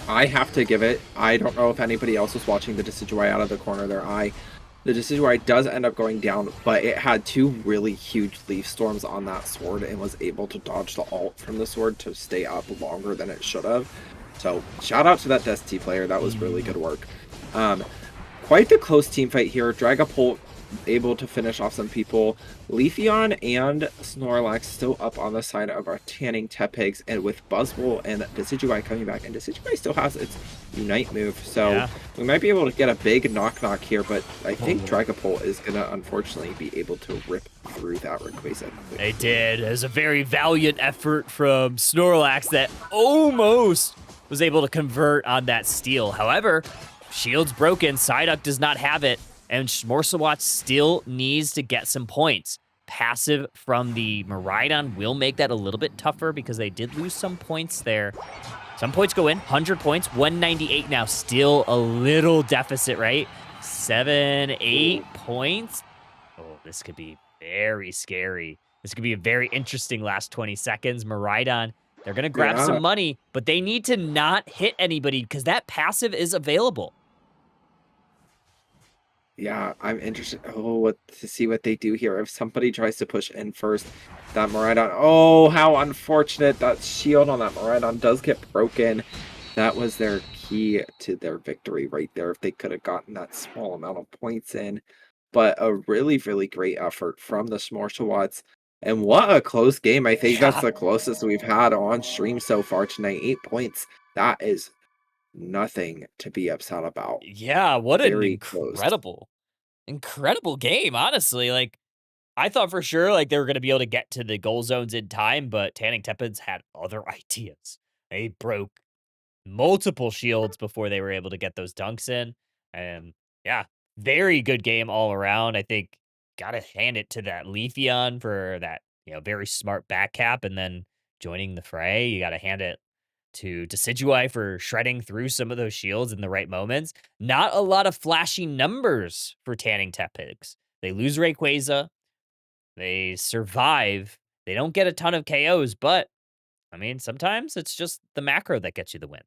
I have to give it. I don't know if anybody else was watching the Decidueye out of the corner of their eye. The Decidueye does end up going down, but it had 2 really huge leaf storms on that sword and was able to dodge the ult from the sword to stay up longer than it should have. So shout out to that Destiny player. That was really good work. Quite the close team fight here. Dragapult able to finish off some people. Leafeon and Snorlax still up on the side of our Tanning Tepigs, and with Buzzwole and Decidueye coming back, and Decidueye still has its Unite move, so Yeah. we might be able to get a big knock-knock here, but I think Dragapult is going to unfortunately be able to rip through that Rayquaza. They did. It was a very valiant effort from Snorlax that almost was able to convert on that steal. However, shield's broken. Psyduck does not have it, and Schmorsawat still needs to get some points. Passive from the Miraidon will make that a little bit tougher because they did lose some points there. Some points go in, 100 points, 198 now, still a little deficit, right? 7, 8 points. Oh, this could be very scary. This could be a very interesting last 20 seconds. Miraidon, they're going to grab some money, but they need to not hit anybody because that passive is available. Yeah, I'm interested to see what they do here. If somebody tries to push in first, that Miraidon, oh, how unfortunate. That shield on that Miraidon does get broken. That was their key to their victory right there, if they could have gotten that small amount of points in. But a really, really great effort from the Smorsawats. And what a close game. I think that's the closest we've had on stream so far tonight. 8 points. That is nothing to be upset about. Yeah, what an Very close. incredible game, honestly. Like, I thought for sure like they were going to be able to get to the goal zones in time, but Tanning Tepids had other ideas. They broke multiple shields before they were able to get those dunks in. And yeah, very good game all around. I think gotta hand it to that Leafeon for that, very smart back cap and then joining the fray. You gotta hand it to Decidueye for shredding through some of those shields in the right moments. Not a lot of flashy numbers for Tanning Tepigs. They lose Rayquaza. They survive. They don't get a ton of KOs, but I mean, sometimes it's just the macro that gets you the win.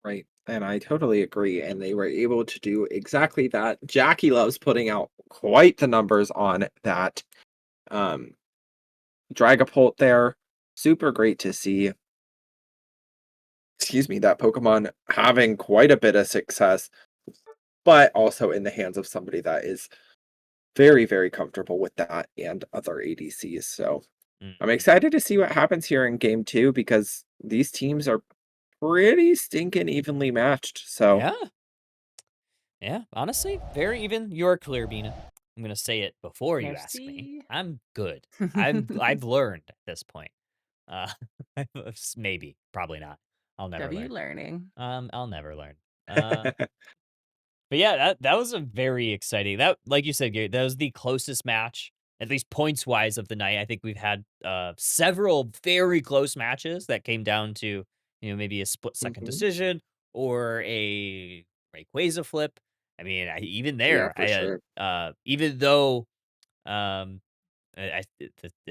Right. And I totally agree. And they were able to do exactly that. Jackie loves putting out quite the numbers on that Dragapult there. Super great to see. Excuse me, that Pokemon having quite a bit of success, but also in the hands of somebody that is very, very comfortable with that and other ADCs. So I'm excited to see what happens here in game 2 because these teams are pretty stinking evenly matched. So Yeah, honestly, very even. You're clear, Bina. I'm gonna say it before you ask me. Merci. I'm good. I've learned at this point. Uh, maybe, probably not. I'll never W learn. learning. I'll never learn. But yeah, that was a very exciting. That, like you said, Gary, that was the closest match, at least points wise, of the night. I think we've had several very close matches that came down to maybe a split second decision or a Rayquaza flip. I mean, even there, for sure. even though it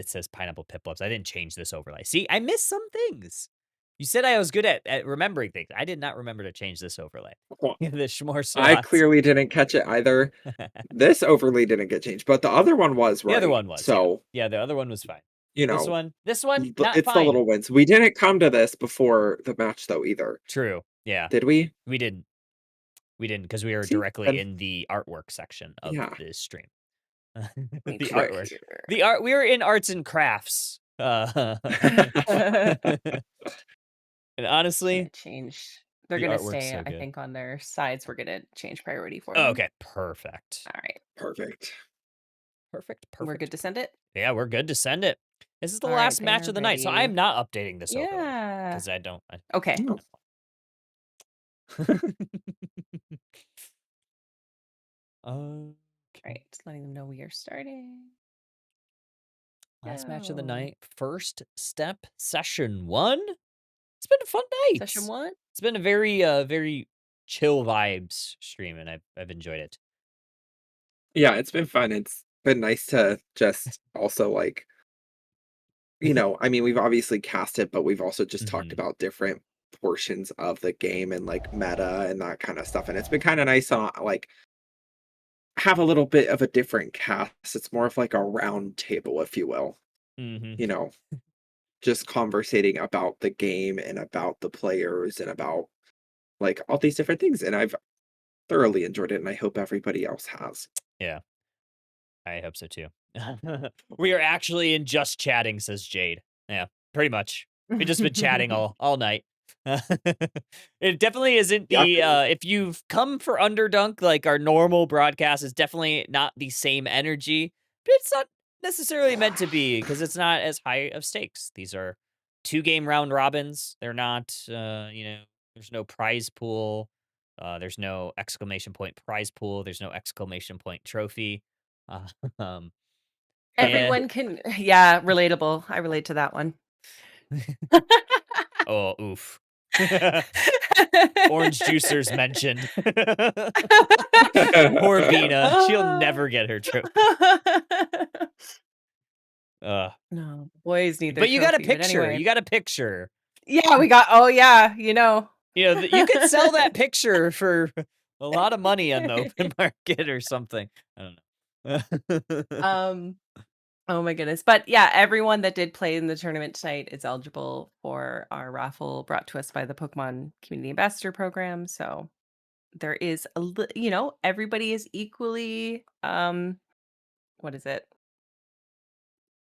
says pineapple Piplups, I didn't change this overlay. See, I missed some things. You said I was good at remembering things. I did not remember to change this overlay. Well, The Schmor I slots. clearly didn't catch it either. This overlay didn't get changed, but the other one was right. The other one was. So yeah, the other one was fine. you This know, one, not it's fine. the little wins. We didn't come to this before the match though either. True. Yeah, Did we? we didn't because we were See, directly then- in the artwork section of Yeah. this stream. Make The sure. artwork. The art. We were in arts and crafts. And honestly, Gonna change. They're the gonna artwork's stay. so I good. think on their sides, we're gonna change priority for oh, them. okay, perfect. All right. Perfect. Perfect. We're good to send it. Yeah, we're good to send it. This is the All right, last match they're of the night, so ready. I'm not updating this overlay Yeah. because I don't. Okay. Oh. All right. Just letting them know we are starting. Last match of the Go. night, first step, session 1. It's been a fun night. Session 1. It's been a very, very chill vibes stream, and I've enjoyed it. Yeah, it's been fun. It's been nice to just also like, I mean, we've obviously cast it, but we've also just talked Mhm. about different portions of the game and like meta and that kind of stuff. And it's been kind of nice to like have a little bit of a different cast. It's more of like a round table, if you will. Mm-hmm. Just conversating about the game and about the players and about like all these different things. And I've thoroughly enjoyed it, and I hope everybody else has. Yeah, I hope so too. We are actually in just chatting, says Jade. Yeah, pretty much. We've just been chatting all night. It definitely isn't Yeah, the if you've come for Underdunk, like our normal broadcast is definitely not the same energy, but it's not necessarily meant to be because it's not as high of stakes. These are 2-game round robins. They're not there's no prize pool. There's no exclamation point prize pool. There's no exclamation point trophy. Uh, um, and Everyone can, yeah, relatable. I relate to that one. oh, oof. Orange juicers mentioned. Poor Vina. She'll never get her trophy. No, boys need their But you got a trophy, but picture. anyway. You got a picture. Yeah, we got, oh yeah, you know. You know, you could sell that picture for a lot of money on the open market or something. I don't know. Oh my goodness. But yeah, everyone that did play in the tournament tonight is eligible for our raffle brought to us by the Pokemon Community Ambassador Program. So there is everybody is equally what is it?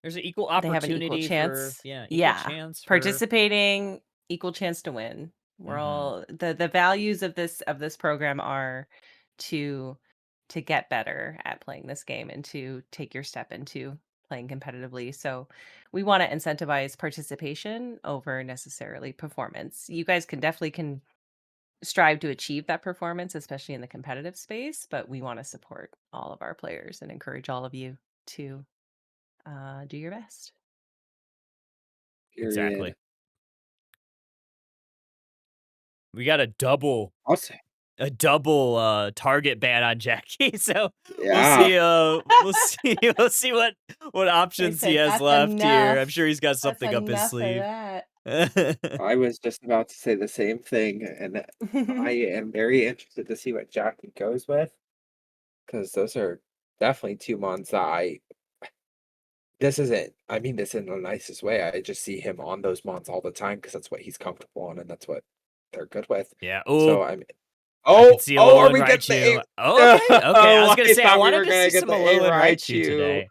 There's an equal They have an equal opportunity chance. for equal Yeah. chance for Participating, equal chance to win. We're all the values of this program are to get better at playing this game and to take your step into playing competitively. So we want to incentivize participation over necessarily performance. You guys can strive to achieve that performance, especially in the competitive space, but we want to support all of our players and encourage all of you to do your best. Exactly. Period. We got a double Awesome. target ban on Jackie, so Yeah. we'll see what options he has left here. I'm sure he's got something up his sleeve. I was just about to say the same thing, and I am very interested to see what Jackie goes with, because those are definitely 2 months that I mean this in the nicest way. I just see him on those months all the time because that's what he's comfortable on, and that's what they're good with. Yeah. So Oh, I'm. I Oh, could see oh, are Alolan we getting the Raichu. Oh, okay. I was gonna say I thought we wanted were to gonna see get some the Alolan Raichu Raichu. today.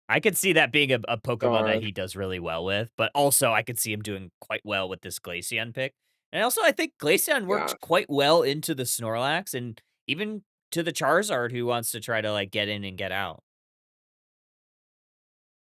I could see that being a Pokemon that Darn. he does really well with, but also I could see him doing quite well with this Glaceon pick. And also, I think Glaceon works Yeah. quite well into the Snorlax and even to the Charizard who wants to try to like get in and get out.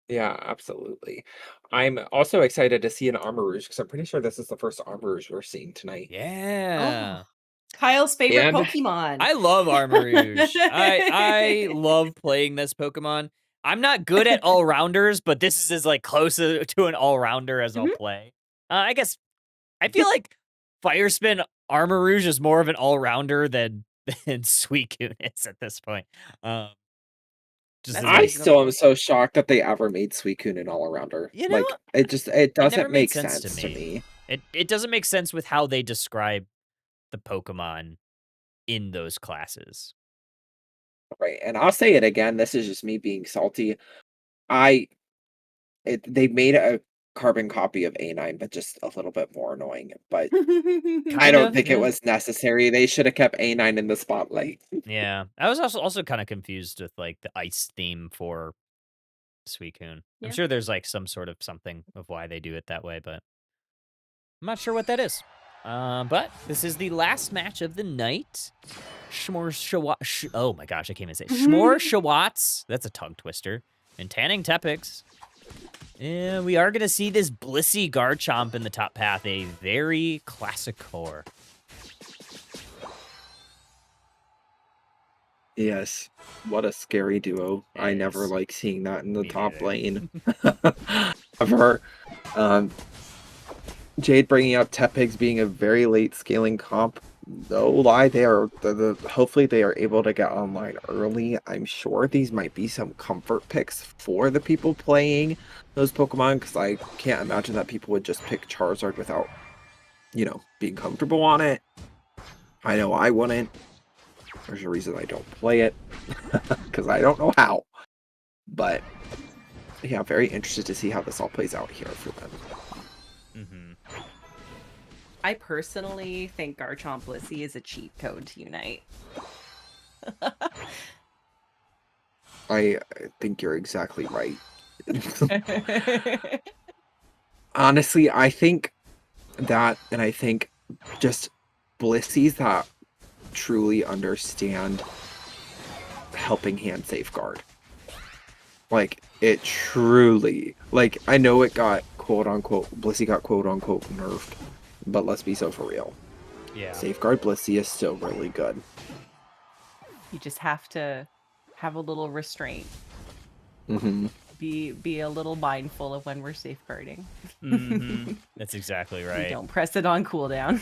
Yeah, absolutely. I'm also excited to see an Armarouge because I'm pretty sure this is the first Armarouge we're seeing tonight. Yeah. Oh, Kyle's favorite And Pokemon. I love Armarouge. I love playing this Pokemon. I'm not good at all rounders, but this is as like close to an all rounder as I'll play. I guess I feel like Fire Spin Armarouge is more of an all rounder than Suicune is at this point. Just That's as, I like, still am so shocked that they ever made Suicune an all-arounder. You know, Like, it it never doesn't made make sense sense to to me. me. It doesn't make sense with how they describe the Pokemon in those classes. Right, and I'll say it again, this is just me being salty. They made a carbon copy of A9, but just a little bit more annoying, but I Kind don't of, think yeah. it was necessary. They should have kept A9 in the spotlight. Yeah, I was also kind of confused with like the ice theme for Suicune. I'm Yeah. sure there's like some sort of something of why they do it that way, but I'm not sure what that is. But this is the last match of the night. Oh my gosh, I can't even say Shmore Shawats. That's a tongue twister. And Tanning Tepix. And we are going to see this Blissey Garchomp in the top path, a very classic core. Yes, what a scary duo. It I never is. like seeing that in the Me top neither. lane. Of her. Jade bringing up Tepix being a very late scaling comp. No lie, they are hopefully they are able to get online early. I'm sure these might be some comfort picks for the people playing those Pokemon, because I can't imagine that people would just pick Charizard without, being comfortable on it. I know I wouldn't. There's a reason I don't play it, because I don't know how. But yeah, very interested to see how this all plays out here for them. I personally think Garchomp Blissey is a cheat code to Unite. I think you're exactly right. Honestly, I think that, and I think just Blissies that truly understand helping hand safeguard. Like, it truly, like, I know it got quote unquote, Blissey got quote unquote nerfed, but let's be so for real. Yeah. Safeguard Blissey is still really good. You just have to have a little restraint. Mm-hmm. Be a little mindful of when we're safeguarding. That's exactly You right. don't press it on cooldown.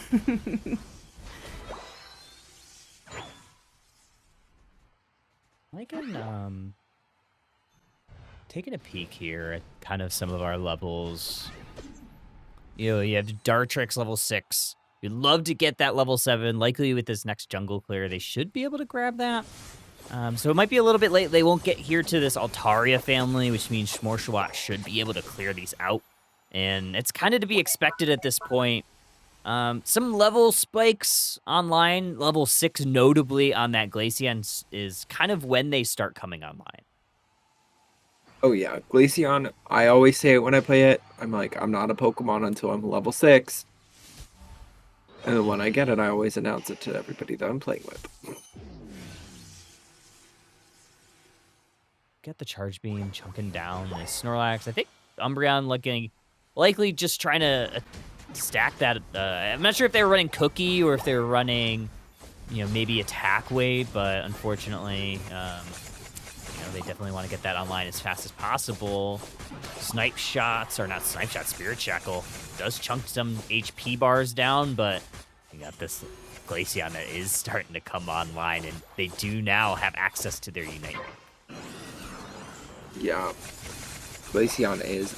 I can taking a peek here at kind of some of our levels. You know, you have Dartrix level 6. You'd love to get that level 7. Likely with this next jungle clear, they should be able to grab that. So it might be a little bit late. They won't get here to this Altaria family, which means Shmorshawat should be able to clear these out. And it's kind of to be expected at this point. Some level spikes online. Level 6 notably on that Glaceon is kind of when they start coming online. Oh yeah, Glaceon, I always say it when I play it. I'm like, I'm not a Pokemon until I'm level 6. And then when I get it, I always announce it to everybody that I'm playing with. Get the Charge Beam chunking down the Snorlax. I think Umbreon likely just trying to stack that. I'm not sure if they were running Cookie or if they were running, you know, maybe Attack Wave, but unfortunately, they definitely want to get that online as fast as possible. Spirit Shackle does chunk some HP bars down, but you got this Glaceon that is starting to come online, and they do now have access to their Unite. Yeah, Glaceon is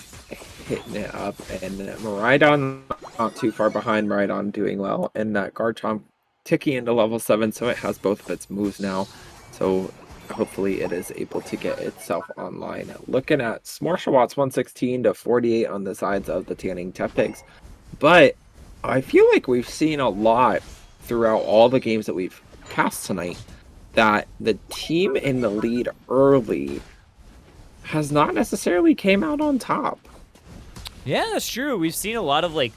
hitting it up, and Miraidon not too far behind. Miraidon doing well, and that Garchomp ticking into level 7, so it has both of its moves now. So hopefully it is able to get itself online. Looking at Smorshawatt's 116 to 48 on the sides of the Tanning Teppigs. But I feel like we've seen a lot throughout all the games that we've cast tonight that the team in the lead early has not necessarily came out on top. Yeah, that's true. We've seen a lot of late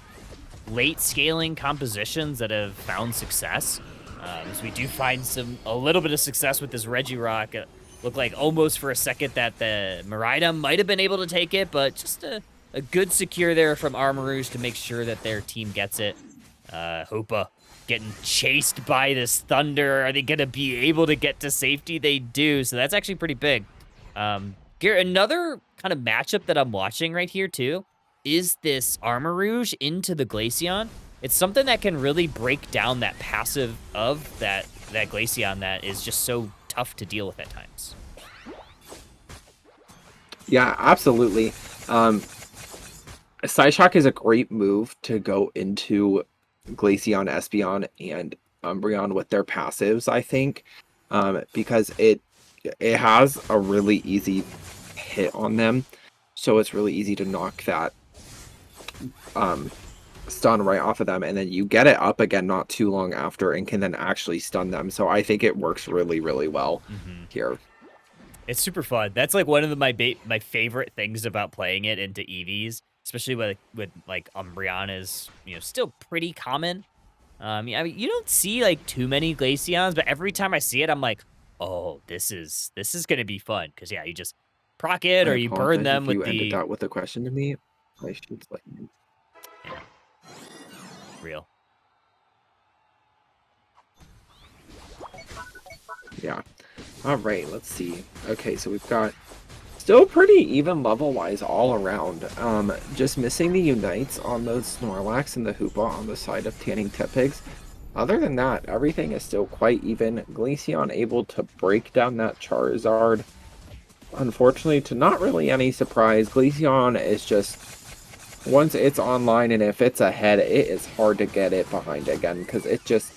scaling compositions that have found success. So we do find a little bit of success with this Regirock. It looked like almost for a second that the Miraidon might have been able to take it, but just a good secure there from Armarouge to make sure that their team gets it. Hoopa getting chased by this Thunder. Are they going to be able to get to safety? They do, so that's actually pretty big. Garrett, another kind of matchup that I'm watching right here too is this Armarouge into the Glaceon. It's something that can really break down that passive of that Glaceon that is just so tough to deal with at times. Yeah, absolutely. Psyshock is a great move to go into Glaceon, Espeon, and Umbreon with their passives, I think, because it has a really easy hit on them, so it's really easy to knock that stun right off of them, and then you get it up again not too long after and can then actually stun them. So I think it works really, really well here. It's super fun. That's like one of my favorite things about playing it into EVs, especially with like Umbreon is, still pretty common. I mean, you don't see like too many Glaceons, but every time I see it, I'm like, oh, this is gonna be fun because you just proc it or you burn them with the. You ended that with a question to me. I should like. Yeah. Real. Yeah. All right. Let's see. Okay, so we've got still pretty even level-wise all around. Just missing the Unites on those Snorlax and the Hoopa on the side of Tanning Teppigs. Other than that, everything is still quite even. Glaceon able to break down that Charizard. Unfortunately, to not really any surprise, Glaceon is just, once it's online and if it's ahead, it is hard to get it behind again because it just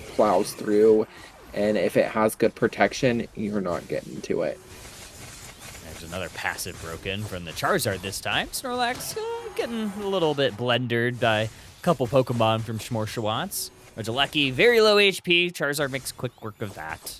plows through. And if it has good protection, you're not getting to it. There's another passive broken from the Charizard this time. Snorlax getting a little bit blendered by a couple Pokemon from Shmorshawats. Regieleki, very low HP. Charizard makes quick work of that.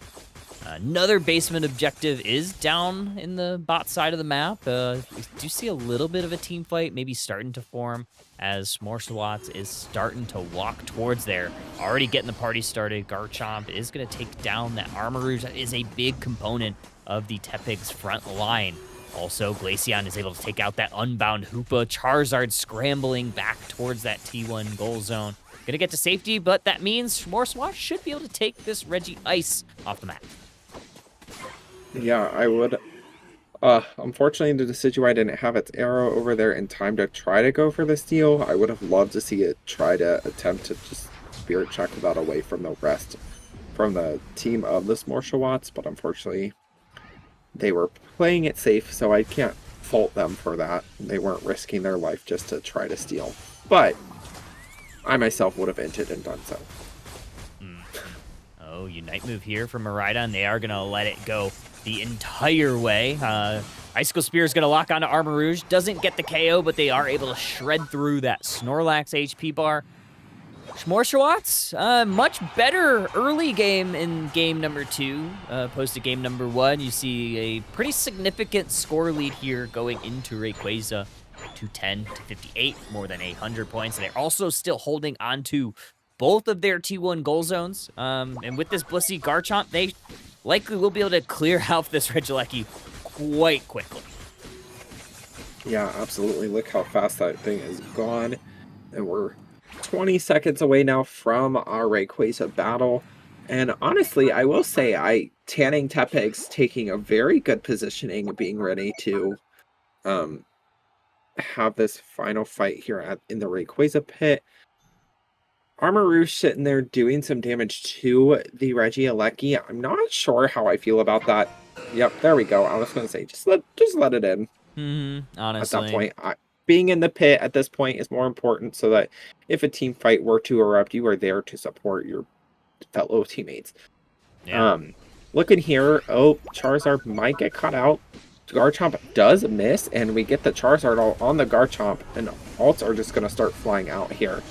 Another basement objective is down in the bot side of the map. We do see a little bit of a team fight maybe starting to form as Smorshwats is starting to walk towards there. Already getting the party started. Garchomp is going to take down that Armarouge. That is a big component of the Tepig's front line. Also, Glaceon is able to take out that Unbound Hoopa. Charizard scrambling back towards that T1 goal zone. Gonna get to safety, but that means Smorshwats should be able to take this Regice off the map. Yeah, I would. Unfortunately, the Decidueye didn't have its arrow over there in time to try to go for the steal. I would have loved to see it try to attempt to just Spirit Check that away from the rest, from the team of the Smorshwats, but unfortunately, they were playing it safe, so I can't fault them for that. They weren't risking their life just to try to steal. But I myself would have entered and done so. Oh, Unite move here from Miraidon. They are going to let it go the entire way. Icicle Spear is going to lock onto Armarouge. Doesn't get the KO, but they are able to shred through that Snorlax HP bar. Smorshwats, much better early game in game number 2, opposed to game number 1. You see a pretty significant score lead here going into Rayquaza. 210 to 58, more than 800 points. They're also still holding on to both of their T1 goal zones. And with this Blissey Garchomp, they likely will be able to clear out this Regieleki quite quickly. Yeah, absolutely. Look how fast that thing is gone. And we're 20 seconds away now from our Rayquaza battle. And honestly, I will say Tanning Tepig's taking a very good positioning, being ready to have this final fight here in the Rayquaza pit. Armarouge sitting there doing some damage to the Regieleki. I'm not sure how I feel about that. Yep, there we go. I was going to say, just let it in. Honestly. At that point, being in the pit at this point is more important, so that if a team fight were to erupt, you are there to support your fellow teammates. Yeah. Looking here, Charizard might get caught out. Garchomp does miss, and we get the Charizard all on the Garchomp, and ults are just going to start flying out here.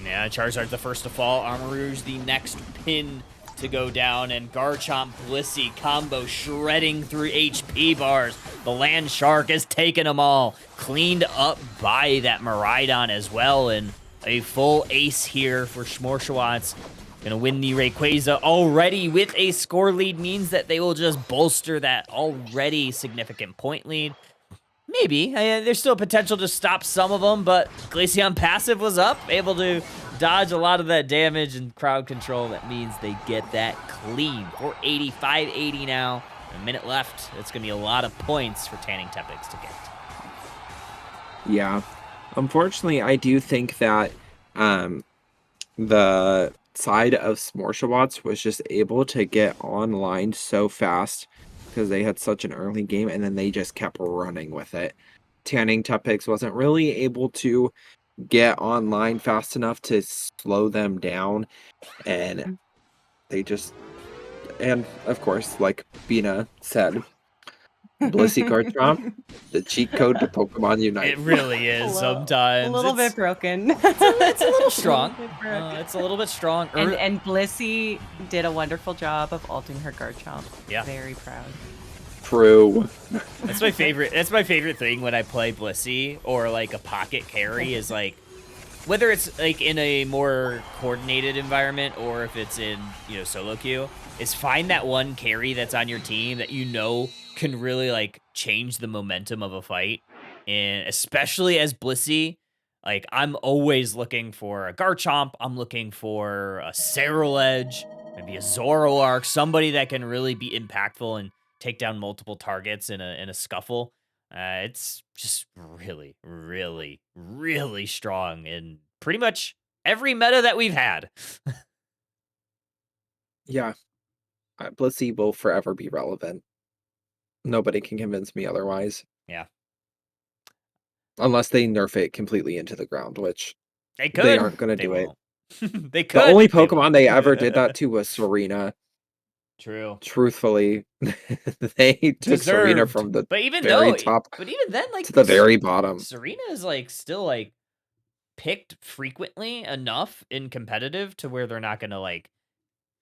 Yeah, Charizard's the first to fall. Armarouge the next pin to go down, and Garchomp Blissey combo shredding through HP bars. The Land Shark is taking them all. Cleaned up by that Miraidon as well, and a full ace here for Smorshwats. Gonna win the Rayquaza already with a score lead means that they will just bolster that already significant point lead. Maybe. There's still potential to stop some of them, but Glaceon passive was up, able to dodge a lot of that damage and crowd control. That means they get that clean. 480, 580 now. A minute left. It's going to be a lot of points for Tanning Tepix to get. Yeah. Unfortunately, I do think that the side of Smorshwats was just able to get online so fast because they had such an early game, and then they just kept running with it. Tanning Tepix wasn't really able to get online fast enough to slow them down, and they just, and of course, like Bina said, Blissey Garchomp, the cheat code to Pokemon Unite. It really is sometimes. A little bit broken. It's a little strong. It's a little bit strong. And Blissey did a wonderful job of ulting her Garchomp. Yeah. Very proud. True. That's my favorite. That's my favorite thing when I play Blissey or like a pocket carry is like, whether it's like in a more coordinated environment or if it's in, solo queue, is find that one carry that's on your team that can really like change the momentum of a fight. And especially as Blissey, like I'm always looking for a Garchomp, I'm looking for a Ceruledge, maybe a Zoroark, somebody that can really be impactful and take down multiple targets in a scuffle. It's just really, really, really strong in pretty much every meta that we've had. Yeah. Blissey will forever be relevant. Nobody can convince me otherwise. Yeah. Unless they nerf it completely into the ground, which They could. they aren't going to do it. They could. The only Pokemon they ever did that to was Serena. True. Truthfully, they took Serena from the but even very though, top but even then, like to the very bottom. Serena is like still like picked frequently enough in competitive to where they're not gonna like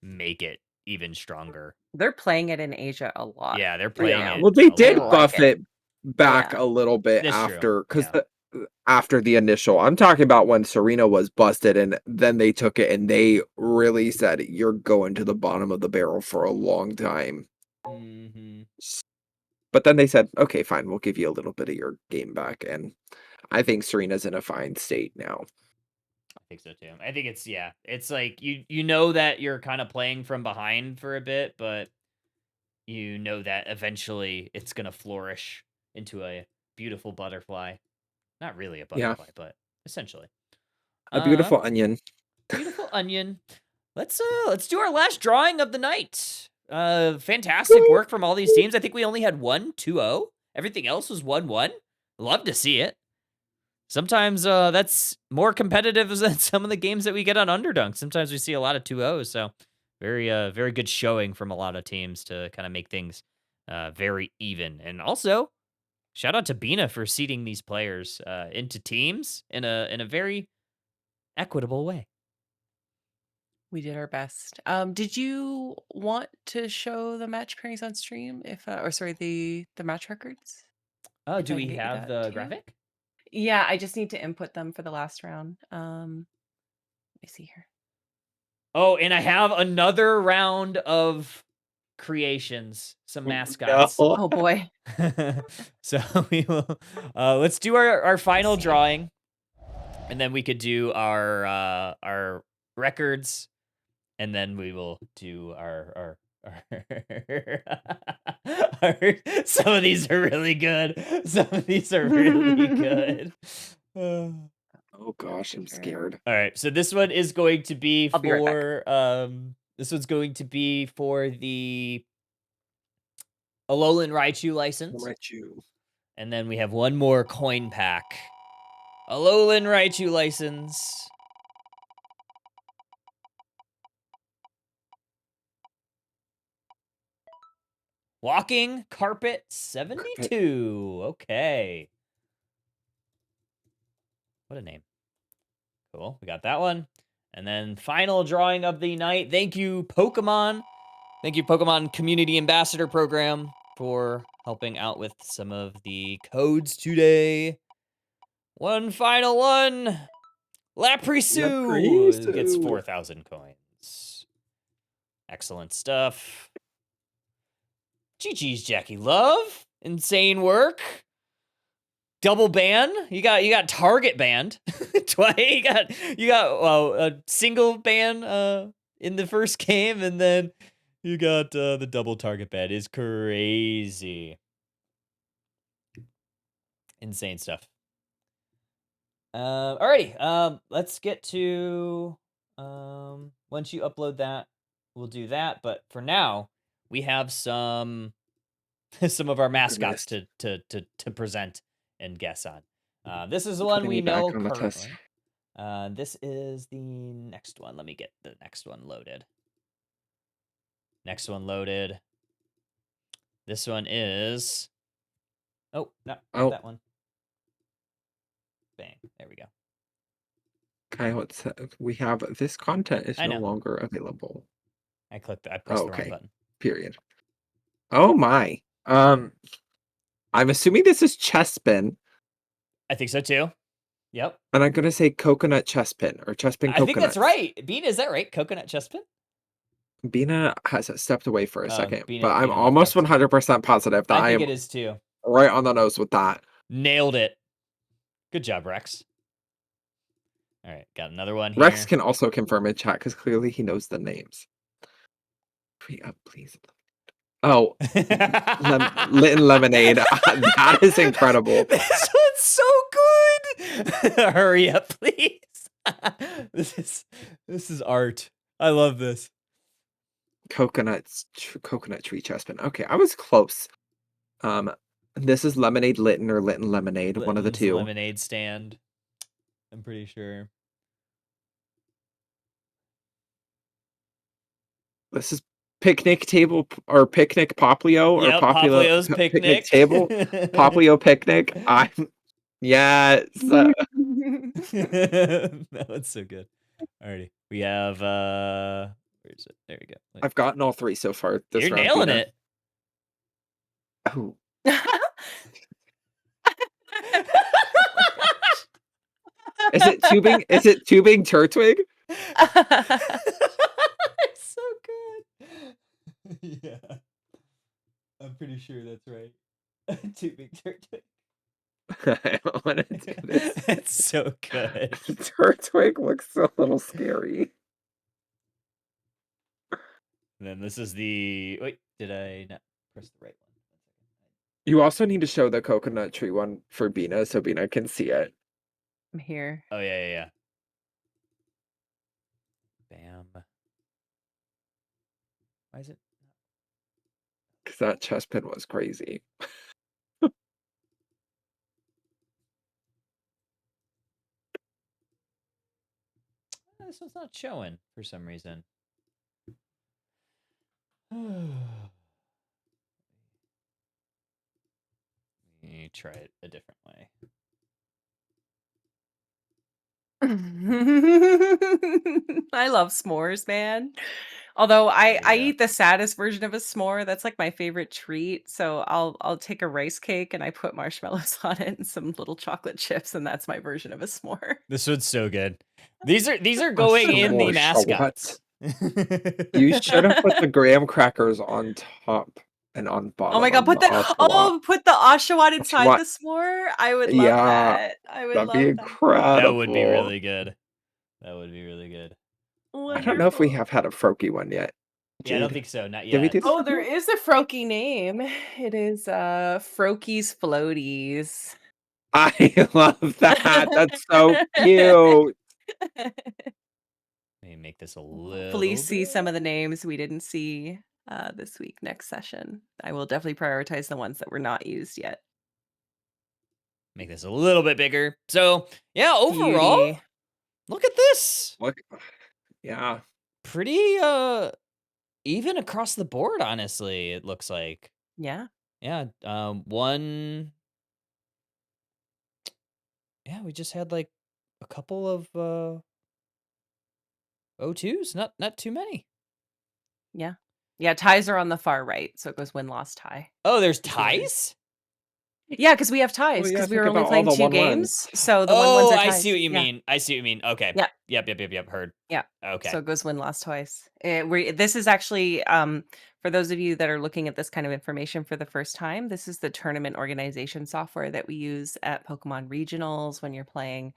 make it even stronger. They're playing it in Asia a lot. Yeah, they're right playing Yeah. it. Well, they a did lot. like buff it back Yeah. a little bit That's true. after, because Yeah. after the initial. I'm talking about when Serena was busted, and then they took it and they really said, "You're going to the bottom of the barrel for a long time." Mm-hmm. But then they said, "Okay, fine, we'll give you a little bit of your game back." And I think Serena's in a fine state now. I think so too. I think it's like you know that you're kind of playing from behind for a bit, but you know that eventually it's gonna flourish into a beautiful butterfly. Not really a Yeah. butterfly, but essentially. A beautiful onion. Beautiful onion. Let's do our last drawing of the night. Fantastic work from all these teams. I think we only had 1-2-0. Everything else was 1-1. Love to see it. Sometimes that's more competitive than some of the games that we get on Underdunk. Sometimes we see a lot of 2-0s, so very good showing from a lot of teams to kind of make things very even. And also, shout out to Bina for seeding these players into teams in a very equitable way. We did our best. Did you want to show the match pairings on stream? Or sorry, the match records? Oh, If do I we can get you have that the too? graphic? Yeah, I just need to input them for the last round. Let me see here. Oh, and I have another round of creations, some mascots. No. Oh boy. So we will let's do our final see. drawing, and then we could do our records, and then we will do our some of these are really good. Some of these are really good. Oh gosh, I'm scared. All right, so this one is going to be I'll be right back. for this one's going to be for the Alolan Raichu license. Raichu. And then we have one more coin pack. Alolan Raichu license. Walking Carpet 72. Okay. What a name. Cool. We got that one. And then final drawing of the night. Thank you, Pokemon. Thank you, Pokemon Community Ambassador Program, for helping out with some of the codes today. One final one. Laprisu gets 4,000 coins. Excellent stuff. GG's, Jackie Love. Insane work. Double ban. You got target banned twice. You got a single ban in the first game, and then you got the double target ban. Is crazy. Insane stuff. Alrighty. Let's get to once you upload that, we'll do that. But for now, we have some of our mascots to present and guess on. This is the one we know currently. This is the next one. Let me get the next one loaded. Next one loaded. This one is. Oh, not that one. Bang. There we go. Kyle, we have this content is no longer available. I pressed the wrong button. Period. Oh my. I'm assuming this is Chespin. I think so too. Yep. And I'm gonna say coconut Chespin or Chespin coconut. I think that's right. Bina, is that right? Coconut Chespin? Bina has stepped away for a second, Bina, but I'm almost 100% positive that I think it is too. Right on the nose with that. Nailed it. Good job, Rex. All right, got another one here. Rex can also confirm in chat because clearly he knows the names. Free up, please. Oh, Litten Lemonade. That is incredible. This one's so good. Hurry up, please. This is art. I love this. Coconut tree Chespin. Okay, I was close. This is Lemonade Litten or Litten Lemonade, one of the two. Lemonade stand. I'm pretty sure. This is Picnic Table or Picnic Poplio or Poplio's Picnic Table. Poplio Picnic. Yes. That one's so good. Alrighty. We have where is it? There we go. I've gotten all 3 so far this You're round. nailing Bina. it. Oh. Is it tubing? Is it tubing Turtwig? It's so good. Yeah. I'm pretty sure that's right. Tubing Turtwig. I don't want to do this. It's so good. Turtwig looks a little scary. And then this is the wait, did I not press the right one? You also need to show the coconut tree one for Bina so Bina can see it. I'm here. Oh yeah. Bam. Why is it? Because that chess pin was crazy. This one's not showing for some reason. Let me try it a different way. I love s'mores, man. Although I Yeah. eat the saddest version of a s'more. That's like my favorite treat. So I'll take a rice cake and I put marshmallows on it and some little chocolate chips, and that's my version of a s'more. This one's so good. These are going in the s'more, mascots. You should have put the graham crackers on top and on bottom. Oh my god, of put the the Oshawott. put the Oshawott inside Oshawott. the s'more? I would love Yeah, that. I would that'd love be that. incredible. That would be really good. That would be really good. I don't know if we have had a Froakie one yet. Yeah, I don't Jade, think so. Not did we yet. do this Oh, one there yet? is a Froakie name. It is Froakie's Floaties. I love that. That's so cute. Let me make this a little. Please see bit. some of the names we didn't see this week next session. I will definitely prioritize the ones that were not used yet. Make this a little bit bigger. So yeah, overall, Beauty. look at this. Look, yeah. Pretty even across the board, honestly, it looks like. Yeah. Yeah. One. Yeah, we just had like a couple of O2s. Not too many. Yeah. Yeah, ties are on the far right, so it goes win-loss tie. Oh, there's Is the order. ties? Yeah, because we have ties, yeah, because we think were only about all playing the 2 1-1s. games, so the 1-1s Oh, are I ties. see what you Yeah. mean. I see what you mean. Okay. Yeah. Yep. Heard. Yeah. Okay. So it goes win-loss twice. This is actually, for those of you that are looking at this kind of information for the first time, this is the tournament organization software that we use at Pokemon Regionals when you're playing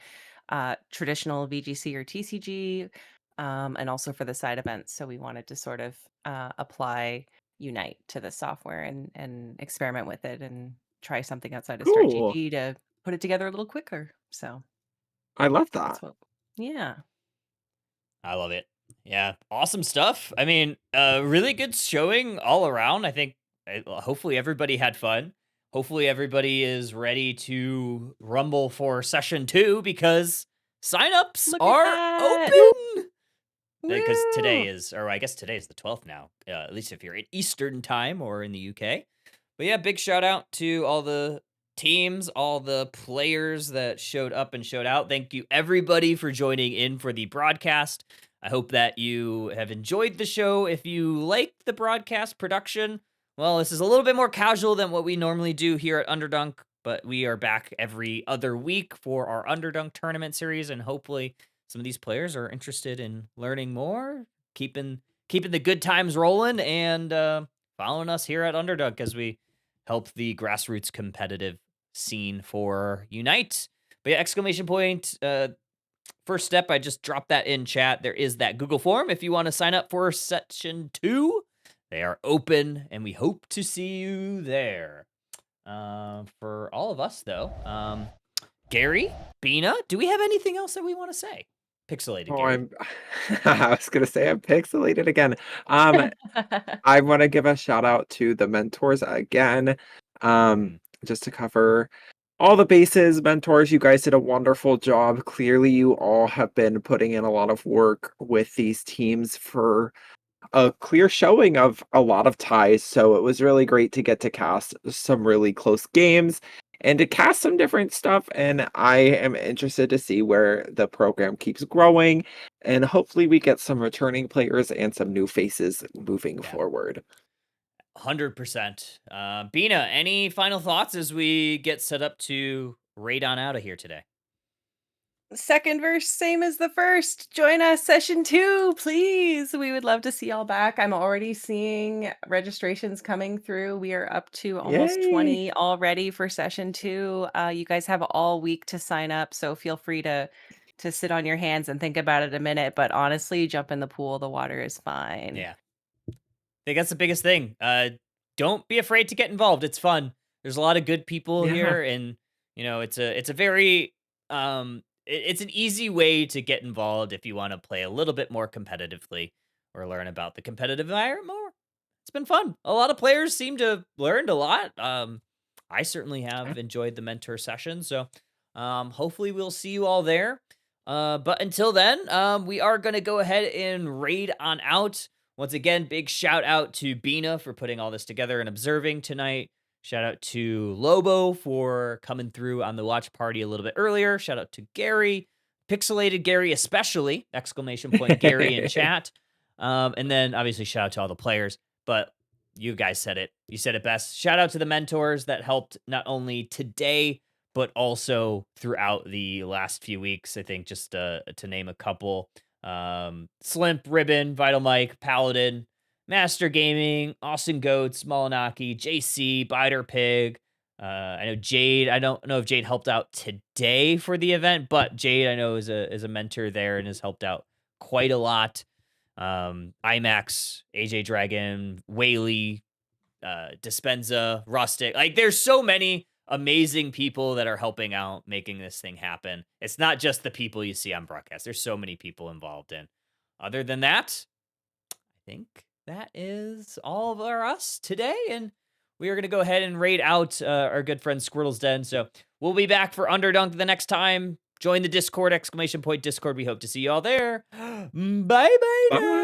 traditional VGC or TCG, and also for the side events. So we wanted to sort of apply Unite to the software and experiment with it and try something outside of Cool. StarGG to put it together a little quicker. So I love that's that. what, yeah. I love it. Yeah, awesome stuff. I mean, really good showing all around. I think hopefully everybody had fun. Hopefully everybody is ready to rumble for session 2 because signups Look at are that. open. Because today Woo! is, or I guess today is the 12th now, at least if you're in Eastern time or in the UK. But yeah, big shout out to all the teams, all the players that showed up and showed out. Thank you everybody for joining in for the broadcast. I hope that you have enjoyed the show. If you like the broadcast production, well, this is a little bit more casual than what we normally do here at Underdunk, but we are back every other week for our Underdunk tournament series, and hopefully some of these players are interested in learning more, keeping the good times rolling, and following us here at Underdunk as we help the grassroots competitive scene for Unite. But yeah, exclamation point. First step, I just dropped that in chat. There is that Google form if you want to sign up for session 2. They are open, and we hope to see you there. For all of us, though, Gary, Bina, do we have anything else that we want to say? Pixelated, Gary. I was gonna say I'm pixelated again. I want to give a shout out to the mentors again. Just to cover all the bases, mentors, you guys did a wonderful job. Clearly, you all have been putting in a lot of work with these teams for a clear showing of a lot of ties. So it was really great to get to cast some really close games and to cast some different stuff. And I am interested to see where the program keeps growing. And hopefully, we get some returning players and some new faces moving Yeah. forward. 100%. Bina, any final thoughts as we get set up to raid on out of here today? Second verse, same as the first. Join us, session 2, please. We would love to see y'all back. I'm already seeing registrations coming through. We are up to almost Yay! 20 already for session 2. You guys have all week to sign up, so feel free to sit on your hands and think about it a minute. But honestly, jump in the pool. The water is fine. Yeah. I think that's the biggest thing. Don't be afraid to get involved. It's fun. There's a lot of good people Yeah. here, and it's a very it's an easy way to get involved if you want to play a little bit more competitively or learn about the competitive environment more. It's been fun. A lot of players seem to have learned a lot. I certainly have enjoyed the mentor session, so hopefully we'll see you all there. But until then, we are going to go ahead and raid on out. Once again, big shout out to Bina for putting all this together and observing tonight. Shout out to Lobo for coming through on the watch party a little bit earlier. Shout out to Gary, Pixelated Gary especially, exclamation point Gary in chat. And then obviously shout out to all the players, but you guys said it. You said it best. Shout out to the mentors that helped not only today, but also throughout the last few weeks. I think just to name a couple, Slimp, Ribbon, Vital Mike, Paladin, Master Gaming, Austin Goats, Molinaki, JC, Biter Pig. I know Jade. I don't know if Jade helped out today for the event, but Jade I know is a mentor there and has helped out quite a lot. IMAX, AJ Dragon, Whaley, Dispenza, Rustic. Like there's so many amazing people that are helping out making this thing happen. It's not just the people you see on broadcast. There's so many people involved in. Other than that, I think that is all of us today, and we are going to go ahead and raid out our good friend Squirtle's Den. So we'll be back for Underdunk the next time. Join the Discord, exclamation point Discord. We hope to see you all there. Bye bye. Bye.